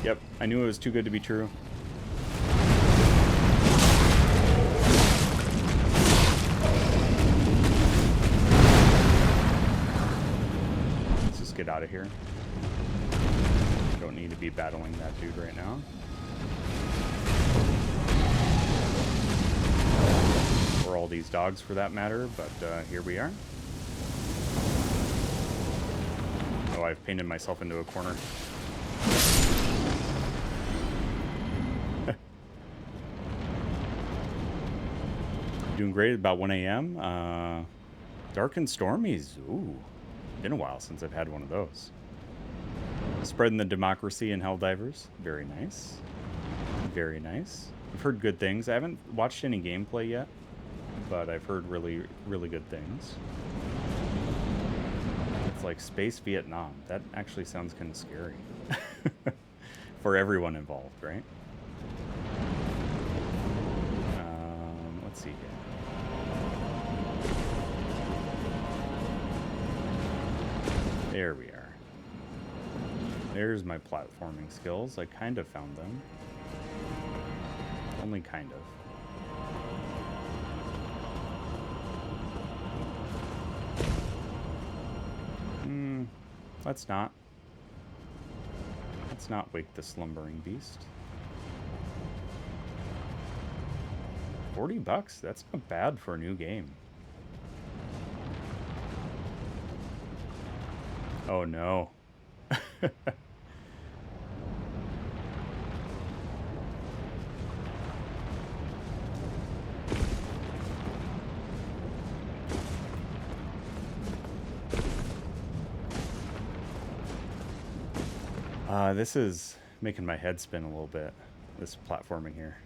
Yep, I knew it was too good to be true. Let's just get out of here. Don't need to be battling that dude right now. Or all these dogs for that matter, but here we are. Oh, I've painted myself into a corner. Doing great, about 1 a.m. Dark and Stormies. Ooh, been a while since I've had one of those. Spreading the democracy in Helldivers. Very nice. Very nice. I've heard good things. I haven't watched any gameplay yet, but I've heard really, really good things. It's like Space Vietnam. That actually sounds kind of scary. For everyone involved, right? Let's see here. There we are. There's my platforming skills. I kind of found them. Only kind of. Let's not. Let's not wake the slumbering beast. $40? That's not bad for a new game. Oh no. This is making my head spin a little bit, this platforming here.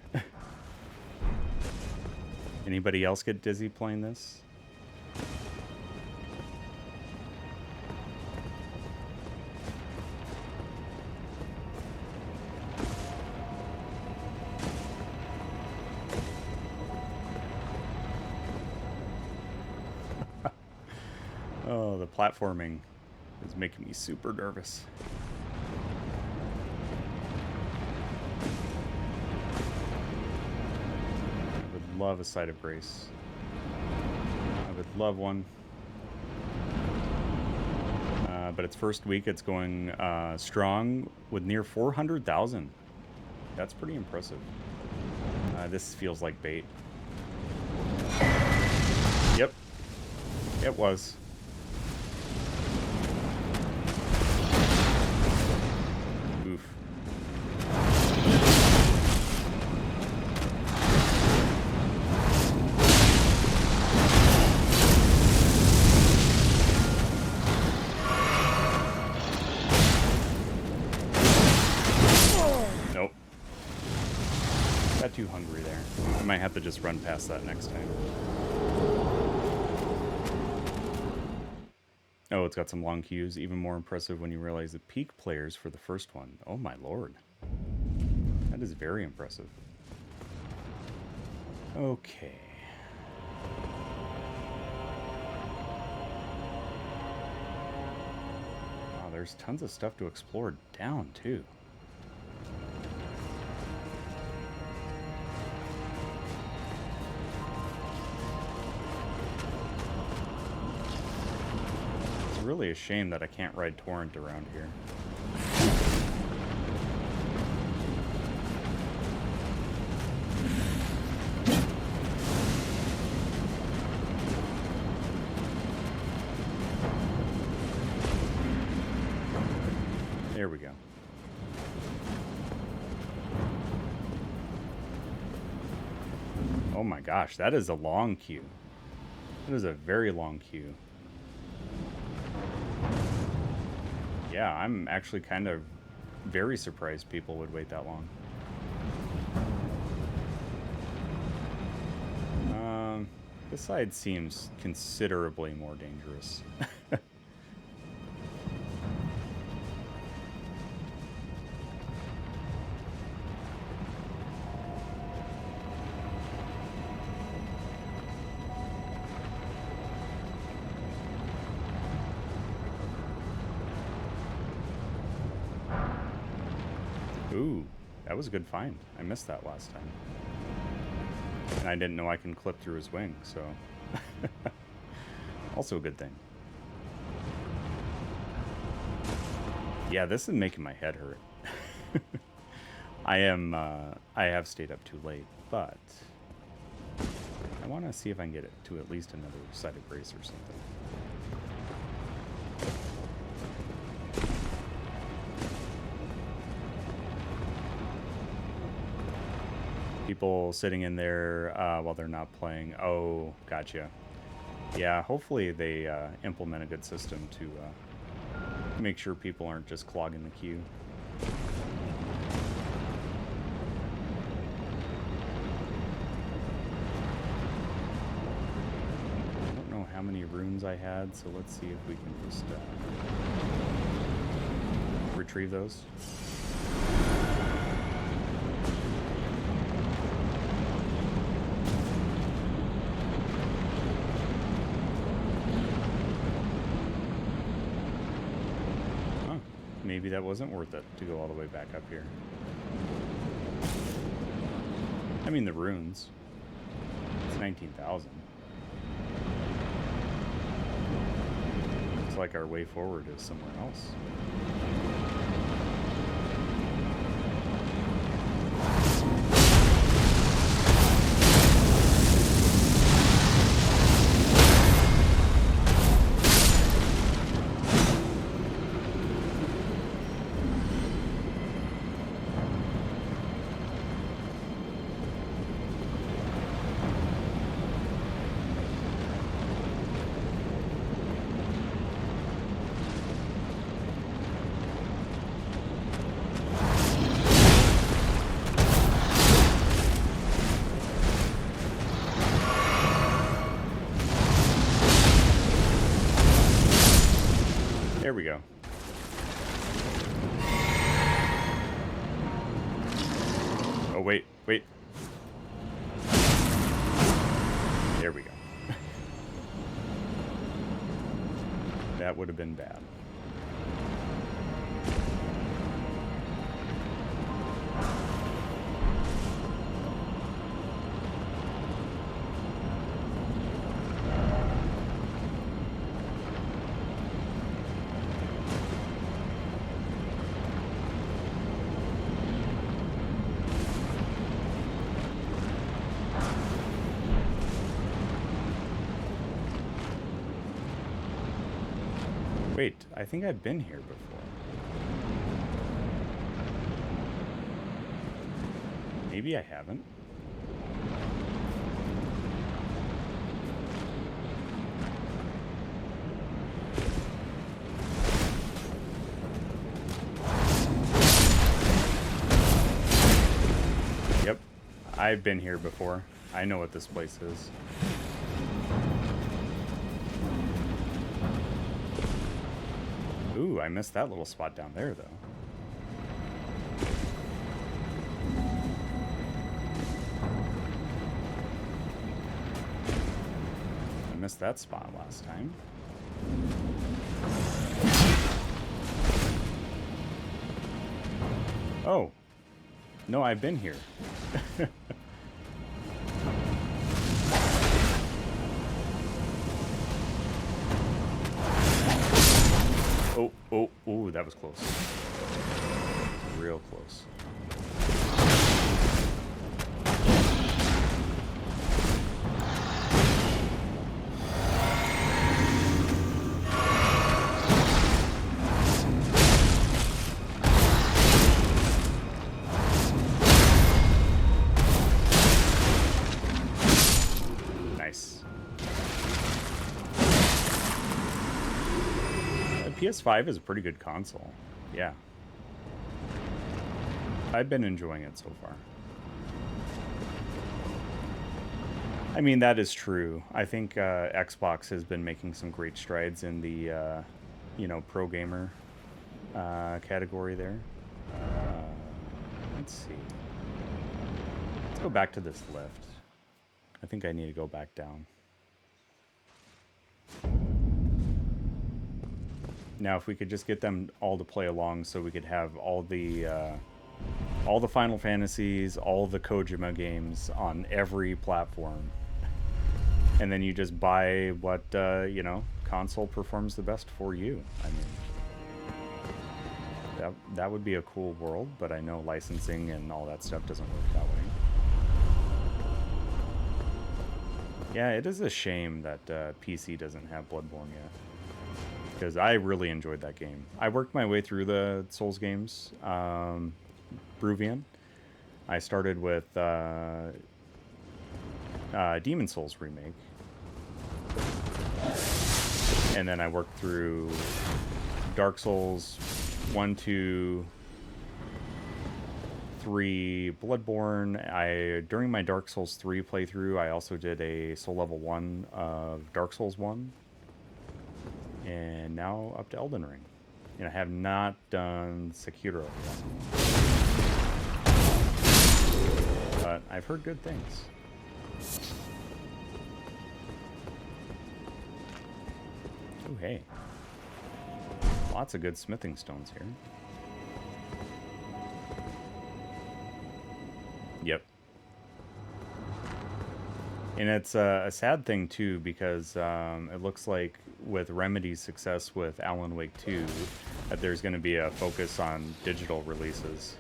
Anybody else get dizzy playing this? Oh, the platforming is making me super nervous. Love a site of grace. I would love one. But its first week, it's going strong with near 400,000. That's pretty impressive. This feels like bait. Yep. It was. Oof. Got too hungry there. I might have to just run past that next time. Oh, it's got some long queues. Even more impressive when you realize the peak players for the first one. Oh my lord. That is very impressive. Okay. Wow, there's tons of stuff to explore down too. It's really a shame that I can't ride Torrent around here. There we go. Oh my gosh, that is a long queue. That is a very long queue. Yeah, I'm actually kind of very surprised people would wait that long. This side seems considerably more dangerous. Ooh, that was a good find. I missed that last time. And I didn't know I can clip through his wing, so... also a good thing. Yeah, this is making my head hurt. I have stayed up too late, but... I want to see if I can get it to at least another side of grace or something. People sitting in there while they're not playing. Oh, gotcha. Yeah, hopefully they implement a good system to make sure people aren't just clogging the queue. I don't know how many runes I had, so let's see if we can just retrieve those. Maybe that wasn't worth it to go all the way back up here. I mean, the runes. It's 19,000. Looks like our way forward is somewhere else. There we go. Oh, wait, wait. There we go. That would have been bad. Wait, I think I've been here before. Maybe I haven't. Yep, I've been here before. I know what this place is. Ooh, I missed that little spot down there, though. I missed that spot last time. Oh. No, I've been here. Oh, that was close. Real close. PS5 is a pretty good console. Yeah. I've been enjoying it so far. I mean, that is true. I think Xbox has been making some great strides in the, you know, pro gamer category there. Let's see. Let's go back to this lift. I think I need to go back down. Now, if we could just get them all to play along, so we could have all the Final Fantasies, all the Kojima games on every platform, and then you just buy what you know, console performs the best for you. I mean, that would be a cool world, but I know licensing and all that stuff doesn't work that way. Yeah, it is a shame that PC doesn't have Bloodborne yet, because I really enjoyed that game. I worked my way through the Souls games. Bruvian. I started with Demon Souls Remake. And then I worked through Dark Souls 1, 2, 3, Bloodborne. During my Dark Souls 3 playthrough, I also did a Soul Level 1 of Dark Souls 1. And now up to Elden Ring. And I have not done Sekiro yet. But I've heard good things. Oh, hey. Lots of good smithing stones here. Yep. And it's a sad thing, too, because it looks like with Remedy's success with Alan Wake 2, that there's going to be a focus on digital releases.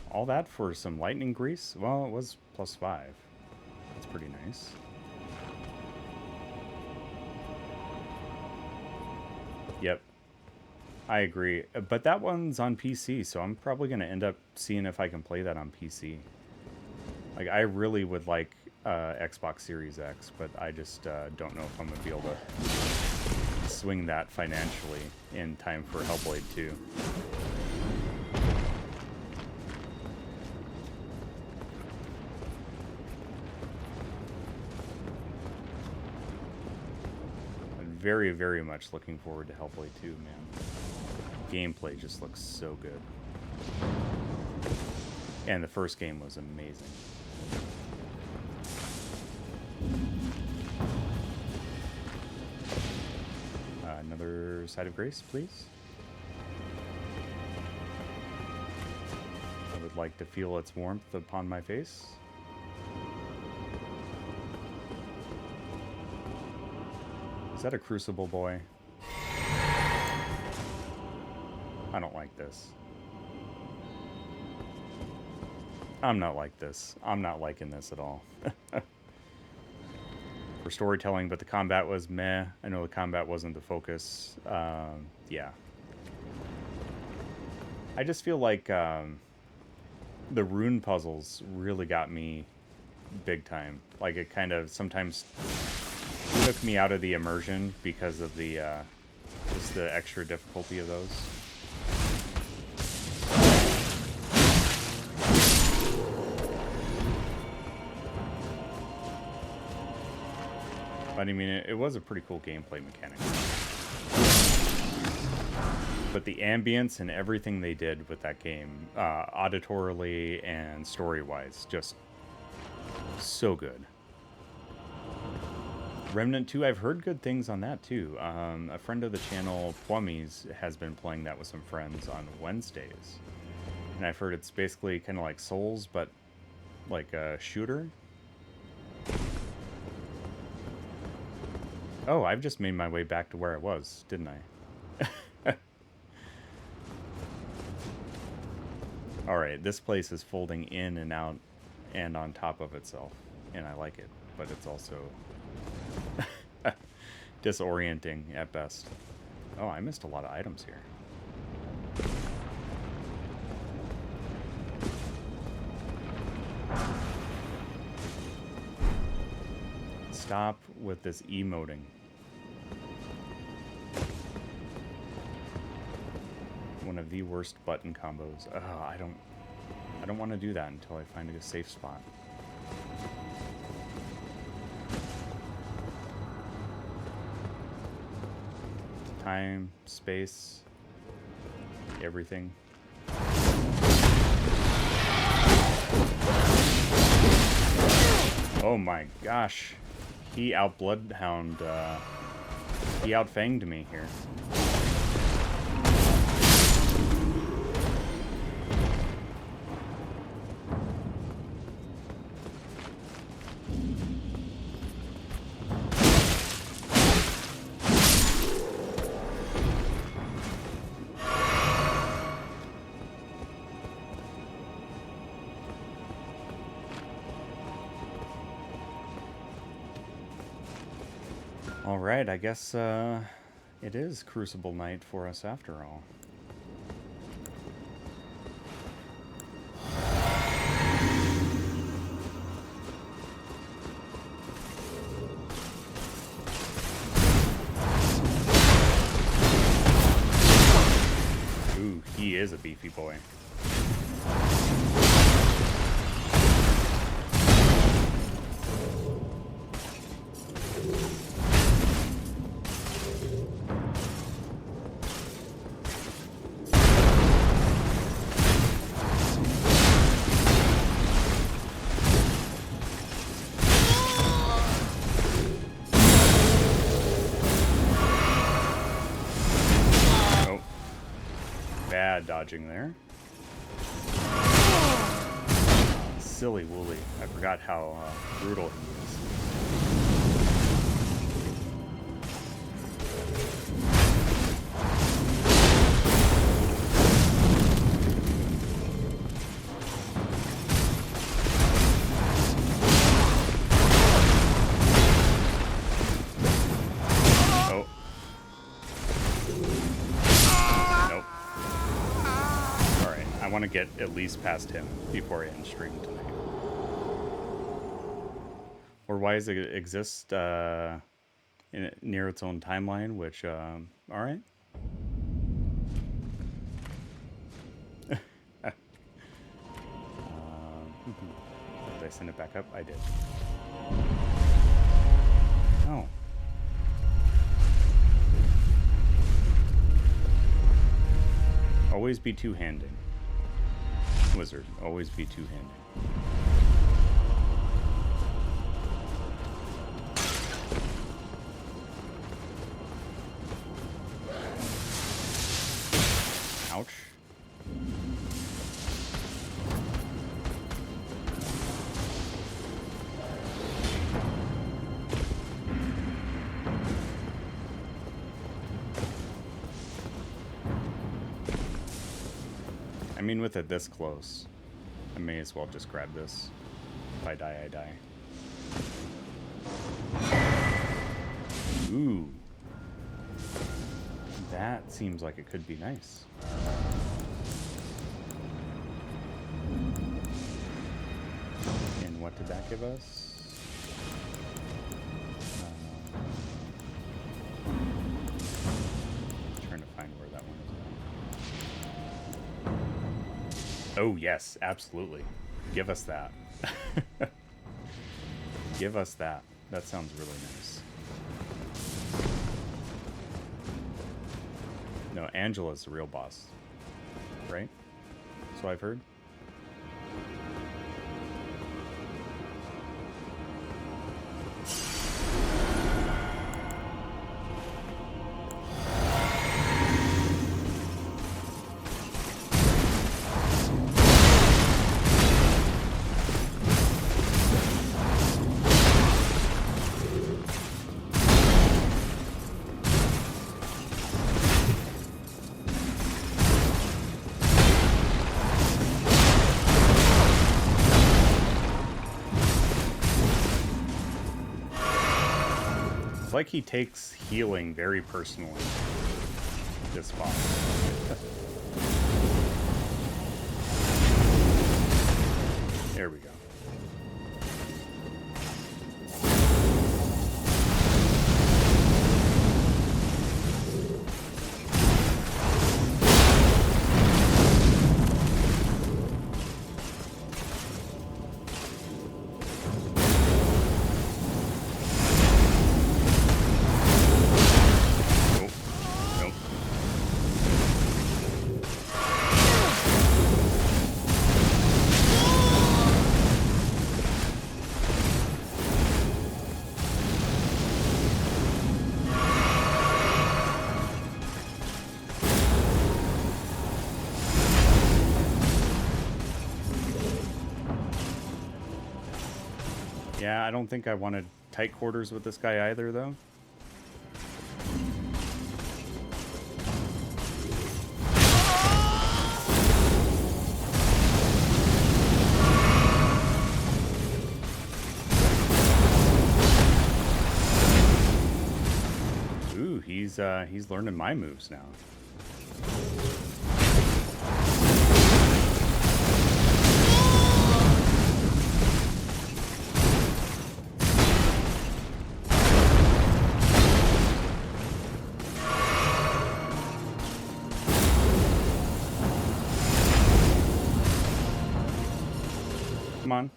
All that for some lightning grease? Well, it was +5. That's pretty nice. Yep. I agree. But that one's on PC, so I'm probably going to end up seeing if I can play that on PC. Like, I really would like Xbox Series X, but I just don't know if I'm going to be able to swing that financially in time for Hellblade 2. Very, very much looking forward to Hellblade 2, man. Gameplay just looks so good. And the first game was amazing. Another Side of Grace, please. I would like to feel its warmth upon my face. Is that a Crucible boy? I don't like this. I'm not like this. I'm not liking this at all. for storytelling, but the combat was meh. I know the combat wasn't the focus. Yeah. I just feel like the rune puzzles really got me big time. Like, it kind of sometimes took me out of the immersion because of the just the extra difficulty of those. But I mean, it was a pretty cool gameplay mechanic. But the ambience and everything they did with that game, auditorily and story-wise, just so good. Remnant 2, I've heard good things on that too. A friend of the channel, Plummies, has been playing that with some friends on Wednesdays. And I've heard it's basically kind of like Souls, but like a shooter. Oh, I've just made my way back to where I was, didn't I? Alright, this place is folding in and out and on top of itself, and I like it, but it's also disorienting at best. Oh, I missed a lot of items here. Stop with this emoting. One of the worst button combos. I don't want to do that until I find a safe spot. Time, space, everything. Oh my gosh. He out-bloodhound, he out-fanged me here. Alright, I guess it is Crucible night for us after all. Ooh, he is a beefy boy. Dodging there. Silly Wooly. I forgot how brutal he is. To get at least past him before I end stream tonight. Or why does it exist near its own timeline, which, alright. Did I send it back up? I did. Oh. Always be two-handed. Wizard, always be two-handed. Ouch. I mean, with it this close, I may as well just grab this. If I die, I die. Ooh. That seems like it could be nice. And what did that give us? Trying to find where that one is. Oh, yes, absolutely. Give us that. Give us that. That sounds really nice. No, Angela's the real boss, right? So I've heard. It's like he takes healing very personally, this boss. There we go. Yeah, I don't think I wanted tight quarters with this guy either, though. Ooh, he's learning my moves now. Come on.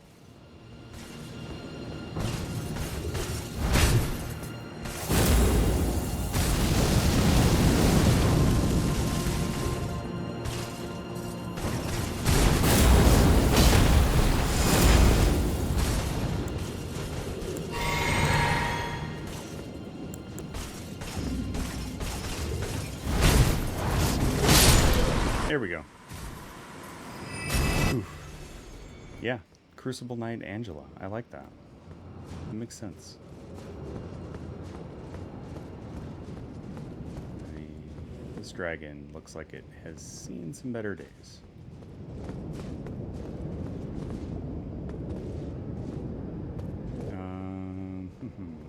There we go. Oof. Yeah. Crucible Knight Angela. I like that. It makes sense. This dragon looks like it has seen some better days.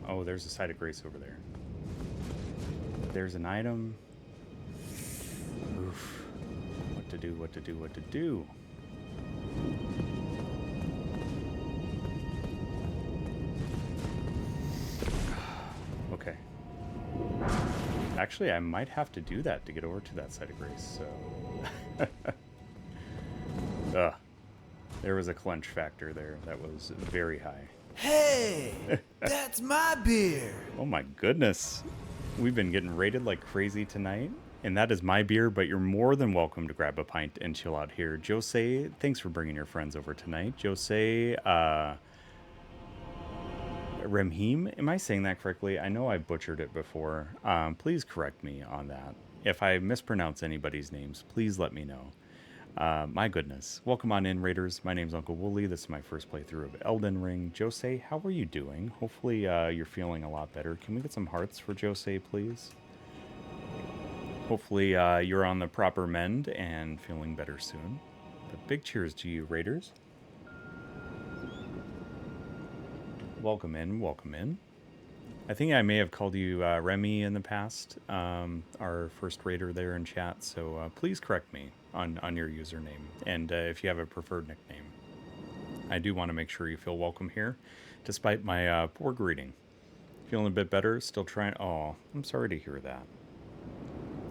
Oh, there's a site of grace over there. There's an item. Oof. What to do, what to do, what to do. Okay. Actually, I might have to do that to get over to that side of grace, so... Ugh. There was a clench factor there that was very high. Hey, that's my beer. Oh my goodness. We've been getting raided like crazy tonight. And that is my beer, but you're more than welcome to grab a pint and chill out here. Jose, thanks for bringing your friends over tonight. Jose, Remheem, am I saying that correctly? I know I butchered it before. Please correct me on that. If I mispronounce anybody's names, please let me know. My goodness. Welcome on in, Raiders. My name's UncleWooly. This is my first playthrough of Elden Ring. Jose, how are you doing? Hopefully you're feeling a lot better. Can we get some hearts for Jose, please? Hopefully you're on the proper mend and feeling better soon. But big cheers to you, Raiders. Welcome in, welcome in. I think I may have called you Remy in the past, our first raider there in chat, so please correct me on your username, and if you have a preferred nickname. I do want to make sure you feel welcome here, despite my poor greeting. Feeling a bit better? Still trying? Oh, I'm sorry to hear that.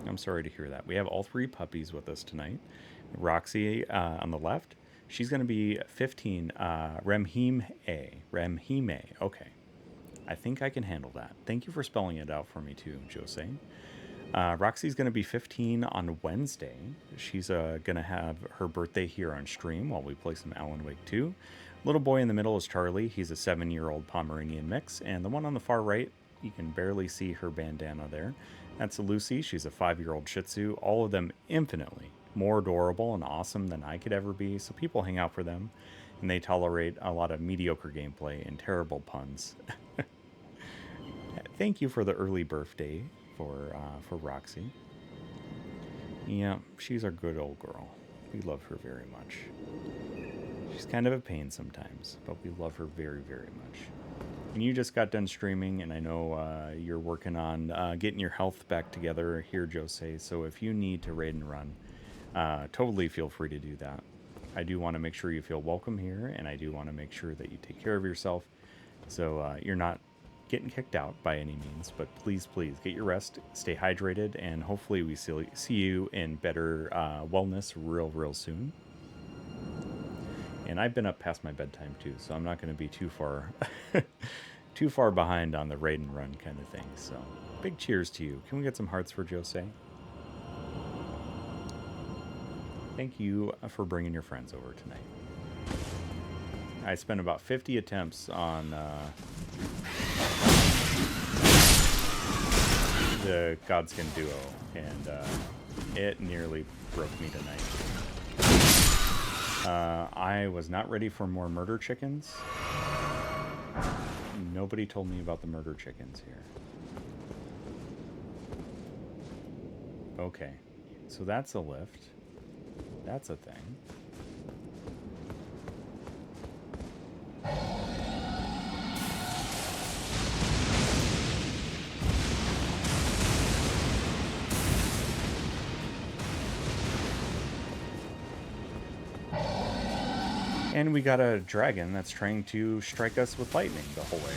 I'm sorry to hear that. We have all 3 puppies with us tonight. Roxy on the left. She's going to be 15. Remhime. Okay. I think I can handle that. Thank you for spelling it out for me too, Jose. Roxy's going to be 15 on Wednesday. She's going to have her birthday here on stream while we play some Alan Wake 2. Little boy in the middle is Charlie. He's a 7-year-old Pomeranian mix. And the one on the far right, you can barely see her bandana there. That's Lucy. She's a 5-year-old Shih Tzu. All of them infinitely more adorable and awesome than I could ever be. So people hang out for them. And they tolerate a lot of mediocre gameplay and terrible puns. Thank you for the early birthday for Roxy. Yeah, she's our good old girl. We love her very much. She's kind of a pain sometimes, but we love her very, very much. And you just got done streaming, and I know you're working on getting your health back together here, Jose. So if you need to raid and run, totally feel free to do that. I do want to make sure you feel welcome here, and I do want to make sure that you take care of yourself, so you're not getting kicked out by any means. But please get your rest, stay hydrated, and hopefully we see you in better wellness real soon. And I've been up past my bedtime too, so I'm not going to be too far behind on the raid and run kind of thing. So big cheers to you. Can we get some hearts for Jose? Thank you for bringing your friends over tonight. I spent about 50 attempts on the Godskin Duo, and it nearly broke me tonight. I was not ready for more murder chickens. Nobody told me about the murder chickens here. Okay, so that's a lift. That's a thing. And we got a dragon that's trying to strike us with lightning the whole way.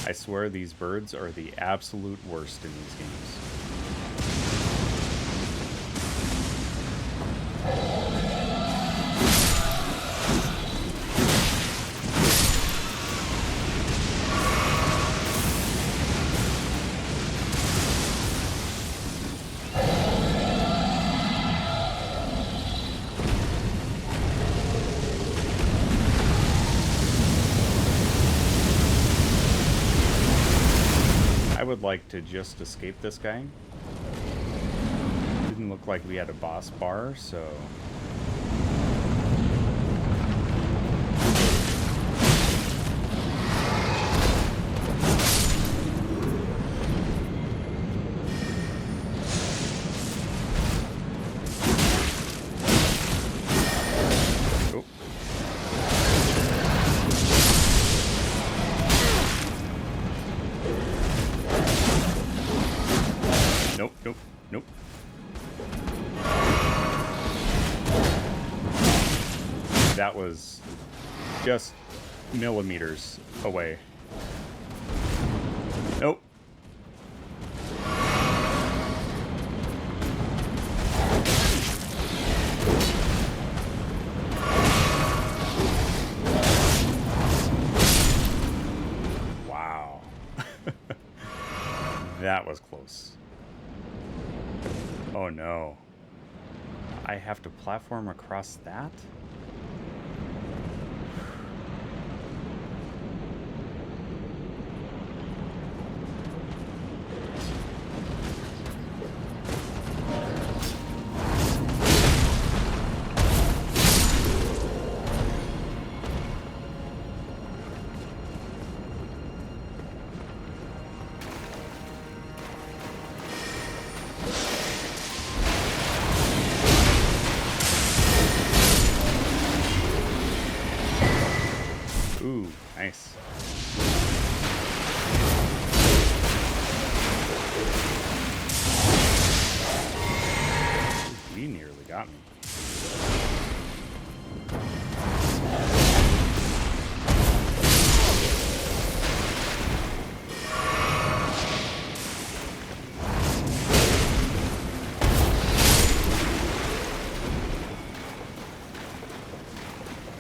I swear these birds are the absolute worst in these games. I would like to just escape this guy. Didn't look like we had a boss bar, so... Nope. That was just millimeters away. Nope. Wow. That was close. Oh no. I have to platform across that? Nice. He nearly got me.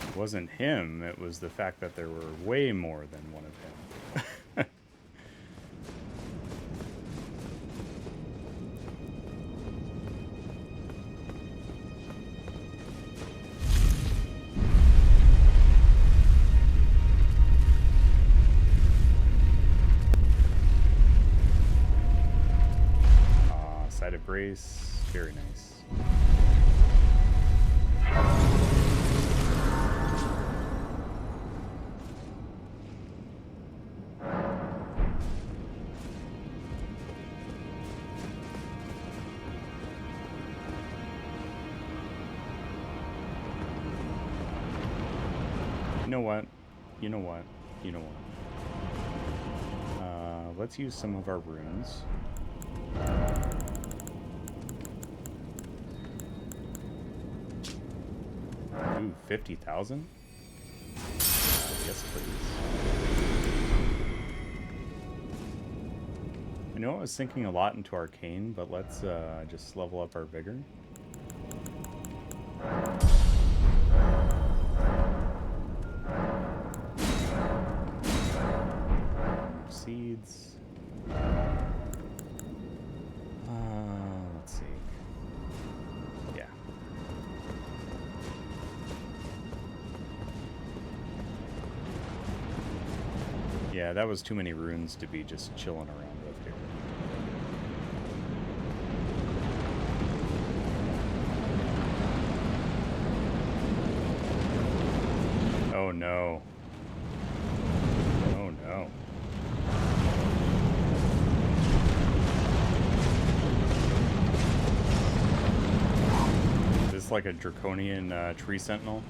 It wasn't him, it was the fact that there were way more than one of him. Side of Grace, very nice. You know what? Let's use some of our runes. Ooh, 50,000? Yes, please. I know I was sinking a lot into Arcane, but let's just level up our vigor. Seeds. Let's see. Yeah. Yeah, that was too many runes to be just chilling around with here. Oh no. Oh no. Is this like a draconian tree sentinel?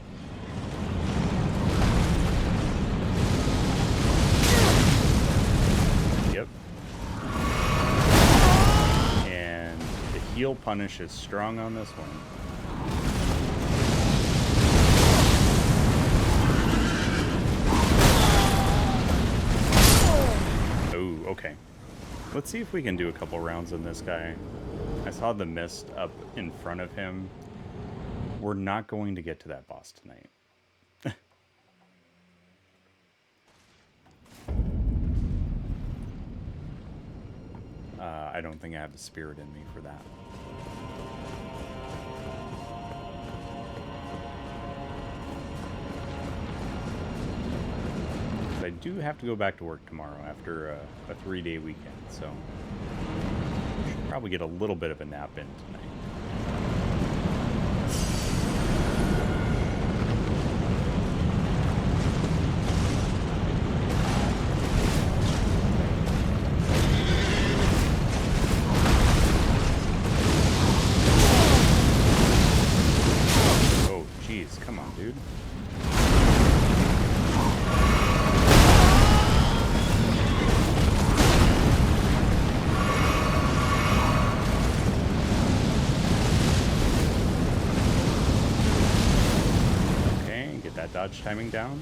Yep. And the heal punish is strong on this one. Oh, okay. Let's see if we can do a couple rounds on this guy. I saw the mist up in front of him. We're not going to get to that boss tonight. I don't think I have the spirit in me for that. I do have to go back to work tomorrow after a 3-day weekend, so I should probably get a little bit of a nap in tonight. Oh, jeez, come on, dude. Dodge timing down.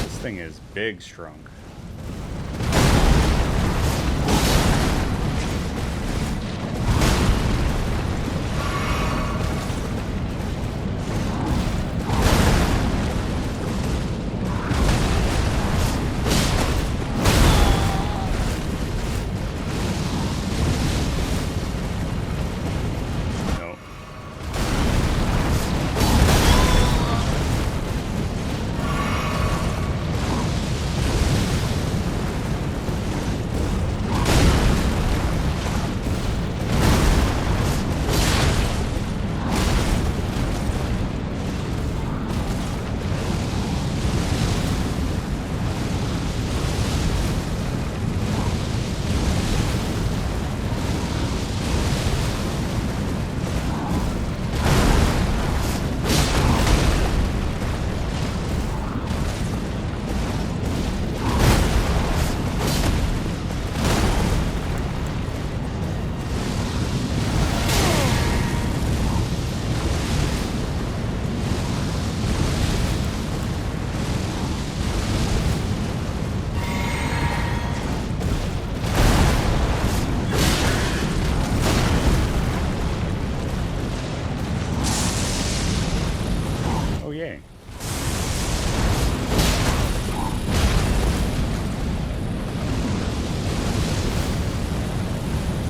This thing is big strong.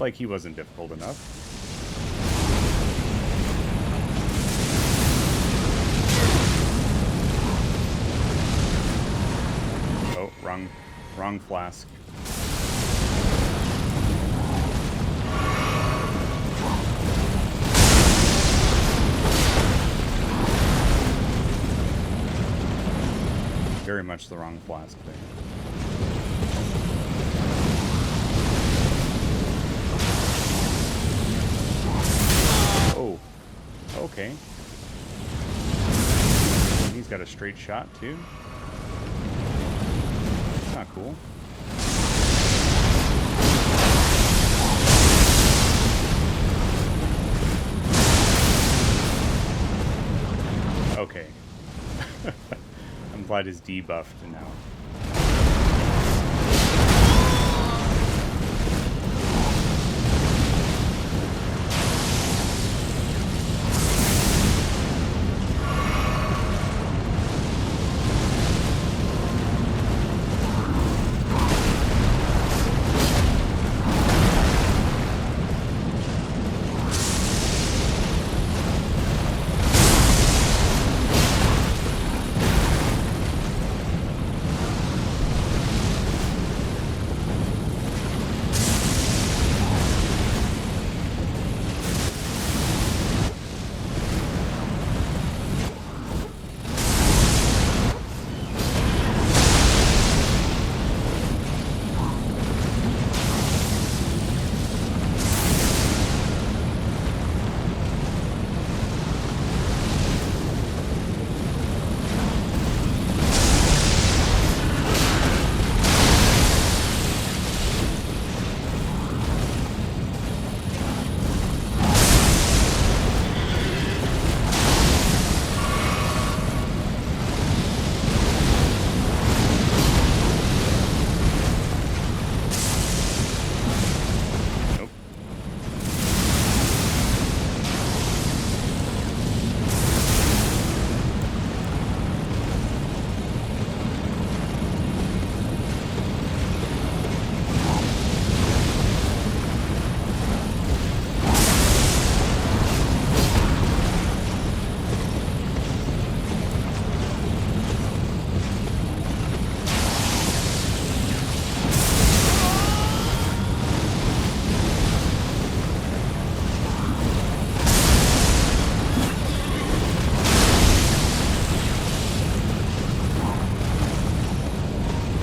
like he wasn't difficult enough. Oh, wrong flask. Very much the wrong flask there. Oh, okay. He's got a straight shot too. That's not cool. Okay. I'm glad he's debuffed now.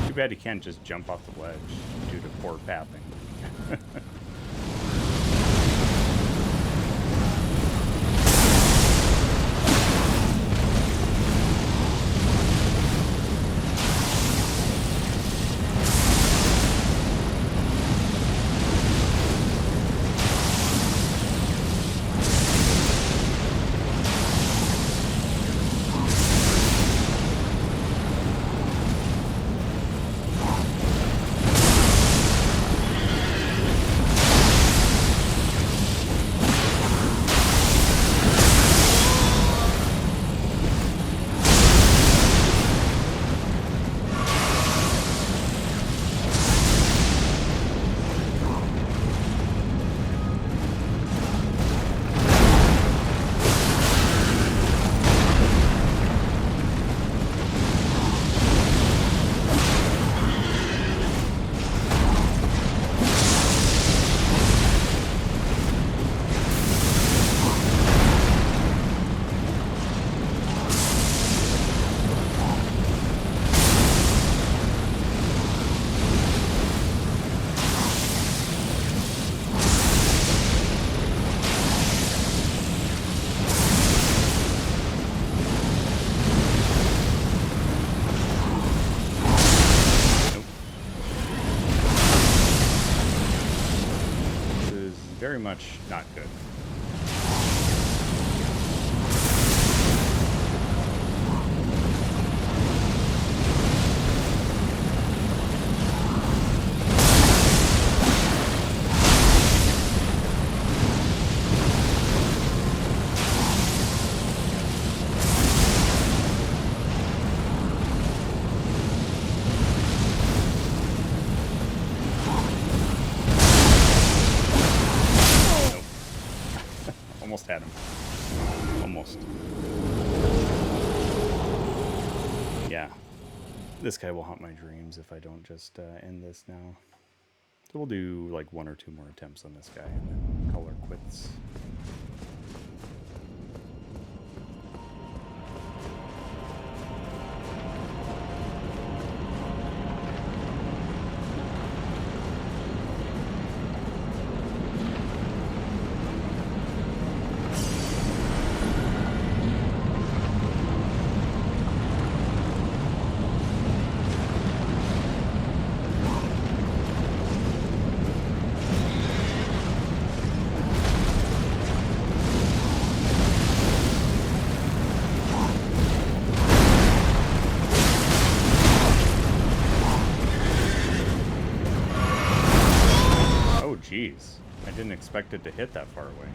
Too bad he can't just jump off the ledge due to poor pathing. Very much not good. almost had him. Almost. Yeah. This guy will haunt my dreams if I don't just end this now. So we'll do like 1 or 2 more attempts on this guy and then call her quits. Jeez, I didn't expect it to hit that far away.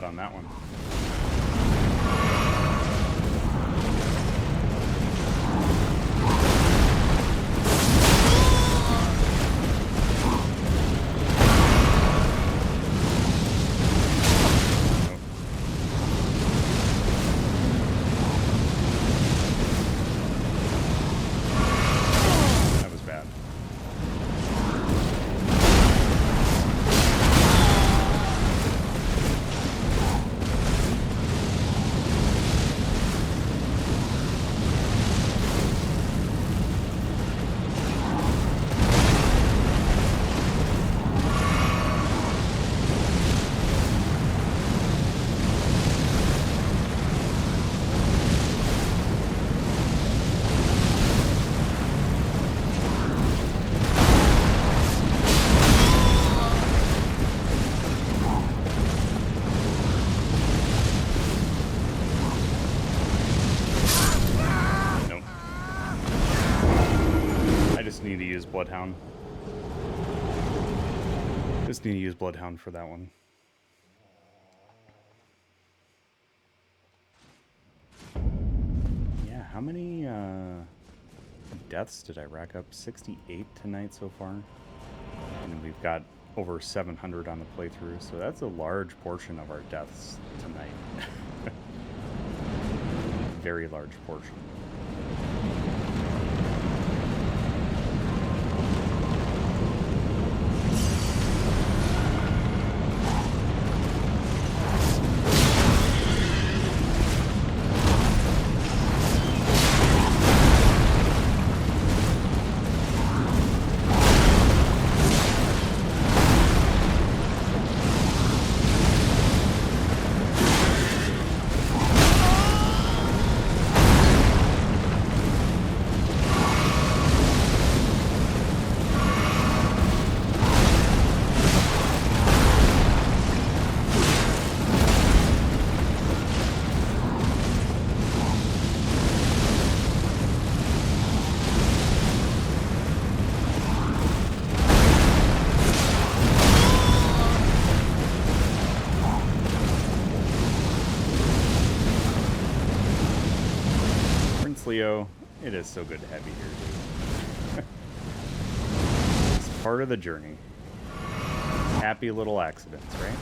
On that one. That was bad. Need to use Bloodhound. Just need to use Bloodhound for that one. Yeah, how many deaths did I rack up? 68 tonight so far. And we've got over 700 on the playthrough, so that's a large portion of our deaths tonight. Very large portion. Leo, it is so good to have you here, dude. It's part of the journey. Happy little accidents, right?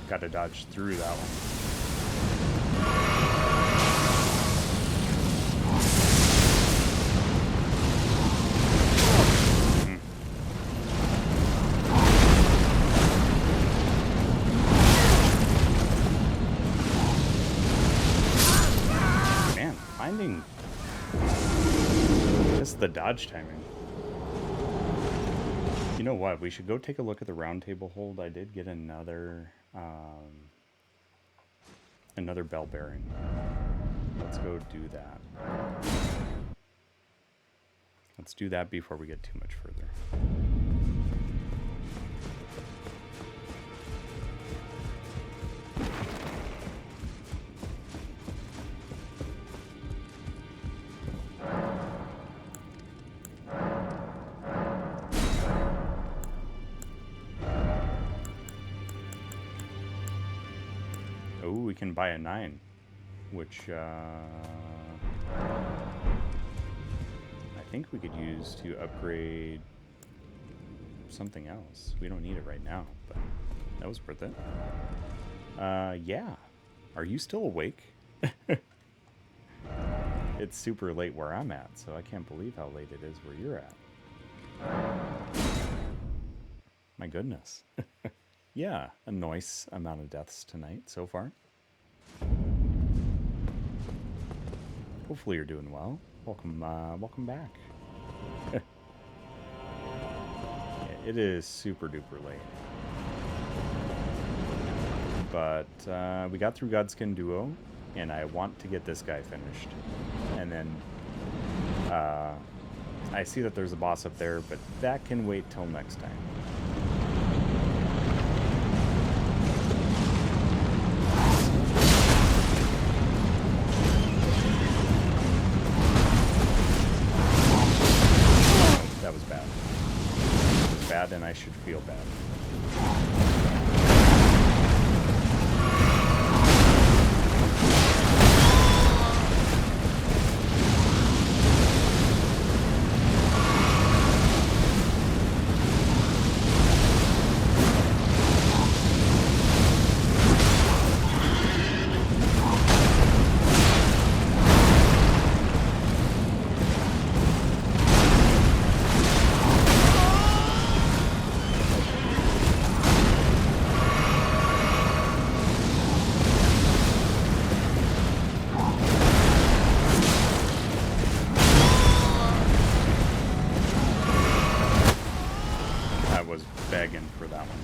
Got to dodge through that one. Man, finding just the dodge timing. You know what? We should go take a look at the round table hold. I did get another another bell bearing. Let's go do that. Let's do that before we get too much further. Oh, we can buy a 9, which I think we could use to upgrade something else. We don't need it right now, but that was worth it. Yeah. Are you still awake? It's super late where I'm at, so I can't believe how late it is where you're at. My goodness. Yeah, a nice amount of deaths tonight so far. Hopefully you're doing well. Welcome, welcome back. Yeah, it is super duper late. But we got through Godskin Duo, and I want to get this guy finished. And then I see that there's a boss up there, but that can wait till next time. That was bad. It was bad, and I should feel bad. Begging for that one.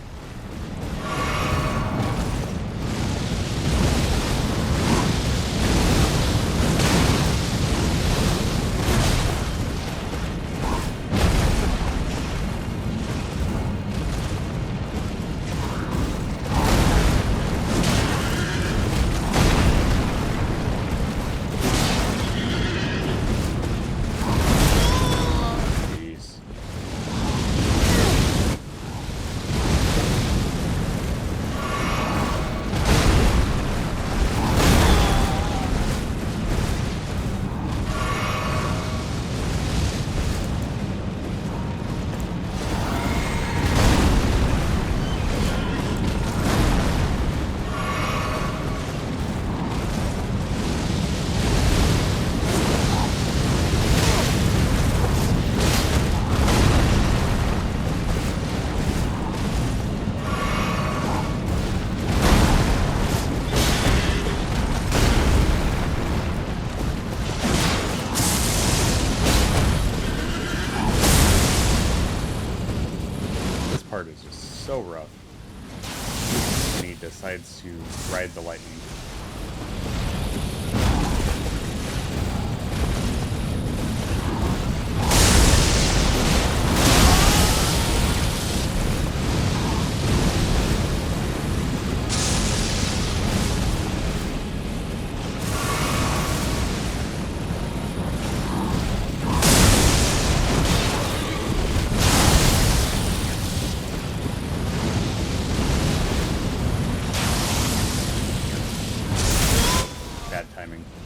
Is just so rough when he decides to ride the lightning.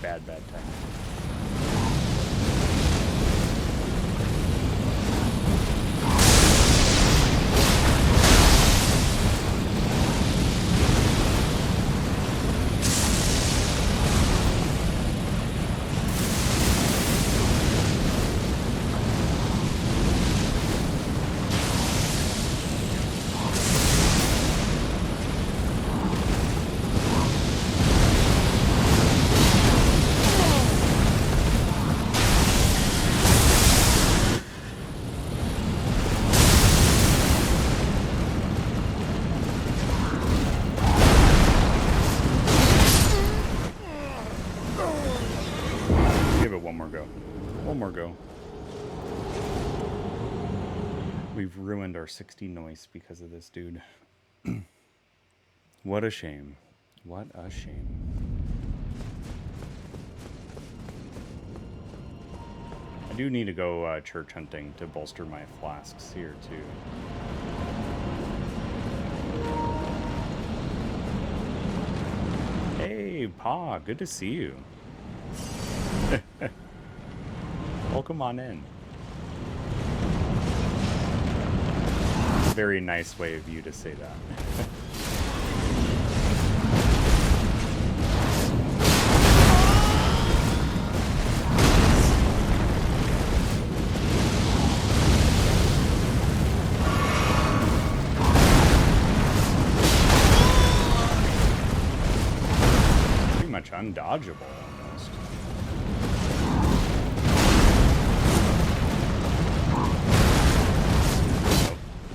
Bad timing. we've ruined our 60 noise because of this dude. What a shame. What a shame. I do need to go church hunting to bolster my flasks here too. Hey, Pa, good to see you. Welcome on in. Very nice way of you to say that. Pretty much undodgeable almost.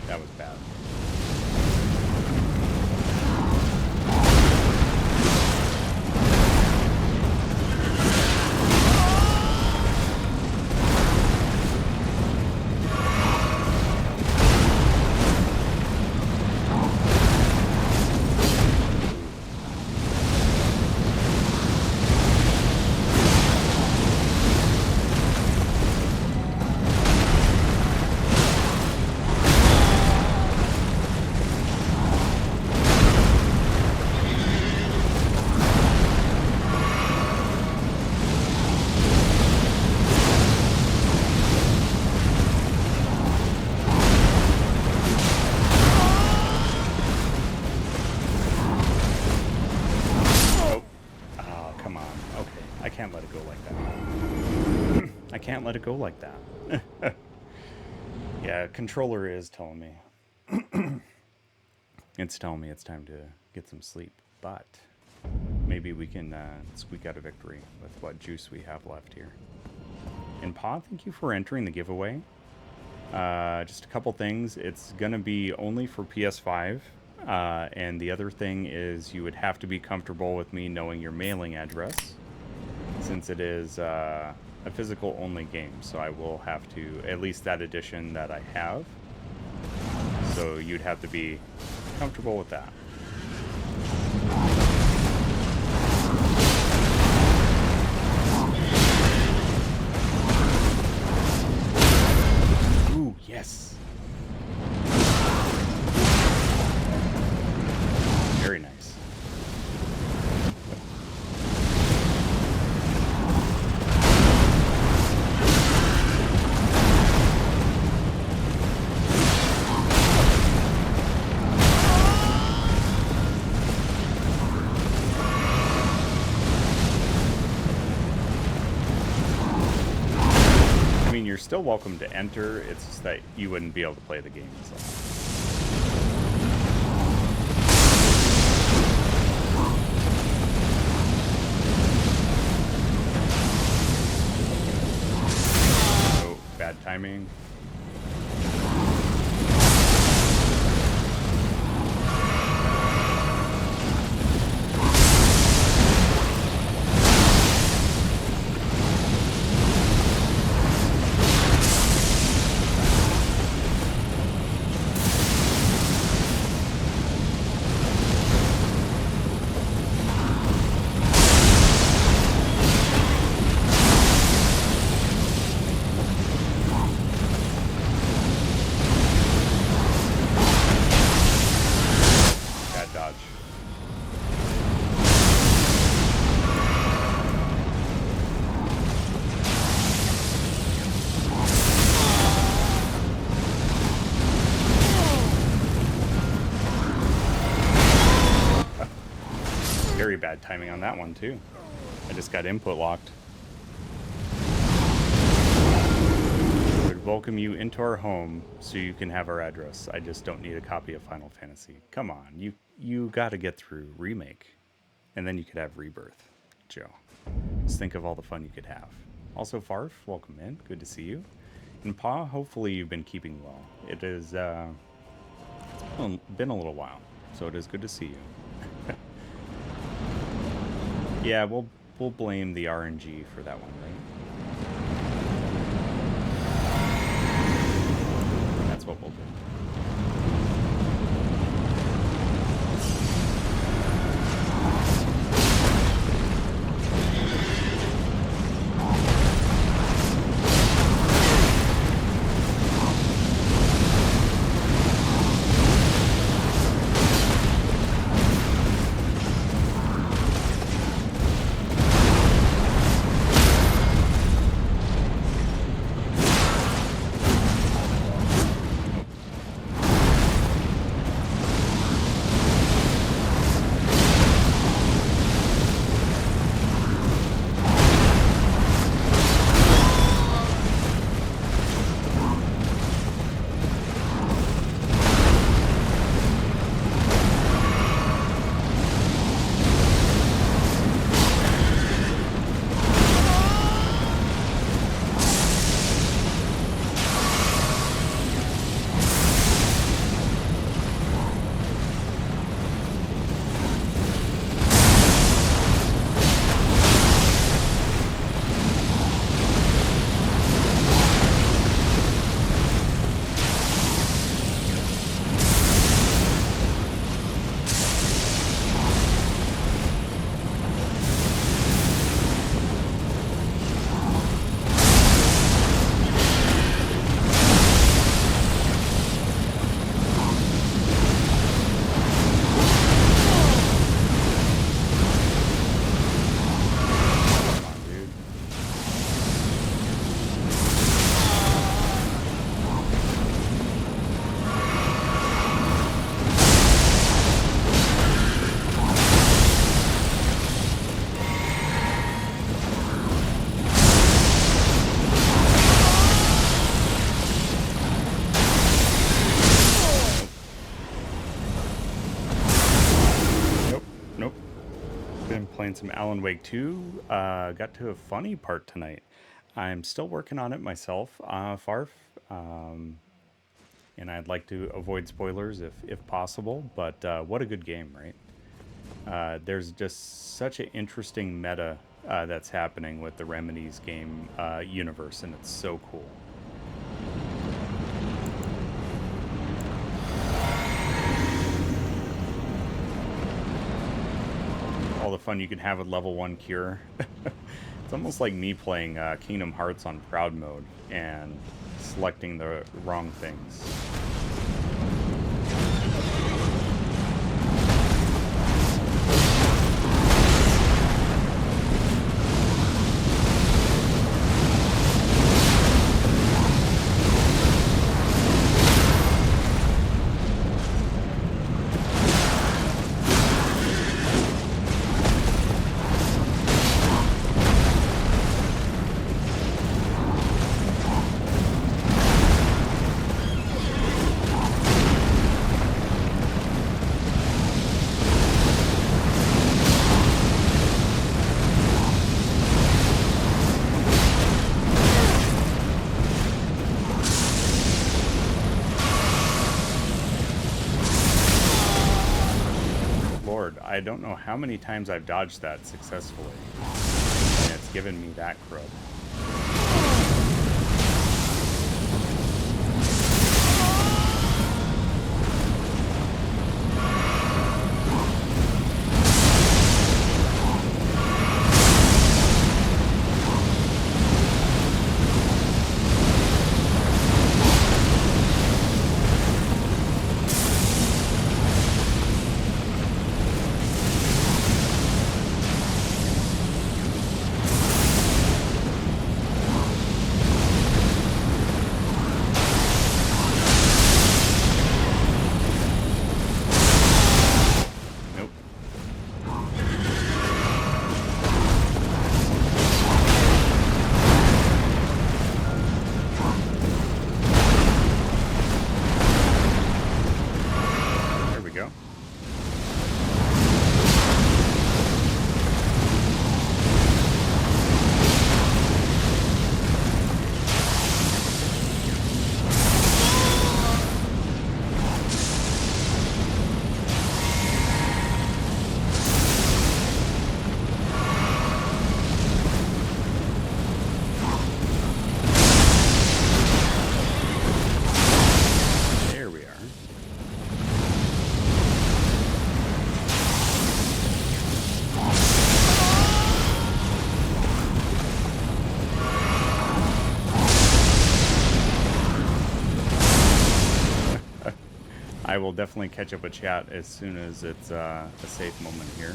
That was bad. Can't let it go like that. Yeah, controller is telling me. It's telling me it's time to get some sleep, but maybe we can squeak out a victory with what juice we have left here. And Pa, thank you for entering the giveaway. Just a couple things. It's gonna be only for PS5, and the other thing is you would have to be comfortable with me knowing your mailing address, since it is a physical only game, so I will have to, at least that edition that I have, so you'd have to be comfortable with that. Ooh, yes. Very nice. You're still welcome to enter, it's just that you wouldn't be able to play the game. So. Oh, bad timing. Very bad timing on that one too. I just got input locked. Would welcome you into our home so you can have our address. I just don't need a copy of Final Fantasy. Come on, you got to get through Remake, and then you could have Rebirth, Joe. Just think of all the fun you could have. Also, Farf, welcome in. Good to see you. And Pa, hopefully you've been keeping well. It is it's been a little while, so it is good to see you. Yeah, we'll blame the RNG for that one, right? That's what we'll do. been playing some Alan Wake 2. Got to a funny part tonight. I'm still working on it myself, Farf. And I'd like to avoid spoilers if possible, but what a good game, right? There's just such an interesting meta that's happening with the Remedies game universe, and it's so cool. All the fun you can have with level 1 cure. It's almost like me playing Kingdom Hearts on Proud Mode and selecting the wrong things. I don't know how many times I've dodged that successfully, and it's given me that crud. I will definitely catch up with chat as soon as it's a safe moment here.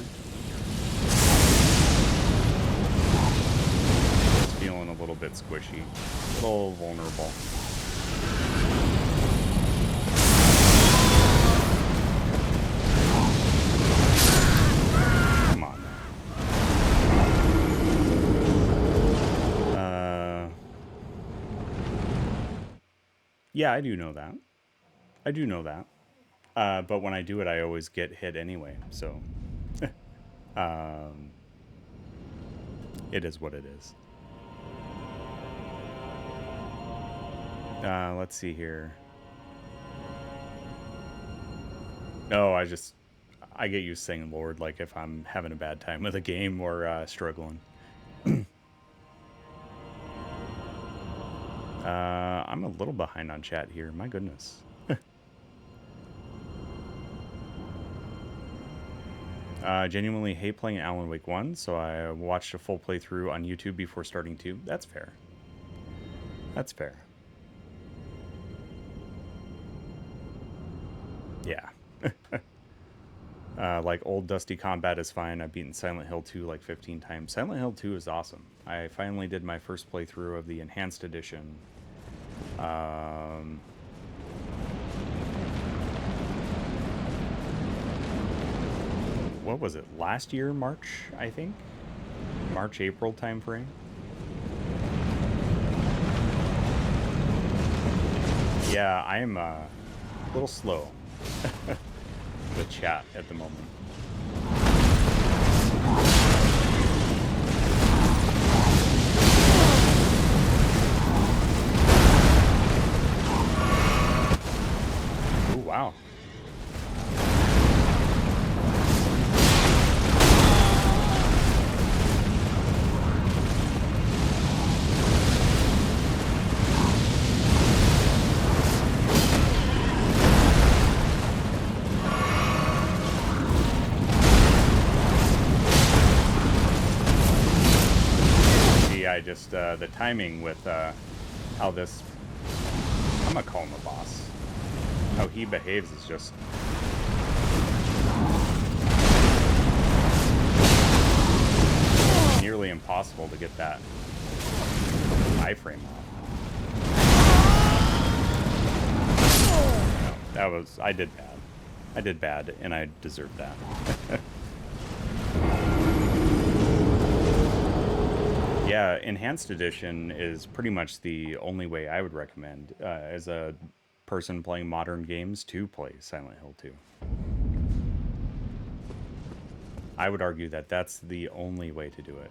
Just feeling a little bit squishy, a little vulnerable. Come on now. Yeah, I do know that. I do know that. But when I do it, I always get hit anyway, so it is what it is. Let's see here. No, I get used to saying Lord, like if I'm having a bad time with a game or struggling. I'm a little behind on chat here, my goodness. Genuinely hate playing Alan Wake 1, so I watched a full playthrough on YouTube before starting 2. That's fair. That's fair. Yeah. Like old Dusty Combat is fine. I've beaten Silent Hill 2 like 15 times. Silent Hill 2 is awesome. I finally did my first playthrough of the Enhanced Edition. What was it? Last year, March, I think? March, April time frame. Yeah, I am a little slow with chat at the moment. just the timing with how this, I'm gonna call him a boss, how he behaves is just nearly impossible to get that iframe off. No, that was, I did bad. I did bad, and I deserved that. Yeah, Enhanced Edition is pretty much the only way I would recommend as a person playing modern games to play Silent Hill 2. I would argue that that's the only way to do it.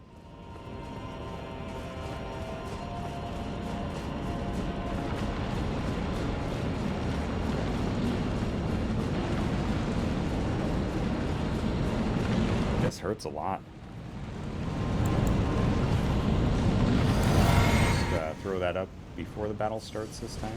This hurts a lot. Just throw that up before the battle starts this time.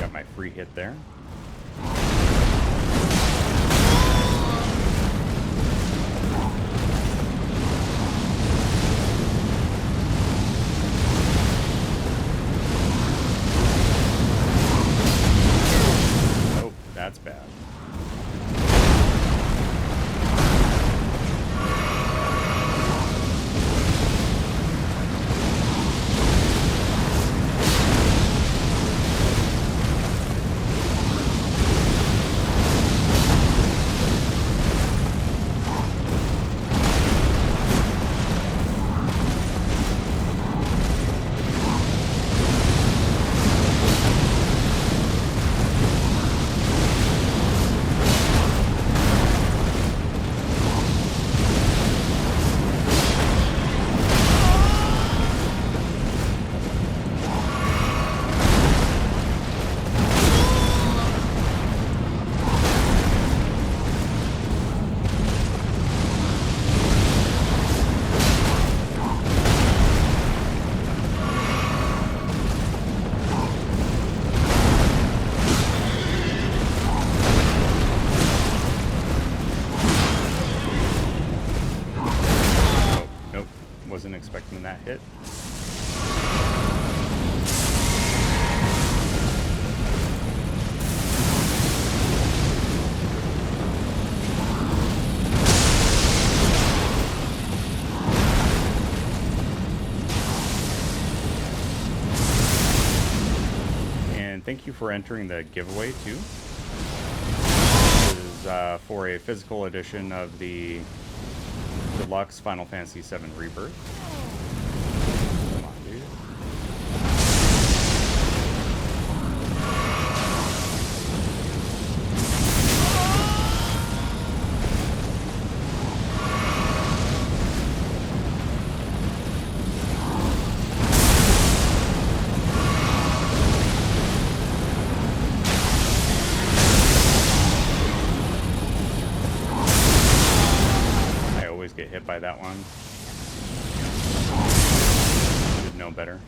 Got my free hit there. That's bad. Wasn't expecting that hit. And thank you for entering the giveaway too. This is for a physical edition of the Deluxe Final Fantasy VII Rebirth. Come on, dude. Get hit by that one. Should know better.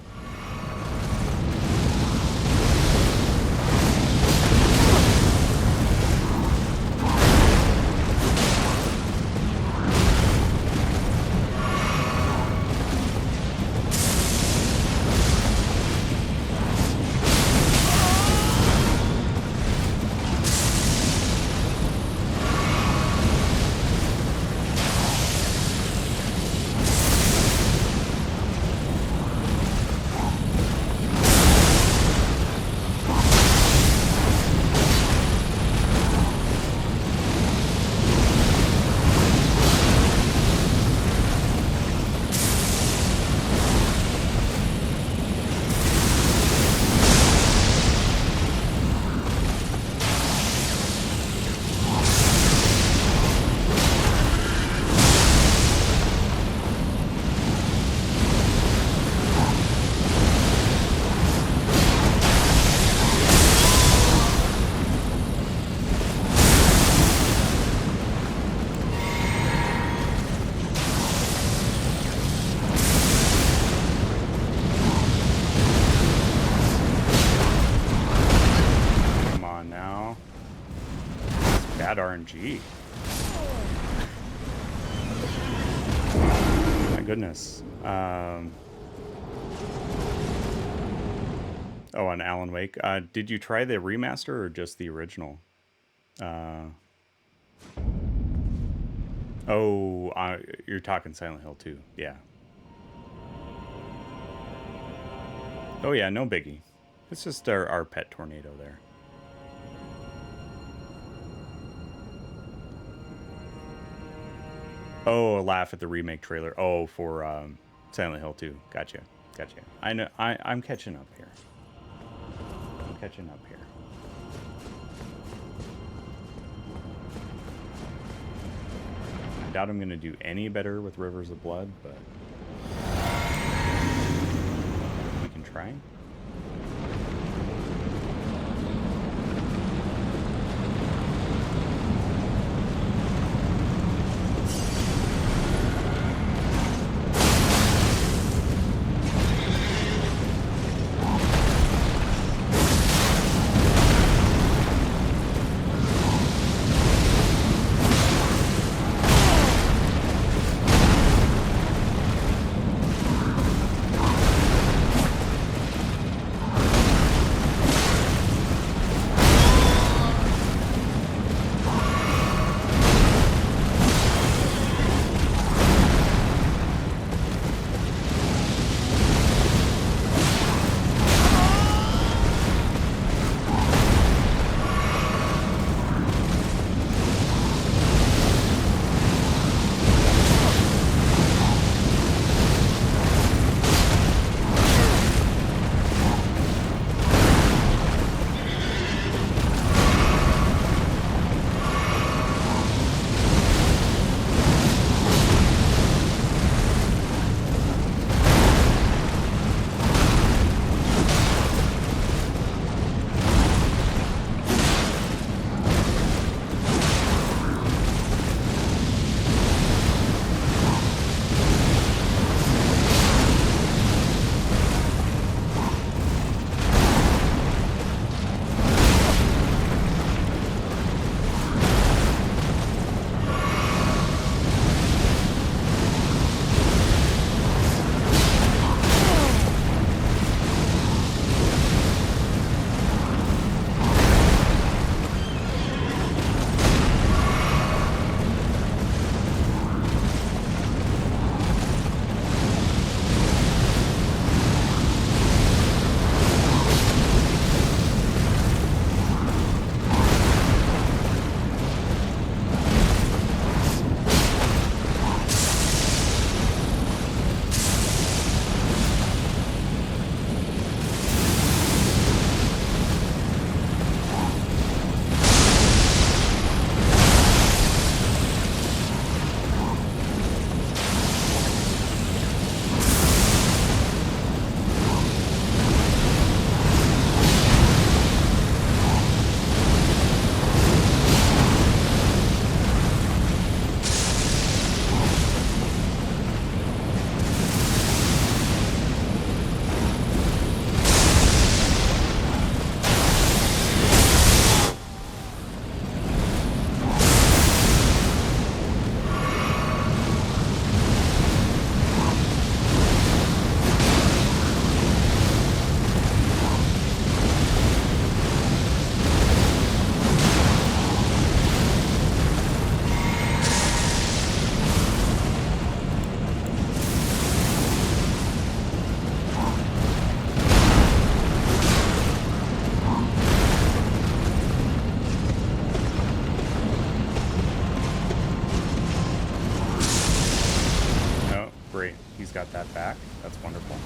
RNG. My goodness. Oh, on Alan Wake. Did you try the remaster or just the original? You're talking Silent Hill 2. Yeah. Oh yeah, no biggie. It's just our pet tornado there. Oh, a laugh at the remake trailer. Oh, for Silent Hill 2. Gotcha. Gotcha. I know. I'm catching up here. I'm catching up here. I doubt I'm going to do any better with Rivers of Blood, but we can try. Got that back. That's wonderful.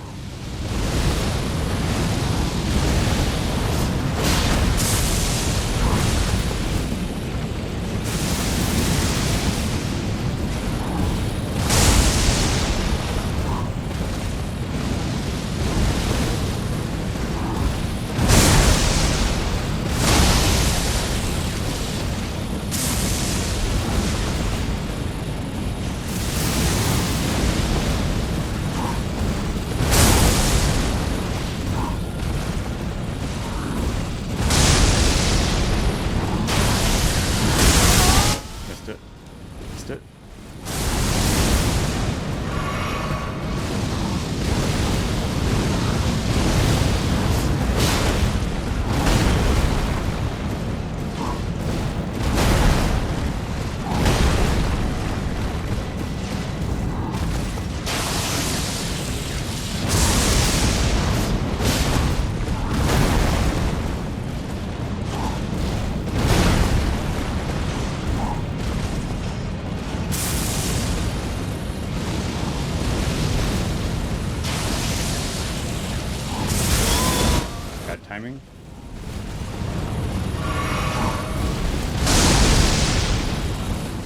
timing.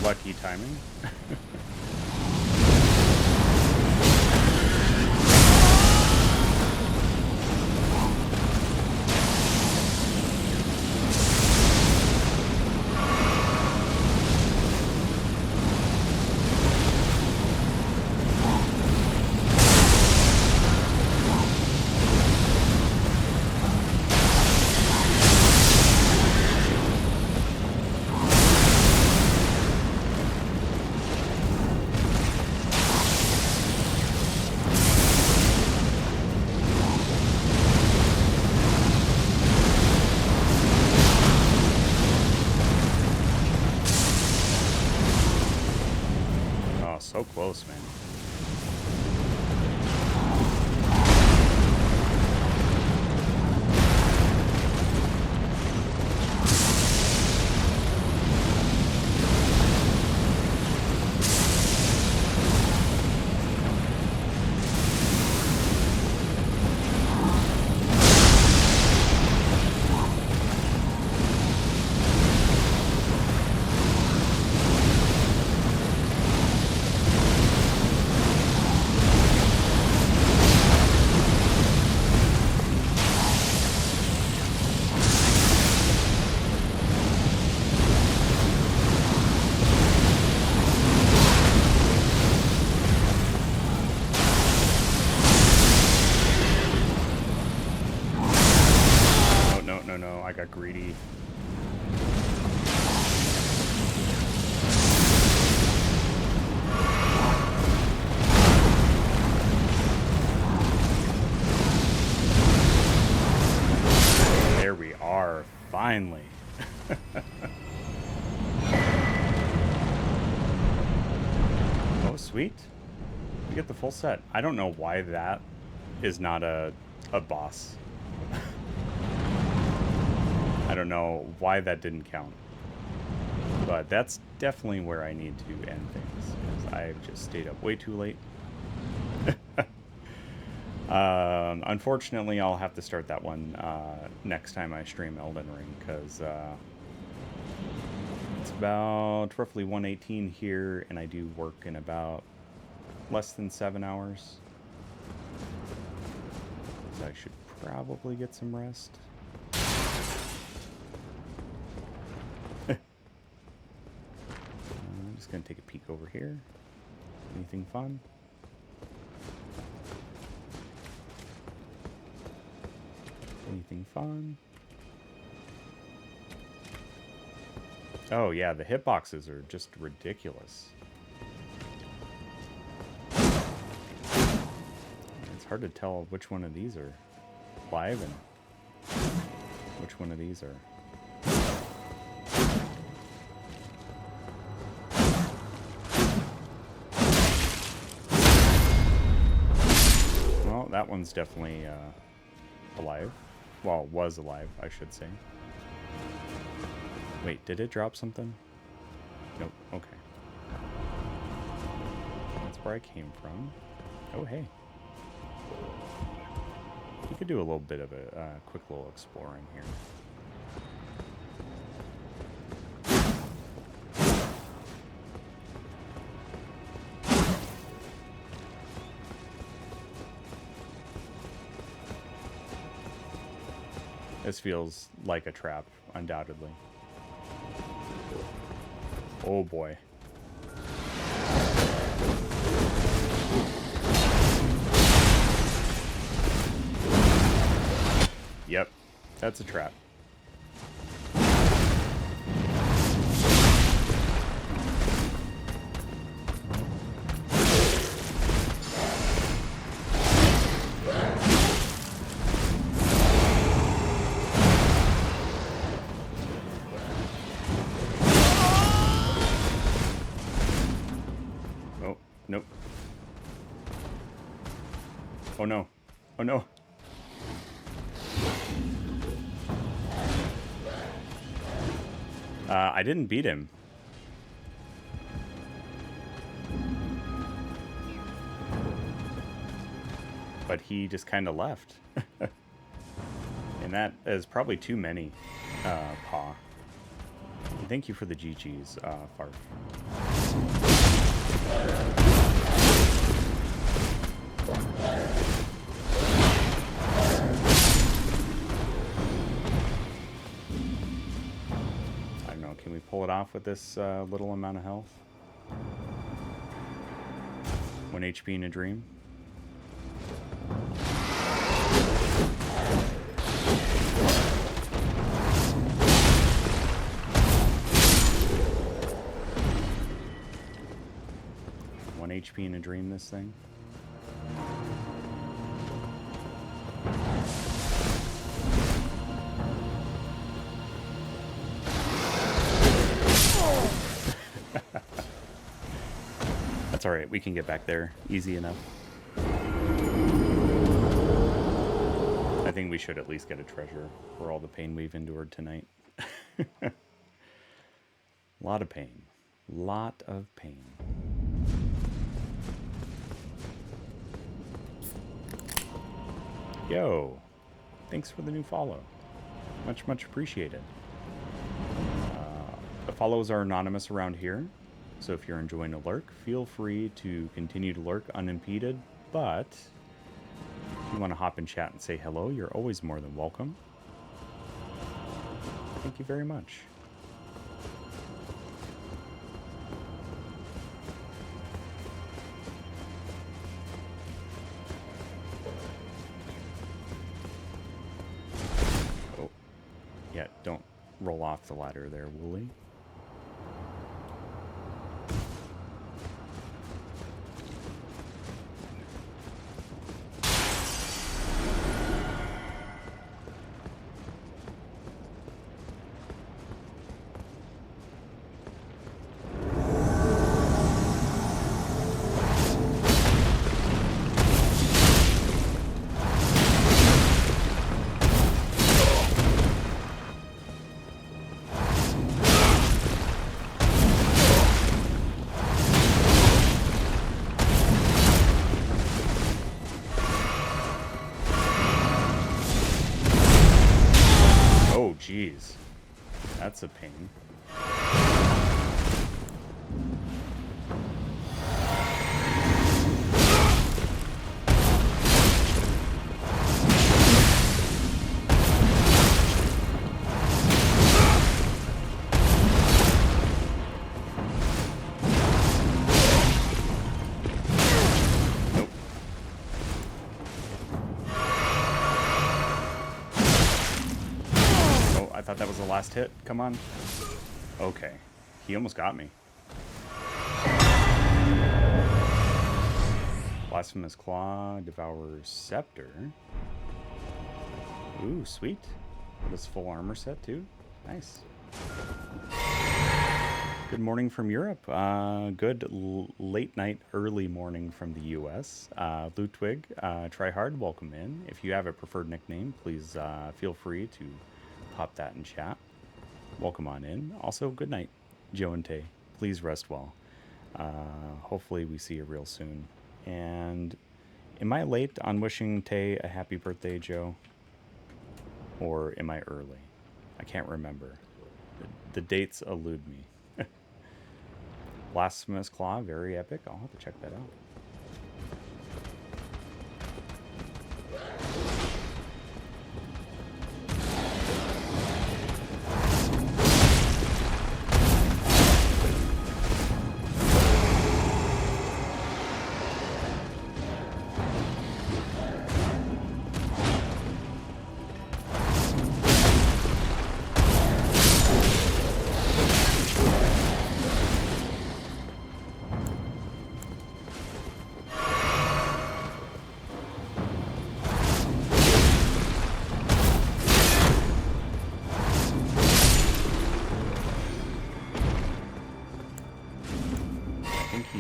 Lucky timing. So close, man. No, I got greedy. There we are, finally. Oh, sweet. We get the full set. I don't know why that is not a boss. I don't know why that didn't count. But that's definitely where I need to end things, because I've just stayed up way too late. Unfortunately, I'll have to start that one next time I stream Elden Ring, because it's about roughly 1:18 here, and I do work in about less than 7 hours. So I should probably get some rest. I'm just going to take a peek over here. Anything fun? Anything fun? Oh yeah, the hitboxes are just ridiculous. It's hard to tell which one of these are live and which one of these are. Well, that one's definitely alive. Well, was alive, I should say. Wait, did it drop something? Nope, okay. That's where I came from. Oh, hey. We could do a little bit of a quick little exploring here. This feels like a trap, undoubtedly. Oh boy. Yep, that's a trap. Nope. Oh no. Oh no. I didn't beat him. But he just kind of left. And And that is probably too many, Paw. Thank you for the GGs, Farf. I don't know, can we pull it off with this little amount of health? 1 HP in a dream? HP in a dream, this thing. That's alright, we can get back there easy enough. I think we should at least get a treasure for all the pain we've endured tonight. A lot of pain. Lot of pain. Yo, thanks for the new follow. Much, much appreciated. The follows are anonymous around here, so if you're enjoying a lurk, feel free to continue to lurk unimpeded, but if you want to hop in chat and say hello, you're always more than welcome. Thank you very much. Don't roll off the ladder there, Wooly. Jeez, that's a pain. That was the last hit. Come on. Okay. He almost got me. Blasphemous Claw, Devourer's Scepter. Ooh, sweet. This full armor set too. Nice. Good morning from Europe. Good late night, early morning from the US. Ludwig, try hard, welcome in. If you have a preferred nickname, please feel free to pop that in chat. Welcome on in. Also, good night, Joe and Tay. Please rest well. Hopefully we see you real soon. And am I late on wishing Tay a happy birthday, Joe? Or am I early? I can't remember. The dates elude me. Blasphemous Claw, very epic. I'll have to check that out.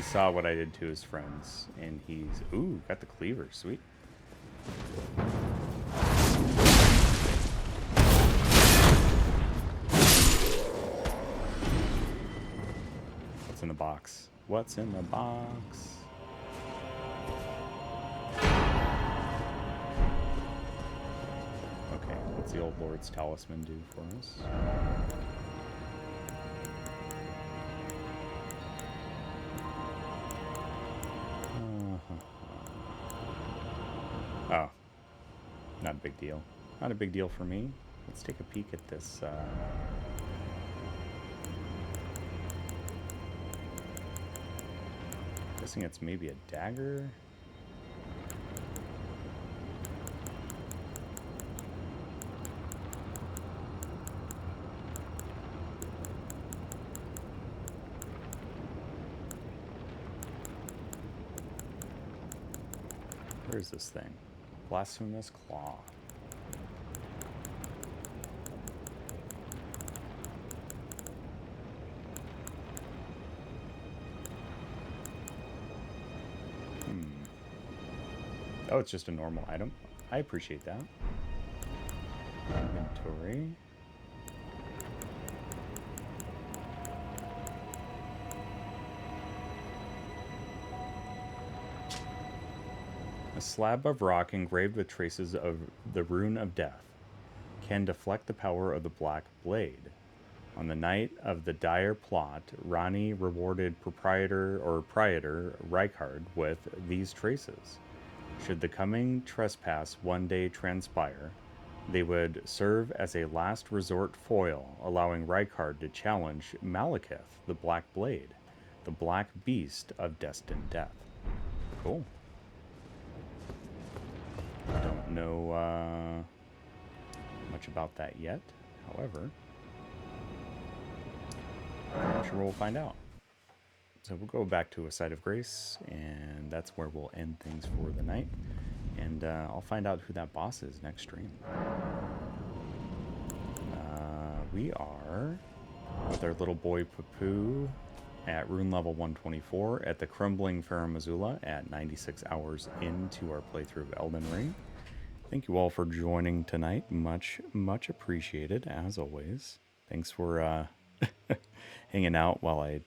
Saw what I did to his friends, and he's ooh, got the cleaver, sweet. What's in the box? What's in the box? Okay, What's the old Lord's Talisman do for us? Oh, not a big deal. Not a big deal for me. Let's take a peek at this. Guessing it's maybe a dagger. Where is this thing? Blasphemous Claw. Oh, it's just a normal item. I appreciate that. Inventory. A slab of rock engraved with traces of the Rune of Death can deflect the power of the Black Blade. On the night of the dire plot, Rani rewarded Praetor Rykard with these traces. Should the coming trespass one day transpire, they would serve as a last resort foil, allowing Rykard to challenge Malekith, the Black Blade, the Black Beast of destined death. Cool. I don't know much about that yet. However, I'm sure we'll find out. So we'll go back to a site of grace, and that's where we'll end things for the night. And I'll find out who that boss is next stream. We are with our little boy Papu at rune level 124 at the Crumbling Farum Azula at 96 hours into our playthrough of Elden Ring. Thank you all for joining tonight. Much, much appreciated, as always. Thanks for hanging out while I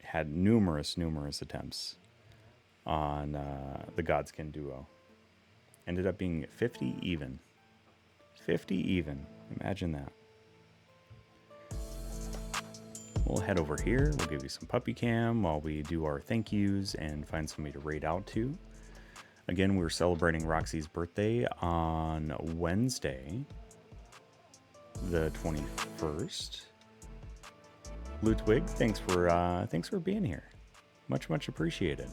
had numerous attempts on the Godskin Duo. Ended up being 50 even. 50 even. Imagine that. We'll head over here. We'll give you some puppy cam while we do our thank yous and find somebody to raid out to. Again, we're celebrating Roxy's birthday on Wednesday, the 21st. Ludwig, thanks for being here. Much appreciated.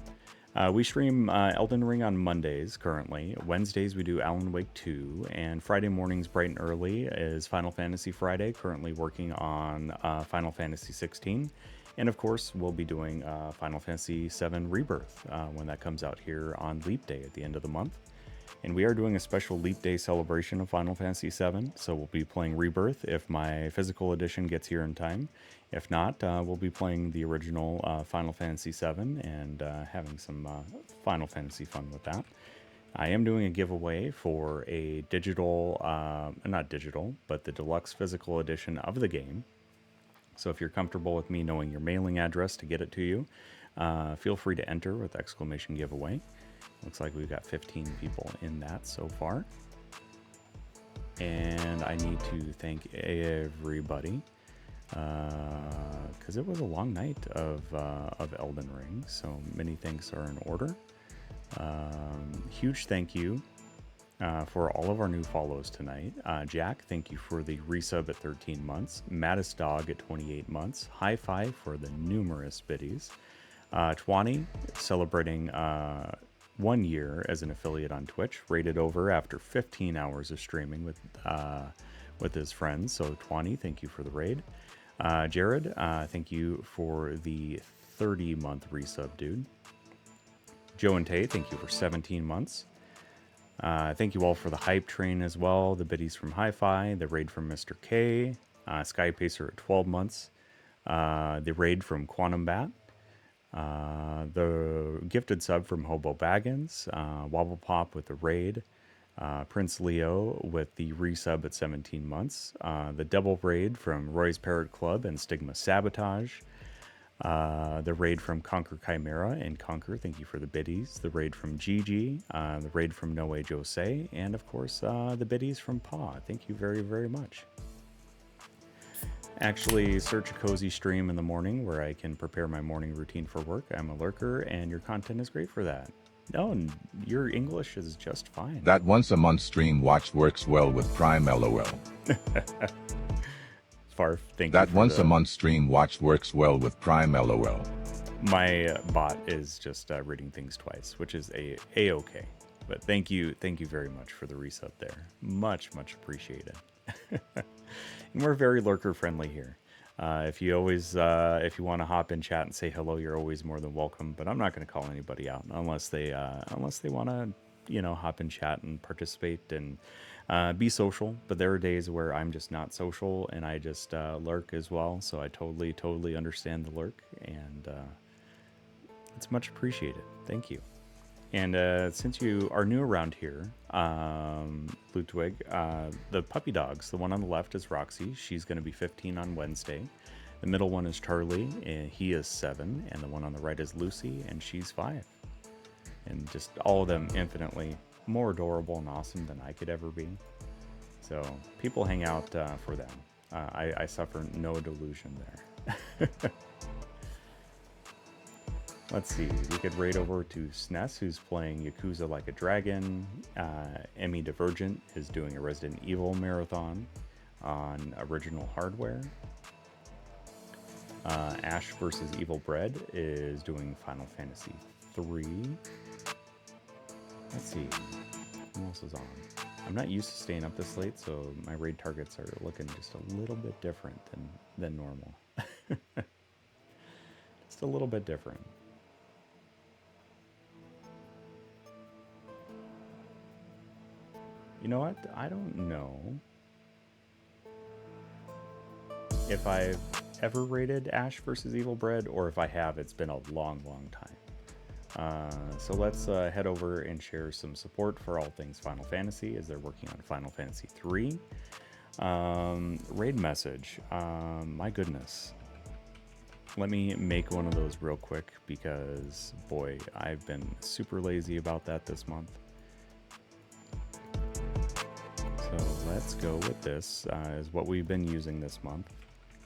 We stream Elden Ring on Mondays currently. Wednesdays we do Alan Wake 2, and Friday mornings bright and early is Final Fantasy Friday. Currently working on Final Fantasy 16, and of course we'll be doing Final Fantasy 7 Rebirth when that comes out here on Leap Day at the end of the month. And we are doing a special Leap Day celebration of Final Fantasy 7, so we'll be playing Rebirth if my physical edition gets here in time. If not, we'll be playing the original Final Fantasy 7 and having some Final Fantasy fun with that. I am doing a giveaway for a digital, not digital, but the deluxe physical edition of the game. So if you're comfortable with me knowing your mailing address to get it to you, feel free to enter with exclamation giveaway. Looks like we've got 15 people in that so far. And I need to thank everybody because it was a long night of Elden Ring, so many thanks are in order. Huge thank you for all of our new follows tonight. Jack, thank you for the resub at 13 months. Mattis Dog at 28 months. High five for the numerous biddies. Twani, celebrating 1 year as an affiliate on Twitch, rated over after 15 hours of streaming with his friends. So Twani, thank you for the raid. Jared, thank you for the 30-month resub, dude. Joe and Tay, thank you for 17 months. Thank you all for the hype train as well. The biddies from Hi-Fi, the raid from Mr. K, Sky Pacer at 12 months, the raid from Quantum Bat, the gifted sub from Hobo Baggins, Wobble Pop with the raid, Prince Leo with the resub at 17 months, the double raid from Roy's Parrot Club and Stigma Sabotage, The raid from Conquer Chimera and Conquer, thank you for the biddies. The raid from Gigi, the raid from Noe Jose, and of course the biddies from Pa. Thank you very, very much. Actually, search a cozy stream in the morning where I can prepare my morning routine for work. I'm a lurker, and your content is great for that. No, your English is just fine. That once a month stream watch works well with Prime LOL. Farf, thank you. That once a month stream watch works well with Prime LOL. My bot is just reading things twice, which is a-okay. But thank you very much for the resub there. Much appreciated. And we're very lurker friendly here. If you want to hop in chat and say hello, you're always more than welcome. But I'm not going to call anybody out unless they want to, hop in chat and participate and be social. But there are days where I'm just not social and I just lurk as well. So I totally understand the lurk, and it's much appreciated. Thank you. And since you are new around here, Ludwig, the puppy dogs, the one on the left is Roxy. She's going to be 15 on Wednesday. The middle one is Charlie, and he is 7. And the one on the right is Lucy, and she's 5. And just all of them infinitely more adorable and awesome than I could ever be. So people hang out for them. I suffer no delusion there. Let's see, we could raid over to SNES, who's playing Yakuza Like a Dragon. Emmy Divergent is doing a Resident Evil marathon on original hardware. Ash vs. Evil Bread is doing Final Fantasy 3. Let's see, who else is on? I'm not used to staying up this late, so my raid targets are looking just a little bit different than normal. Just a little bit different. You know what? I don't know if I've ever rated Ash vs. Evil Bread, or if I have, it's been a long time. So let's head over and share some support for all things Final Fantasy as they're working on Final Fantasy 3. Raid message. My goodness. Let me make one of those real quick because, boy, I've been super lazy about that this month. So let's go with this, is what we've been using this month,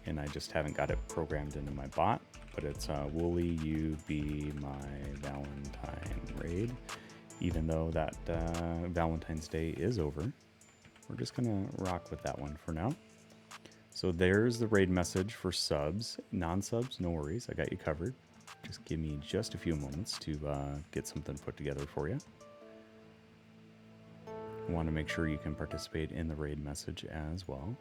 and I just haven't got it programmed into my bot, but it's Wooly, You Be My Valentine raid. Even though that Valentine's Day is over, we're just gonna rock with that one for now. So there's the raid message for subs. Non-subs, no worries, I got you covered. Just give me just a few moments to get something put together for you. I want to make sure you can participate in the raid message as well.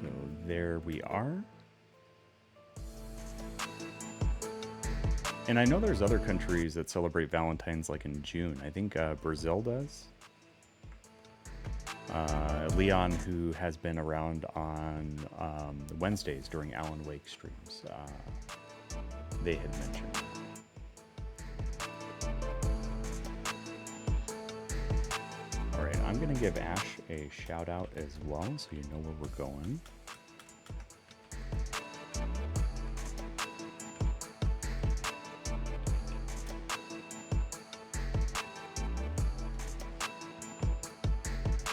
So there we are. And I know there's other countries that celebrate Valentine's like in June. I think Brazil does. Leon, who has been around on Wednesdays during Alan Wake streams, they had mentioned. Alright, I'm going to give Ash a shout out as well, so you know where we're going.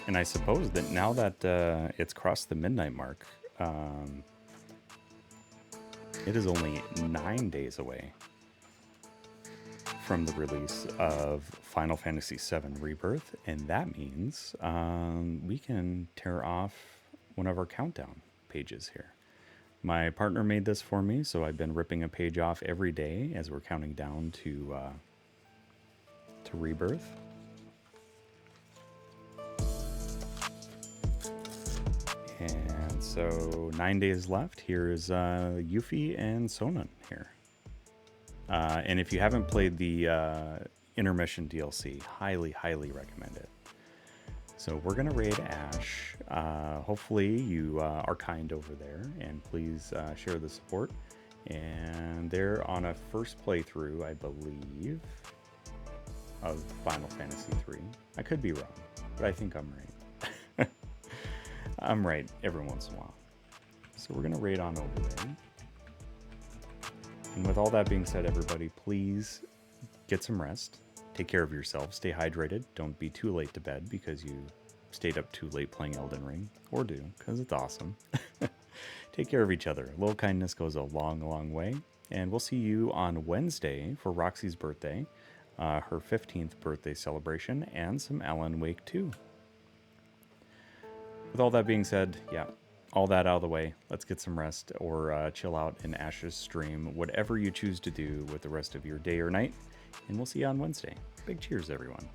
And I suppose that now that it's crossed the midnight mark, it is only 9 days away from the release of Final Fantasy VII Rebirth, and that means we can tear off one of our countdown pages here. My partner made this for me, so I've been ripping a page off every day as we're counting down to Rebirth. And so 9 days left. Here's Yuffie and Sonnen here. And if you haven't played the intermission DLC, highly recommend it. So we're gonna raid Ash. Hopefully you are kind over there, and please share the support. And they're on a first playthrough, I believe, of Final Fantasy 3. I could be wrong, but I think I'm right. I'm right every once in a while. So we're going to raid on over there. And with all that being said, everybody, please get some rest. Take care of yourself. Stay hydrated. Don't be too late to bed because you stayed up too late playing Elden Ring. Or do, because it's awesome. Take care of each other. A little kindness goes a long, long way. And we'll see you on Wednesday for Roxy's birthday, her 15th birthday celebration, and some Alan Wake 2. With all that being said, yeah, all that out of the way, let's get some rest or chill out in Ash's stream, whatever you choose to do with the rest of your day or night. And we'll see you on Wednesday. Big cheers, everyone.